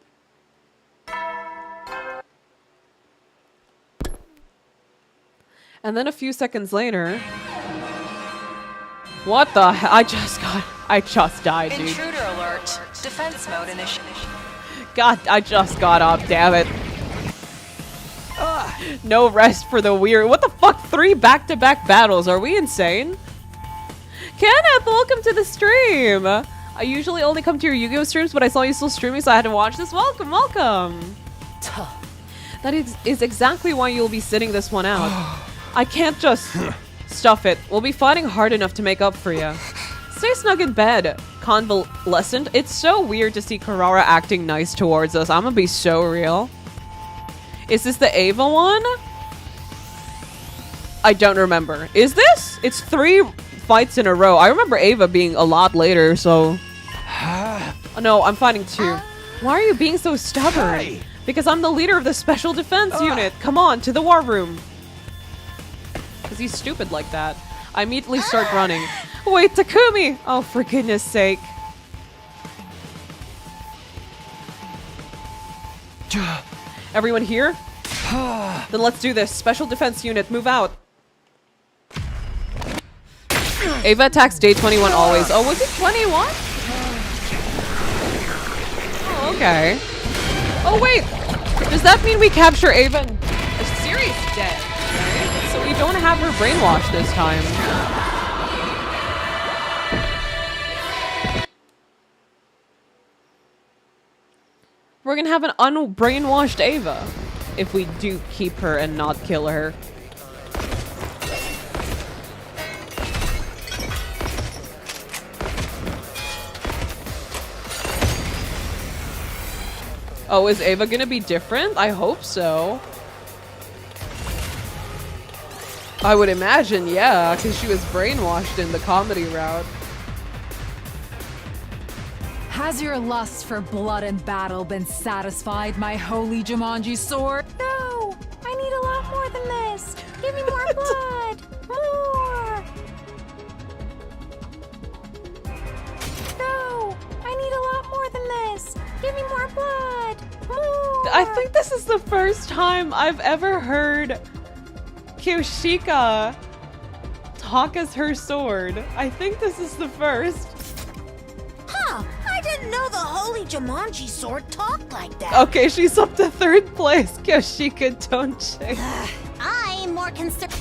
And then a few seconds later... What the hell? I just died, dude.
Intruder alert. Defense mode initiated.
God, I just got up, damn it. No rest for the weary. What the fuck? 3 back-to-back battles. Are we insane? Kenneth, welcome to the stream. I usually only come to your Yu-Gi-Oh streams, but I saw you still streaming, so I had to watch this. Welcome, welcome. That is exactly why you'll be sitting this one out. I can't just stuff it. We'll be fighting hard enough to make up for you. Stay snug in bed, convalescent. It's so weird to see Karara acting nice towards us. I'm gonna be so real. Is this the Ava one? I don't remember. Is this? It's 3 fights in a row. I remember Ava being a lot later, so... Oh, no, I'm fighting 2. Why are you being so stubborn? Hey. Because I'm the leader of the special defense unit. Come on, to the war room. Because he's stupid like that. I immediately start running. Wait, Takumi! Oh, for goodness sake. Everyone here? Then let's do this. Special defense unit, move out. Ava attacks day 21 always. Oh, was it 21? Oh, okay. Oh, wait. Does that mean we capture Ava and Siri's dead, right? So we don't have her brainwashed this time. We're gonna have an unbrainwashed Ava if we do keep her and not kill her. Oh, is Ava gonna be different? I hope so. I would imagine, yeah, because she was brainwashed in the comedy route.
Has your lust for blood and battle been satisfied, my holy Jumanji sword?
No! I need a lot more than this! Give me more blood! More! No! I need a lot more than this! Give me more blood! More!
I think this is the first time I've ever heard Kyoshika talk as her sword. I think this is the first.
Huh! I didn't know the holy Jumanji sword talked like that!
Okay, she's up to 3rd place. Kyoshika, don't shake.
I'm more concerned.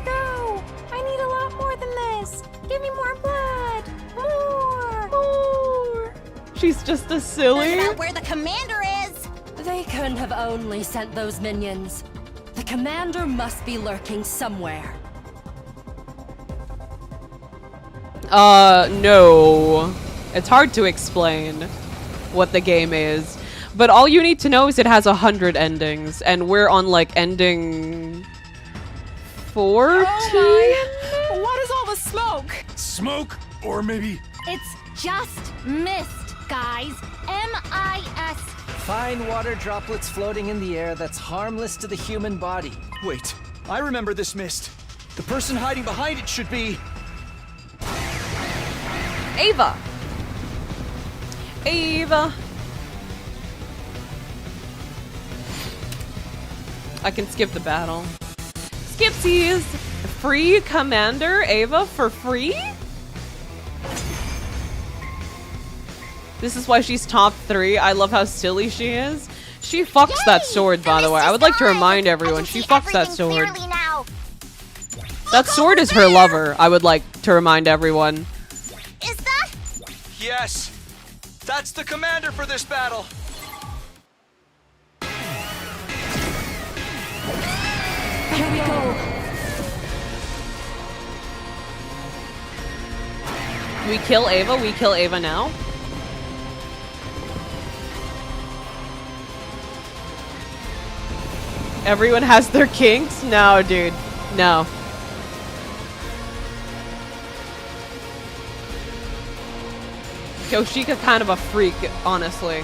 No! I need a lot more than this! Give me more blood! More!
More! She's just a silly.
That's not where the commander is!
They couldn't have only sent those minions. The commander must be lurking somewhere.
No. It's hard to explain what the game is. But all you need to know is it has 100 endings, and we're on like ending 14?
Oh what is all the smoke?
Smoke? Or maybe...
It's just mist, guys. M-I-S.
Fine water droplets floating in the air that's harmless to the human body. Wait, I remember this mist. The person hiding behind it should be...
Ava. Ava. I can skip the battle. Skipsies. Free Commander Ava for free? This is why she's top 3. I love how silly she is. She fucks that sword, by the way. I would like to remind everyone, she fucks that sword. That sword is her lover, I would like to remind everyone.
Is that?
Yes! That's the commander for this battle!
Here we go.
We kill Ava, we kill Ava now. Everyone has their kinks? No, dude. No. Kyoshika kind of a freak, honestly.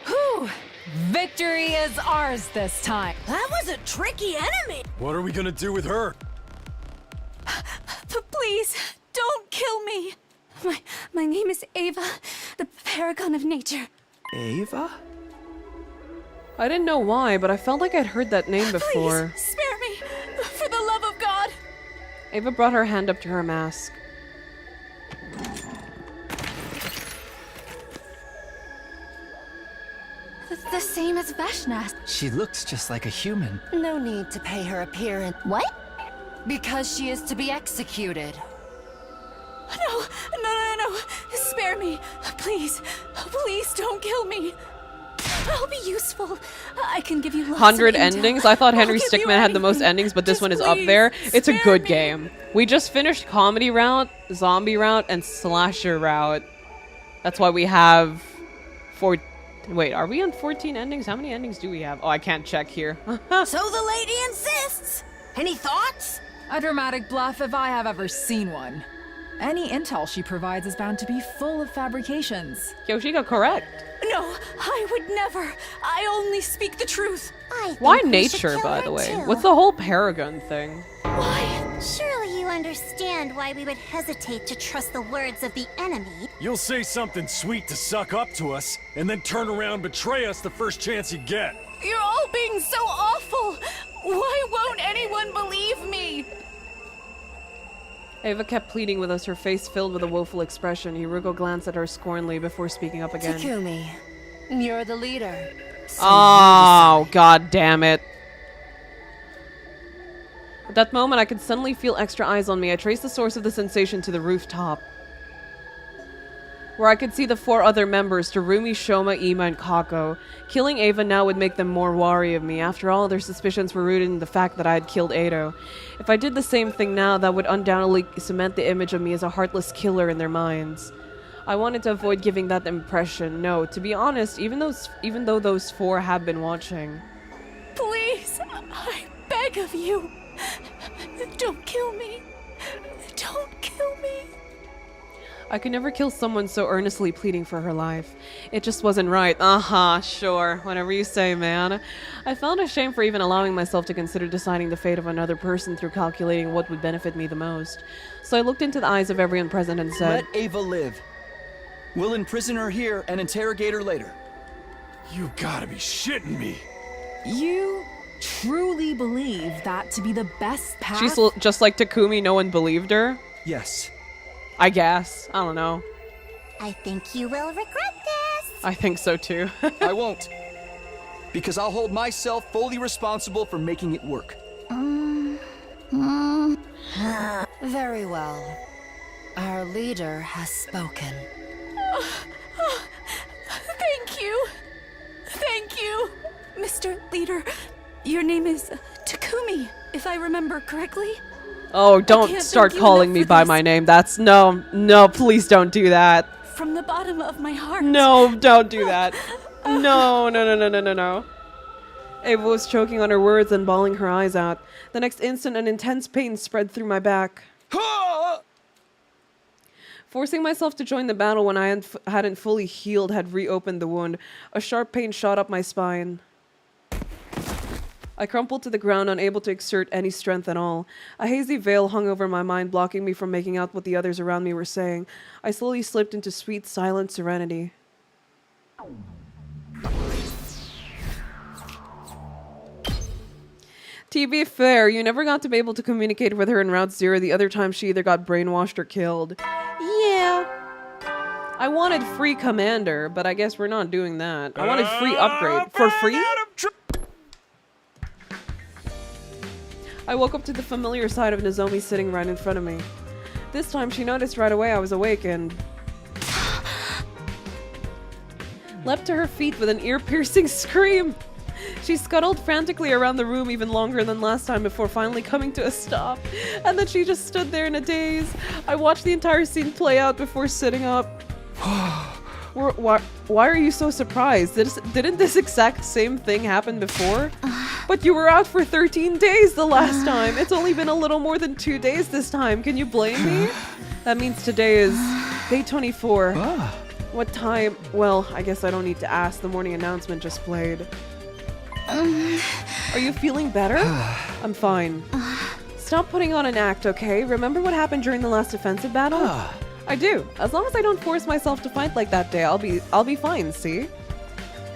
Whew! Victory is ours this time.
That was a tricky enemy!
What are we gonna do with her?
Please, don't kill me! My name is Ava, the paragon of nature.
Ava?
I didn't know why, but I felt like I'd heard that name before.
Please, spare me! For the love of God!
Ava brought her hand up to her mask.
The same as Veshna.
She looks just like a human.
No need to pay her appearance.
What?
Because she is to be executed.
No! Spare me! Please! Please don't kill me! I'll be useful. I can give you lots
100
of intel.
endings? I thought Henry
I'll give you
Stickmin had the most
anything.
endings, but this
Just
one is up
please,
there. It's a
spare
good
me.
game. We just finished comedy route, zombie route, and slasher route. That's why we have 4... Wait, are we on 14 endings? How many endings do we have? Oh, I can't check here.
So the lady insists! Any thoughts?
A dramatic bluff if I have ever seen one. Any intel she provides is bound to be full of fabrications.
Kyoshika, correct.
No, I would never. I only speak the truth.
Why nature, by the way? What's the whole Paragon thing?
Why? Surely you understand why we would hesitate to trust the words of the enemy.
You'll say something sweet to suck up to us, and then turn around and betray us the first chance you get.
You're all being so awful. Why won't anyone believe me?
Ava kept pleading with us, her face filled with a woeful expression. Hiruko glanced at her scornfully before speaking up again.
Takumi, you're the leader.
Oh, god damn it. At that moment, I could suddenly feel extra eyes on me. I traced the source of the sensation to the rooftop, where I could see the 4 other members, Terumi, Shoma, Ima, and Kako. Killing Ava now would make them more wary of me. After all, their suspicions were rooted in the fact that I had killed Ado. If I did the same thing now, that would undoubtedly cement the image of me as a heartless killer in their minds. I wanted to avoid giving that impression. No, to be honest, even though those 4 have been watching.
Please, I beg of you, don't kill me. Don't kill me.
I could never kill someone so earnestly pleading for her life. It just wasn't right. Sure. Whatever you say, man. I felt ashamed for even allowing myself to consider deciding the fate of another person through calculating what would benefit me the most. So I looked into the eyes of everyone present and said,
"Let Ava live. We'll imprison her here and interrogate her later."
You gotta be shitting me.
You truly believe that to be the best path?
She's just like Takumi, no one believed her?
Yes.
I guess. I don't know.
I think you will regret this.
I think so too.
I won't. Because I'll hold myself fully responsible for making it work.
Very well. Our leader has spoken.
Thank you. Thank you. Mr. Leader, your name is Takumi, if I remember correctly.
Oh, don't start calling me by my name. That's no, please don't do that.
From the bottom of my heart.
No, don't do that. No. Ava was choking on her words and bawling her eyes out. The next instant, an intense pain spread through my back. Forcing myself to join the battle when I hadn't fully healed had reopened the wound. A sharp pain shot up my spine. I crumpled to the ground, unable to exert any strength at all. A hazy veil hung over my mind, blocking me from making out what the others around me were saying. I slowly slipped into sweet, silent serenity. To be fair, you never got to be able to communicate with her in Route 0 the other time she either got brainwashed or killed. Yeah. I wanted free commander, but I guess we're not doing that. I wanted free upgrade. For free? I woke up to the familiar sight of Nozomi sitting right in front of me. This time she noticed right away I was awake and leapt to her feet with an ear-piercing scream. She scuttled frantically around the room even longer than last time before finally coming to a stop. And then she just stood there in a daze. I watched the entire scene play out before sitting up. Why are you so surprised? Didn't this exact same thing happen before? But you were out for 13 days the last time. It's only been a little more than 2 days this time. Can you blame me? That means today is day 24. What time? Well, I guess I don't need to ask. The morning announcement just played. Are you feeling better? I'm fine. Stop putting on an act, okay? Remember what happened during the last defensive battle? I do. As long as I don't force myself to fight like that day, I'll be fine, see?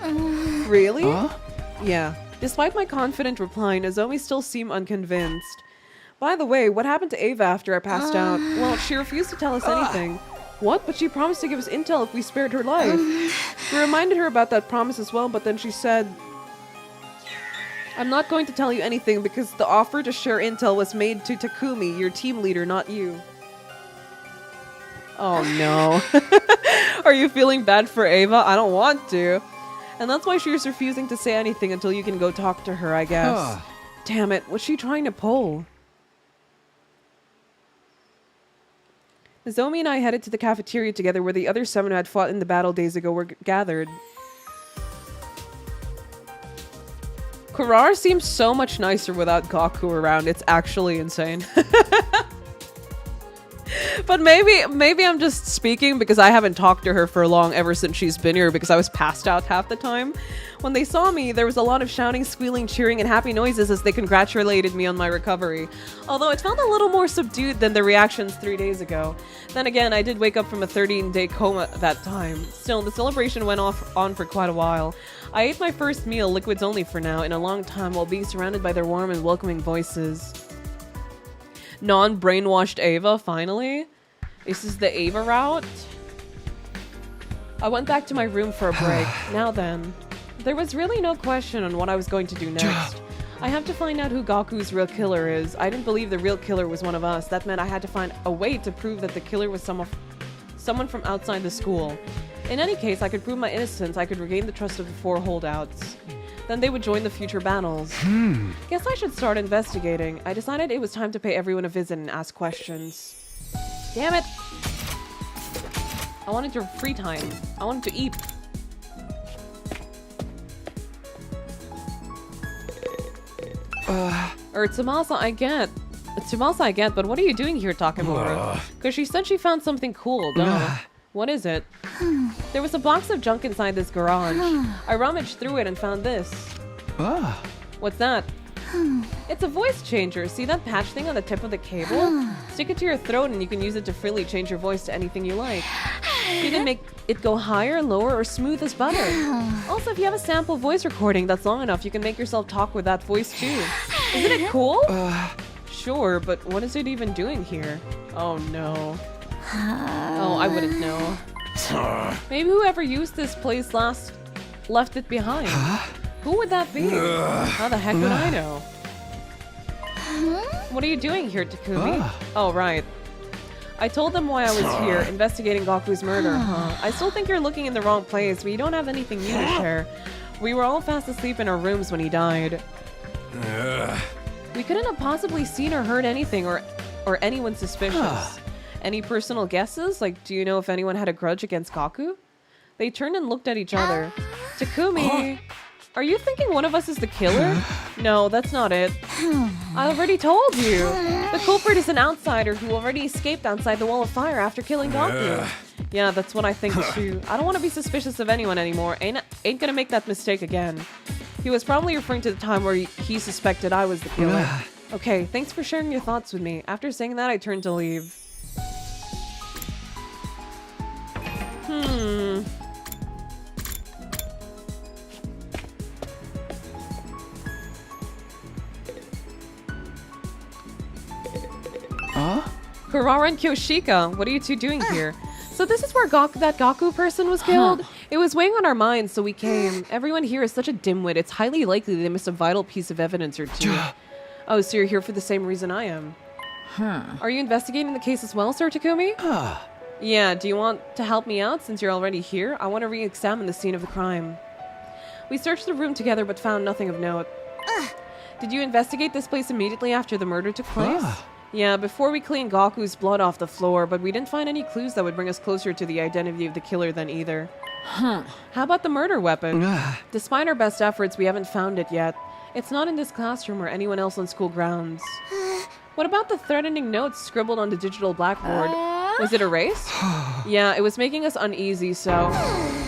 Really? Yeah. Despite my confident reply, Nozomi still seemed unconvinced. By the way, what happened to Ava after I passed out? Well, she refused to tell us anything. What? But she promised to give us intel if we spared her life. We reminded her about that promise as well, but then she said, I'm not going to tell you anything because the offer to share intel was made to Takumi, your team leader, not you. Oh no. Are you feeling bad for Ava? I don't want to. And that's why she was refusing to say anything until you can go talk to her, I guess. Damn it, what's she trying to pull? Nozomi and I headed to the cafeteria together where the other 7 who had fought in the battle days ago were gathered. Kurara seems so much nicer without Gaku around. It's actually insane. But maybe I'm just speaking because I haven't talked to her for long ever since she's been here because I was passed out half the time. When they saw me, there was a lot of shouting, squealing, cheering, and happy noises as they congratulated me on my recovery. Although it felt a little more subdued than the reactions 3 days ago. Then again, I did wake up from a 13-day coma that time. Still, the celebration went on for quite a while. I ate my first meal, liquids only for now, in a long time while being surrounded by their warm and welcoming voices. Non-brainwashed Ava, finally? This is the Ava route? I went back to my room for a break. Now then, there was really no question on what I was going to do next. I have to find out who Gaku's real killer is. I didn't believe the real killer was one of us. That meant I had to find a way to prove that the killer was someone from outside the school. In any case, I could prove my innocence. I could regain the trust of the 4 holdouts. Then they would join the future battles. Guess I should start investigating. I decided it was time to pay everyone a visit and ask questions. Damn it! I wanted your free time. I wanted to eat. Or Tsumasa I get. Tsumasa I get, but what are you doing here, Takemura? Because she said she found something cool, duh. What is it? There was a box of junk inside this garage. I rummaged through it and found this. What's that? It's a voice changer. See that patch thing on the tip of the cable? Stick it to your throat and you can use it to freely change your voice to anything you like. You can make it go higher, lower, or smooth as butter. Also, if you have a sample voice recording that's long enough, you can make yourself talk with that voice too. Isn't it cool? Sure, but what is it even doing here? Oh no. Oh, I wouldn't know. Maybe whoever used this place last left it behind. Who would that be? How the heck would I know? What are you doing here, Takumi? Oh, right. I told them why I was here, investigating Gaku's murder, huh? I still think you're looking in the wrong place, but you don't have anything new to share. We were all fast asleep in our rooms when he died. We couldn't have possibly seen or heard anything or anyone suspicious. Any personal guesses? Like, do you know if anyone had a grudge against Gaku? They turned and looked at each other. Takumi, are you thinking one of us is the killer? No, that's not it. I already told you. The culprit is an outsider who already escaped outside the wall of fire after killing Gaku. Yeah, that's what I think too. I don't want to be suspicious of anyone anymore. Ain't gonna make that mistake again. He was probably referring to the time where he suspected I was the killer. Okay, thanks for sharing your thoughts with me. After saying that, I turned to leave. Kurara and Kyoshika, what are you two doing here? So this is where that Gaku person was killed? It was weighing on our minds, so we came. Everyone here is such a dimwit, it's highly likely they missed a vital piece of evidence or two. Oh, so you're here for the same reason I am. Are you investigating the case as well, Sir Takumi? Yeah, do you want to help me out since you're already here? I want to re-examine the scene of the crime. We searched the room together but found nothing of note. Did you investigate this place immediately after the murder took place? Yeah, before we cleaned Gaku's blood off the floor, but we didn't find any clues that would bring us closer to the identity of the killer then either. How about the murder weapon? Despite our best efforts, we haven't found it yet. It's not in this classroom or anyone else on school grounds. What about the threatening notes scribbled on the digital blackboard? Was it erased? Yeah, it was making us uneasy, so...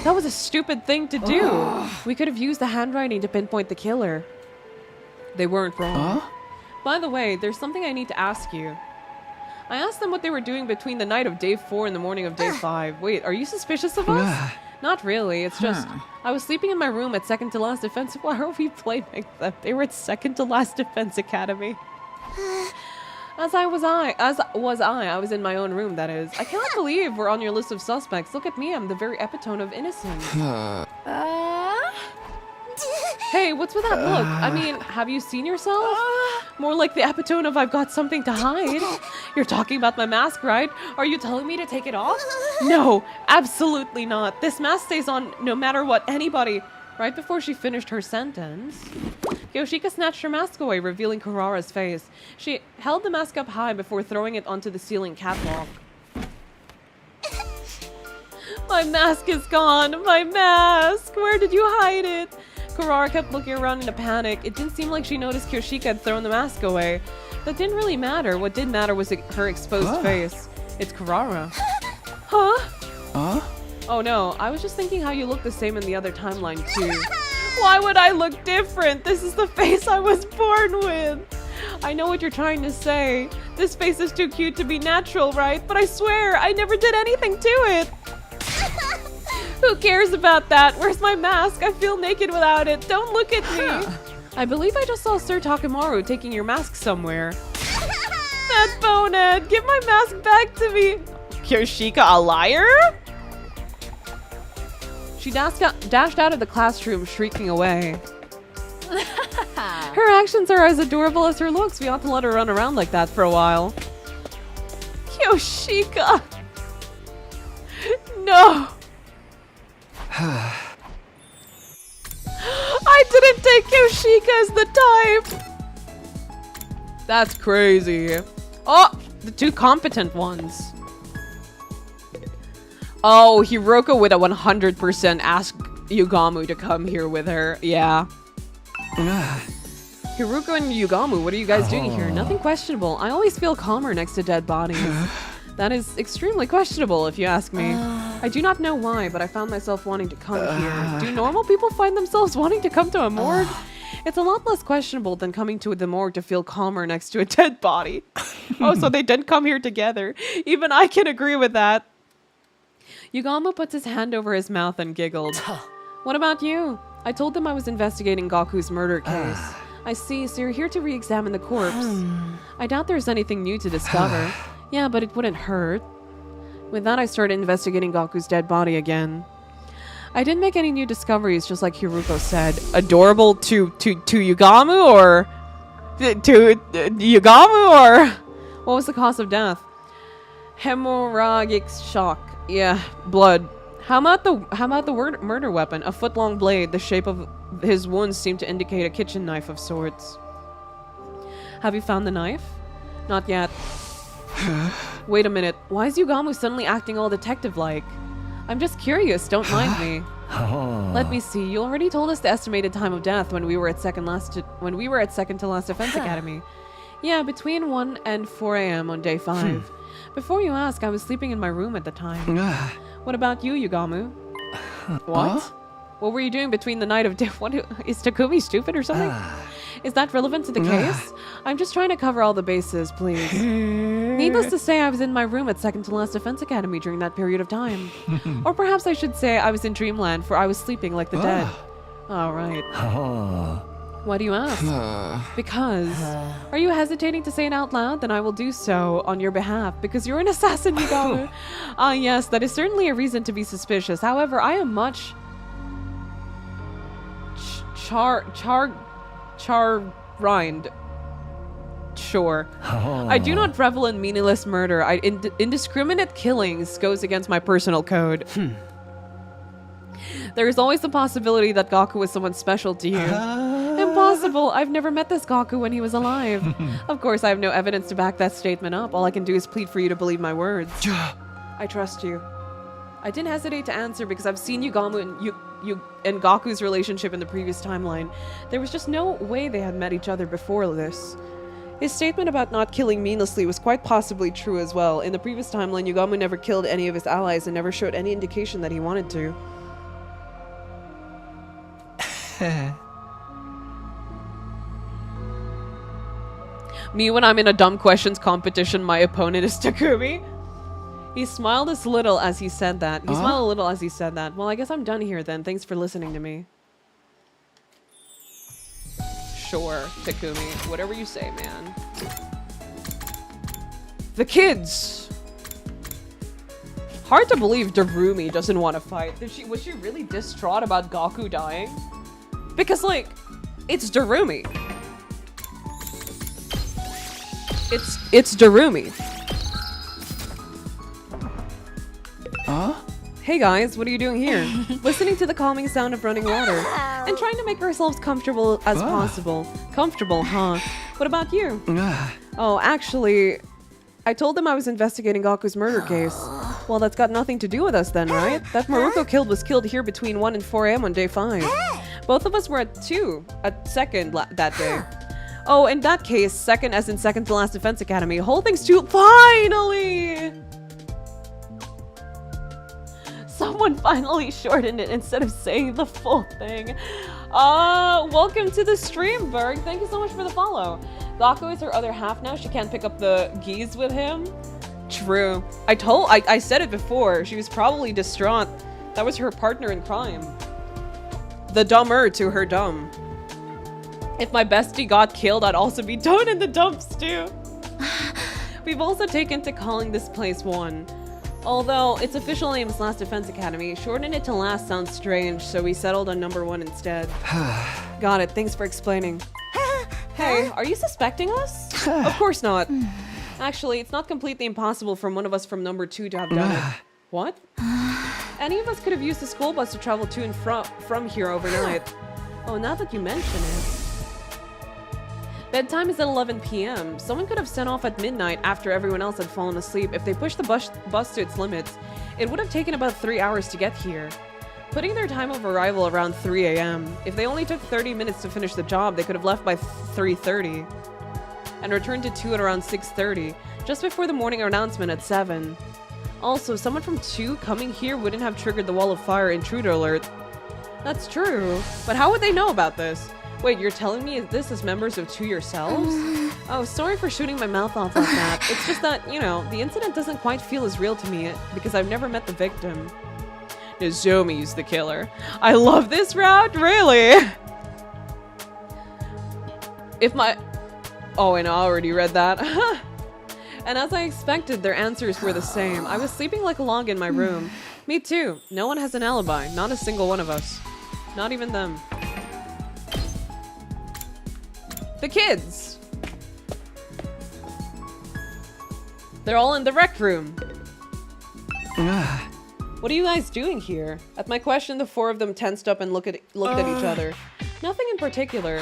That was a stupid thing to do! We could have used the handwriting to pinpoint the killer. They weren't wrong. By the way, there's something I need to ask you. I asked them what they were doing between the night of day 4 and the morning of day 5. Wait, are you suspicious of us? Not really, it's just... I was sleeping in my room at second to last defense. Why are we playing like that? They were at second to last defense academy. As was I. I was in my own room, that is. I cannot believe we're on your list of suspects. Look at me, I'm the very epitome of innocence. Hey, what's with that look? I mean, have you seen yourself? More like the epitome of I've got something to hide. You're talking about my mask, right? Are you telling me to take it off? No, absolutely not. This mask stays on no matter what anybody... Right before she finished her sentence, Kyoshika snatched her mask away, revealing Kurara's face. She held the mask up high before throwing it onto the ceiling catwalk. My mask is gone! My mask! Where did you hide it? Kurara kept looking around in a panic. It didn't seem like she noticed Kyoshika had thrown the mask away. That didn't really matter. What did matter was her exposed face. It's Kurara. Huh? Oh no, I was just thinking how you look the same in the other timeline too. Why would I look different? This is the face I was born with. I know what you're trying to say. This face is too cute to be natural, right? But I swear, I never did anything to it. Who cares about that? Where's my mask? I feel naked without it. Don't look at me. I believe I just saw Sir Takemaru taking your mask somewhere. That bonehead! Give my mask back to me! Kyoshika, a liar? She dashed out of the classroom, shrieking away. Her actions are as adorable as her looks. We ought to let her run around like that for a while. Yoshika! No! I didn't take Yoshika as the type! That's crazy. Oh! The two competent ones. Oh, Hiruko would 100% ask Yugamu to come here with her. Yeah. Hiruko and Yugamu, what are you guys doing here? Nothing questionable. I always feel calmer next to dead bodies. That is extremely questionable, if you ask me. I do not know why, but I found myself wanting to come here. Do normal people find themselves wanting to come to a morgue? It's a lot less questionable than coming to the morgue to feel calmer next to a dead body. Oh, so they didn't come here together. Even I can agree with that. Yugamu puts his hand over his mouth and giggled. What about you? I told them I was investigating Gaku's murder case. I see, so you're here to re-examine the corpse. I doubt there's anything new to discover. Yeah, but it wouldn't hurt. With that, I started investigating Gaku's dead body again. I didn't make any new discoveries, just like Hiruko said. Adorable to Yugamu, or to Yugamu, or what was the cause of death? Hemorrhagic shock. Yeah, blood. How about the murder weapon? A foot-long blade. The shape of his wounds seemed to indicate a kitchen knife of sorts. Have you found the knife? Not yet. Wait a minute. Why is Yugamu suddenly acting all detective-like? I'm just curious. Don't mind me. Let me see. You already told us the estimated time of death when we were at second to last defense academy. Yeah, between 1 and 4 a.m. on day 5. Before you ask, I was sleeping in my room at the time. What about you, Yugamu? What? What were you doing between the night of day? What is Takumi stupid or something? Is that relevant to the case? I'm just trying to cover all the bases, please. Needless to say, I was in my room at second to last defense academy during that period of time. Or perhaps I should say I was in dreamland, for I was sleeping like the dead. All right. Why do you ask? Because. Are you hesitating to say it out loud? Then I will do so on your behalf, because you're an assassin, Yugamu. Yes, that is certainly a reason to be suspicious. However, I am much rind. Sure. I do not revel in meaningless murder. Indiscriminate killings goes against my personal code. There is always the possibility that Gaku was someone special to you. Impossible. I've never met this Gaku when he was alive. Of course, I have no evidence to back that statement up. All I can do is plead for you to believe my words. I trust you. I didn't hesitate to answer because I've seen Yugamu and Gaku's relationship in the previous timeline. There was just no way they had met each other before this. His statement about not killing meaninglessly was quite possibly true as well. In the previous timeline, Yugamu never killed any of his allies and never showed any indication that he wanted to. Me when I'm in a dumb questions competition, my opponent is Takumi. He smiled a little as he said that. Well, I guess I'm done here then. Thanks for listening to me. Sure, Takumi. Whatever you say, man. The kids! Hard to believe Darumi doesn't want to fight. Was she really distraught about Gaku dying? Because, like, it's Darumi. It's Darumi. Hey guys, what are you doing here? Listening to the calming sound of running water and trying to make ourselves comfortable as possible. Comfortable, huh? What about you? Oh, actually, I told them I was investigating Gaku's murder case. Well, that's got nothing to do with us then, right? That Maruko killed was killed here between 1 and 4 a.m. on day 5. Both of us were at second that day. Oh, in that case, second as in second to last defense academy. Whole thing's too— Finally! Someone finally shortened it instead of saying the full thing. Welcome to the stream, Berg. Thank you so much for the follow. Gaku is her other half now. She can't pick up the geese with him. True. I said it before. She was probably distraught. That was her partner in crime. The dumber to her dumb. If my bestie got killed, I'd also be down in the dumps too. We've also taken to calling this place 1. Although its official name is Last Defense Academy, shortening it to Last sounds strange, so we settled on number 1 instead. Got it. Thanks for explaining. Hey, are you suspecting us? Of course not. Actually, it's not completely impossible for one of us from number 2 to have done it. What? Any of us could have used the school bus to travel to and from here overnight. Oh, now that you mention it. Bedtime is at 11 p.m. Someone could have sent off at midnight after everyone else had fallen asleep. If they pushed the bus to its limits, it would have taken about 3 hours to get here. Putting their time of arrival around 3 a.m. If they only took 30 minutes to finish the job, they could have left by 3:30 and returned to 2 at around 6:30, just before the morning announcement at 7. Also, someone from 2 coming here wouldn't have triggered the wall of fire intruder alert. That's true, but how would they know about this? Wait, you're telling me this as members of 2 yourselves? Oh, sorry for shooting my mouth off like that. It's just that, you know, the incident doesn't quite feel as real to me because I've never met the victim. Nozomi's the killer. I love this route, really. Oh, and I already read that. And as I expected, their answers were the same. I was sleeping like a log in my room. Me too. No one has an alibi. Not a single one of us. Not even them. The kids! They're all in the rec room. What are you guys doing here? At my question, the 4 of them tensed up and looked at each other. Nothing in particular.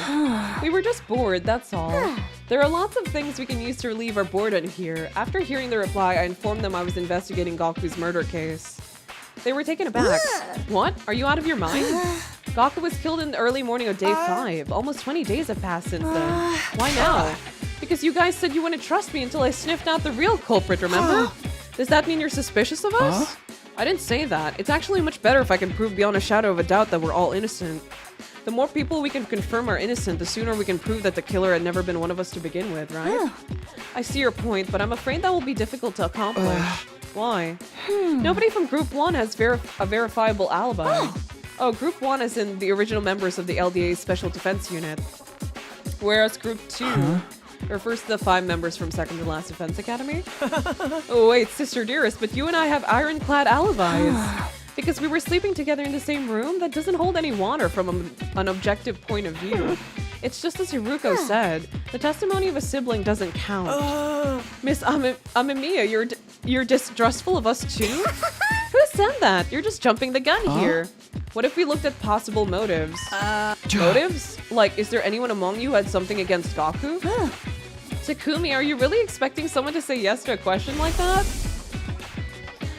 We were just bored, that's all. There are lots of things we can use to relieve our boredom here. After hearing the reply, I informed them I was investigating Gaku's murder case. They were taken aback. What? Are you out of your mind? Gaku was killed in the early morning of day 5. Almost 20 days have passed since then. Why now? Because you guys said you wouldn't trust me until I sniffed out the real culprit, remember? Does that mean you're suspicious of us? I didn't say that. It's actually much better if I can prove beyond a shadow of a doubt that we're all innocent. The more people we can confirm are innocent, the sooner we can prove that the killer had never been one of us to begin with, right? I see your point, but I'm afraid that will be difficult to accomplish. Why? Nobody from Group 1 has a verifiable alibi. Oh, Group 1 is in the original members of the LDA's Special Defense Unit. Whereas Group 2 refers to the 5 members from Second to Last Defense Academy. Oh wait, Sister Dearest, but you and I have ironclad alibis. Because we were sleeping together in the same room? That doesn't hold any water from an objective point of view. It's just as Hiruko said, the testimony of a sibling doesn't count. Miss Amemiya, you're distrustful of us too? Who said that? You're just jumping the gun here. What if we looked at possible motives? Motives? Like, is there anyone among you who had something against Gaku? Takumi, are you really expecting someone to say yes to a question like that?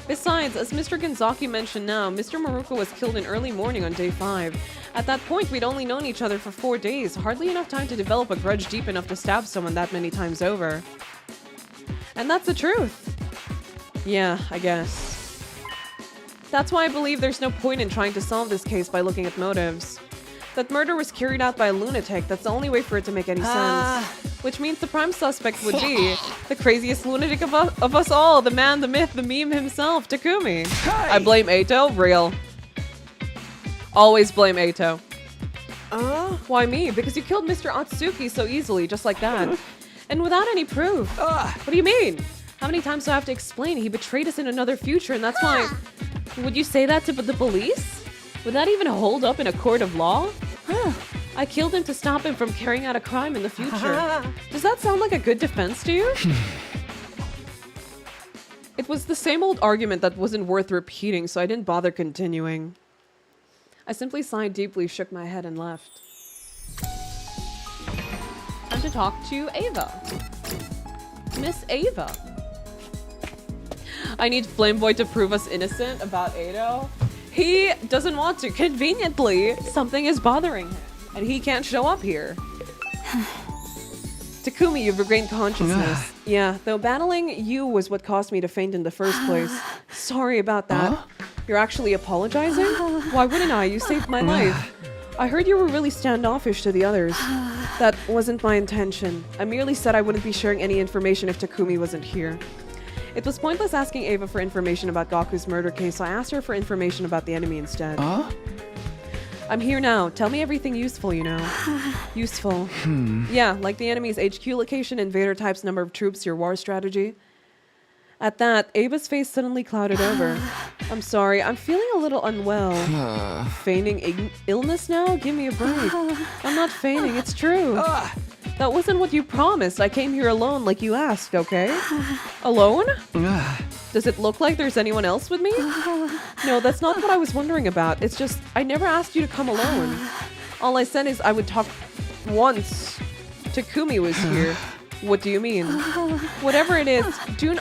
Besides, as Mr. Gonzaki mentioned now, Mr. Maruko was killed in early morning on day 5. At that point, we'd only known each other for 4 days, hardly enough time to develop a grudge deep enough to stab someone that many times over. And that's the truth. Yeah, I guess. That's why I believe there's no point in trying to solve this case by looking at motives. That murder was carried out by a lunatic, that's the only way for it to make any sense. Which means the prime suspect would be the craziest lunatic of us all, the man, the myth, the meme himself, Takumi. Hey! I blame Eito, real. Always blame Eito. Why me? Because you killed Mr. Atsuki so easily, just like that. And without any proof. What do you mean? How many times do I have to explain? He betrayed us in another future, and that's why... Would you say that to the police? Would that even hold up in a court of law? I killed him to stop him from carrying out a crime in the future. Does that sound like a good defense to you? It was the same old argument that wasn't worth repeating, so I didn't bother continuing. I simply sighed deeply, shook my head, and left. Time to talk to Ava. Miss Ava. I need Flameboy to prove us innocent about Eito. He doesn't want to. Conveniently, something is bothering him, and he can't show up here. Takumi, you've regained consciousness. Yeah, though battling you was what caused me to faint in the first place. Sorry about that. You're actually apologizing? Why wouldn't I? You saved my life. I heard you were really standoffish to the others. That wasn't my intention. I merely said I wouldn't be sharing any information if Takumi wasn't here. It was pointless asking Ava for information about Gaku's murder case, so I asked her for information about the enemy instead. I'm here now. Tell me everything useful, you know. Useful. Yeah, like the enemy's HQ location, invader types, number of troops, your war strategy. At that, Ava's face suddenly clouded over. I'm sorry, I'm feeling a little unwell. Feigning illness now? Give me a break. I'm not feigning, it's true. That wasn't what you promised. I came here alone like you asked, okay? Alone? Does it look like there's anyone else with me? No, that's not what I was wondering about. It's just, I never asked you to come alone. All I said is I would talk once. Takumi was here. What do you mean? Whatever it is,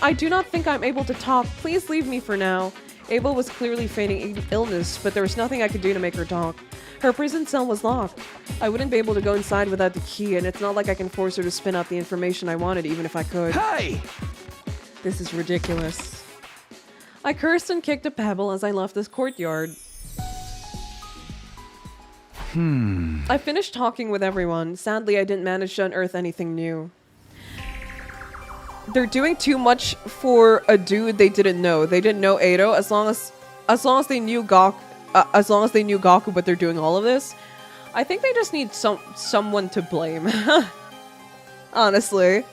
I do not think I'm able to talk. Please leave me for now. Ava was clearly feigning illness, but there was nothing I could do to make her talk. Her prison cell was locked. I wouldn't be able to go inside without the key, and it's not like I can force her to spin out the information I wanted, even if I could.
Hey!
This is ridiculous. I cursed and kicked a pebble as I left this courtyard. I finished talking with everyone. Sadly, I didn't manage to unearth anything new. They're doing too much for a dude they didn't know. They didn't know Edo. As long as they knew Gaku, but they're doing all of this. I think they just need someone to blame. Honestly,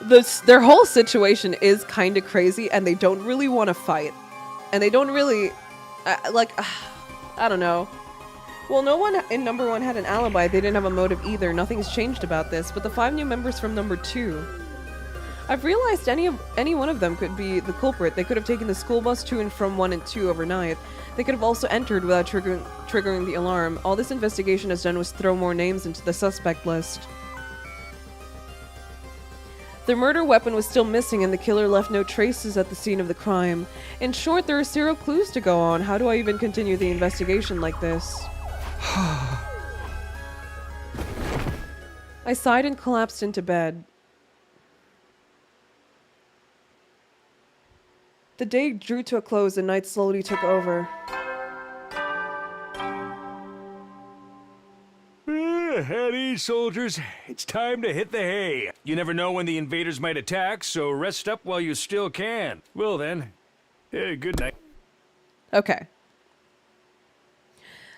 their whole situation is kind of crazy, and they don't really want to fight, and they don't really I don't know. Well, no one in number 1 had an alibi. They didn't have a motive either. Nothing's changed about this, but the 5 new members from number 2. I've realized any one of them could be the culprit. They could have taken the school bus to and from 1 and 2 overnight. They could have also entered without triggering the alarm. All this investigation has done was throw more names into the suspect list. The murder weapon was still missing, and the killer left no traces at the scene of the crime. In short, there are 0 clues to go on. How do I even continue the investigation like this? I sighed and collapsed into bed. The day drew to a close and night slowly took over.
At ease, soldiers. It's time to hit the hay. You never know when the invaders might attack, so rest up while you still can. Well then, good night.
Okay.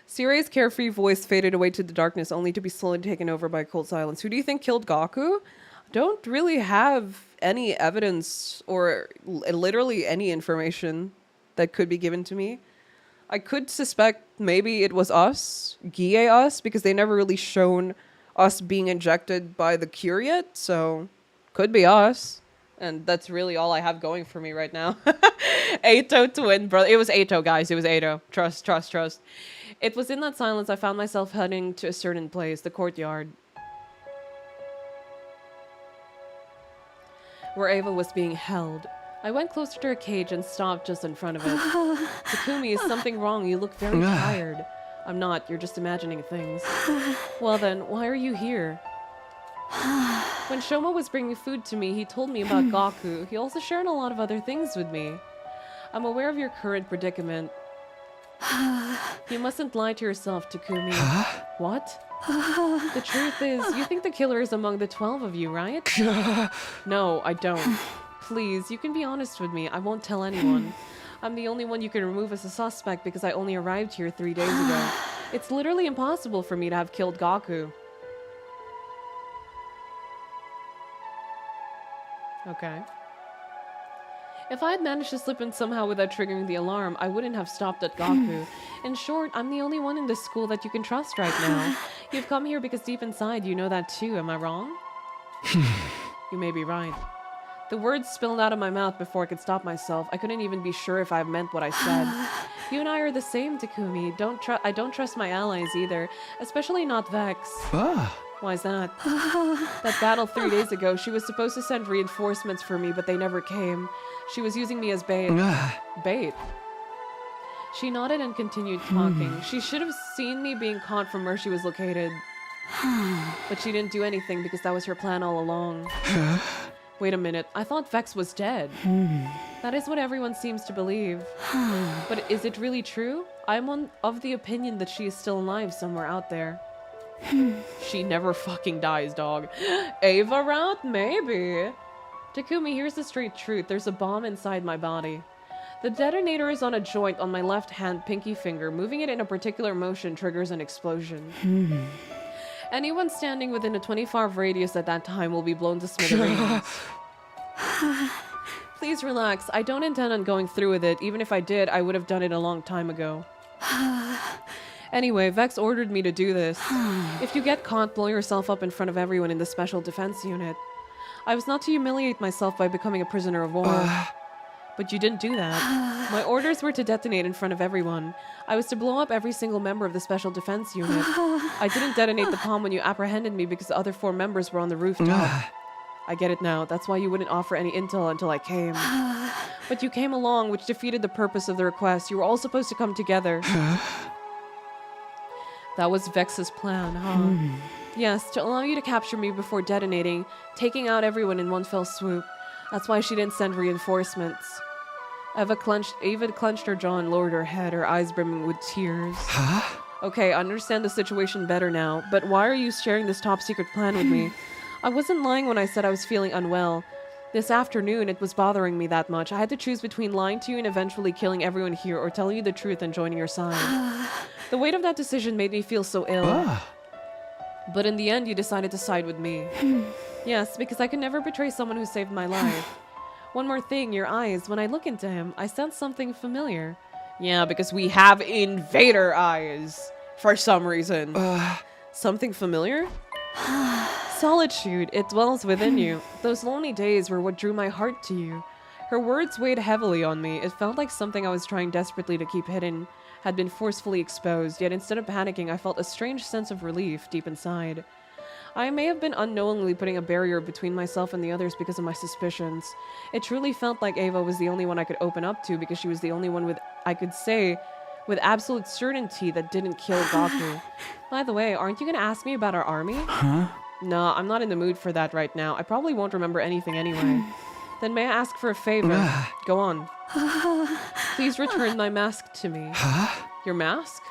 Sirai's carefree voice faded away to the darkness, only to be slowly taken over by a cold silence. Who do you think killed Gaku? Don't really have any evidence or literally any information that could be given to me. I could suspect maybe it was us, Gie us, because they never really shown us being injected by the cure yet, so could be us. And that's really all I have going for me right now. Eito twin brother. It was Eito, guys. It was Eito. Trust, trust, trust. It was in that silence I found myself heading to a certain place, the courtyard, where Ava was being held. I went closer to her cage and stopped just in front of it. Takumi, is something wrong? You look very tired. I'm not. You're just imagining things. Well then, why are you here? When Shoma was bringing food to me, he told me about Gaku. He also shared a lot of other things with me. I'm aware of your current predicament. You mustn't lie to yourself, Takumi. What? The truth is, you think the killer is among the 12 of you, right? No, I don't. Please, you can be honest with me. I won't tell anyone. I'm the only one you can remove as a suspect because I only arrived here 3 days ago. It's literally impossible for me to have killed Gaku. Okay. If I had managed to slip in somehow without triggering the alarm, I wouldn't have stopped at Gaku. In short, I'm the only one in this school that you can trust right now. You've come here because deep inside you know that too, am I wrong? You may be right. The words spilled out of my mouth before I could stop myself. I couldn't even be sure if I meant what I said. You and I are the same, Takumi. I don't trust my allies either, especially not Vex. Why's that? That battle 3 days ago, she was supposed to send reinforcements for me, but they never came. She was using me as bait. Bait? She nodded and continued talking. She should have seen me being caught from where she was located. But she didn't do anything because that was her plan all along. Wait a minute, I thought Vex was dead. That is what everyone seems to believe. But is it really true? I'm of the opinion that she is still alive somewhere out there. She never fucking dies, dog. Ava route? Maybe. Takumi, here's the straight truth. There's a bomb inside my body. The detonator is on a joint on my left hand pinky finger. Moving it in a particular motion triggers an explosion. Anyone standing within a 25 radius at that time will be blown to smithereens. Please relax. I don't intend on going through with it. Even if I did, I would have done it a long time ago. Anyway, Vex ordered me to do this. If you get caught, blow yourself up in front of everyone in the Special Defense Unit. I was not to humiliate myself by becoming a prisoner of war. But you didn't do that. My orders were to detonate in front of everyone. I was to blow up every single member of the Special Defense Unit. I didn't detonate the bomb when you apprehended me because the other 4 members were on the rooftop. I get it now. That's why you wouldn't offer any intel until I came. But you came along, which defeated the purpose of the request. You were all supposed to come together. That was Vex's plan, huh? Yes, to allow you to capture me before detonating, taking out everyone in one fell swoop. That's why she didn't send reinforcements. Ava clenched her jaw and lowered her head, her eyes brimming with tears. Okay, I understand the situation better now, but why are you sharing this top secret plan with me? I wasn't lying when I said I was feeling unwell. This afternoon, it was bothering me that much. I had to choose between lying to you and eventually killing everyone here or telling you the truth and joining your side. The weight of that decision made me feel so ill. But in the end, you decided to side with me. Yes, because I could never betray someone who saved my life. One more thing, your eyes. When I look into him, I sense something familiar. Yeah, because we have invader eyes. For some reason. Something familiar? Solitude. It dwells within you. Those lonely days were what drew my heart to you. Her words weighed heavily on me. It felt like something I was trying desperately to keep hidden had been forcefully exposed, yet instead of panicking, I felt a strange sense of relief deep inside. I may have been unknowingly putting a barrier between myself and the others because of my suspicions. It truly felt like Ava was the only one I could open up to because she was the only one I could say with absolute certainty that didn't kill Gaku. By the way, aren't you gonna ask me about our army? No, I'm not in the mood for that right now. I probably won't remember anything anyway. Then may I ask for a favor? Go on. Please return my mask to me. Your mask?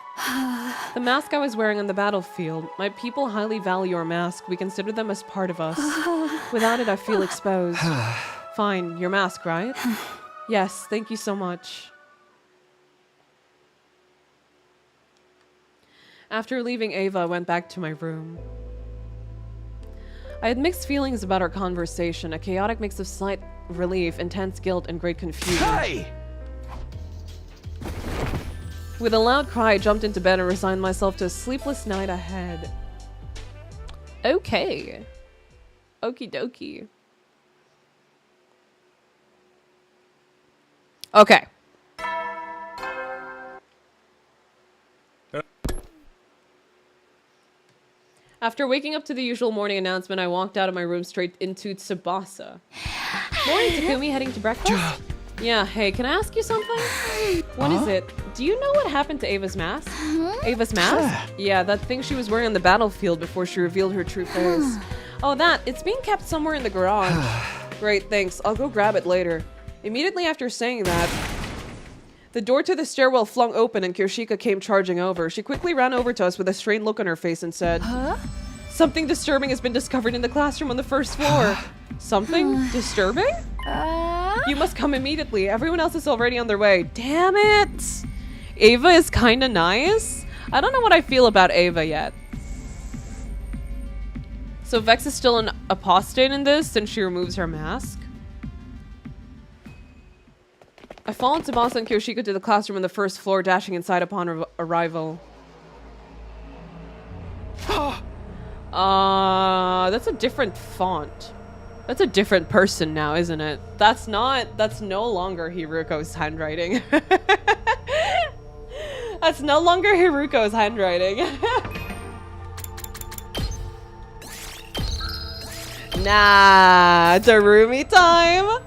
The mask I was wearing on the battlefield. My people highly value your mask. We consider them as part of us. Without it, I feel exposed. Fine, your mask, right? Yes, thank you so much. After leaving Ava, I went back to my room. I had mixed feelings about our conversation, a chaotic mix of slight relief, intense guilt, and great confusion.
Hey!
With a loud cry, I jumped into bed and resigned myself to a sleepless night ahead. Okay. Okie dokie. Okay. After waking up to the usual morning announcement, I walked out of my room straight into Tsubasa. Morning, Takumi, heading to breakfast? Yeah, hey, can I ask you something? What is it? Do you know what happened to Ava's mask? Ava's mask? Yeah, that thing she was wearing on the battlefield before she revealed her true face. Oh, that. It's being kept somewhere in the garage. Great, thanks. I'll go grab it later. Immediately after saying that, the door to the stairwell flung open and Kyoshika came charging over. She quickly ran over to us with a strained look on her face and said, Something disturbing has been discovered in the classroom on the first floor. Something disturbing? You must come immediately. Everyone else is already on their way. Damn it! Ava is kinda nice? I don't know what I feel about Ava yet. So Vex is still an apostate in this since she removes her mask? I followed Tsubasa and Kyoshika to the classroom on the first floor, dashing inside upon arrival. That's a different font. That's a different person now, isn't it? That's no longer Hiruko's handwriting. That's no longer Hiruko's handwriting. Nah, Darumi time?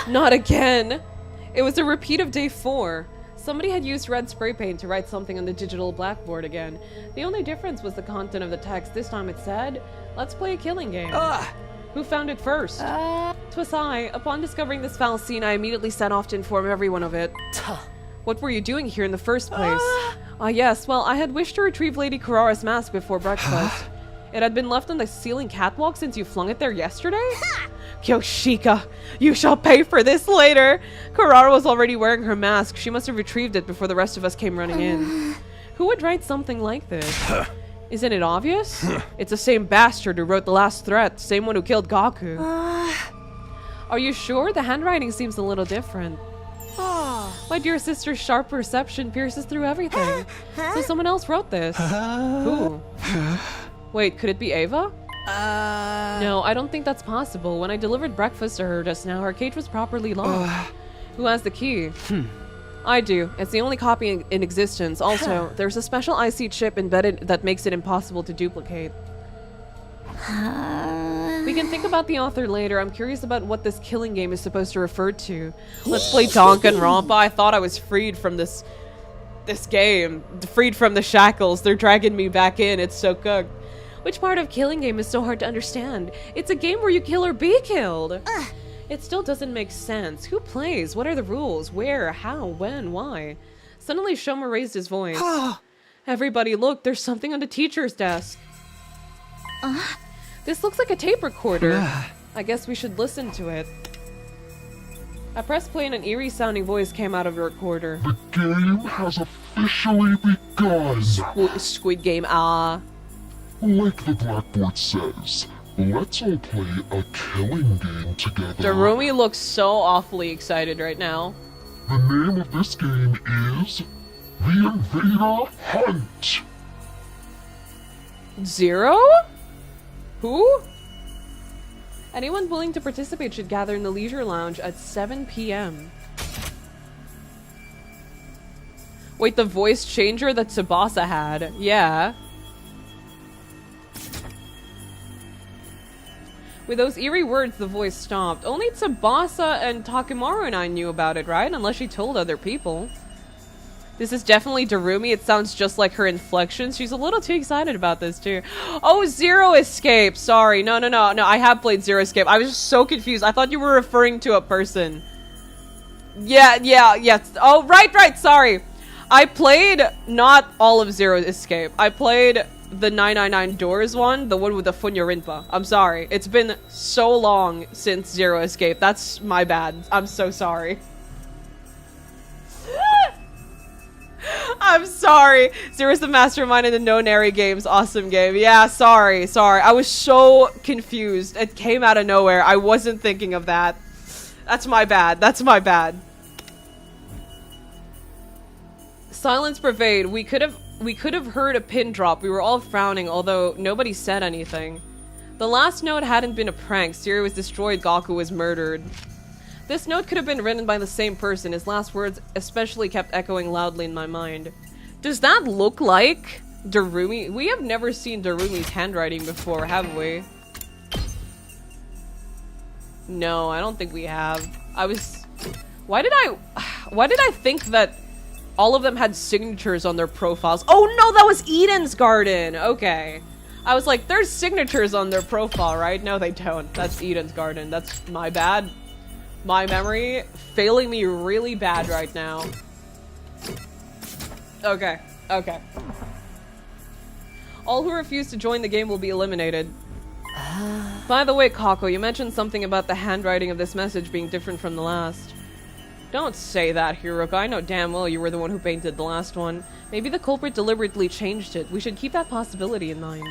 Not again. It was a repeat of day 4. Somebody had used red spray paint to write something on the digital blackboard again. The only difference was the content of the text. This time it said, "Let's play a killing game." Who found it first? 'Twas I. Upon discovering this foul scene, I immediately set off to inform everyone of it. What were you doing here in the first place? Yes, well, I had wished to retrieve Lady Kurara's mask before breakfast. It had been left on the ceiling catwalk since you flung it there yesterday? Kyoshika, you shall pay for this later! Kurara was already wearing her mask. She must have retrieved it before the rest of us came running in. Who would write something like this? Isn't it obvious? It's the same bastard who wrote the last threat, same one who killed Gaku. Are you sure? The handwriting seems a little different. My dear sister's sharp perception pierces through everything. So someone else wrote this. Who? Wait, could it be Ava? No, I don't think that's possible. When I delivered breakfast to her just now, her cage was properly locked. Who has the key? I do. It's the only copy in existence. Also, there's a special IC chip embedded that makes it impossible to duplicate. We can think about the author later. I'm curious about what this killing game is supposed to refer to. Let's play danganronpa. I thought I was freed from this game. Freed from the shackles. They're dragging me back in. It's so cooked. Which part of killing game is so hard to understand? It's a game where you kill or be killed. It still doesn't make sense. Who plays? What are the rules? Where? How? When? Why? Suddenly Shoma raised his voice. Everybody look, there's something on the teacher's desk. This looks like a tape recorder. I guess we should listen to it. I pressed play and an eerie sounding voice came out of the recorder.
The game has officially begun.
Squid Game,
Like the blackboard says, let's all play a killing game together.
Darumi looks so awfully excited right now.
The name of this game is The Invader Hunt.
Zero? Who? Anyone willing to participate should gather in the leisure lounge at 7 p.m. Wait, the voice changer that Tsubasa had. Yeah. With those eerie words, the voice stopped. Only Tsubasa and Takemaru and I knew about it, right? Unless she told other people. This is definitely Darumi. It sounds just like her inflection. She's a little too excited about this, too. Oh, Zero Escape. Sorry. No. I have played Zero Escape. I was just so confused. I thought you were referring to a person. Yeah. Oh, right. Sorry. I played not all of Zero Escape. I played the 999 Doors one, the one with the Funyorinpa. I'm sorry. It's been so long since Zero Escape. That's my bad. I'm so sorry. I'm sorry. Zero's the mastermind in the No Nary games. Awesome game. Yeah, sorry. I was so confused. It came out of nowhere. I wasn't thinking of that. That's my bad. Silence prevailed. We could have heard a pin drop. We were all frowning, although nobody said anything. The last note hadn't been a prank. Zero was destroyed. Gaku was murdered. This note could have been written by the same person. His last words especially kept echoing loudly in my mind. Does that look like Darumi? We have never seen Darumi's handwriting before, have we? No, I don't think we have. Why did I think that all of them had signatures on their profiles? Oh no, that was Eden's Garden! Okay. I was like, there's signatures on their profile, right? No, they don't. That's Eden's Garden. That's my bad. My memory failing me really bad right now. Okay. All who refuse to join the game will be eliminated. By the way, Kako, you mentioned something about the handwriting of this message being different from the last. Don't say that, Hiruko. I know damn well you were the one who painted the last one. Maybe the culprit deliberately changed it. We should keep that possibility in mind.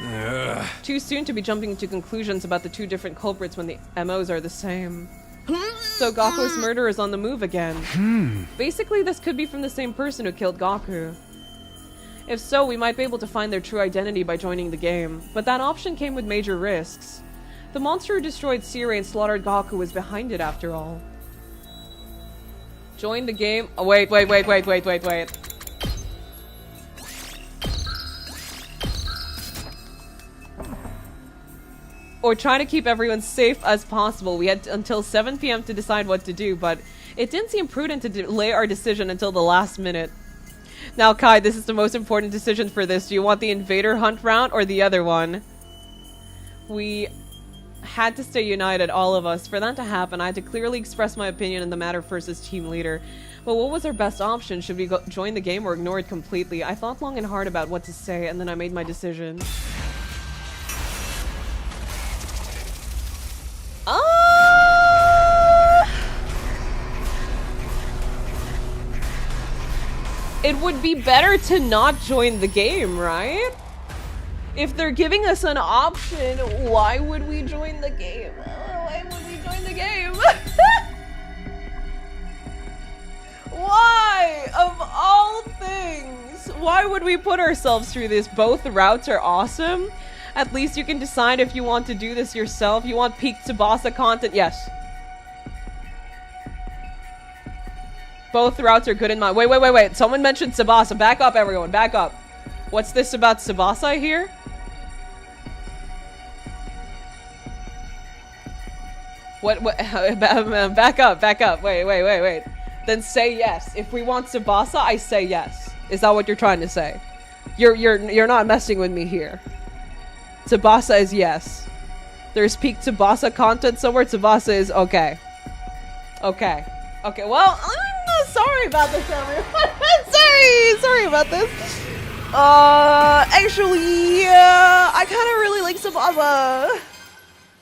Too soon to be jumping to conclusions about the two different culprits when the MOs are the same. So Gaku's murder is on the move again. Basically, this could be from the same person who killed Gaku. If so, we might be able to find their true identity by joining the game. But that option came with major risks. The monster who destroyed Sirei and slaughtered Gaku was behind it after all. Join the game. Oh, wait. Or try to keep everyone safe as possible. We had until 7 p.m. to decide what to do, but it didn't seem prudent to delay our decision until the last minute. Now, Kai, this is the most important decision for this. Do you want the invader hunt route or the other one? We had to stay united, all of us. For that to happen, I had to clearly express my opinion in the matter first as team leader. But what was our best option? Should we join the game or ignore it completely? I thought long and hard about what to say, and then I made my decision. It would be better to not join the game, right? If they're giving us an option, why would we join the game? Why would we join the game? Why? Why would we put ourselves through this? Both routes are awesome. At least you can decide if you want to do this yourself. You want peak Tsubasa content? Yes. Both routes are good in mind. Wait. Someone mentioned Tsubasa. Back up, everyone. Back up. What's this about Tsubasa I hear? What? Back up. Wait. Then say yes. If we want Tsubasa, I say yes. Is that what you're trying to say? You're not messing with me here. Tsubasa is yes. There's peak Tsubasa content somewhere. Tsubasa is okay. Okay. Well, I'm sorry about this, everyone. sorry about this. Actually, I kind of really like Tsubasa.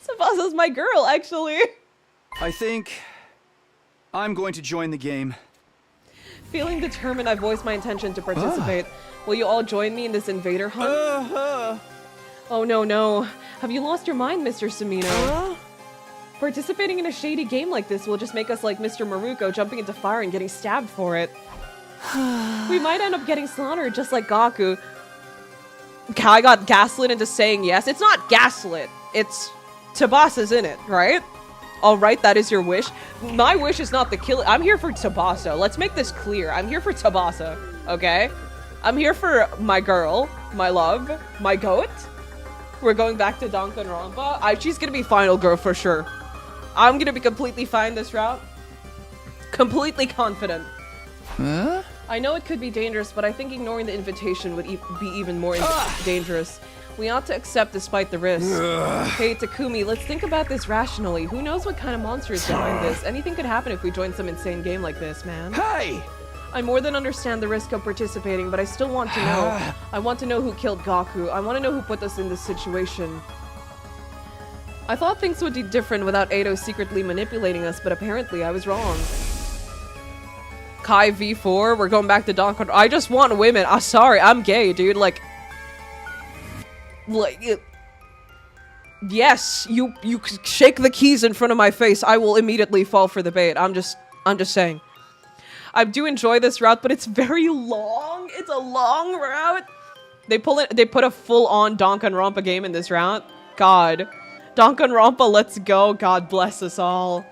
Tsubasa's my girl, actually.
I think I'm going to join the game.
Feeling determined, I voiced my intention to participate. Will you all join me in this invader hunt? Oh no. Have you lost your mind, Mr. Sumino? Participating in a shady game like this will just make us like Mr. Maruko jumping into fire and getting stabbed for it. We might end up getting slaughtered just like Gaku. I got gaslit into saying yes. It's not gaslit. It's Tsubasa's in it, right? Alright, that is your wish. My wish is not the kill. I'm here for Tsubasa. Let's make this clear. I'm here for Tsubasa, okay? I'm here for my girl, my love, my goat. We're going back to danganronpa. She's gonna be final girl for sure. I'm gonna be completely fine this route. Completely confident.
Huh?
I know it could be dangerous, but I think ignoring the invitation would be even more dangerous. We ought to accept despite the risk. Hey, Takumi, let's think about this rationally. Who knows what kind of monster is behind this? Anything could happen if we join some insane game like this, man.
Hey!
I more than understand the risk of participating, but I still want to know. I want to know who killed Gaku. I want to know who put us in this situation. I thought things would be different without Edo secretly manipulating us, but apparently I was wrong. Kai V4, we're going back to Danganronpa. I just want women. Sorry, I'm gay, dude. Like, yes, you shake the keys in front of my face. I will immediately fall for the bait. I'm just saying. I do enjoy this route, but it's very long. It's a long route. They put a full-on Danganronpa game in this route. God. Danganronpa, let's go. God bless us all.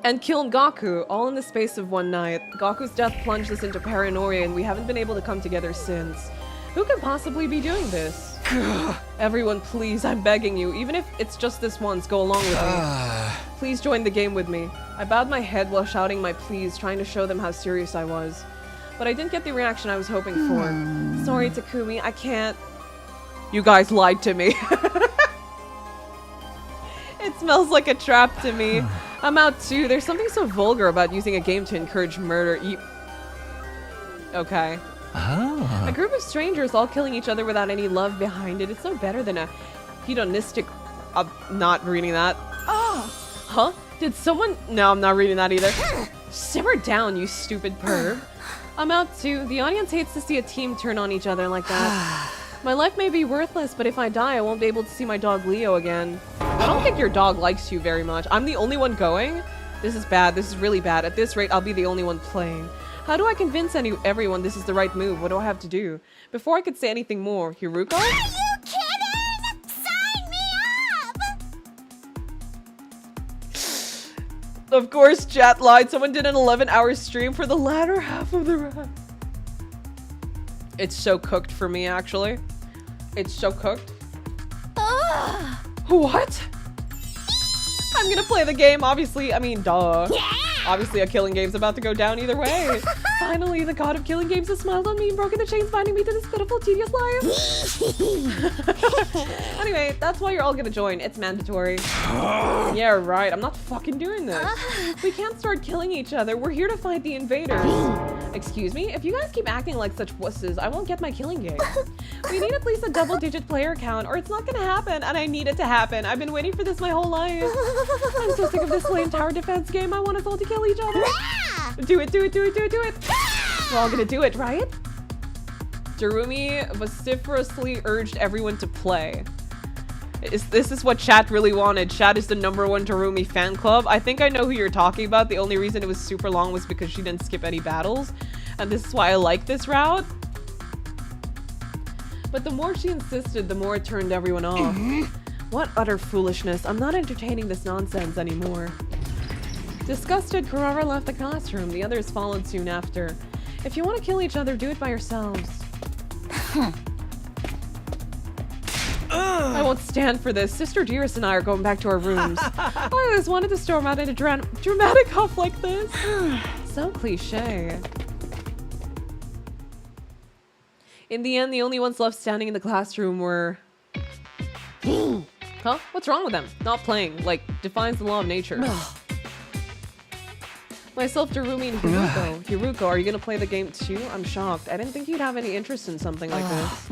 And killed Gaku, all in the space of one night. Gaku's death plunged us into paranoia, and we haven't been able to come together since. Who could possibly be doing this? Everyone, please, I'm begging you. Even if it's just this once, go along with me. Please join the game with me. I bowed my head while shouting my pleas, trying to show them how serious I was. But I didn't get the reaction I was hoping for. Sorry, Takumi, I can't. You guys lied to me. It smells like a trap to me. I'm out too. There's something so vulgar about using a game to encourage murder. Okay. A group of strangers all killing each other without any love behind it. It's no better than a hedonistic... I'm not reading that. Huh? Did someone... No, I'm not reading that either. Simmer down, you stupid perv. I'm out too. The audience hates to see a team turn on each other like that. My life may be worthless, but if I die, I won't be able to see my dog Leo again. I don't think your dog likes you very much. I'm the only one going? This is bad. This is really bad. At this rate, I'll be the only one playing. How do I convince everyone this is the right move? What do I have to do? Before I could say anything more, Hiruko?
Are you kidding? Sign me up!
Of course, chat lied. Someone did an 11-hour stream for the latter half of the run. It's so cooked for me, actually. It's so cooked. What? I'm gonna play the game, obviously. I mean, duh.
Yeah!
Obviously, a killing game's about to go down either way. Finally, the god of killing games has smiled on me and broken the chains binding me to this pitiful, tedious life. Anyway, that's why you're all gonna join. It's mandatory. Yeah, right. I'm not fucking doing this. We can't start killing each other. We're here to fight the invaders. Excuse me? If you guys keep acting like such wusses, I won't get my killing game. We need at least a double-digit player count, or it's not gonna happen, and I need it to happen. I've been waiting for this my whole life. I'm so sick of this lame tower defense game. I want us all to kill each other. Do it. We're all gonna do it, right? Darumi vociferously urged everyone to play. This is what chat really wanted. Chat is the #1 Darumi fan club. I think I know who you're talking about. The only reason it was super long was because she didn't skip any battles. And this is why I like this route. But the more she insisted, the more it turned everyone off. What utter foolishness. I'm not entertaining this nonsense anymore. Disgusted, Kurara left the classroom. The others followed soon after. If you want to kill each other, do it by yourselves. I won't stand for this. Sister Dearest and I are going back to our rooms. I always wanted to storm out in a dramatic huff like this. So cliche. In the end, the only ones left standing in the classroom were... Huh? What's wrong with them? Not playing. Like, defies the law of nature. Myself, Darumi, and Hiruko. Hiruko, are you gonna play the game too? I'm shocked. I didn't think you'd have any interest in something like this.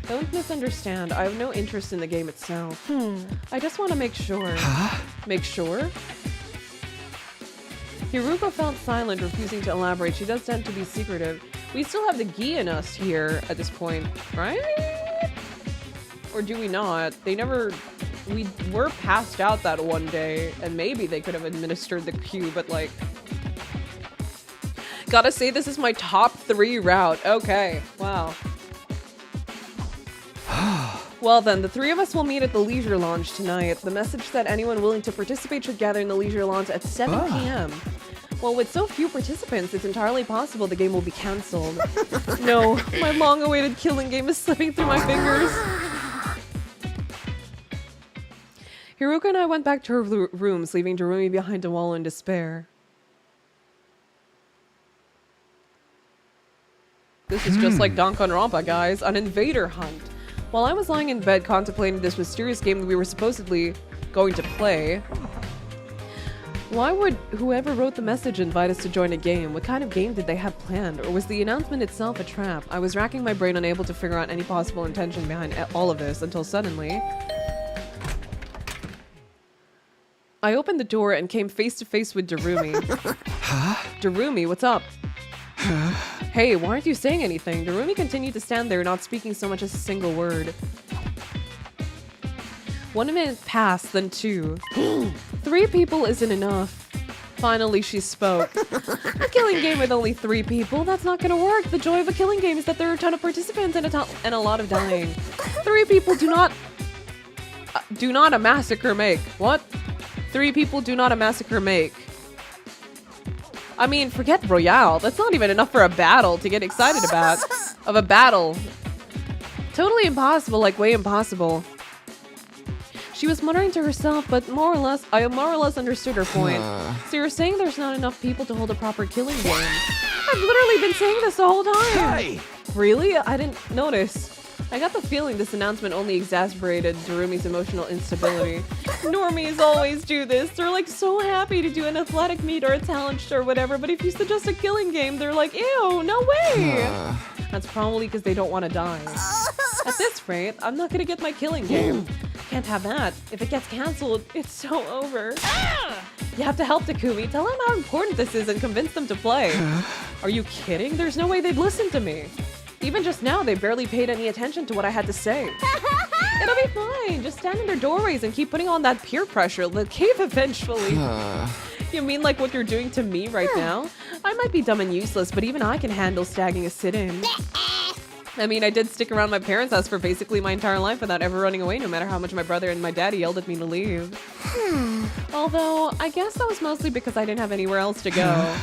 Don't misunderstand. I have no interest in the game itself. I just want to make sure. Make sure? Hiruko felt silent, refusing to elaborate. She does tend to be secretive. We still have the gi in us here at this point, right? Or do we not? They never... We were passed out that one day, and maybe they could have administered the Q, but like... Gotta say, this is my top 3 route. Okay, wow. Well then, the 3 of us will meet at the Leisure Lounge tonight. The message said anyone willing to participate should gather in the Leisure Lounge at 7 p.m. Well, with so few participants, it's entirely possible the game will be cancelled. No, my long-awaited killing game is slipping through my fingers. Hiruko and I went back to her rooms, leaving Darumi behind to wallow in despair. This is just like danganronpa, guys. An invader hunt. While I was lying in bed contemplating this mysterious game that we were supposedly going to play, why would whoever wrote the message invite us to join a game? What kind of game did they have planned? Or was the announcement itself a trap? I was racking my brain, unable to figure out any possible intention behind all of this, until suddenly... I opened the door and came face to face with Darumi. Darumi, what's up? Hey, why aren't you saying anything? Darumi continued to stand there, not speaking so much as a single word. 1 minute passed, then 2. 3 people isn't enough. Finally, she spoke. A killing game with only 3 people? That's not gonna work. The joy of a killing game is that there are a ton of participants and a lot of dying. 3 people do not a massacre make. What? 3 people do not a massacre make. I mean, forget Royale. That's not even enough for a battle to get excited about. Of a battle. Totally impossible, like way impossible. She was muttering to herself, but I more or less understood her point. So you're saying there's not enough people to hold a proper killing game? I've literally been saying this the whole time. Hey! Really? I didn't notice. I got the feeling this announcement only exacerbated Darumi's emotional instability. Normies always do this. They're like so happy to do an athletic meet or a talent show or whatever, but if you suggest a killing game, they're like, ew, no way! That's probably because they don't want to die. At this rate, I'm not gonna get my killing game. Can't have that. If it gets cancelled, it's so over. You have to help Takumi. Tell them how important this is and convince them to play. Are you kidding? There's no way they'd listen to me. Even just now, they barely paid any attention to what I had to say. It'll be fine. Just stand in their doorways and keep putting on that peer pressure. They'll cave eventually. You mean like what you're doing to me right now? I might be dumb and useless, but even I can handle stagging a sit-in. I mean, I did stick around my parents' house for basically my entire life without ever running away, no matter how much my brother and my daddy yelled at me to leave. Although, I guess that was mostly because I didn't have anywhere else to go.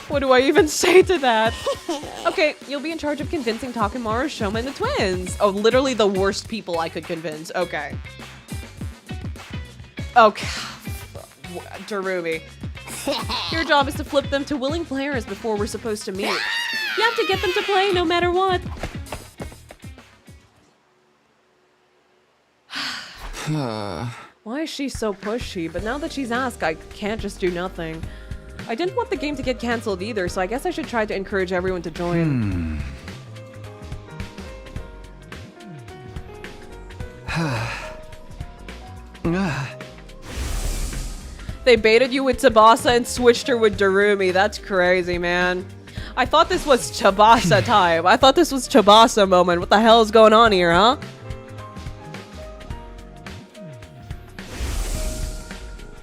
What do I even say to that? Okay, you'll be in charge of convincing Takemaru, Shoma, and the twins. Oh, literally the worst people I could convince. Okay. Okay. Darumi. Your job is to flip them to willing players before we're supposed to meet. You have to get them to play no matter what. Why is she so pushy? But now that she's asked, I can't just do nothing. I didn't want the game to get cancelled either, so I guess I should try to encourage everyone to join. They baited you with Tsubasa and switched her with Darumi. That's crazy, man. I thought this was Tsubasa time. I thought this was Tsubasa moment. What the hell is going on here, huh?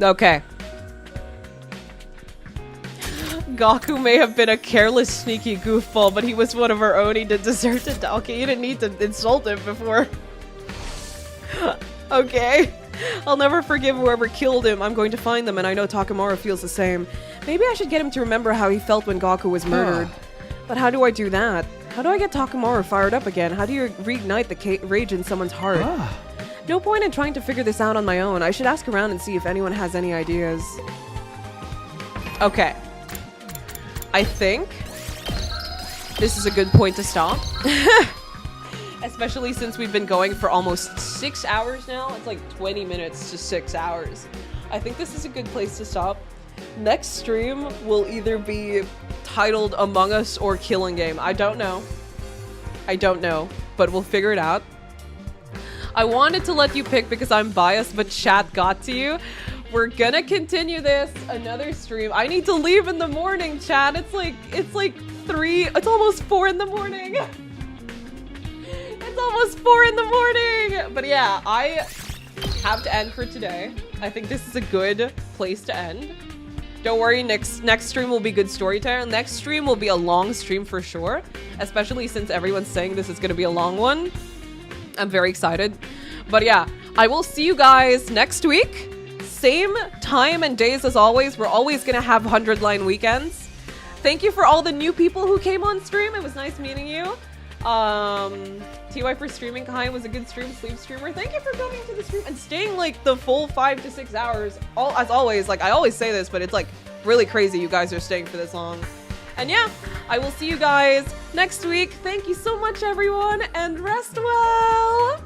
Okay. Gaku may have been a careless, sneaky goofball, but he was one of our own. He did deserve to die. Okay, you didn't need to insult him before. Okay. I'll never forgive whoever killed him. I'm going to find them, and I know Takamaru feels the same. Maybe I should get him to remember how he felt when Gaku was murdered. But how do I do that? How do I get Takamaru fired up again? How do you reignite the rage in someone's heart? No point in trying to figure this out on my own. I should ask around and see if anyone has any ideas. Okay. I think this is a good point to stop. Especially since we've been going for almost 6 hours now. It's like 20 minutes to 6 hours. I think this is a good place to stop. Next stream will either be titled Among Us or Killing Game. I don't know. I don't know, but we'll figure it out. I wanted to let you pick because I'm biased, but chat got to you. We're gonna continue this another stream. I need to leave in the morning, chat. It's like 3, it's almost 4 in the morning. It's almost 4 in the morning. But yeah, I have to end for today. I think this is a good place to end. Don't worry, next stream will be good storytelling. Next stream will be a long stream for sure, especially since everyone's saying this is gonna be a long one. I'm very excited. But yeah, I will see you guys next week. Same time and days as always. We're always gonna have 100-line weekends. Thank you for all the new people who came on stream. It was nice meeting you. TY for streaming. Kai was a good sleep streamer. Thank you for coming to the stream and staying like the full 5 to 6 hours. As always, like I always say this, but it's like really crazy you guys are staying for this long. And yeah, I will see you guys next week. Thank you so much, everyone, and rest well.